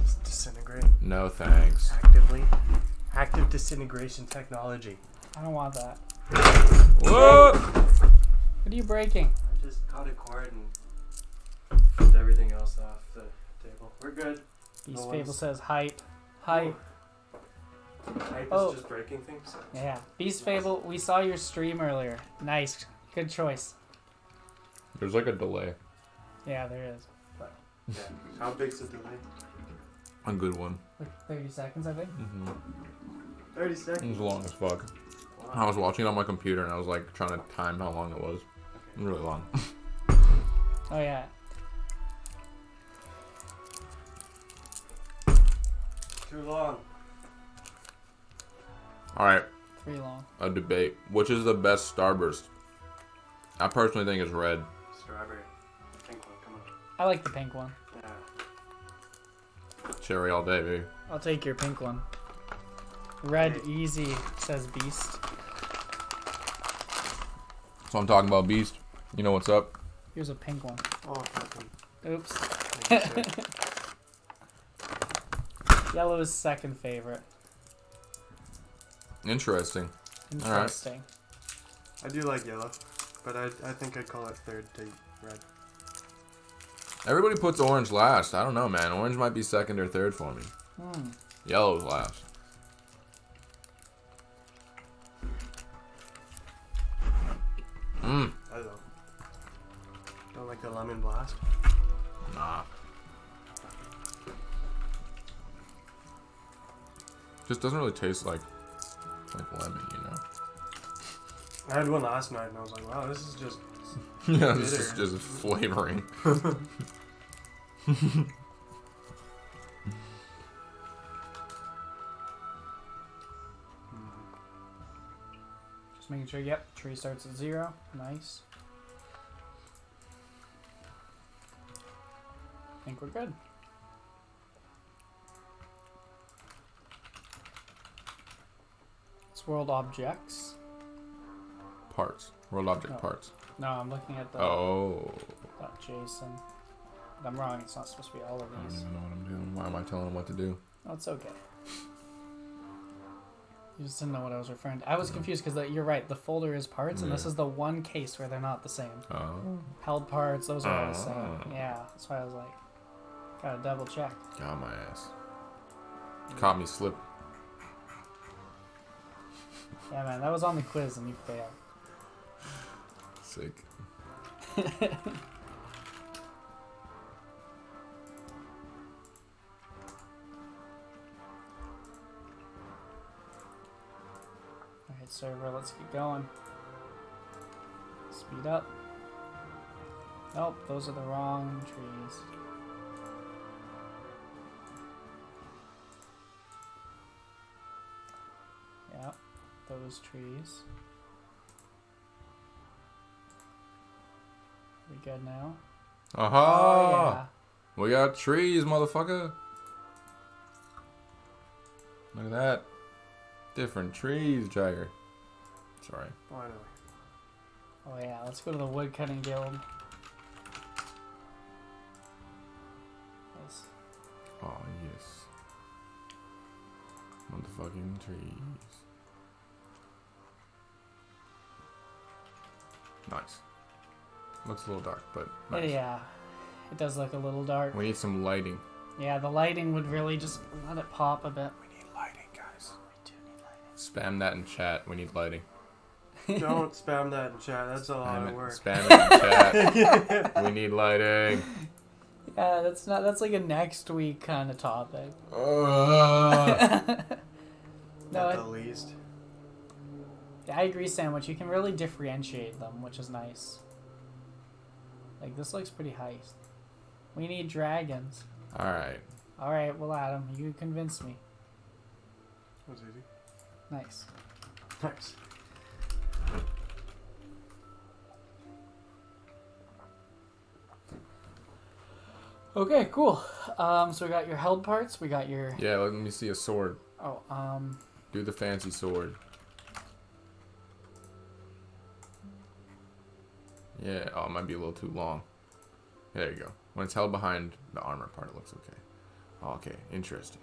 Just disintegrate. No thanks. Active disintegration technology. I don't want that. Whoa! What are you breaking? I just cut a cord and flipped everything else off the table. We're good. Beast No Fable one's- says hype. Hype. Hype Oh. is just breaking things. Yeah. Beast Fable, we saw your stream earlier. Nice. Good choice. There's like a delay. Yeah, there is. Yeah. How big's the delay? A good one. Like 30 seconds, I think. 30 It seconds. was long as fuck. Wow. I was watching it on my computer and I was like trying to time how long it was. Okay. Really long. Oh, yeah. Too long. Alright, 3 long. a debate. Which is the best Starburst? I personally think it's red. Strawberry. Pink one, come on. I like the pink one. Yeah. Cherry all day, baby. I'll take your pink one. Red easy, says Beast. So I'm talking about Beast. You know what's up? Here's a pink one. Oh, fucking. Oops. Thank you, sir. Yellow is second favorite. Interesting. Interesting. I do like yellow, but I think I'd call it third to red. Everybody puts orange last. I don't know, man. Orange might be second or third for me. Yellow's last. I don't like the lemon blast. Nah. Just doesn't really taste like lemon, you know? I had one last night and I was like, wow, this is just. Yeah, this is Bitter. just flavoring. Just making sure, yep, tree starts at 0. Nice. I think we're good. It's world objects. Parts. World object Oh. parts. No, I'm looking at the Oh. .json. I'm wrong, it's not supposed to be all of I don't these. even know what I'm doing. Why am I telling him what to do? Oh, it's okay. You just didn't know what I was referring to. I was confused because you're right, the folder is parts, and this Yeah. is the one case where they're not the same. Oh. Held parts, those are all the same. Oh. Yeah, that's why I was like, gotta double check. Got my ass. Caught me slip. Yeah, man, that was on the quiz and you failed. Sick. Alright, server, let's get going. Speed up. Nope, those are the wrong trees. Yep, those trees. We good now? Aha! Oh, yeah. We got trees, motherfucker. Look at that. Different trees, Jaeger. Sorry. Finally. Oh, yeah, let's go to the woodcutting guild. Nice. Oh, yes. Motherfucking trees. Nice. Looks a little dark, but nice. Yeah, it does look a little dark. We need some lighting. Yeah, the lighting would really just let it pop a bit. We need lighting, guys. We do need lighting. Spam that in chat. We need lighting. Don't spam that in chat. That's a lot Spam of it, work. spam it in chat. We need lighting. Yeah, that's like a next week kind of topic. No, At the least. I agree, Sandwich. You can really differentiate them, which is nice. Like, this looks pretty high. We need dragons. Alright. Alright, well, Adam, you convinced me. That was easy. Nice. Nice. Okay, cool. So we got your held parts. We got your... Yeah, let me see a sword. Oh, Do the fancy sword. Yeah, oh, it might be a little too long. There you go. When it's held behind the armor part, it looks okay. Okay, interesting.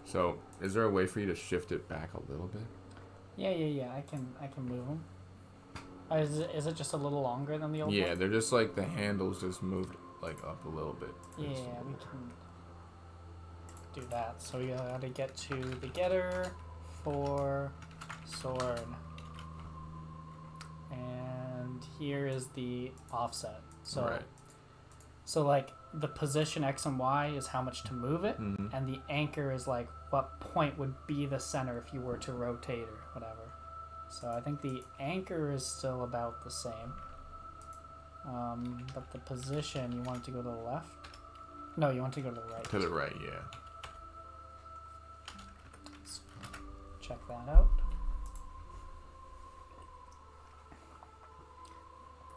So, is there a way for you to shift it back a little bit? Yeah. I can move them. Is it just a little longer than the old one? Yeah, they're just like the handles just moved like up a little bit. Yeah, we can do that. So we gotta get to the getter for sword. And here is the offset. So, Right. so like the position X and Y is how much to move it, Mhm. and the anchor is like what point would be the center if you were to rotate or whatever. So I think the anchor is still about the same. But the position, you want it to go to the left? No, you want it to go to the right. To the right, yeah. Let's check that out.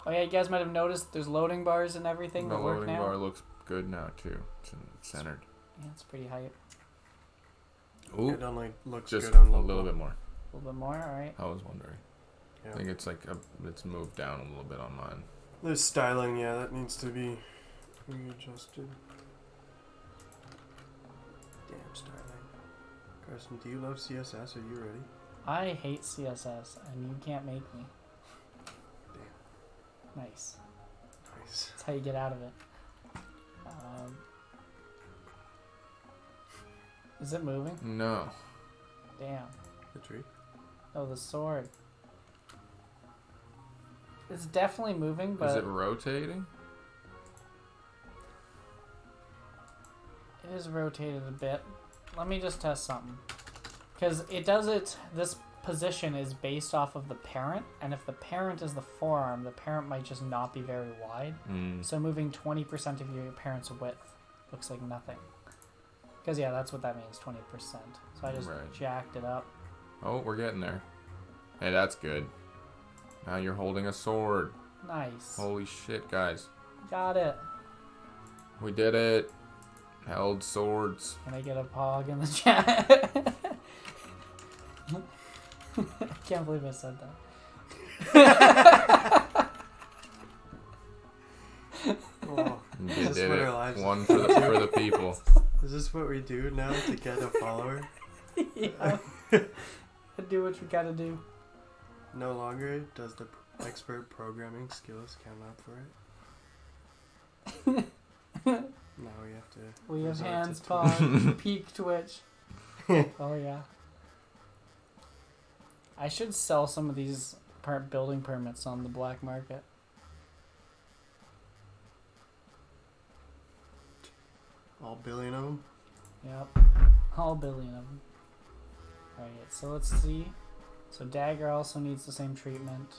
Oh yeah, you guys might have noticed there's loading bars and everything The that work loading now. bar looks good now too. It's centered. Yeah, it's pretty hype. Ooh, It only looks just good on a local. little bit more. A little bit more, alright. I was wondering. Yeah. I think it's like it's moved down a little bit on mine. The styling, yeah, that needs to be readjusted. Damn styling. Carson, do you love CSS? Are you ready? I hate CSS, and you can't make me. Damn. Nice. Nice. That's how you get out of it. Is it moving? No. Damn. The tree? Oh, the sword. It's definitely moving, but Is it rotating? it is rotated a bit. Let me just test something. Because it does it, this position is based off of the parent, and if the parent is the forearm, the parent might just not be very wide. Mm. So moving 20% of your parent's width looks like nothing. Because yeah, that's what that means, 20%. So I just Right. jacked it up. Oh, we're getting there. Hey, that's good. Now you're holding a sword. Nice. Holy shit, guys. Got it. We did it. Held swords. Can I get a pog in the chat? I can't believe I said that. Oh, You Is this did what it. our lives- One for the people. is this what we do now to get a follower? Yeah. Do what you gotta do. No longer does the expert programming skills count up for it. Now we have to. We have resort hands, to paws, peak twitch. Oh yeah. I should sell some of these building permits on the black market. all billion of them. Yep. All billion of them. Alright, so let's see. So dagger also needs the same treatment.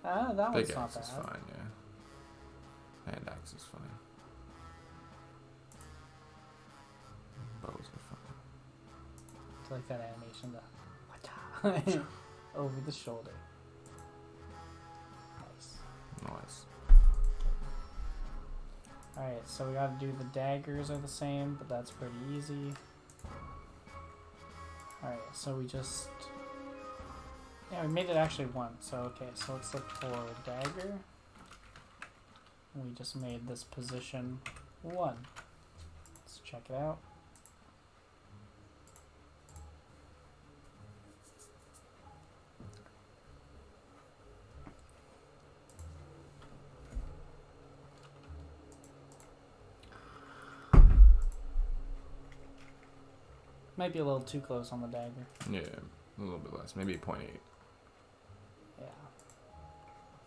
That Big one's not axe bad. is fine, yeah. Hand axe is fine. Bows are fine. I like that animation. Over the shoulder. Nice. Nice. Alright, so we gotta do the daggers are the same, but that's pretty easy. Alright, so we just... Yeah, we made it actually one. So, okay, so let's look for dagger. We just made this position 1. Let's check it out. Might be a little too close on the dagger. Yeah, a little bit less. Maybe 0.8. Yeah.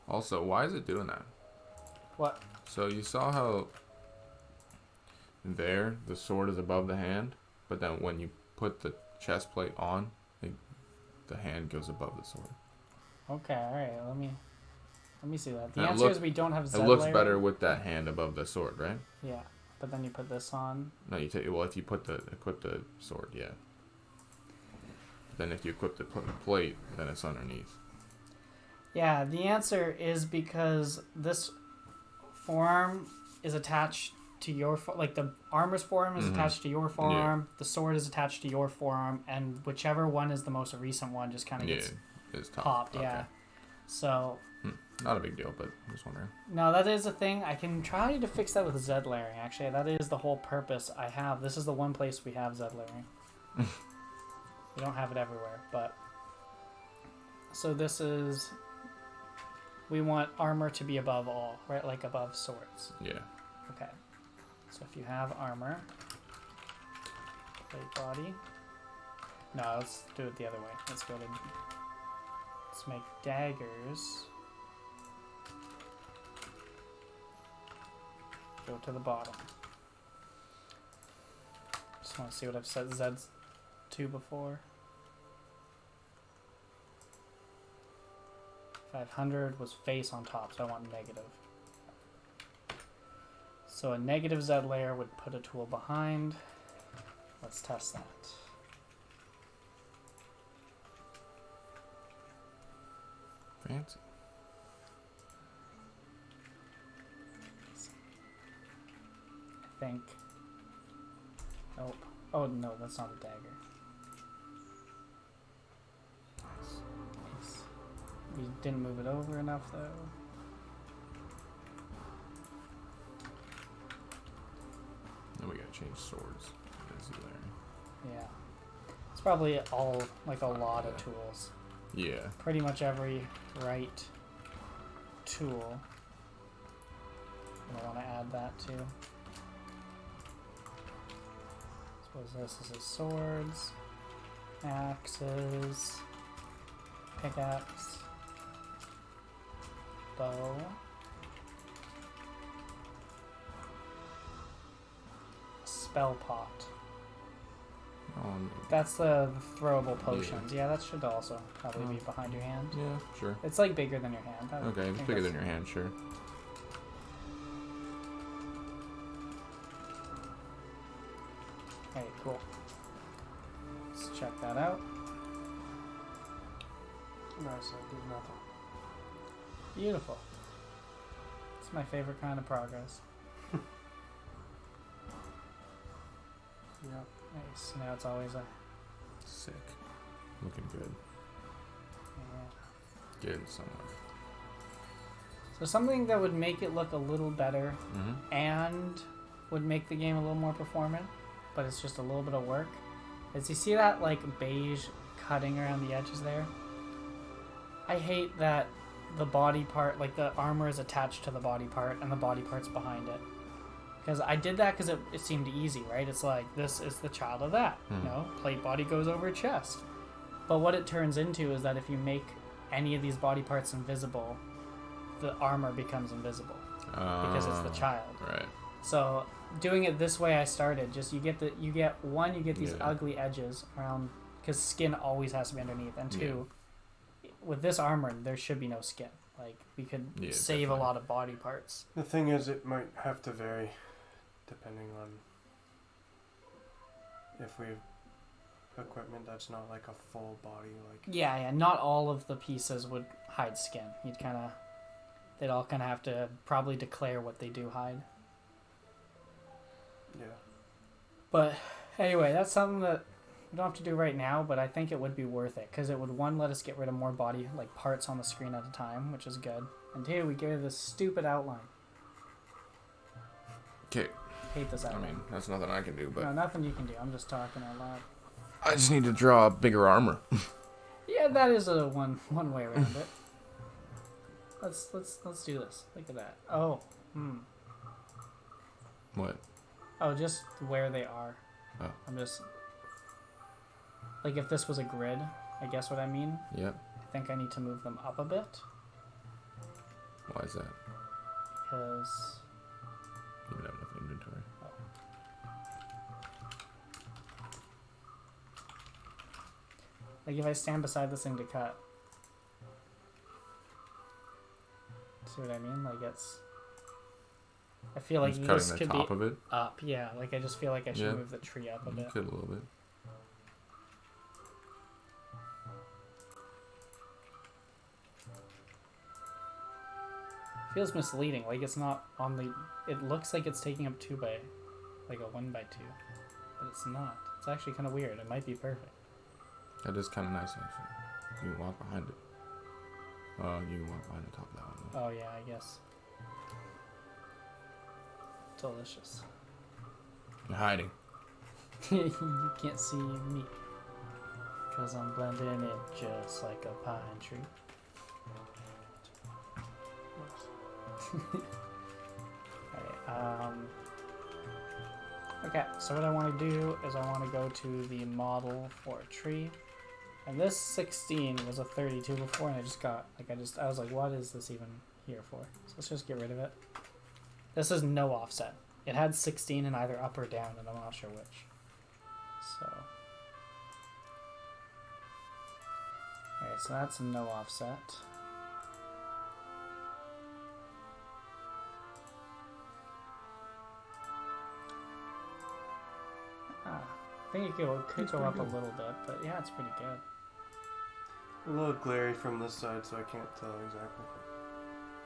Also, why is it doing that? What? So you saw how there the sword is above the hand, but then when you put the chest plate on, the hand goes above the sword. Okay, alright, let me see that. The And it answer look- is we don't have Z It looks layer. better with that hand above the sword, right? Yeah, but then you put this on. No, you take well if you equip the sword, yeah. Then if you equip the plate, then it's underneath. Yeah, the answer is because this forearm is attached to your like the armor's forearm is Mhm. attached to your forearm. The sword is attached to your forearm, and whichever one is the most recent one just kind of Yeah, gets it's top. popped. Okay. Yeah. So Not a big deal, but I'm just wondering. No, that is a thing. I can try to fix that with Z layering, actually. That is the whole purpose I have. This is the one place we have Z layering. We don't have it everywhere, but... So this is... We want armor to be above all, right? Like above swords. Yeah. Okay. So if you have armor... Plate body... No, let's do it the other way. Let's go to... Let's make daggers... Go to the bottom. Just want to see what I've set Z's to before. 500 was face on top, so I want negative. So a negative Z layer would put a tool behind. Let's test that. Fancy. I think. Nope. Oh no, that's not a dagger. Nice. We didn't move it over enough though. Then we gotta change swords. Busy there. Yeah. It's probably all, like a lot of tools. Yeah. Pretty much every right tool. I want to add that too. Suppose this is swords, axes, pickaxe, bow, spell pot. That's the throwable potions. Yeah, that should also probably be behind your hand. Yeah, sure. It's like bigger than your hand. Okay, it's bigger than your hand, sure. Okay, cool. Let's check that out. Nice, I did nothing. Beautiful. It's my favorite kind of progress. Yep. Nice. Now it's always a... Sick. Looking good. Yeah. Good somewhat. So something that would make it look a little better Mm-hmm. and would make the game a little more performant, but it's just a little bit of work, is you see that like beige cutting around the edges there? I hate that the body part, like the armor is attached to the body part and the body part's behind it. Because I did that because it seemed easy, right? It's like, this is the child of that, you know? Plate body goes over chest. But what it turns into is that if you make any of these body parts invisible, the armor becomes invisible. Because it's the child. Right. So doing it this way I started, just you get these ugly edges around, because skin always has to be underneath. And two, with this armor, there should be no skin. Like, we could save a lot of body parts. The thing is, it might have to vary depending on if we have equipment that's not like a full body, like... Yeah, not all of the pieces would hide skin. They'd all kind of have to probably declare what they do hide. Yeah. But anyway, that's something that we don't have to do right now, but I think it would be worth it, because it would, one, let us get rid of more body, like parts on the screen at a time, which is good. And two, we get rid of this stupid outline. Okay. Hate this outline. I mean, that's nothing I can do, but... No, nothing you can do. I'm just talking out loud. I just need to draw bigger armor. Yeah, that is a one way around it. Let's do this. Look at that. Oh. What? Oh, just where they are. Oh. I'm just... Like, if this was a grid, I guess what I mean? Yep. I think I need to move them up a bit. Why is that? Because... You don't have enough inventory. Like, if I stand beside this thing to cut. See what I mean? Like, it's... I feel like Just this cutting could the top be of it? up. Yeah, like, I just feel like I should Yeah. move the tree up a You bit. could a little bit. Feels misleading. Like, it's not on the... It looks like it's taking up 2 by... Like a 1 by 2. But it's not. It's actually kind of weird. It might be perfect. That is kind of nice, actually. You can walk behind it. Oh, you can walk behind the top of that one. Oh yeah, I guess. Delicious. You're hiding. You can't see me. Because I'm blending in just like a pine tree. Alright, okay, so what I want to do is I want to go to the model for a tree. And this 16 was a 32 before, and I just got, like, I was like, what is this even here for? So let's just get rid of it. This is no offset. It had 16 in either up or down, and I'm not sure which. So. Alright, so that's no offset. I think it could go up a little bit, but yeah, it's pretty good. A little glary from this side, so I can't tell exactly.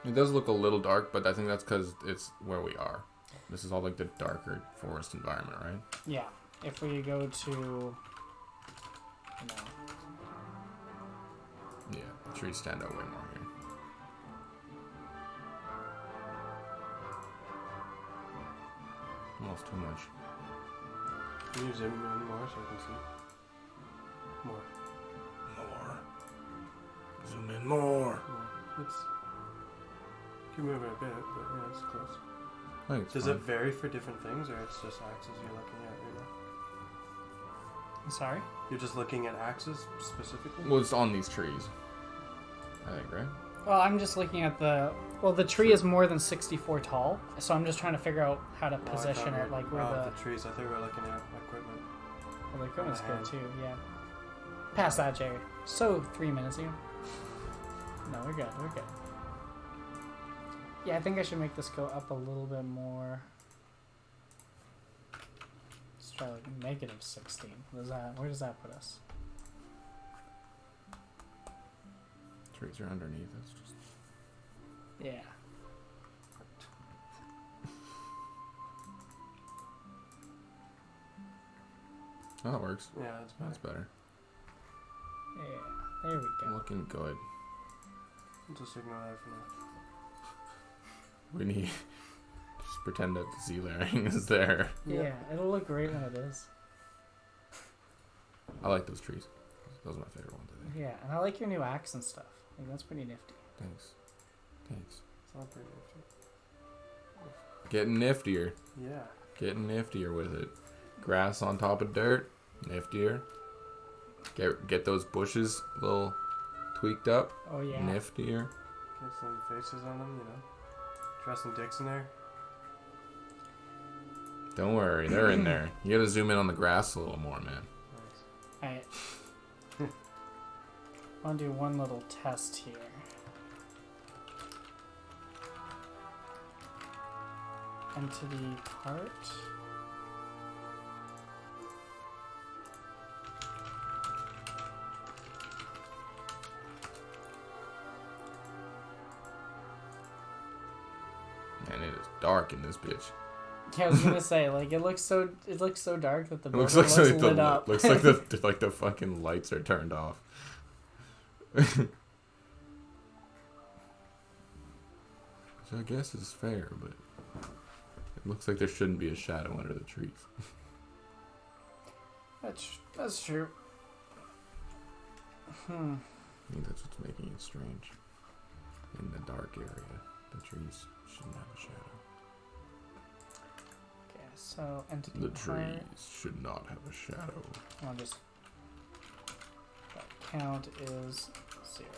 It does look a little dark, but I think that's because it's where we are. This is all like the darker forest environment, right? Yeah, if we go to, you know, Yeah, the trees stand out way more here. Almost too much. Can you zoom in more so I can see? More. More. Zoom in more. It's. You can move it a bit, but yeah, it's close. I think it's Does fine. it vary for different things, or it's just axes you're looking at right now? sorry? You're just looking at axes specifically? Well, it's on these trees. I think, right? Well, I'm just looking at the tree is more than 64 tall, so I'm just trying to figure out how to Oh, I position thought it, like where the trees. I thought we were looking at equipment. well, the equipment's good hand. too, yeah. Past that, Jerry. So 3 minutes ago. No, we're good. We're good. Yeah, I think I should make this go up a little bit more. Let's try like negative 16. Where does that put us? Trees are underneath. It's just. Yeah. Oh, that works. Yeah, that's better. That's better. Yeah. There we go. Looking good. Just ignore that for now. We need just pretend that the Z layering is there. Yeah, it'll look great when it is. I like those trees. Those are my favorite ones, I think. Yeah, and I like your new axe and stuff. Like, that's pretty nifty. Thanks. Thanks. It's all pretty nifty. Getting niftier. Yeah. Getting niftier with it. Grass on top of dirt. Niftier. Get those bushes a little tweaked up. Oh yeah. Niftier. Get some faces on them, you know. Draw some dicks in there. Don't worry, they're in there. You gotta zoom in on the grass a little more, man. Nice. Alright. I want to do one little test here. Entity cart. Man, it is dark in this bitch. Yeah, I was gonna say, like, it looks so dark that the It looks building like looks lit up. looks like the fucking lights are turned off. Which I guess is fair, but it looks like there shouldn't be a shadow under the trees. That's true. I think that's what's making it strange. In the dark area, the trees shouldn't have a shadow. Okay, so entity The cart. trees should not have a shadow. I'll just that count is 0.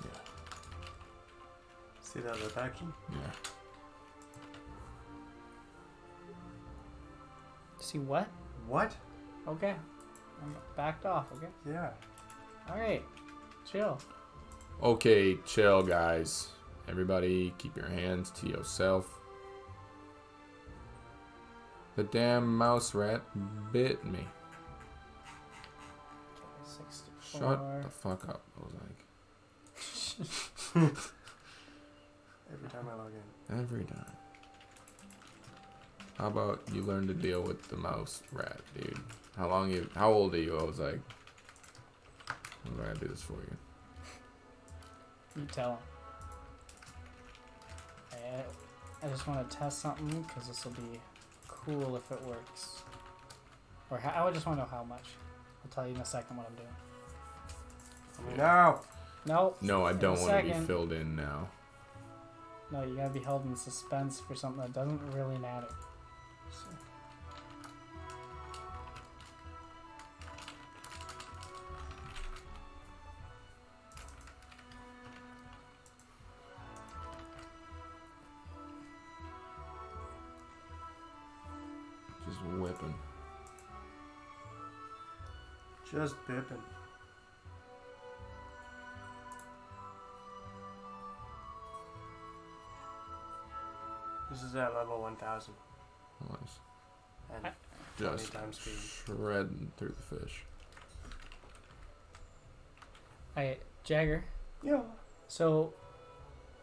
Yeah. See that with action? Yeah. See what? What? Okay. I'm backed off, okay? Yeah. Alright. Chill. Okay, chill, guys. Everybody, keep your hands to yourself. The damn mouse rat bit me. Okay, 64. Shut the fuck up, Ozag. Every time I log in. Every time. How about you learn to deal with the mouse rat, dude? How old are you? I was like, I'm gonna do this for you. You tell him. I just want to test something because this will be cool if it works. Or I would just want to know how much. I'll tell you in a second what I'm doing. No. Nope. No, I In a don't want to be second. filled in now. No, you gotta be held in suspense for something that doesn't really matter. So. Just whipping. Just bipping. This is at level 1000. Nice. And Just 20 times speed. shredding through the fish. Alright, Jagger. Yeah. So,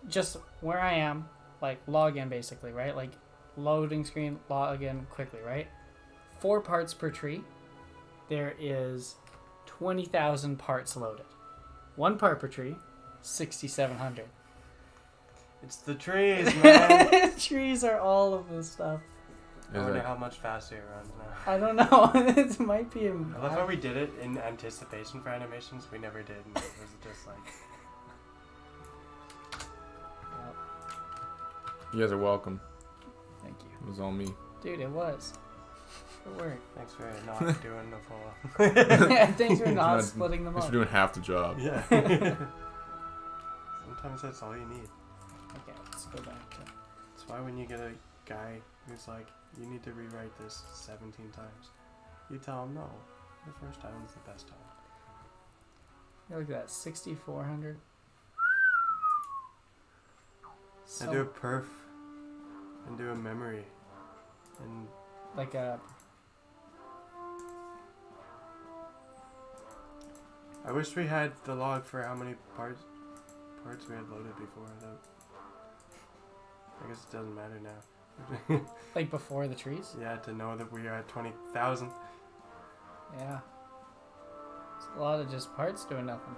just where I am, like log in basically, right? Like loading screen, log in quickly, right? 4 parts per tree. There is 20,000 parts loaded. 1 part per tree, 6,700. It's the trees, man. Trees are all of this stuff. I wonder how much faster it runs now. I don't know. It might be. I love how we did it in anticipation for animations. We never did. And it was just like... Well, You guys are welcome. thank you. It was all me. Dude, it was. It worked. Thanks for not doing the full... Thanks for not splitting them Thanks up. for doing half the job. Yeah. Sometimes that's all you need. Okay, let's go back to... That's why when you get a guy who's like, you need to rewrite this 17 times, you tell him no. The first time is the best time. Yeah, look at that, 6,400. And do a perf. And do a memory. And like a... I wish we had the log for how many parts we had loaded before. Though. I guess it doesn't matter now. Like before the trees? Yeah, to know that we are at 20,000. Yeah. It's a lot of just parts doing nothing.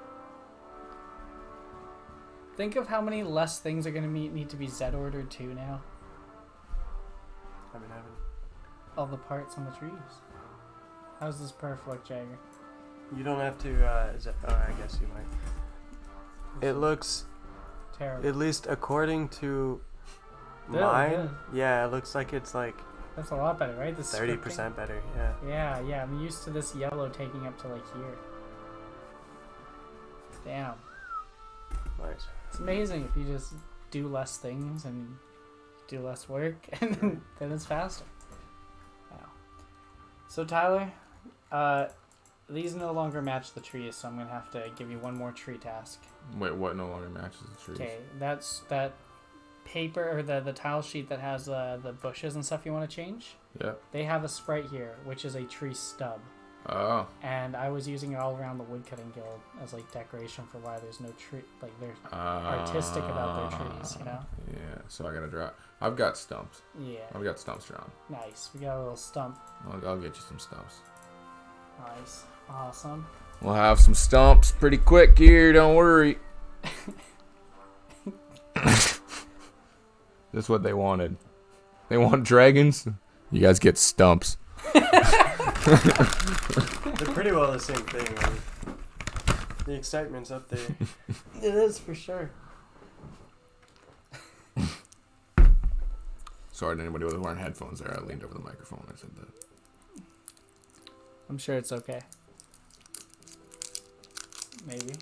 Think of how many less things are going to need to be Z-ordered too now. I've been having... All the parts on the trees. How's this perf look, Jagger? You don't have to, I guess you might. It looks, Terrible. at least according to Good, mine, good. yeah, it looks like it's like That's a lot better, right? The 30% better, yeah. Yeah, I'm used to this yellow taking up to like here. Damn. Nice. It's amazing if you just do less things and do less work and then it's faster. Wow. So Tyler, these no longer match the trees, so I'm going to have to give you one more tree task. Wait, what no longer matches the trees? Okay, that's that paper or the tile sheet that has the bushes and stuff you want to change. Yep. They have a sprite here, which is a tree stub. Oh. And I was using it all around the woodcutting guild as like decoration for why there's no tree, like they're artistic about their trees, you know? Yeah, so I gotta draw. I've got stumps. Yeah. I've got stumps drawn. Nice. We got a little stump. I'll get you some stumps. Nice. Awesome. We'll have some stumps pretty quick here, don't worry. That's what they wanted. They want dragons. You guys get stumps. They're pretty well the same thing. I mean, the excitement's up there. It is for sure. Sorry to anybody who was wearing headphones there. I leaned over the microphone when I said that. I'm sure it's okay. Maybe.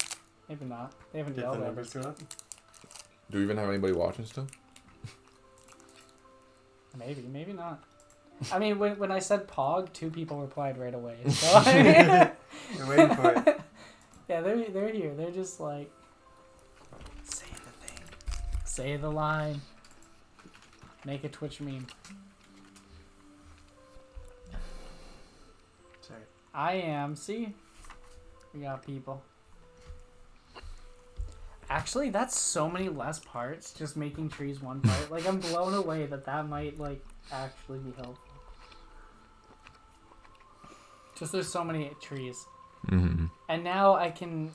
Maybe not. They haven't Did the yelled at numbers us. go up? Do we even have anybody watching still? Maybe. Maybe not. I mean, when I said Pog, 2 people replied right away. So I mean, You're waiting for it. yeah, they're here. They're just like, say the thing, say the line, make a Twitch meme. Sorry. I am. See, we got people. Actually, that's so many less parts. Just making trees one part. Like I'm blown away that might like actually be helpful. Just there's so many trees. Mm-hmm. And now I can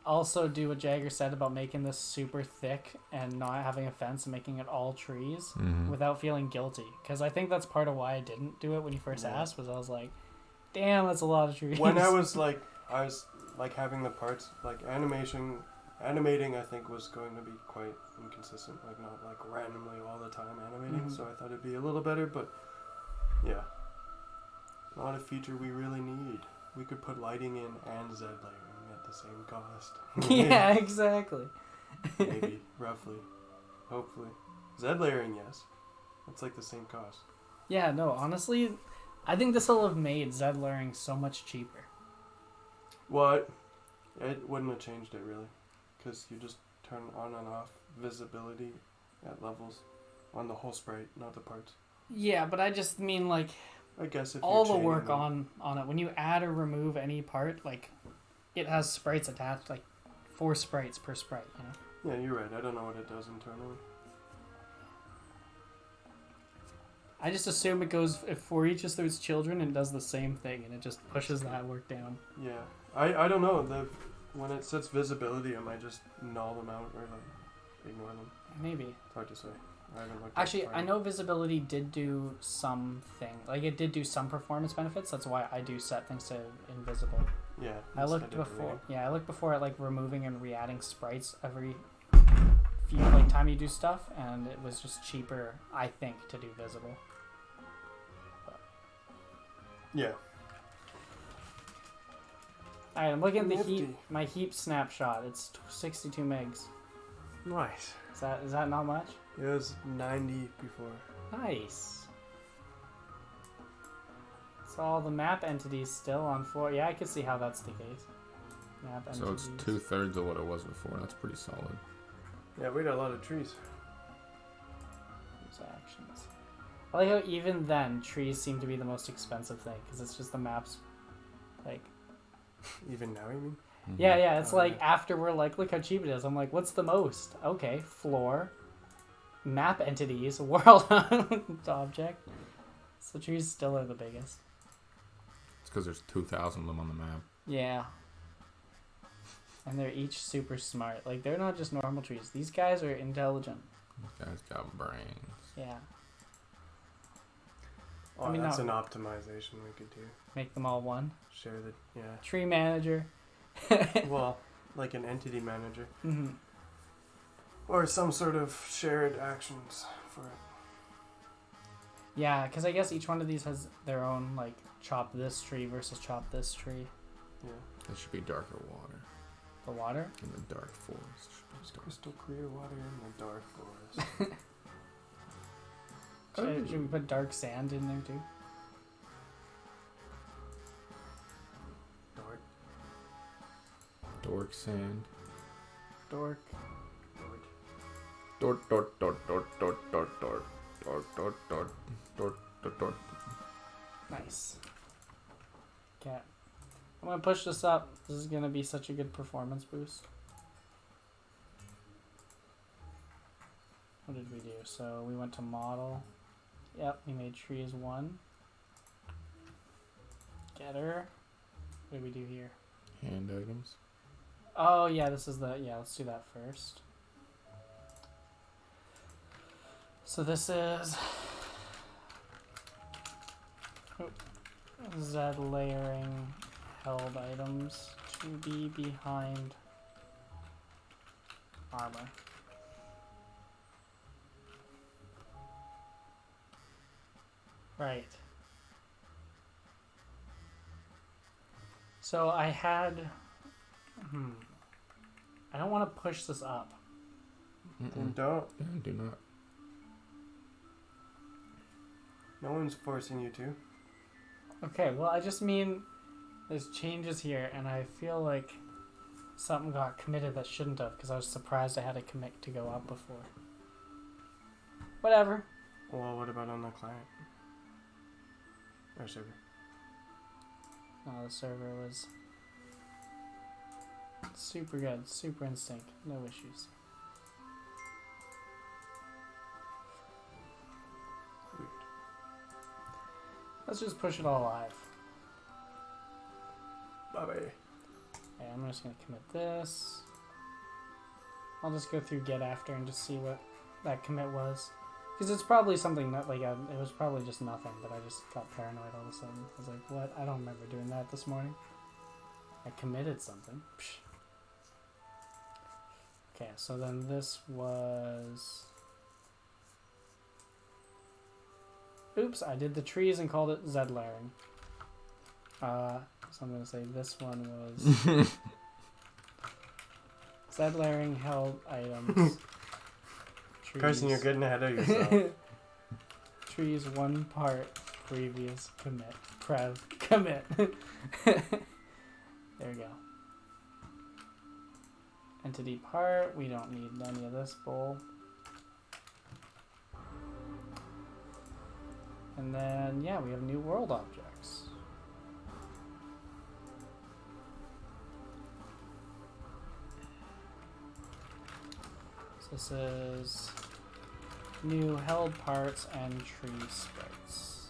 also do what Jaeger said about making this super thick and not having a fence and making it all trees without feeling guilty. Because I think that's part of why I didn't do it when you first asked, was I was like, damn, that's a lot of trees. When I was like having the parts, like animating, I think was going to be quite inconsistent, like not like randomly all the time animating, so I thought it'd be a little better, but yeah. Not a feature we really need. We could put lighting in and Z layering at the same cost. Yeah, exactly. Maybe, roughly. Hopefully. Z layering, yes. That's like the same cost. Yeah, no, honestly, I think this will have made Zed layering so much cheaper. What? It wouldn't have changed it really. Because you just turn on and off visibility at levels on the whole sprite, not the parts. Yeah, but I just mean like I guess if all you're the work chaining on it. When you add or remove any part, like it has sprites attached, like 4 sprites per sprite, you know? Yeah, you're right. I don't know what it does internally. I just assume it goes, if for each of those children, it does the same thing, and it just pushes that work down. Yeah. I don't know. When it sets visibility, I might just null them out or like ignore them. Maybe. It's hard to say. I haven't looked Actually, at it. I know visibility did do something. Like, it did do some performance benefits. That's why I do set things to invisible. Yeah. I looked instead of before. reading. Yeah, I looked before at like removing and re-adding sprites every few like time you do stuff, and it was just cheaper, I think, to do visible. Yeah. Alright, I'm looking at the Nifty. heap. My heap snapshot. It's 62 megs. Nice. Is that not much? It was 90 before. Nice. So all the map entities still on 4. Yeah, I can see how that's the case. Map So entities. it's 2/3 of what it was before. That's pretty solid. Yeah, we had a lot of trees. Use actions. I like how even then trees seem to be the most expensive thing because it's just the maps. Like, Even now, you mean? yeah, it's Oh, like yeah. after we're like, look how cheap it is. I'm like, what's the most? Okay, floor, map entities, world object. So trees still are the biggest. It's because there's 2,000 of them on the map. Yeah. And they're each super smart. Like, they're not just normal trees. These guys are intelligent. This guy's got brains. Yeah. Oh, I mean, that's not- an optimization we could do. Make them all one. Share the Tree manager. well, like an entity manager hmm or some sort of shared actions for it. Yeah, because I guess each one of these has their own, like, chop this tree versus chop this tree. Yeah, There should be darker water. The water? In the dark forest. there's crystal clear water in the dark forest. Should we put dark sand in there too? Dark. Dork sand. Dork. Dort, dort, dort, dort, dort, dort, dort. Dort, dort, dort, dort, dort, dort. Nice. Okay. I'm gonna push this up. This is gonna be such a good performance boost. What did we do? So we went to model. Yep, we made trees 1. Getter. What did we do here? Hand items. Oh yeah, this is the, yeah, let's do that first. So this is Z layering held items to be behind armor. Right. So I had I don't want to push this up. Then don't. Do not. No one's forcing you to. Okay, well, I just mean there's changes here, and I feel like something got committed that shouldn't have, because I was surprised I had a commit to go up before. Whatever. Well, what about on the client? Or server? No, the server was super good, super in sync, no issues. Sweet. Let's just push it all live. Bye-bye. Okay, I'm just gonna commit this. I'll just go through get after and just see what that commit was. Because it's probably something that, like, it was probably just nothing, but I just got paranoid all of a sudden. I was like, what? I don't remember doing that this morning. I committed something. Psh. Okay, so then this was... Oops, I did the trees and called it Z-layering. So I'm going to say this one was... Z-layering held items. Trees. Carson, you're getting ahead of yourself. Trees 1 part previous commit. Commit. There we go. Entity part, we don't need any of this bull. And then, yeah, we have new world objects. So this is new held parts and tree sprites.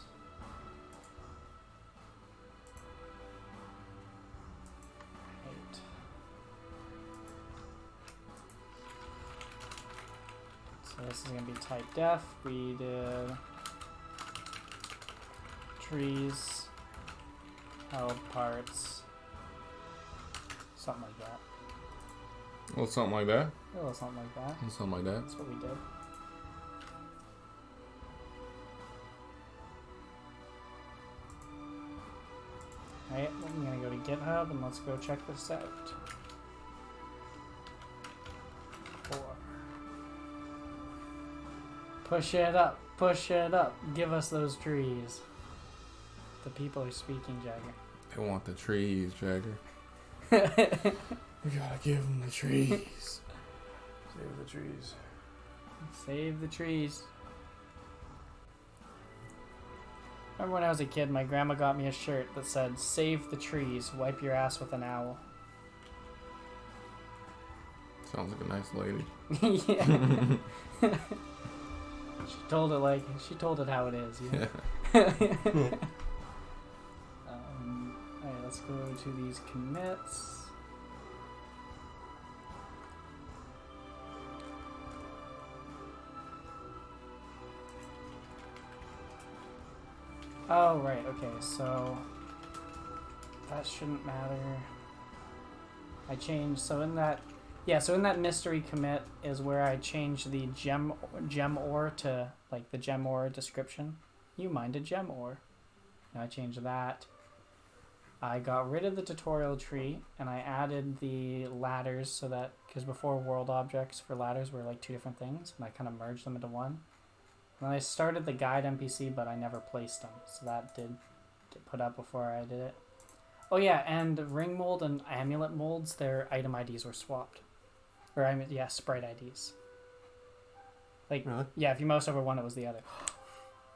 Right. So this is going to be type def. We did trees, held parts, something like that. Well, something like that. A little something like that. Something like that. That's what we did. Alright, I'm gonna go to GitHub and let's go check this out. 4. Push it up, push it up. Give us those trees. The people are speaking, Jagger. They want the trees, Jagger. We gotta give them the trees. Save the trees. Save the trees. Remember when I was a kid, my grandma got me a shirt that said, "Save the trees, wipe your ass with an owl." Sounds like a nice lady. Yeah. She told it how it is, yeah. Alright, let's go to these commits. Oh, right, okay, so that shouldn't matter. I changed, so in that mystery commit is where I changed the gem ore to, like, the gem ore description. You mined a gem ore. And I changed that. I got rid of the tutorial tree, and I added the ladders so that, because before world objects for ladders were like 2 different things, and I kind of merged them into one. And I started the guide NPC, but I never placed them, so that did get put up before I did it. Oh yeah, and ring mold and amulet molds, their item IDs were swapped. Or, sprite IDs. Like, Really? yeah, if you mouse over one, it was the other.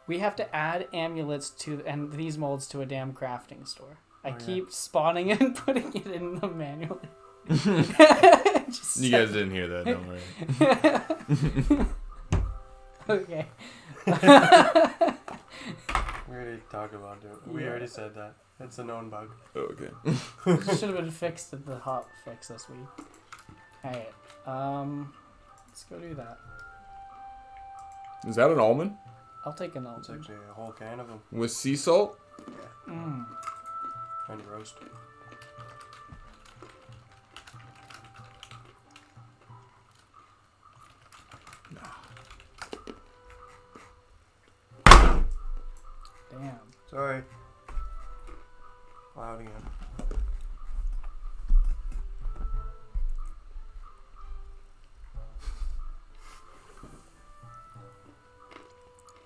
We have to add amulets and these molds to a damn crafting store. I keep spawning it and putting it in the manual. You guys didn't hear that, don't worry. Okay. We already talked about it. We already said that. It's a known bug. Okay. Should have been fixed at the hot fix this week. Alright. Let's go do that. Is that an almond? I'll take an It's almond. actually a whole can of them. With sea salt? Mm. And roast. Damn. Sorry. Loud again.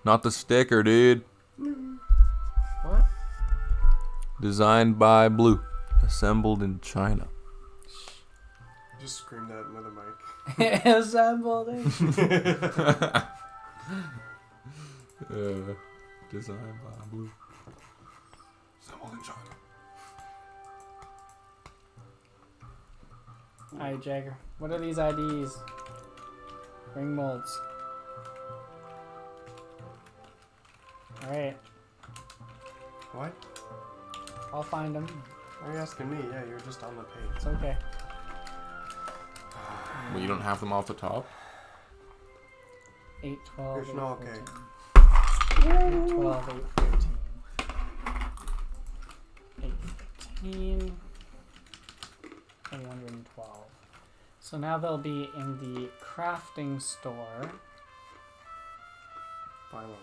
Not the sticker, dude. What? Designed by Blue. Assembled in China. Just scream that into the mic. Assembled in. Designed by Blue. Assembled in China. Alright, Jagger. What are these IDs? Ring molds. Alright. What? I'll find them. Are you asking me? Yeah, you're just on the page. It's okay. Well, you don't have them off the top? 8, 12, It's 8, not 14. okay. 8, 12, 8, 13. 8, 15. 112. So now they'll be in the crafting store. Finally.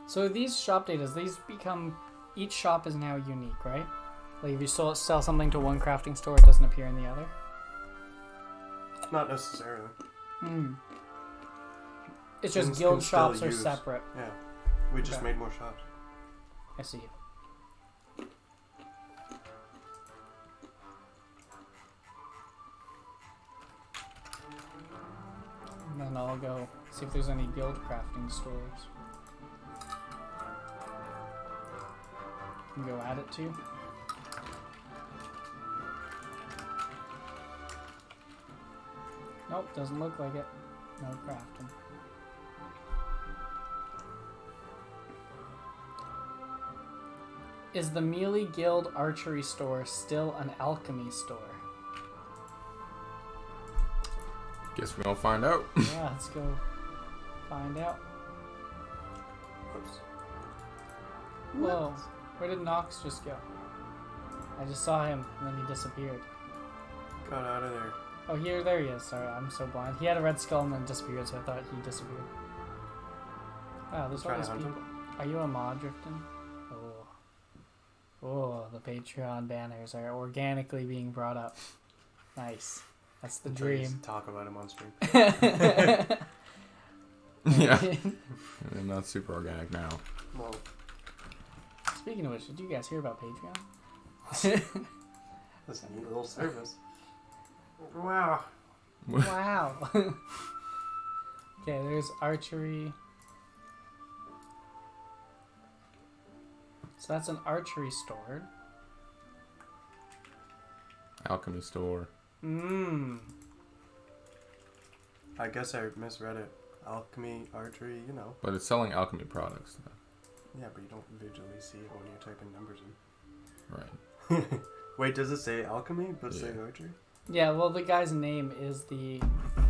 So these shop datas, these become, each shop is now unique, right? Like if you sell something to one crafting store, it doesn't appear in the other? Not necessarily. It's just Things guild can still shops are use. separate. Yeah. We just Okay. made more shops. I see. And then I'll go see if there's any guild crafting stores. Can go add it to. Nope, doesn't look like it. No crafting. Is the Mealy Guild Archery store still an alchemy store? Guess we'll find out. Yeah, let's go find out. Oops. Whoa, where did Nox just go? I just saw him and then he disappeared. Got out of there. Oh, there he is. Sorry, I'm so blind. He had a red skull and then disappeared, so I thought he disappeared. Wow, there's all Trying these to hunt people. Are you a mod drifting? Oh, the Patreon banners are organically being brought up. Nice. That's the Please dream. talk about him on stream. Yeah. They're not super organic now. Well, Speaking of which, did you guys hear about Patreon? that's a neat little service. Wow. Wow. Okay, there's archery. So that's an archery store. Alchemy store. I guess I misread it. Alchemy, archery, you know. But it's selling alchemy products. Yeah, but you don't visually see it when you type in numbers Right. in. Wait, does it say alchemy but say Yeah. archery? Yeah, well, the guy's name is the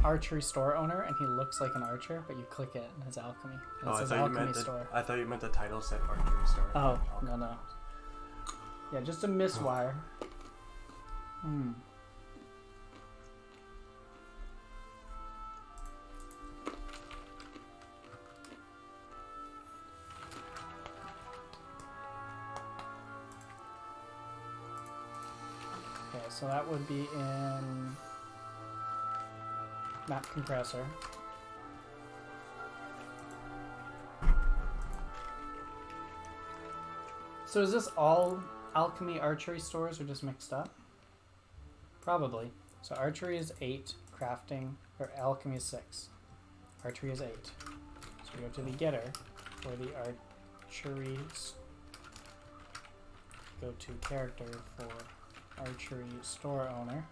archery store owner, and he looks like an archer, but you click it and it's alchemy. And it says alchemy store. I thought you meant the title said archery store. Oh, no. Yeah, just a miswire. Okay, so that would be in map compressor. So is this all alchemy archery stores or just mixed up? Probably. So archery is 8, crafting, or alchemy is 6. Archery is 8. So we go to the getter for the archery. Go to character for archery store owner.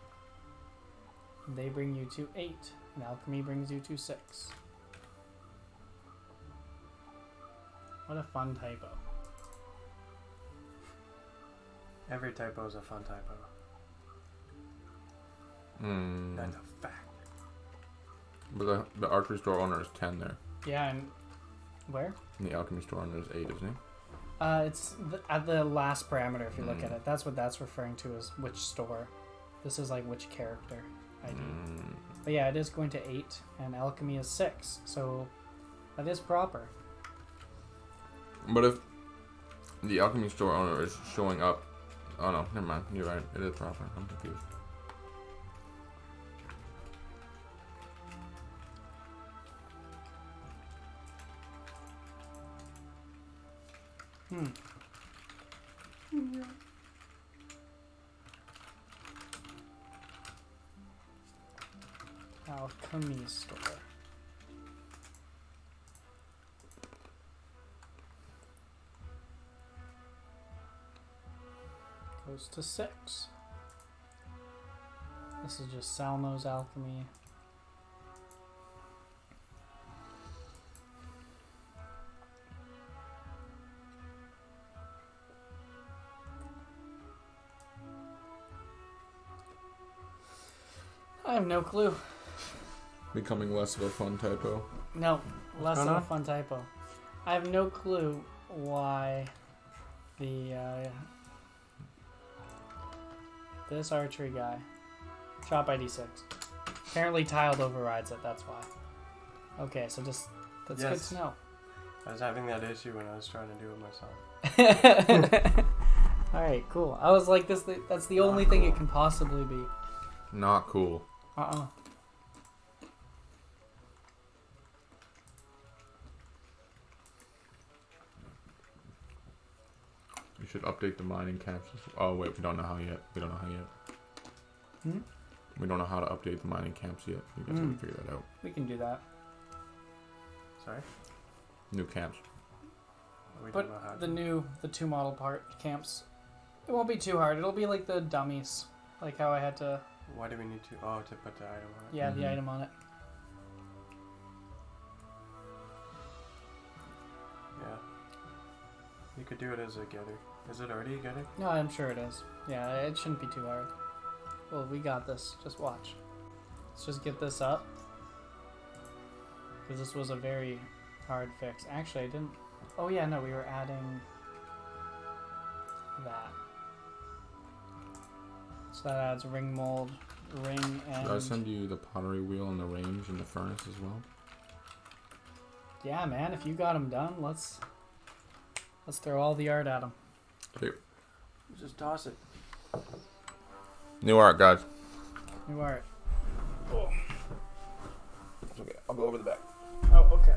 They bring you to 8, and alchemy brings you to 6. What a fun typo. Every typo is a fun typo. That's a fact. But the archery store owner is 10 there. Yeah, and where? And the alchemy store owner is 8, isn't he? It's at the last parameter if you look at it. That's what that's referring to as which store. This is like which character ID. But yeah, it is going to 8, and alchemy is 6, so that is proper. But if the alchemy store owner is showing up... Oh no, never mind. You're right. It is proper. I'm confused. Alchemy store. Goes to 6. This is just Salmo's alchemy. I have no clue. Becoming less of a fun typo. No, less going than a on? fun typo. I have no clue why the this archery guy shot by D6. Apparently tiled overrides it, that's why. Okay, so just that's Yes. good to know. I was having that issue when I was trying to do it myself. Alright, cool. I was like that's the only thing it can possibly be. Not cool. We should update the mining camps. Oh wait, we don't know how yet. We don't know how yet. Hmm? We don't know how to update the mining camps yet. You guys have to figure that out. We can do that. Sorry? New camps. We don't know how But to. the two model part camps, it won't be too hard. It'll be like the dummies. Like how I had to, Why do we need to? Oh, to put the item on it. yeah, the Mhm. item on it. Yeah. You could do it as a getter. Is it already a getter? No, I'm sure it is. Yeah, it shouldn't be too hard. Well, we got this. Just watch. Let's just get this up. Because this was a very hard fix. Actually, I didn't... Oh, yeah, no, we were adding that. So that adds ring mold, ring, and... Did I send you the pottery wheel and the range and the furnace as well? Yeah, man, if you got them done, let's throw all the art at them. Here. Just toss it. New art, guys. New art. Okay, I'll go over the back. Oh, okay.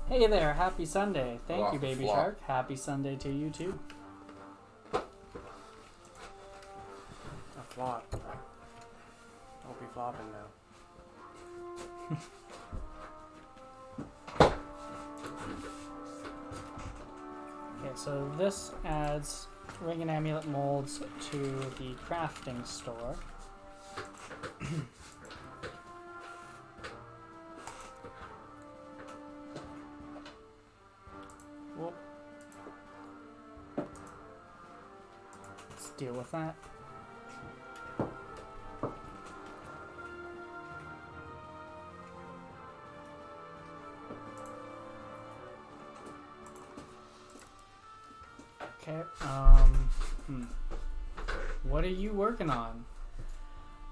Hey there, happy Sunday. Thank Flop, you, Baby flop. Shark. Happy Sunday to you, too. A flop. Don't be flopping now. Okay, so this adds ring and amulet molds to the crafting store. Whoop. Let's deal with that. Okay, what are you working on?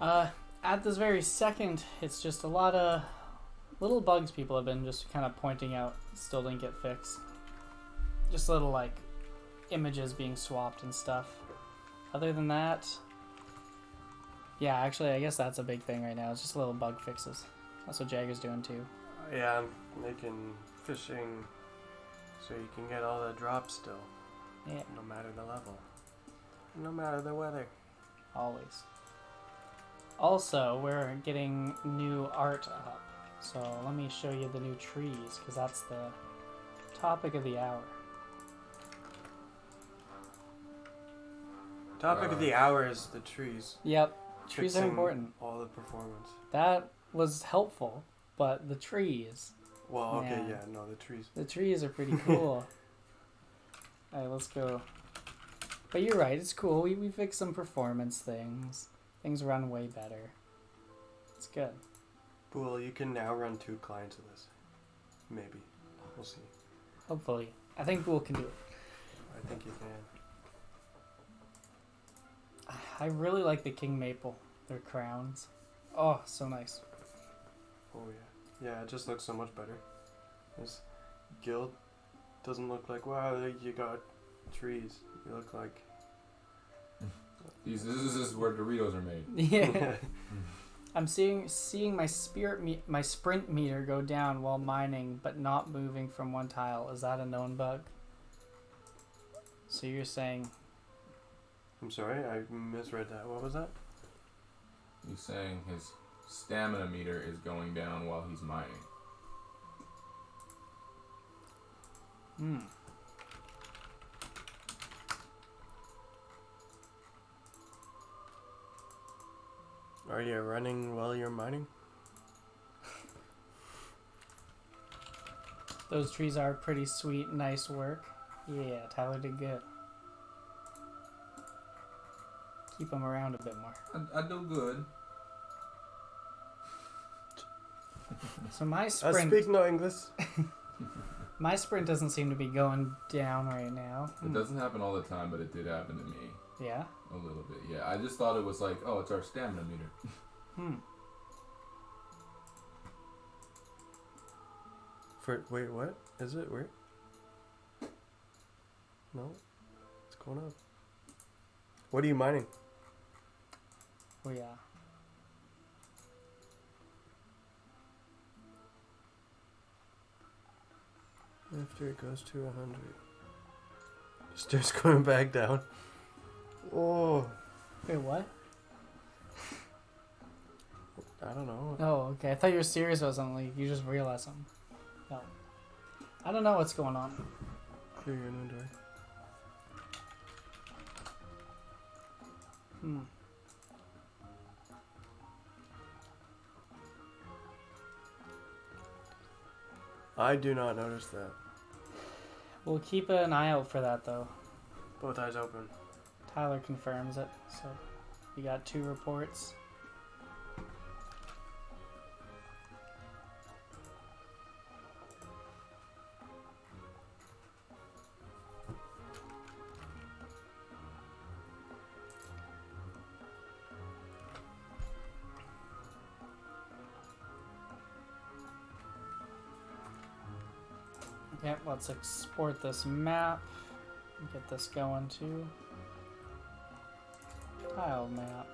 At this very second, it's just a lot of little bugs people have been just kind of pointing out still didn't get fixed. Just little, like, images being swapped and stuff. Other than that, yeah, actually, I guess that's a big thing right now. It's just little bug fixes. That's what Jaegar's doing, too. Yeah, I'm making fishing so you can get all the drops still. Yeah, No matter the level. No matter the weather. always. Also, we're getting new art up. So let me show you the new trees, because that's the topic of the hour. Topic of the hour is the trees. Yep, trees are Fixing important. All the performance. That was helpful, but the trees. Well, okay, Man. yeah, no, the trees. The trees are pretty cool. Alright, let's go. But you're right, it's cool. We fixed some performance things. Things run way better. It's good. Well, you can now run 2 clients of this. Maybe. We'll see. Hopefully. I think Bool can do it. I think you can. I really like the King Maple. Their crowns. Oh, so nice. Oh, yeah. Yeah, it just looks so much better. This guild doesn't look like, wow, you got trees. You look like... This is where Doritos are made. Yeah. I'm seeing my my sprint meter go down while mining, but not moving from one tile. Is that a known bug? So you're saying... I'm sorry, I misread that. What was that? He's saying his stamina meter is going down while he's mining. Hmm. Are you running while you're mining? Those trees are pretty sweet. Nice work. Yeah, Tyler did good. Keep them around a bit more. I do good. So my I sprint, speak no English. my sprint doesn't seem to be going down right now. It doesn't happen all the time, but it did happen to me. Yeah. A little bit, yeah. I just thought it was like, oh, it's our stamina meter. Wait, what? Is it? Where? No. It's going up. What are you mining? Oh yeah. After it goes to 100. Starts going back down. Oh. Wait, what? I don't know. Oh, okay. I thought you were serious about something. Like you just realized something. No. I don't know what's going on. Clear your inventory. I do not notice that. We'll keep an eye out for that though. Both eyes open. Tyler confirms it, so we got 2 reports. Yep, let's export this map. Get this going too. Tile map.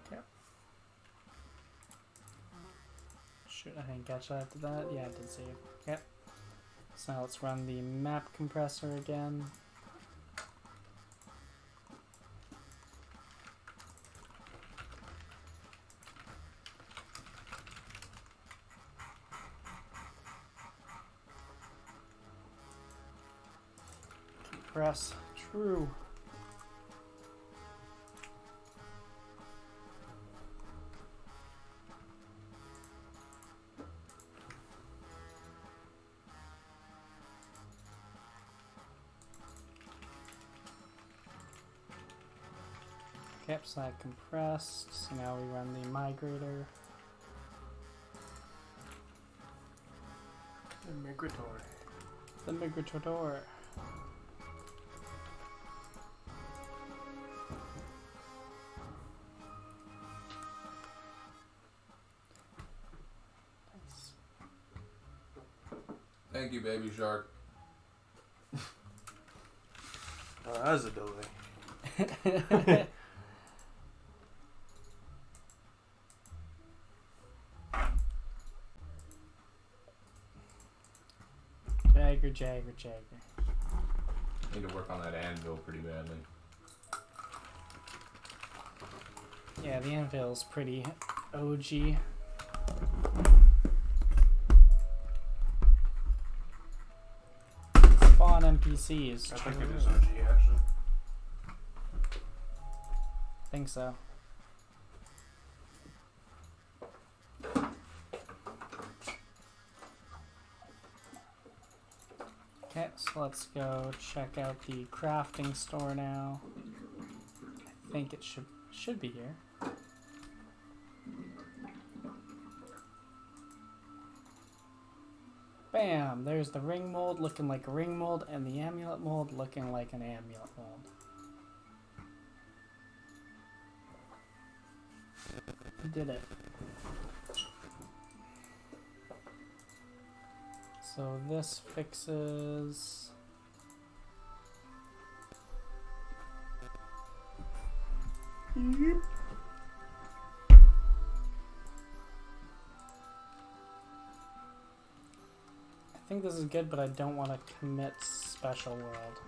Okay. Shoot, I didn't catch that after that. Yeah, I did see it. Okay. So now let's run the map compressor again. Compress true. Okay, so that compressed. So now we run the migrator. The migratory. The migrator. Nice. Thank you, baby shark. Oh, that was a delay. Jaeger. Need to work on that anvil pretty badly. Yeah, the anvil's pretty OG. Spawn NPCs. I think it is OG, actually. Think so. Okay, so let's go check out the crafting store now. I think it should be here. Bam! There's the ring mold looking like a ring mold, and the amulet mold looking like an amulet mold. We did it. So this fixes... Yep. I think this is good, but I don't want to commit special world.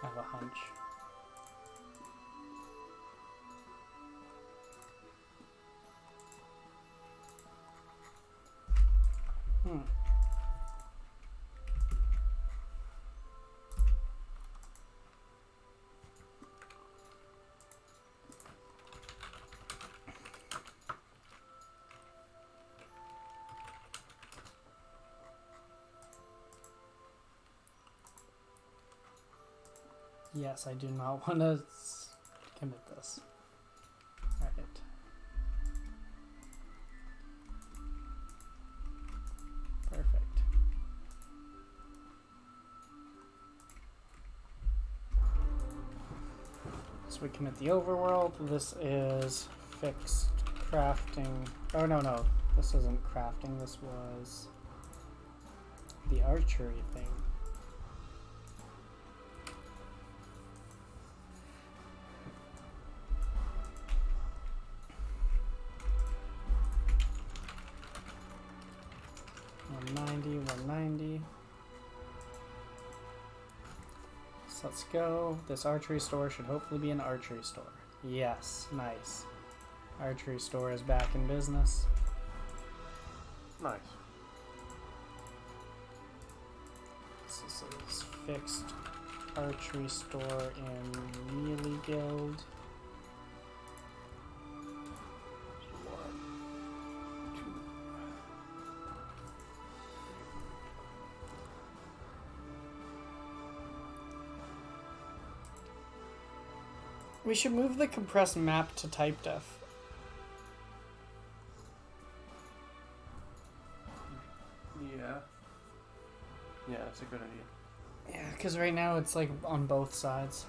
I have a hunch. Yes, I do not want to commit this. Alright. Perfect. So we commit the overworld. This is fixed crafting. Oh, no. This isn't crafting. This was the archery thing. $190. So let's go. This archery store should hopefully be an archery store. Yes, nice. Archery store is back in business. Nice. This is fixed archery store in Melee Guild. We should move the compressed map to type def. Yeah. Yeah, that's a good idea. Yeah, because right now it's like on both sides.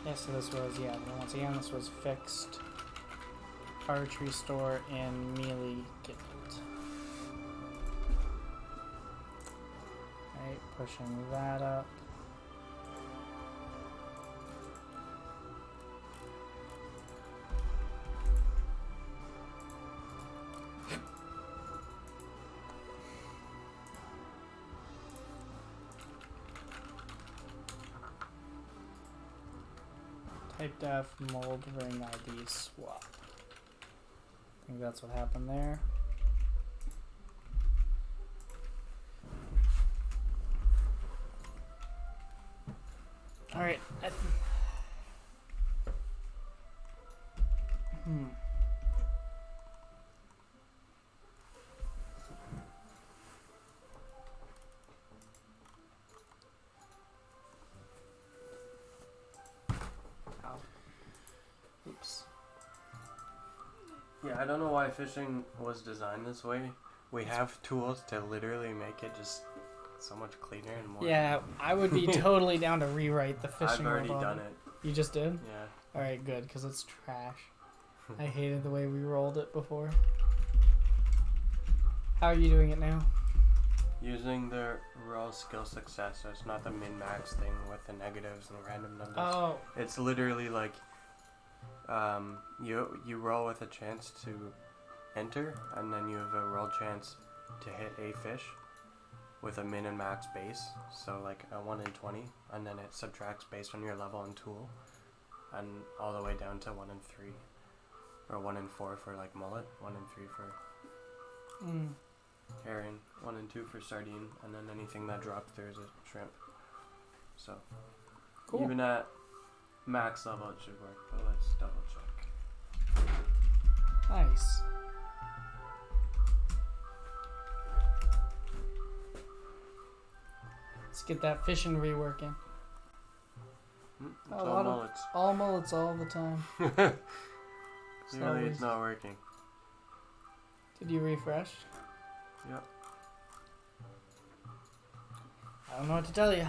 Yeah, so this was, once again, this was fixed archery store in Melee Guild. Alright, pushing that up. Type def mold ring ID swap. I think that's what happened there. Alright. Oops. Yeah, I don't know why fishing was designed this way. We have tools to literally make it just so much cleaner and more. Yeah, I would be totally down to rewrite the fishing I've already world. done it. You just did? Yeah. Alright, good, because it's trash. I hated the way we rolled it before. How are you doing it now? Using the raw skill success, so it's not the min-max thing with the negatives and random numbers. Oh. It's literally like you roll with a chance to enter, and then you have a roll chance to hit a fish with a min and max base. So like a 1 in 20, and then it subtracts based on your level and tool, and all the way down to 1 in 3, or 1 in 4 for like mullet, 1 in 3 for herring, 1 in 2 for sardine, and then anything that drops there is a shrimp. So Cool. even at max level it should work, but let's double check. Nice. Let's get that fishing reworking. It's A all lot mullets. of all mullets all the time. Clearly it's not working. Did you refresh? Yep. I don't know what to tell you.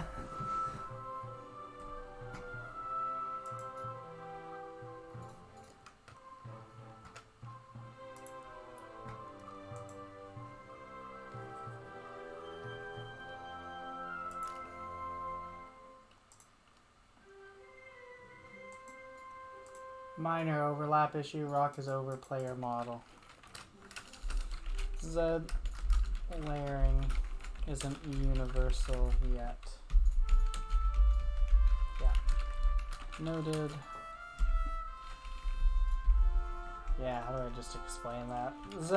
Minor overlap issue. Rock is over player model. Z layering isn't universal yet. Yeah. Noted. Yeah, how do I just explain that? Z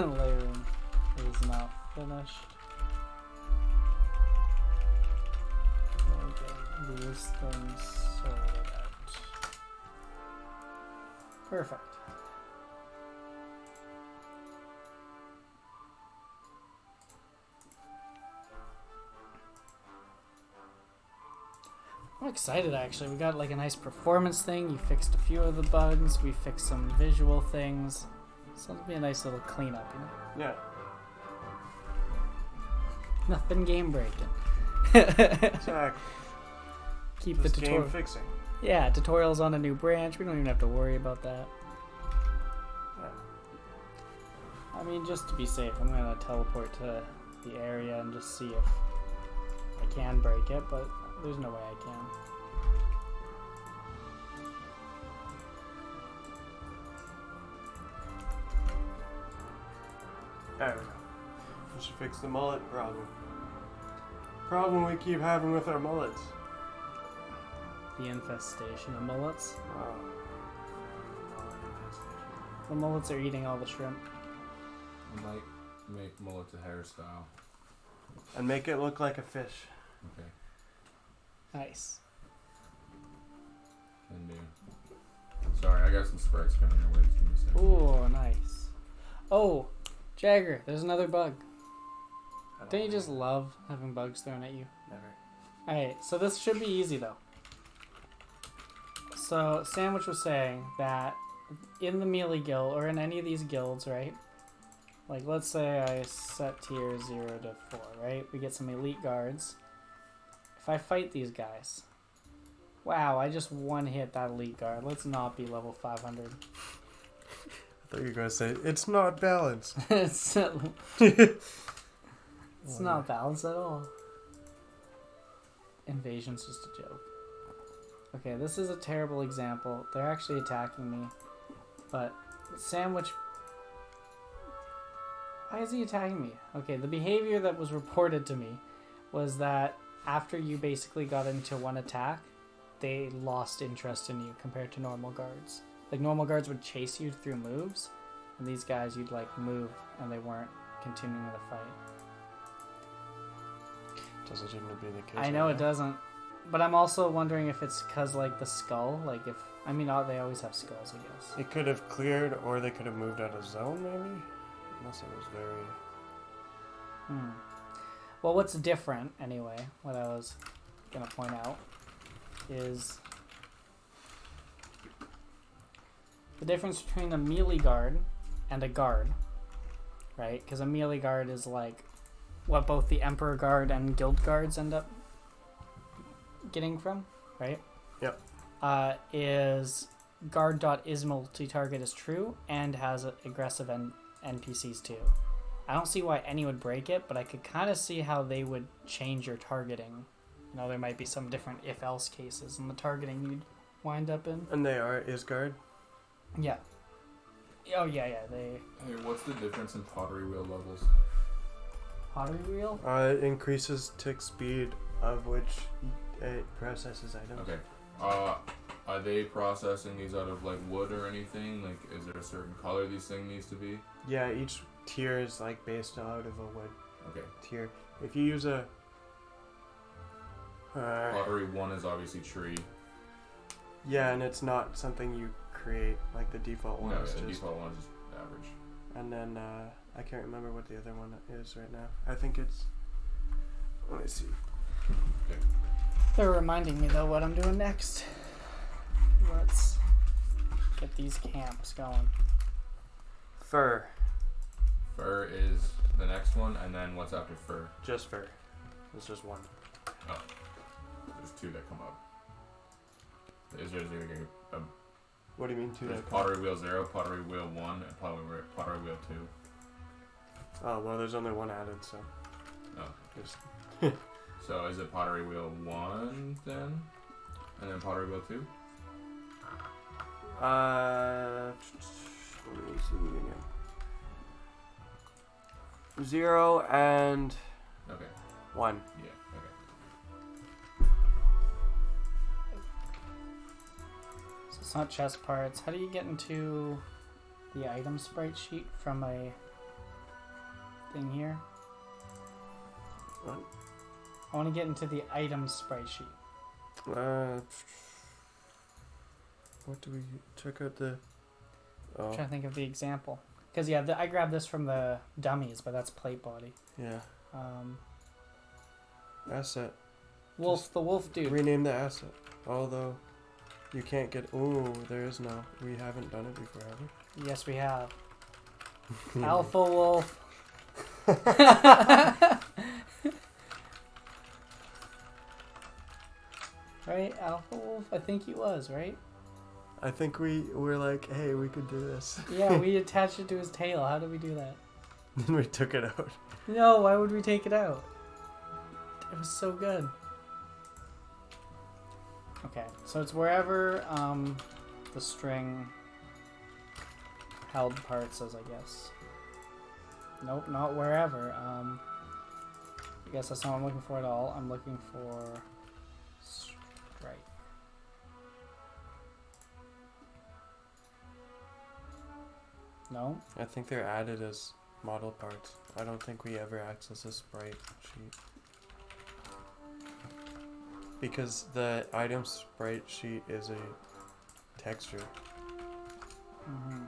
layering is not finished. Okay, these things sorted out. Perfect. I'm excited actually. We got like a nice performance thing. You fixed a few of the bugs. We fixed some visual things. So it'll be a nice little cleanup, you know? Yeah. Nothing game breaking. Exactly. Keep the Just game tutorial. fixing. Yeah, tutorials on a new branch. We don't even have to worry about that. Yeah. I mean, just to be safe, I'm gonna teleport to the area and just see if I can break it, but there's no way I can. There we go. We should fix the mullet problem. Problem we keep having with our mullets. The infestation of mullets. Oh. The mullets are eating all the shrimp. I might make mullets a hairstyle. And make it look like a fish. Okay. Nice. Can do. Sorry, I got some sprites coming your way. Just give me a second. Ooh, nice. Oh, Jaegar, there's another bug. Don't you just love having bugs thrown at you? Never. Alright, so this should be easy though. So, Sandwich was saying that in the melee guild, or in any of these guilds, right? Like, let's say I set tier 0 to 4, right? We get some elite guards. If I fight these guys... Wow, I just one-hit that elite guard. Let's not be level 500. I thought you were going to say, it's not balanced. It's not balanced at all. Invasion's just a joke. Okay, this is a terrible example. They're actually attacking me. But Sandwich... Why is he attacking me? Okay, the behavior that was reported to me was that after you basically got into one attack, they lost interest in you compared to normal guards. Like, normal guards would chase you through moves, and these guys, you'd, like, move, and they weren't continuing the fight. Doesn't seem to be the case. I know it doesn't, but I'm also wondering if it's because, like, the skull, like, if... I mean, they always have skulls, I guess. It could have cleared, or they could have moved out of zone, maybe? Unless it was very... Well, what's different, anyway, what I was going to point out, is the difference between a melee guard and a guard, right? Because a melee guard is like what both the Emperor Guard and Guild Guards end up getting from, right? Yep. Is guard.is multi-target is true and has aggressive NPCs too. I don't see why any would break it, but I could kind of see how they would change your targeting. You know, there might be some different if-else cases in the targeting you'd wind up in. And they are Isgard? Yeah. Oh, yeah, they... Hey, what's the difference in pottery wheel levels? Pottery wheel? It increases tick speed of which it processes items. Okay. Are they processing these out of like wood or anything? Like, is there a certain color these things needs to be? Yeah, each tier is like based out of a wood Okay. tier. If you use a... Pottery 1 is obviously tree. yeah, and it's not something you create, like the default one No, is the just... default one is just average. And then, I can't remember what the other one is right now. I think it's... Let me see. They're reminding me, though, what I'm doing next. Let's get these camps going. Fur. Fur is the next one, and then what's after fur? Just fur. It's just one. Oh. There's two that come up. Is there a What do you mean two? there's that pottery wheel 0, pottery wheel 1, and pottery wheel 2. Oh, well, there's only one added, so... Oh. Just... So is it pottery wheel 1 then? And then pottery wheel 2? Let me see again. 0 and Okay. 1. Yeah, okay. So it's not chest parts. How do you get into the item sprite sheet from a thing here? What? I want to get into the item sprite sheet. What do we... Check out the... Oh, trying to think of the example. Because, yeah, I grabbed this from the dummies, but that's plate body. yeah. Asset. Wolf, the wolf dude. Rename the asset. Although, you can't get... Ooh, there is no... We haven't done it before, have we? Yes, we have. Alpha wolf. Right? Alpha wolf? I think he was, right? I think we were like, hey, we could do this. Yeah, we attached it to his tail. How did we do that? Then we took it out. No, why would we take it out? It was so good. Okay, so it's wherever the string held parts is, I guess. Nope, not wherever. I guess that's not what I'm looking for at all. I'm looking for strike. No? I think they're added as model parts. I don't think we ever access a sprite sheet. Because the item sprite sheet is a texture. Mm-hmm.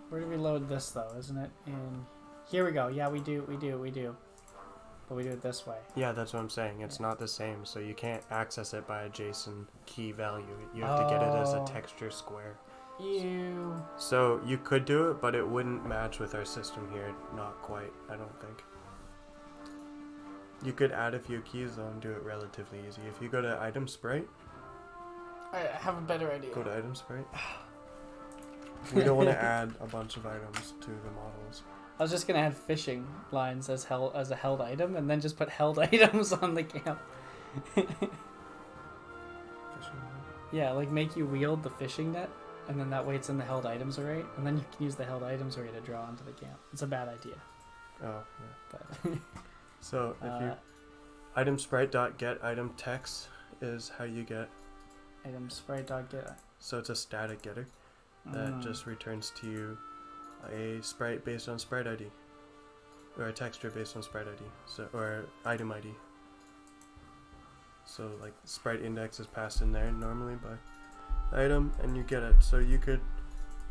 Where do we load this though? Isn't it in... Here we go. Yeah, we do. But we do it this way. Yeah, that's what I'm saying. It's not the same, so you can't access it by a JSON key value. You have to get it as a texture square. Ew. So you could do it, but it wouldn't match with our system here. Not quite, I don't think. You could add a few keys though and do it relatively easy. If you go to item sprite, I have a better idea. go to item sprite. We don't want to add a bunch of items to the models. I was just gonna add fishing lines as a held item, and then just put held items on the camp. Yeah, like make you wield the fishing net, and then that way it's in the held items array, and then you can use the held items array to draw onto the camp. It's a bad idea, Oh, yeah. but So if you item sprite.get item text is how you get. item sprite.get. So it's a static getter that just returns to you a sprite based on sprite ID, or a texture based on sprite ID, so or item ID. So like sprite index is passed in there normally by item, and you get it. So you could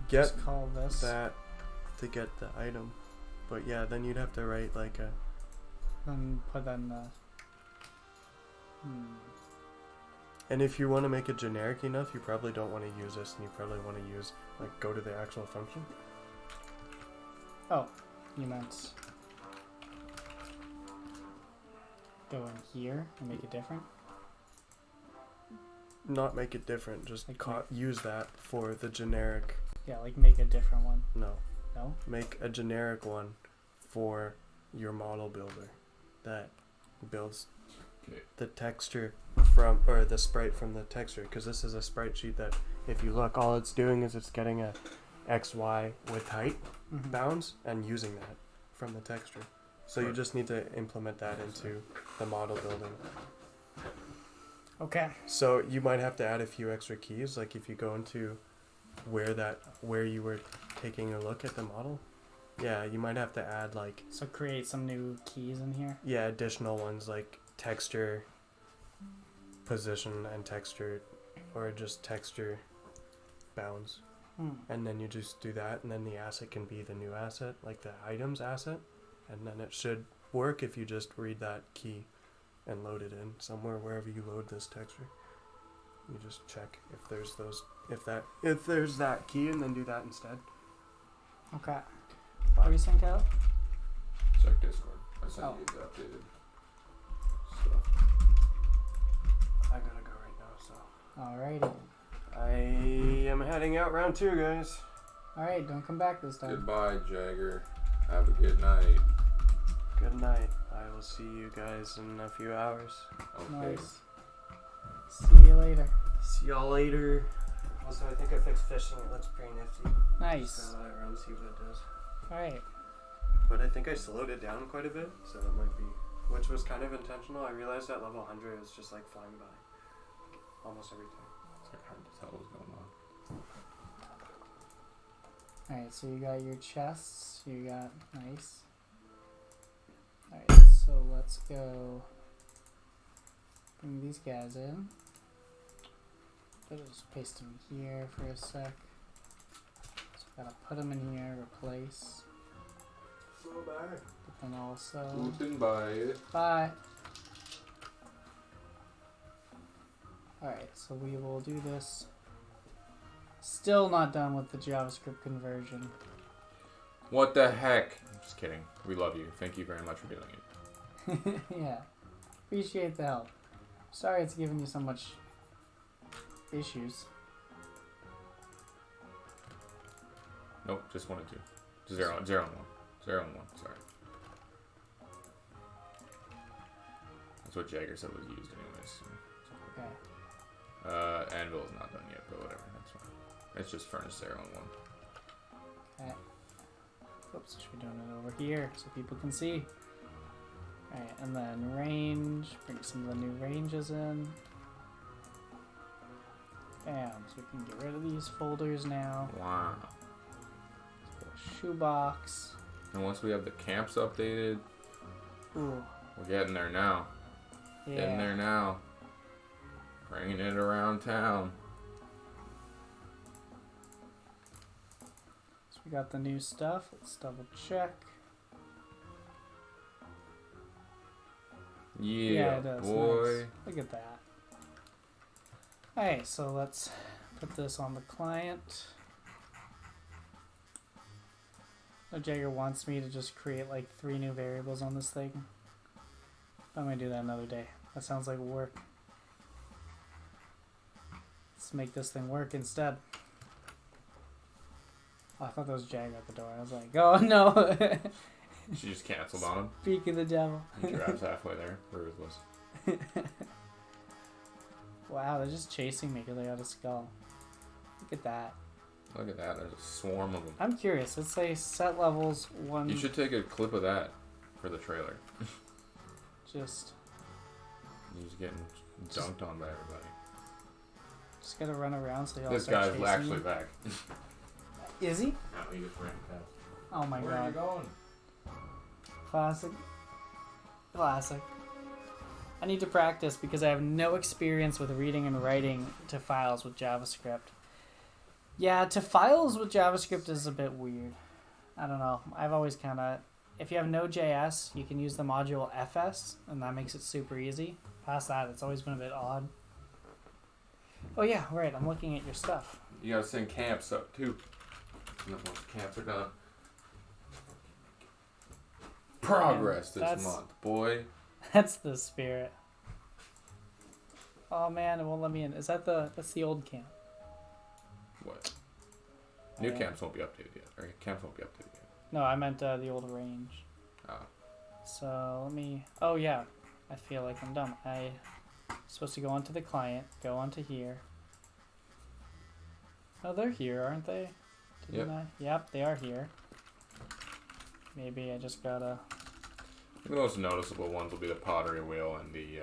get Just call this that to get the item, but yeah, then you'd have to write like a. Then put that in the. And if you want to make it generic enough, you probably don't want to use this, and you probably want to use like go to the actual function. Oh, you meant go in here and make it different? Not make it different, just Like use that for the generic. Yeah, like make a different one. No. No? Make a generic one for your model builder that builds the texture from, or the sprite from the texture, because this is a sprite sheet that if you look, all it's doing is it's getting a XY with height bounds and using that from the texture. So you just need to implement that into the model building. Okay. So you might have to add a few extra keys, like if you go into where you were taking a look at the model, yeah, you might have to add like, So create some new keys in here. yeah, additional ones like texture, position, and texture, or just texture bounds. And then you just do that, and then the asset can be the new asset, like the items asset, and then it should work if you just read that key and load it in somewhere wherever you load this texture. You just check if there's if there's that key, and then do that instead. Okay. What are you saying, Kyle? Check Discord. I sent you the updated stuff. I gotta go right now, so Alrighty. I am heading out round 2, guys. Alright, don't come back this time. Goodbye, Jaeger. Have a good night. Good night. I will see you guys in a few hours. Okay. Nice. See you later. See y'all later. Also, I think I fixed fishing. It looks pretty nifty. Nice. So I run, see what it does. Alright. But I think I slowed it down quite a bit, so it might be, which was kind of intentional. I realized at level 100 it was just like flying by almost every time. It's like hard to tell what's going on. Alright, so you got your chests. You got... Nice. Alright, so let's go bring these guys in. I'll just paste them here for a sec. Gotta put them in here, replace. But then also... Guten Bye. Bye. Alright, so we will do this. Still not done with the JavaScript conversion. What the heck? I'm just kidding. We love you. Thank you very much for doing it. Yeah. Appreciate the help. Sorry it's giving you so much issues. Nope, just 1 and 2. 0 and 1. 0 and 1, sorry. That's what Jaegar said was used anyways. Okay. Anvil's not done yet, but whatever, that's fine. It's just furnace 0 and 1. Okay. Oops, should be doing it over here so people can see. Alright, and then range. Bring some of the new ranges in. Bam, so we can get rid of these folders now. Wow. Shoebox. And once we have the camps updated, Ooh. we're getting there now. Yeah. Getting there now. Bringing it around town. So we got the new stuff. Let's double check. Yeah, it does. boy. Nice. Look at that. Alright, so let's put this on the client. So Jaegar wants me to just create like 3 new variables on this thing. I'm gonna do that another day. That sounds like work. Let's make this thing work instead. Oh, I thought that was Jaegar at the door. I was like, oh no! She just canceled on him. Speak of the devil. He grabs halfway there. Ruthless. Wow, they're just chasing me because I got a skull. Look at that. Look at that. There's a swarm of them. I'm curious. Let's say set levels 1. You should take a clip of that for the trailer. Just He's getting dunked on by everybody. gotta run around so y'all This start guy's chasing actually me. back. Is he? No, he just ran past. Oh my Where are you god. going? Classic. Classic. I need to practice because I have no experience with reading and writing to files with JavaScript. Yeah, to files with JavaScript is a bit weird. I don't know. I've always kind of... If you have Node.js, you can use the module fs, and that makes it super easy. Past that, it's always been a bit odd. Oh yeah, right. I'm looking at your stuff. You gotta send camps up too. And then once the camps are done. Progress this That's- month, boy. That's the spirit. Oh man, it won't let me in. Is that the... That's the old camp. What? New Yeah. camps won't be updated yet. Or camps won't be updated yet. No, I meant the old range. Oh. So let me... Oh yeah, I feel like I'm dumb. I'm supposed to go onto the client, go onto here. Oh, they're here, aren't they? Didn't I? Yep, they are here. Maybe I just gotta... The most noticeable ones will be the pottery wheel and the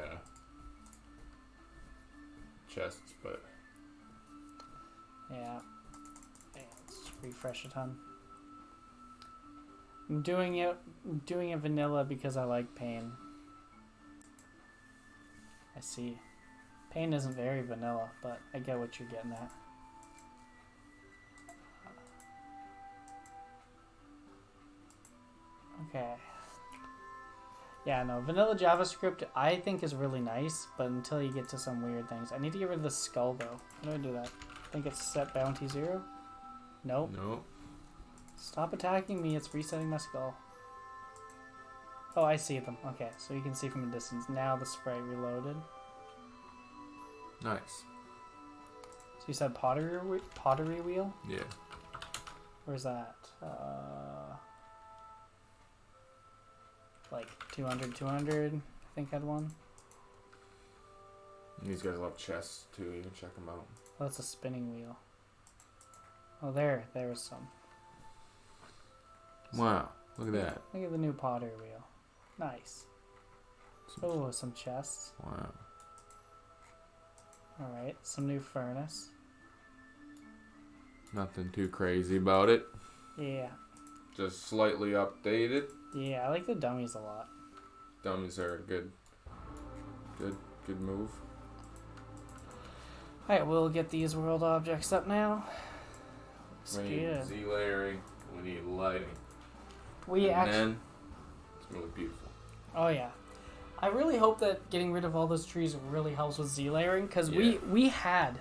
chests, but Yeah. Yeah, let's just refresh a ton. I'm doing it vanilla because I like pain. I see. Pain isn't very vanilla, but I get what you're getting at. Okay. Yeah, no, vanilla JavaScript I think is really nice, but until you get to some weird things. I need to get rid of the skull though. How do I do that? I think it's set bounty 0? Nope. no. Stop attacking me, it's resetting my skull. Oh, I see them. Okay, so you can see from a distance. Now the spray reloaded. Nice. So you said pottery wheel? Yeah. Where's that? Like 200, 200, I think had one. These guys love chests too. You can check them out. Oh, that's a spinning wheel. Oh, there's some. Wow. Look at that. Look at the new pottery wheel. Nice. Oh, some chests. Wow. Alright, some new furnace. Nothing too crazy about it. Yeah. Just slightly updated. Yeah, I like the dummies a lot. Dummies are a good move. Alright, we'll get these world objects up now. We need Z layering. We need lighting. Then it's really beautiful. Oh yeah. I really hope that getting rid of all those trees really helps with Z layering, because we had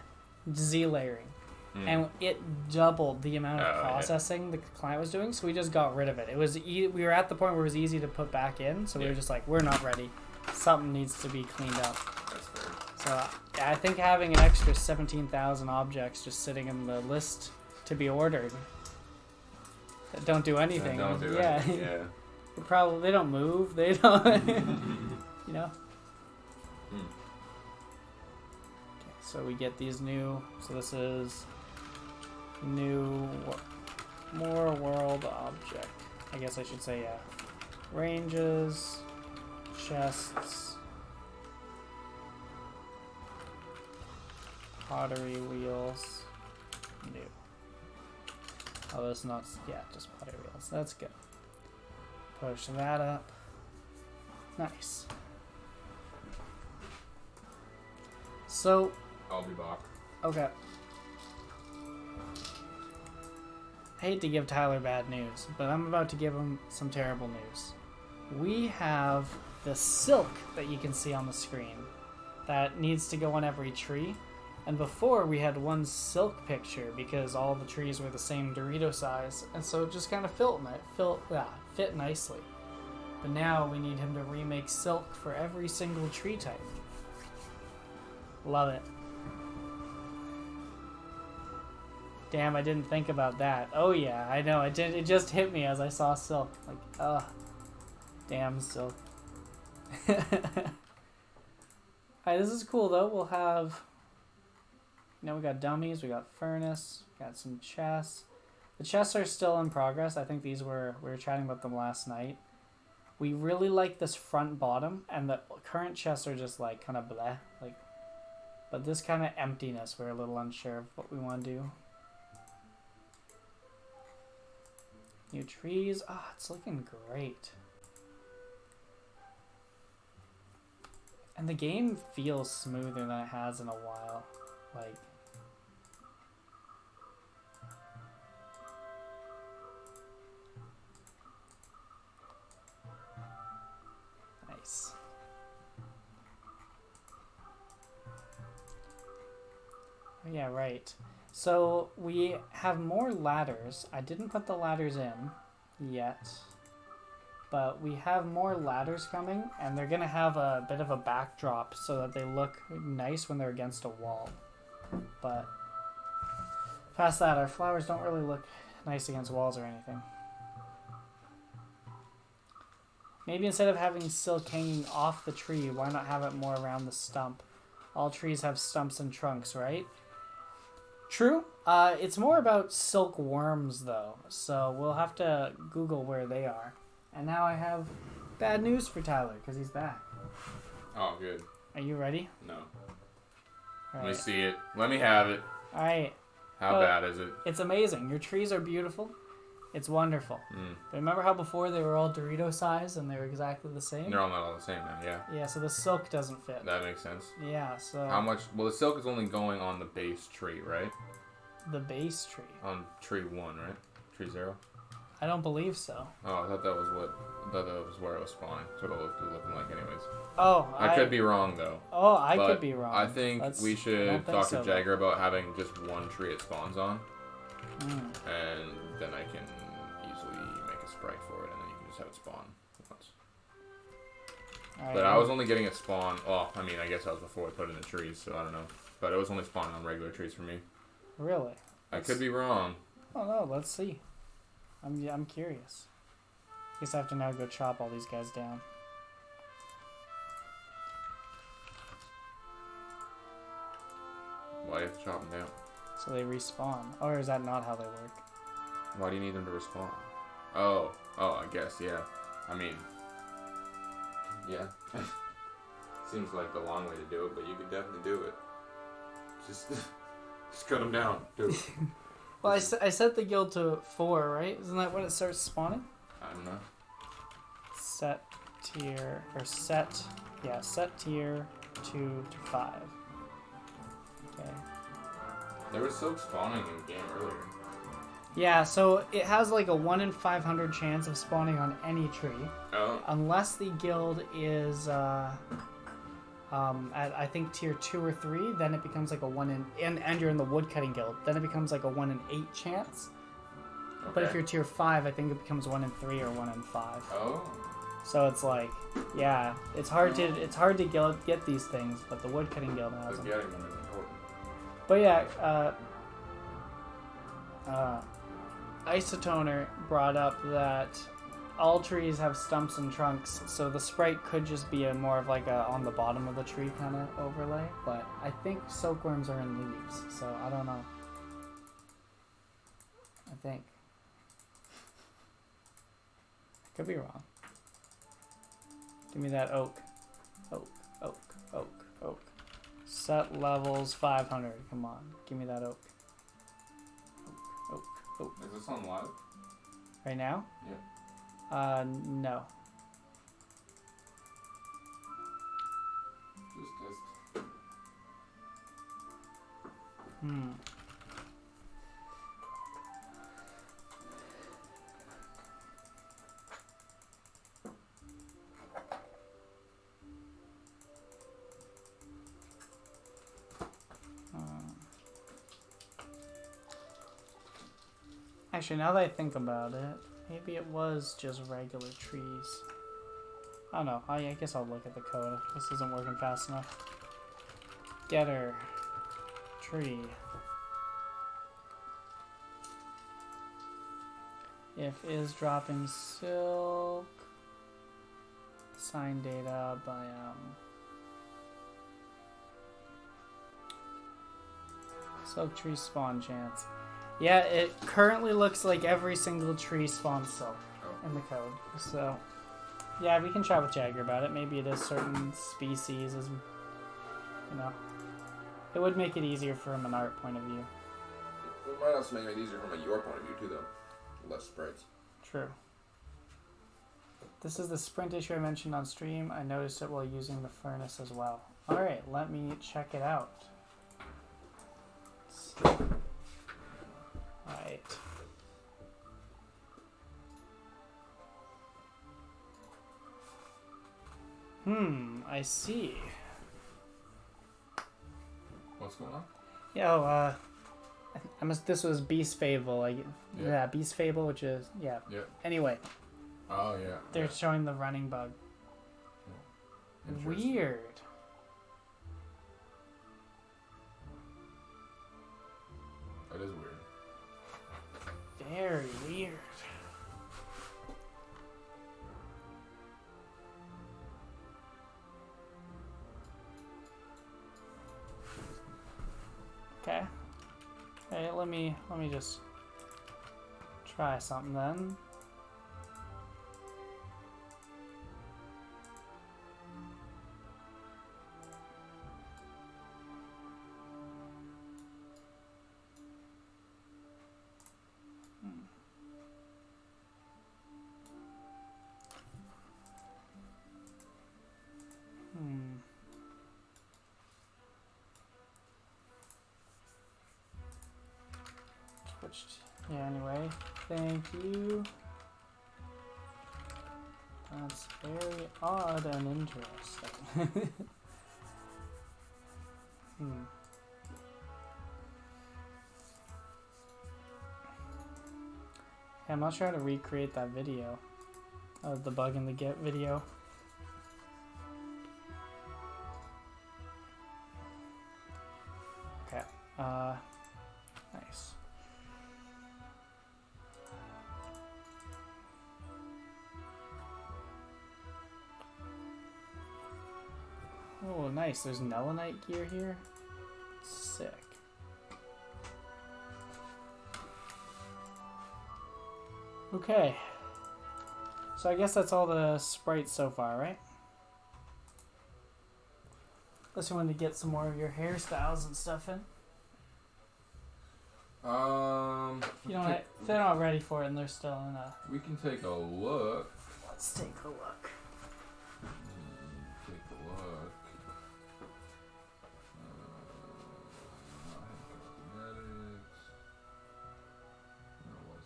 Z layering, and it doubled the amount of processing the client was doing, so we just got rid of it. It was we were at the point where it was easy to put back in, so we were just like, we're not ready. Something needs to be cleaned up. That's fair. So I think having an extra 17,000 objects just sitting in the list to be ordered that don't do anything. Anything, yeah. They don't move. They don't. You know. Okay, so we get these new. So this is new, more world object. I guess I should say ranges, chests, pottery wheels, new. Oh, that's not. Yeah, just pottery wheels. That's good. Push that up. Nice. So. I'll be back. Okay. I hate to give Tyler bad news, but I'm about to give him some terrible news. We have the silk that you can see on the screen that needs to go on every tree. And before we had one silk picture because all the trees were the same Dorito size, and so it just kind of fit nicely. But now we need him to remake silk for every single tree type. Love it. Damn, I didn't think about that. Oh yeah, I know. It just hit me as I saw silk. Like, damn silk. Alright, this is cool though. We'll have... we got dummies, we got furnace, got some chests. The chests are still in progress. I think we were chatting about them last night. We really like this front bottom, and the current chests are just like kind of bleh. But this kind of emptiness, we're a little unsure of what we want to do. New trees. It's looking great. And the game feels smoother than it has in a while. Nice. Oh, yeah, right. So we have more ladders. I didn't put the ladders in yet, but we have more ladders coming, and they're gonna have a bit of a backdrop so that they look nice when they're against a wall. But past that, our flowers don't really look nice against walls or anything. Maybe instead of having silk hanging off the tree, why not have it more around the stump? All trees have stumps and trunks, right? True. It's more about silk worms, though, so we'll have to Google where they are. And now I have bad news for Tyler, because he's back. Oh, good. Are you ready? No. All Let me right. see it. Let me have it. All right. How bad is it? It's amazing. Your trees are beautiful. It's wonderful. But remember how before they were all Dorito size and they were exactly the same? They're all not all the same now, yeah. Yeah, so the silk doesn't fit. That makes sense. Yeah, so... How much? Well, the silk is only going on the base tree, right? The base tree. On tree 1, right? Tree 0? I don't believe so. Oh, I thought that was where it was spawning. That's what it was looking like anyways. Oh, I could be wrong, though. Oh, I But could be wrong. I think we should talk to so, Jaeger about having just one tree it spawns on. And then I can easily make a sprite for it, and then you can just have it spawn once. Right, But I was only getting it spawn... Well, I mean, I guess that was before I put it in the trees, so I don't know. But it was only spawning on regular trees for me. Really? I could be wrong. Oh, no, let's see. I'm curious. Guess I have to now go chop all these guys down. Why do you have to chop them down? So they respawn. Or is that not how they work? Why do you need them to respawn? Oh, I guess, yeah. I mean... Yeah. Seems like the long way to do it, but you could definitely do it. Just cut them down. Do it. Well, I set the guild to 4, right? Isn't that when it starts spawning? I don't know. Set tier, or set tier 2 to 5. Okay. There was silk spawning in the game earlier. Yeah, so it has like a 1 in 500 chance of spawning on any tree. Oh. Unless the guild is, at I think tier 2 or 3, then it becomes like a 1 in... And you're in the woodcutting guild. Then it becomes like a 1 in 8 chance. Okay. But if you're tier 5, I think it becomes 1 in 3 or 1 in 5. Oh. So it's like, yeah, it's hard to get these things, but the woodcutting guild has The them. getting them is important. But yeah, Isotoner brought up that all trees have stumps and trunks, so the sprite could just be a more of like a on the bottom of the tree kind of overlay. But I think silkworms are in leaves, so I don't know. I think. Could be wrong. Give me that oak. Oak, oak, oak, oak. Set levels 500. Come on. Give me that oak. Oak, oak, oak. Is this on live? Right now? Yeah. No. Just test. Hmm. Actually, now that I think about it, maybe it was just regular trees. I don't know. I guess I'll look at the code. This isn't working fast enough. Getter. Tree. If is dropping silk. Sign data by silk tree spawn chance. Yeah, it currently looks like every single tree spawns silk in the code. So, yeah, we can chat with Jaegar about it. Maybe it is certain species, as you know. It would make it easier from an art point of view. It might also make it easier from your point of view, too, though. Less sprites. True. This is the sprint issue I mentioned on stream. I noticed it while using the furnace as well. Alright, let me check it out. Right. I see. What's going on? Yeah, this was Beast Fable. Yeah, Beast Fable, which is, yeah. Yep. Anyway, Oh, yeah. they're showing the running bug. Interesting. Weird. That is weird. Very weird. Okay. Hey, let me just try something then. Yeah, anyway, thank you. That's very odd and interesting. Yeah, I'm not sure how to recreate that video. The bug in the get video. Okay, nice. Oh, nice. There's Nelonite gear here. Sick. Okay. So I guess that's all the sprites so far, right? Unless you wanted to get some more of your hairstyles and stuff in. If they're not ready for it and they're still in a... We can take a look. Let's take a look. Take a look. Cosmetics. No, what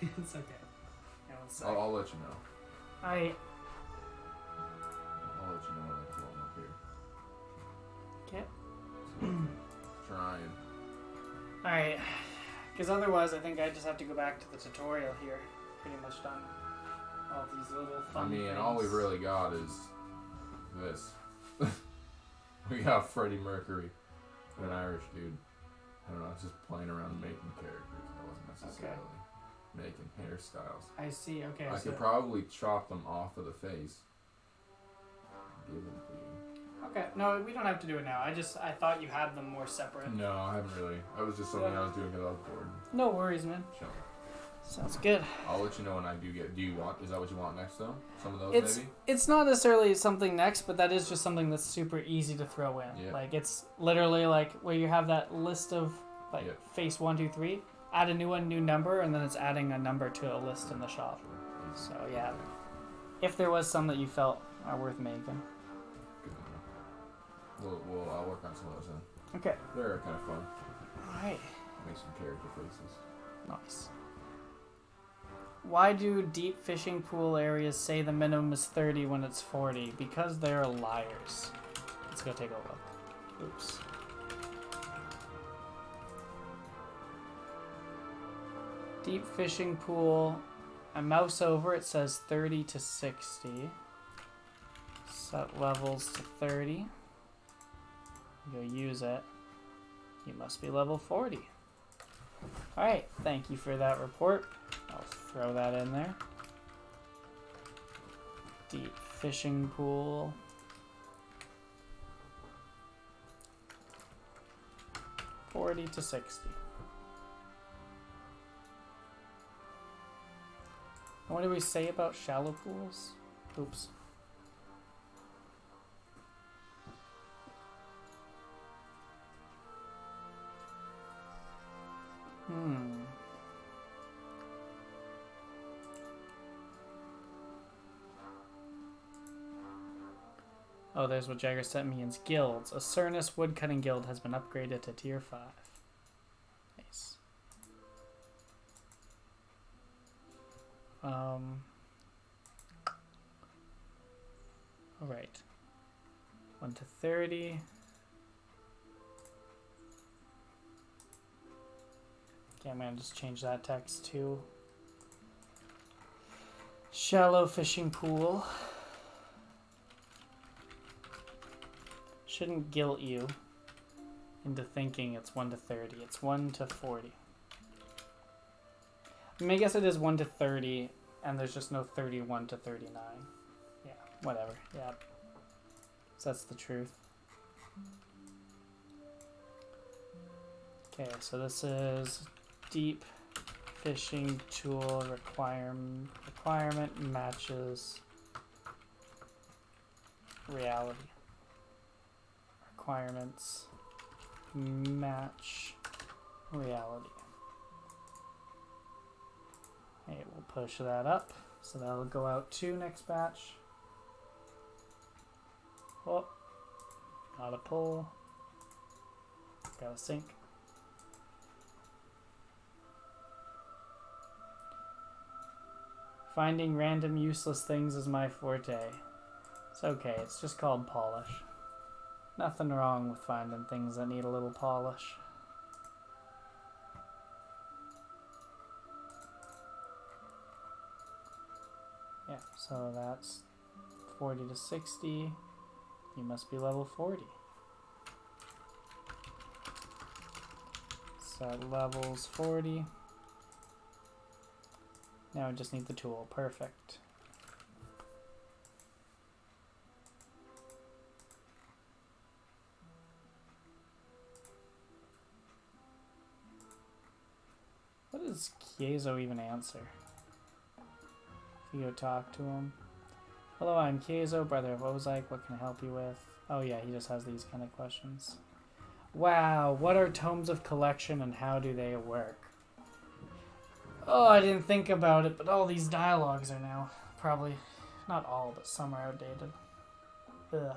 It's okay. Yeah, one sec. I'll let you know. I I'll let you know when I pull them up here. can't. Trying. Alright. Because otherwise, I think I just have to go back to the tutorial here. Pretty much done. All these little fun I mean, things. all we've really got is this. We got Freddie Mercury, an Irish dude. I don't know, it's just playing around making characters. I wasn't necessarily making hairstyles. I see. Okay. I so could probably chop them off of the face. Give them to you. Okay. No, we don't have to do it now. I thought you had them more separate. No, I haven't really. That was just something I was doing because I was bored. No worries, man. Chilling. Sounds good. I'll let you know when I do get. Do you want? Is that what you want next though? Some of those maybe. It's not necessarily something next, but that is just something that's super easy to throw in. Yeah. Like it's literally like where you have that list of like Yeah. face 1, 2, 3, add a new one, new number, and then it's adding a number to a list in the shop. So yeah, if there was some that you felt are worth making. Good to know. I'll work on some of those then. Okay. They're kind of fun. All right. Make some character faces. Nice. Why do deep fishing pool areas say the minimum is 30 when it's 40? Because they're liars. Let's go take a look. Oops. Deep fishing pool. I mouse over, it says 30 to 60. Set levels to 30. Go use it. You must be level 40. Alright, thank you for that report. I'll throw that in there. Deep fishing pool. $40 to $60. And what do we say about shallow pools? Oops. Oh, there's what Jaegar sent me in guilds. A Cernus woodcutting guild has been upgraded to tier 5. Nice. Alright. 1 to 30. Okay, I'm gonna just change that text to shallow fishing pool. Shouldn't guilt you into thinking it's 1 to 30. It's 1 to 40. I mean, I guess it is 1 to 30, and there's just no 31 to 39. Yeah, whatever. Yeah. So that's the truth. Okay, so this is deep fishing tool requirement matches reality. Requirements match reality. Okay, we'll push that up. So that'll go out to next batch. Oh, not a pull. Got a sink. Finding random useless things is my forte. It's okay, it's just called polish. Nothing wrong with finding things that need a little polish. Yeah, so that's 40 to 60. You must be level 40. Set levels 40. Now I just need the tool. Perfect. What does Kiezo even answer? If you go talk to him. Hello, I'm Kiezo, brother of Ozike. What can I help you with? Oh yeah, he just has these kind of questions. Wow, what are tomes of collection and how do they work? Oh, I didn't think about it, but all these dialogues are now probably, not all, but some are outdated. Ugh.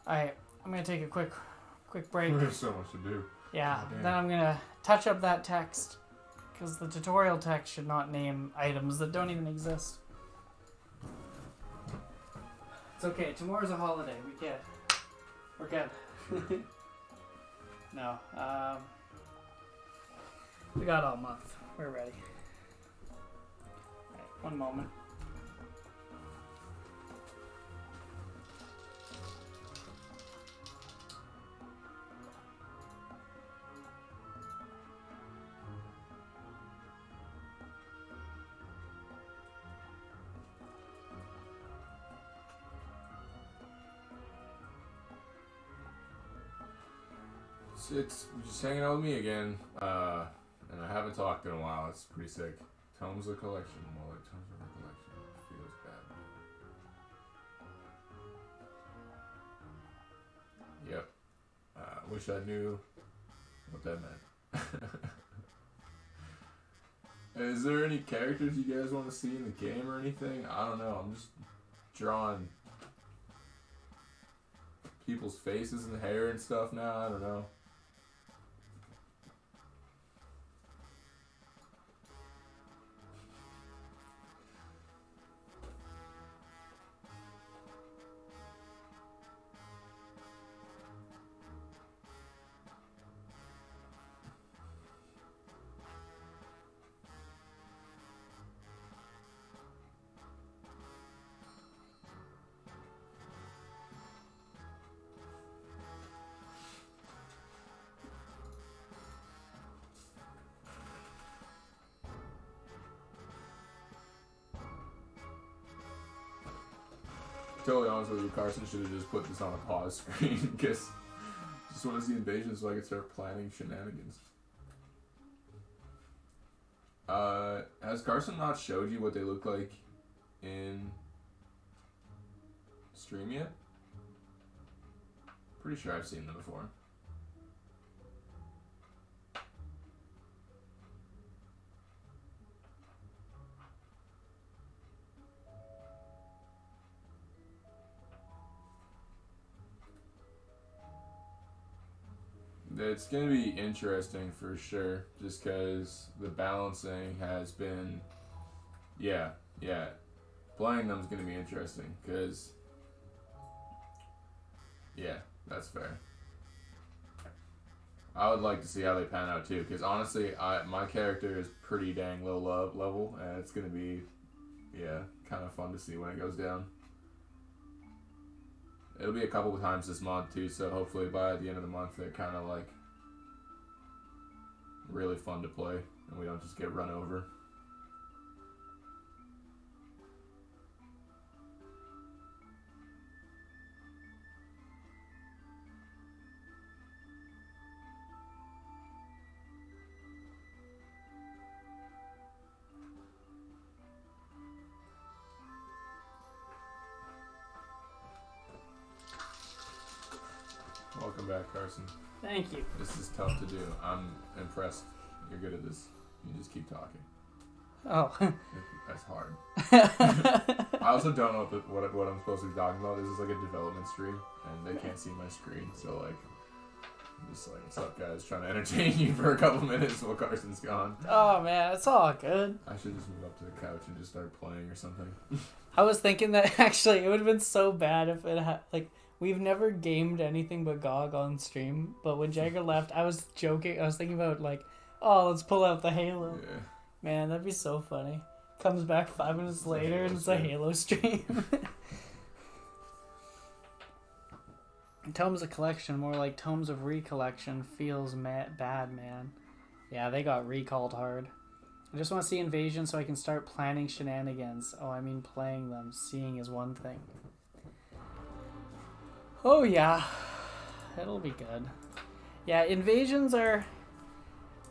Alright, I'm gonna take a quick break. There's so much to do. Yeah, Oh, damn. then I'm gonna touch up that text, Because the tutorial text should not name items that don't even exist. It's okay. Tomorrow's a holiday. We're good. No. We got all month. We're ready. Alright, one moment. It's just hanging out with me again, and I haven't talked in a while. It's pretty sick. Tomes of Collection. More like Tomes of Recollection. Feels bad. Yep. Wish I knew what that meant. Is there any characters you guys want to see in the game or anything? I don't know. I'm just drawing people's faces and hair and stuff now. I don't know. Totally honest with you, Carson should have just put this on a pause screen because I just want to see invasion so I can start planning shenanigans. Has Carson not showed you what they look like in stream yet? Pretty sure I've seen them before. It's going to be interesting for sure, just because the balancing has been, yeah, playing them is going to be interesting, because, yeah, that's fair. I would like to see how they pan out too, because honestly, my character is pretty dang low level, and it's going to be, yeah, kind of fun to see when it goes down. It'll be a couple of times this month too, so hopefully by the end of the month they're kind of like really fun to play and we don't just get run over. Welcome back, Carson. Thank you. This is tough to do. I'm impressed. You're good at this. You just keep talking. Oh. That's hard. I also don't know what I'm supposed to be talking about. This is like a development stream, and they can't see my screen, so like, I'm just like, what's up, guys? Trying to entertain you for a couple minutes while Carson's gone. Oh man, it's all good. I should just move up to the couch and just start playing or something. I was thinking that actually it would have been so bad if it had like. We've never gamed anything but GOG on stream, but when Jaegar left, I was joking. I was thinking about like, oh, let's pull out the Halo. Yeah. Man, that'd be so funny. Comes back 5 minutes later and it's a Halo stream. Tomes of Collection, more like Tomes of Recollection, feels bad, man. Yeah, they got recalled hard. I just want to see Invasion so I can start planning shenanigans. Oh, I mean playing them. Seeing is one thing. Oh yeah, it'll be good. Yeah, invasions are,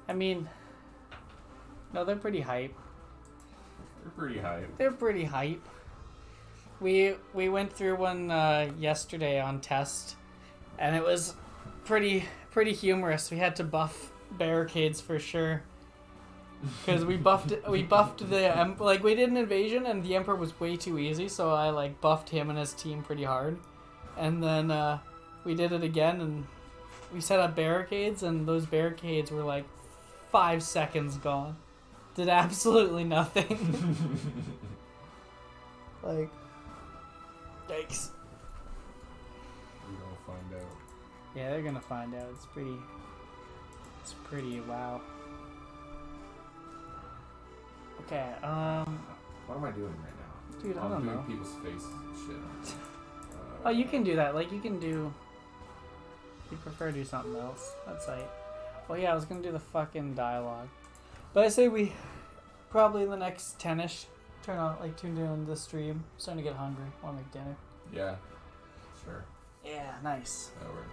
I mean, no, they're pretty hype. They're pretty hype. We went through one yesterday on test, and it was pretty humorous. We had to buff barricades for sure, because we buffed the like we did an invasion and the Emperor was way too easy, so I like buffed him and his team pretty hard. And then we did it again, and we set up barricades, and those barricades were like 5 seconds gone. Did absolutely nothing. Like, yikes. We don't find out. Yeah, they're gonna find out. It's pretty wow. Okay, What am I doing right now? dude, I I'm don't doing know. people's faces and shit. Oh, you can do that. Like, you can do... You prefer to do something else. That's like... Oh, yeah, I was gonna do the fucking dialogue. But I say we... Probably in the next 10-ish. Tune in the stream. Starting to get hungry. Wanna make dinner. Yeah. Sure. Yeah, nice. That works.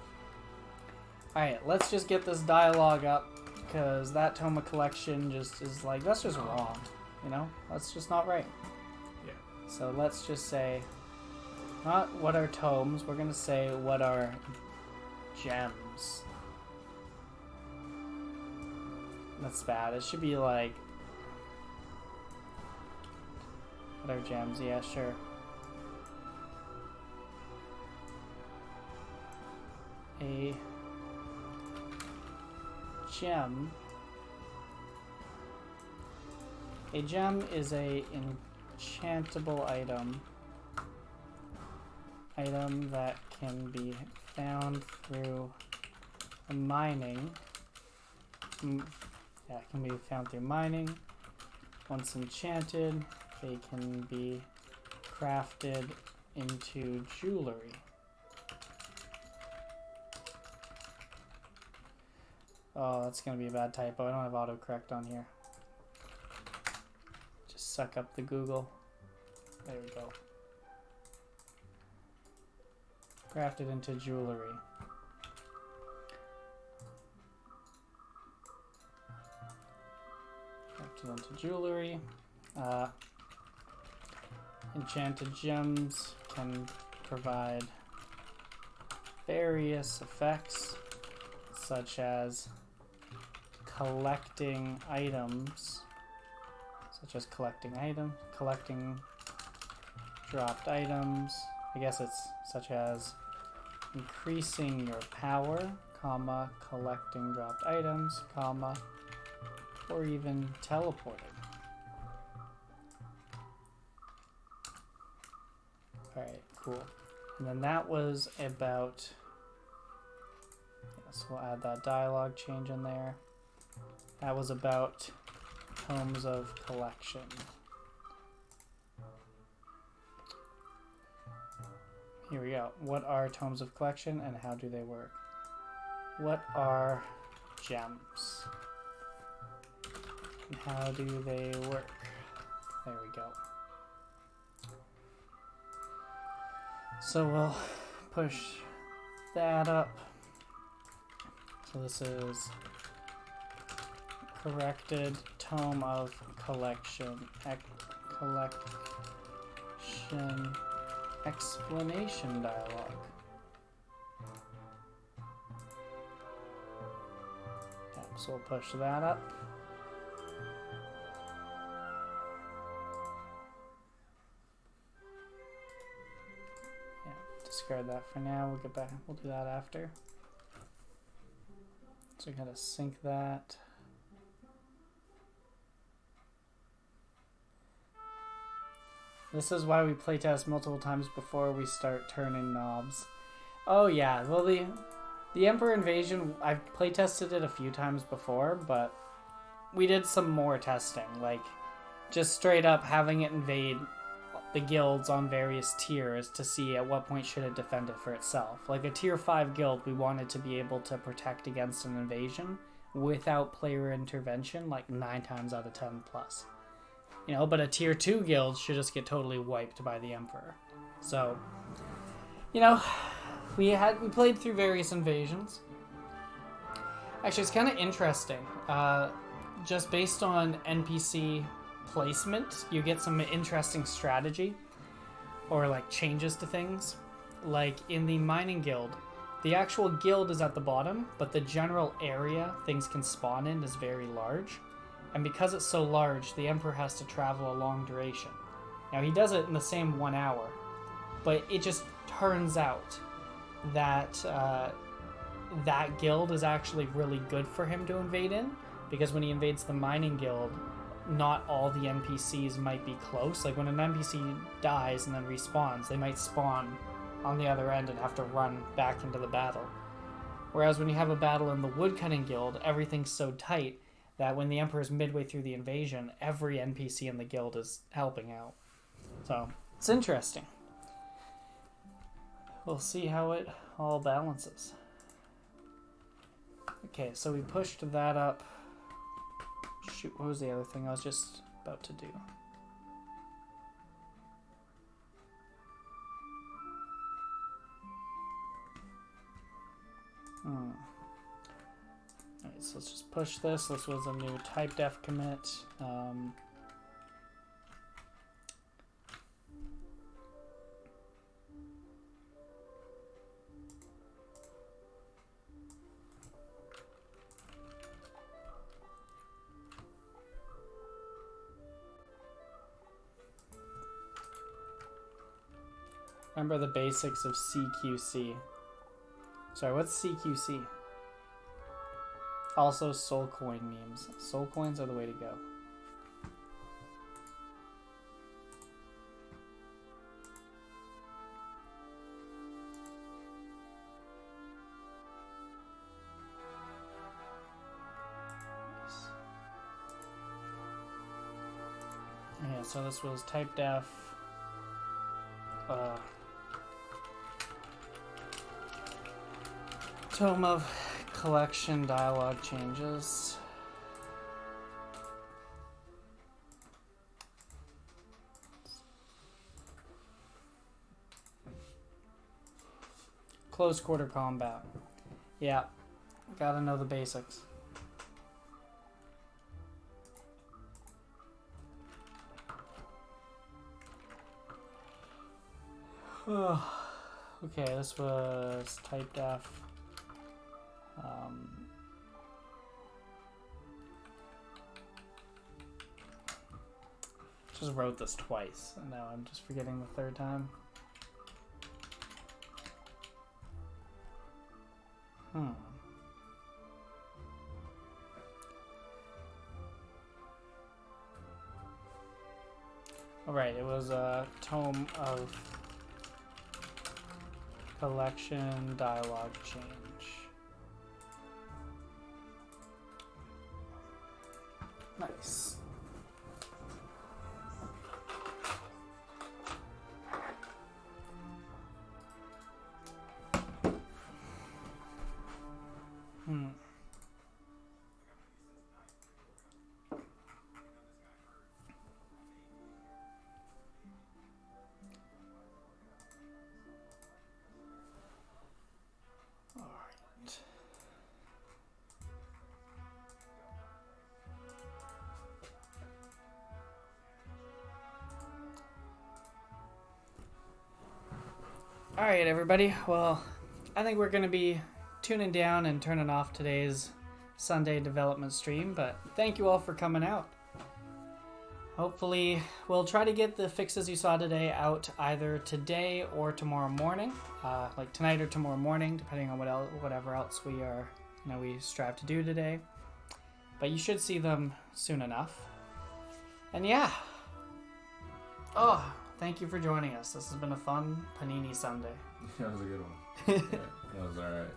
Alright, let's just get this dialogue up. Because that tome of collection just is like... That's just wrong. You know? That's just not right. Yeah. So let's just say... Not what are tomes. We're gonna say what are gems. That's bad. It should be like... What are gems? Yeah, sure. A gem. A gem is a enchantable item. Item that can be found through mining. Yeah, it can be found through mining. Once enchanted, they can be crafted into jewelry. Oh, that's gonna be a bad typo. I don't have autocorrect on here. Just suck up the Google. There we go. Crafted into jewelry. Crafted into jewelry. Enchanted gems can provide various effects, such as collecting items, collecting dropped items. I guess it's such as increasing your power, comma, collecting dropped items, comma, or even teleporting. Alright, cool. And then that was about... Yes, we'll add that dialogue change in there. That was about tomes of collection. Here we go. What are tomes of collection and how do they work? What are gems? And how do they work? There we go. So we'll push that up. So this is corrected tome of collection. Collection explanation dialogue. Yeah, so we'll push that up. Yeah, discard that for now. We'll get back. We'll do that after. So we gotta sync that. This is why we playtest multiple times before we start turning knobs. Oh yeah, well the Emperor Invasion, I've playtested it a few times before, but we did some more testing, like just straight up having it invade the guilds on various tiers to see at what point should it defend it for itself. Like a tier 5 guild, we wanted to be able to protect against an invasion without player intervention, like 9 times out of 10 plus. You know, but a tier 2 guild should just get totally wiped by the Emperor. So, you know, we played through various invasions. Actually, it's kind of interesting. Just based on NPC placement, you get some interesting strategy or like changes to things. Like in the mining guild, the actual guild is at the bottom, but the general area things can spawn in is very large. And because it's so large, the Emperor has to travel a long duration. Now, he does it in the same 1 hour, but it just turns out that that guild is actually really good for him to invade in, because when he invades the mining guild, not all the NPCs might be close. Like when an NPC dies and then respawns, they might spawn on the other end and have to run back into the battle. Whereas when you have a battle in the Woodcutting Guild, everything's so tight that when the Emperor's midway through the invasion, every NPC in the guild is helping out. So, it's interesting. We'll see how it all balances. Okay, so we pushed that up. Shoot, what was the other thing I was just about to do? Alright, so let's just push this. This was a new type def commit. Remember the basics of CQC. Sorry, what's CQC? Also, soul coin memes. Soul coins are the way to go. Yeah, so this was type def. Tome of collection dialogue changes. Close quarter combat. Yeah, gotta know the basics. Okay, this was type def. Just wrote this twice, and now I'm just forgetting the third time. Alright, it was a tome of collection dialogue change. Nice. Alright, everybody. Well, I think we're going to be tuning down and turning off today's Sunday development stream, but thank you all for coming out. Hopefully, we'll try to get the fixes you saw today out either today or tomorrow morning, like tonight or tomorrow morning, depending on whatever else we strive to do today. But you should see them soon enough. And yeah. Oh, thank you for joining us. This has been a fun Panini Sunday. That was a good one. Yeah, that was alright.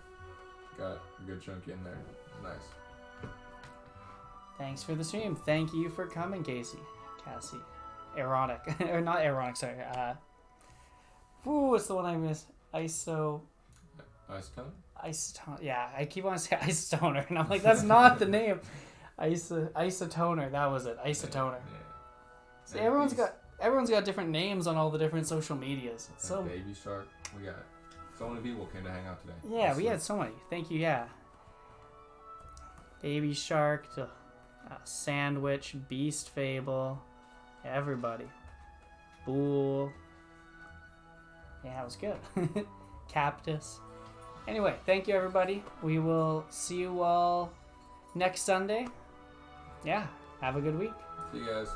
Got a good chunk in there. Nice. Thanks for the stream. Thank you for coming, Cassie. Ironic. Or not ironic, sorry. What's the one I missed? Isotone? Yeah, I keep on saying isotoner, and I'm like, that's not the name. Isotoner, that was it. Isotoner. Yeah. See, everyone's got different names on all the different social medias. So Baby Shark. We got so many people came to hang out today. Yeah, we had so many. Thank you. Yeah. Baby Shark, Sandwich, Beast Fable, everybody. Bool. Yeah, it was good. Cactus. Anyway, thank you, everybody. We will see you all next Sunday. Yeah, have a good week. See you guys.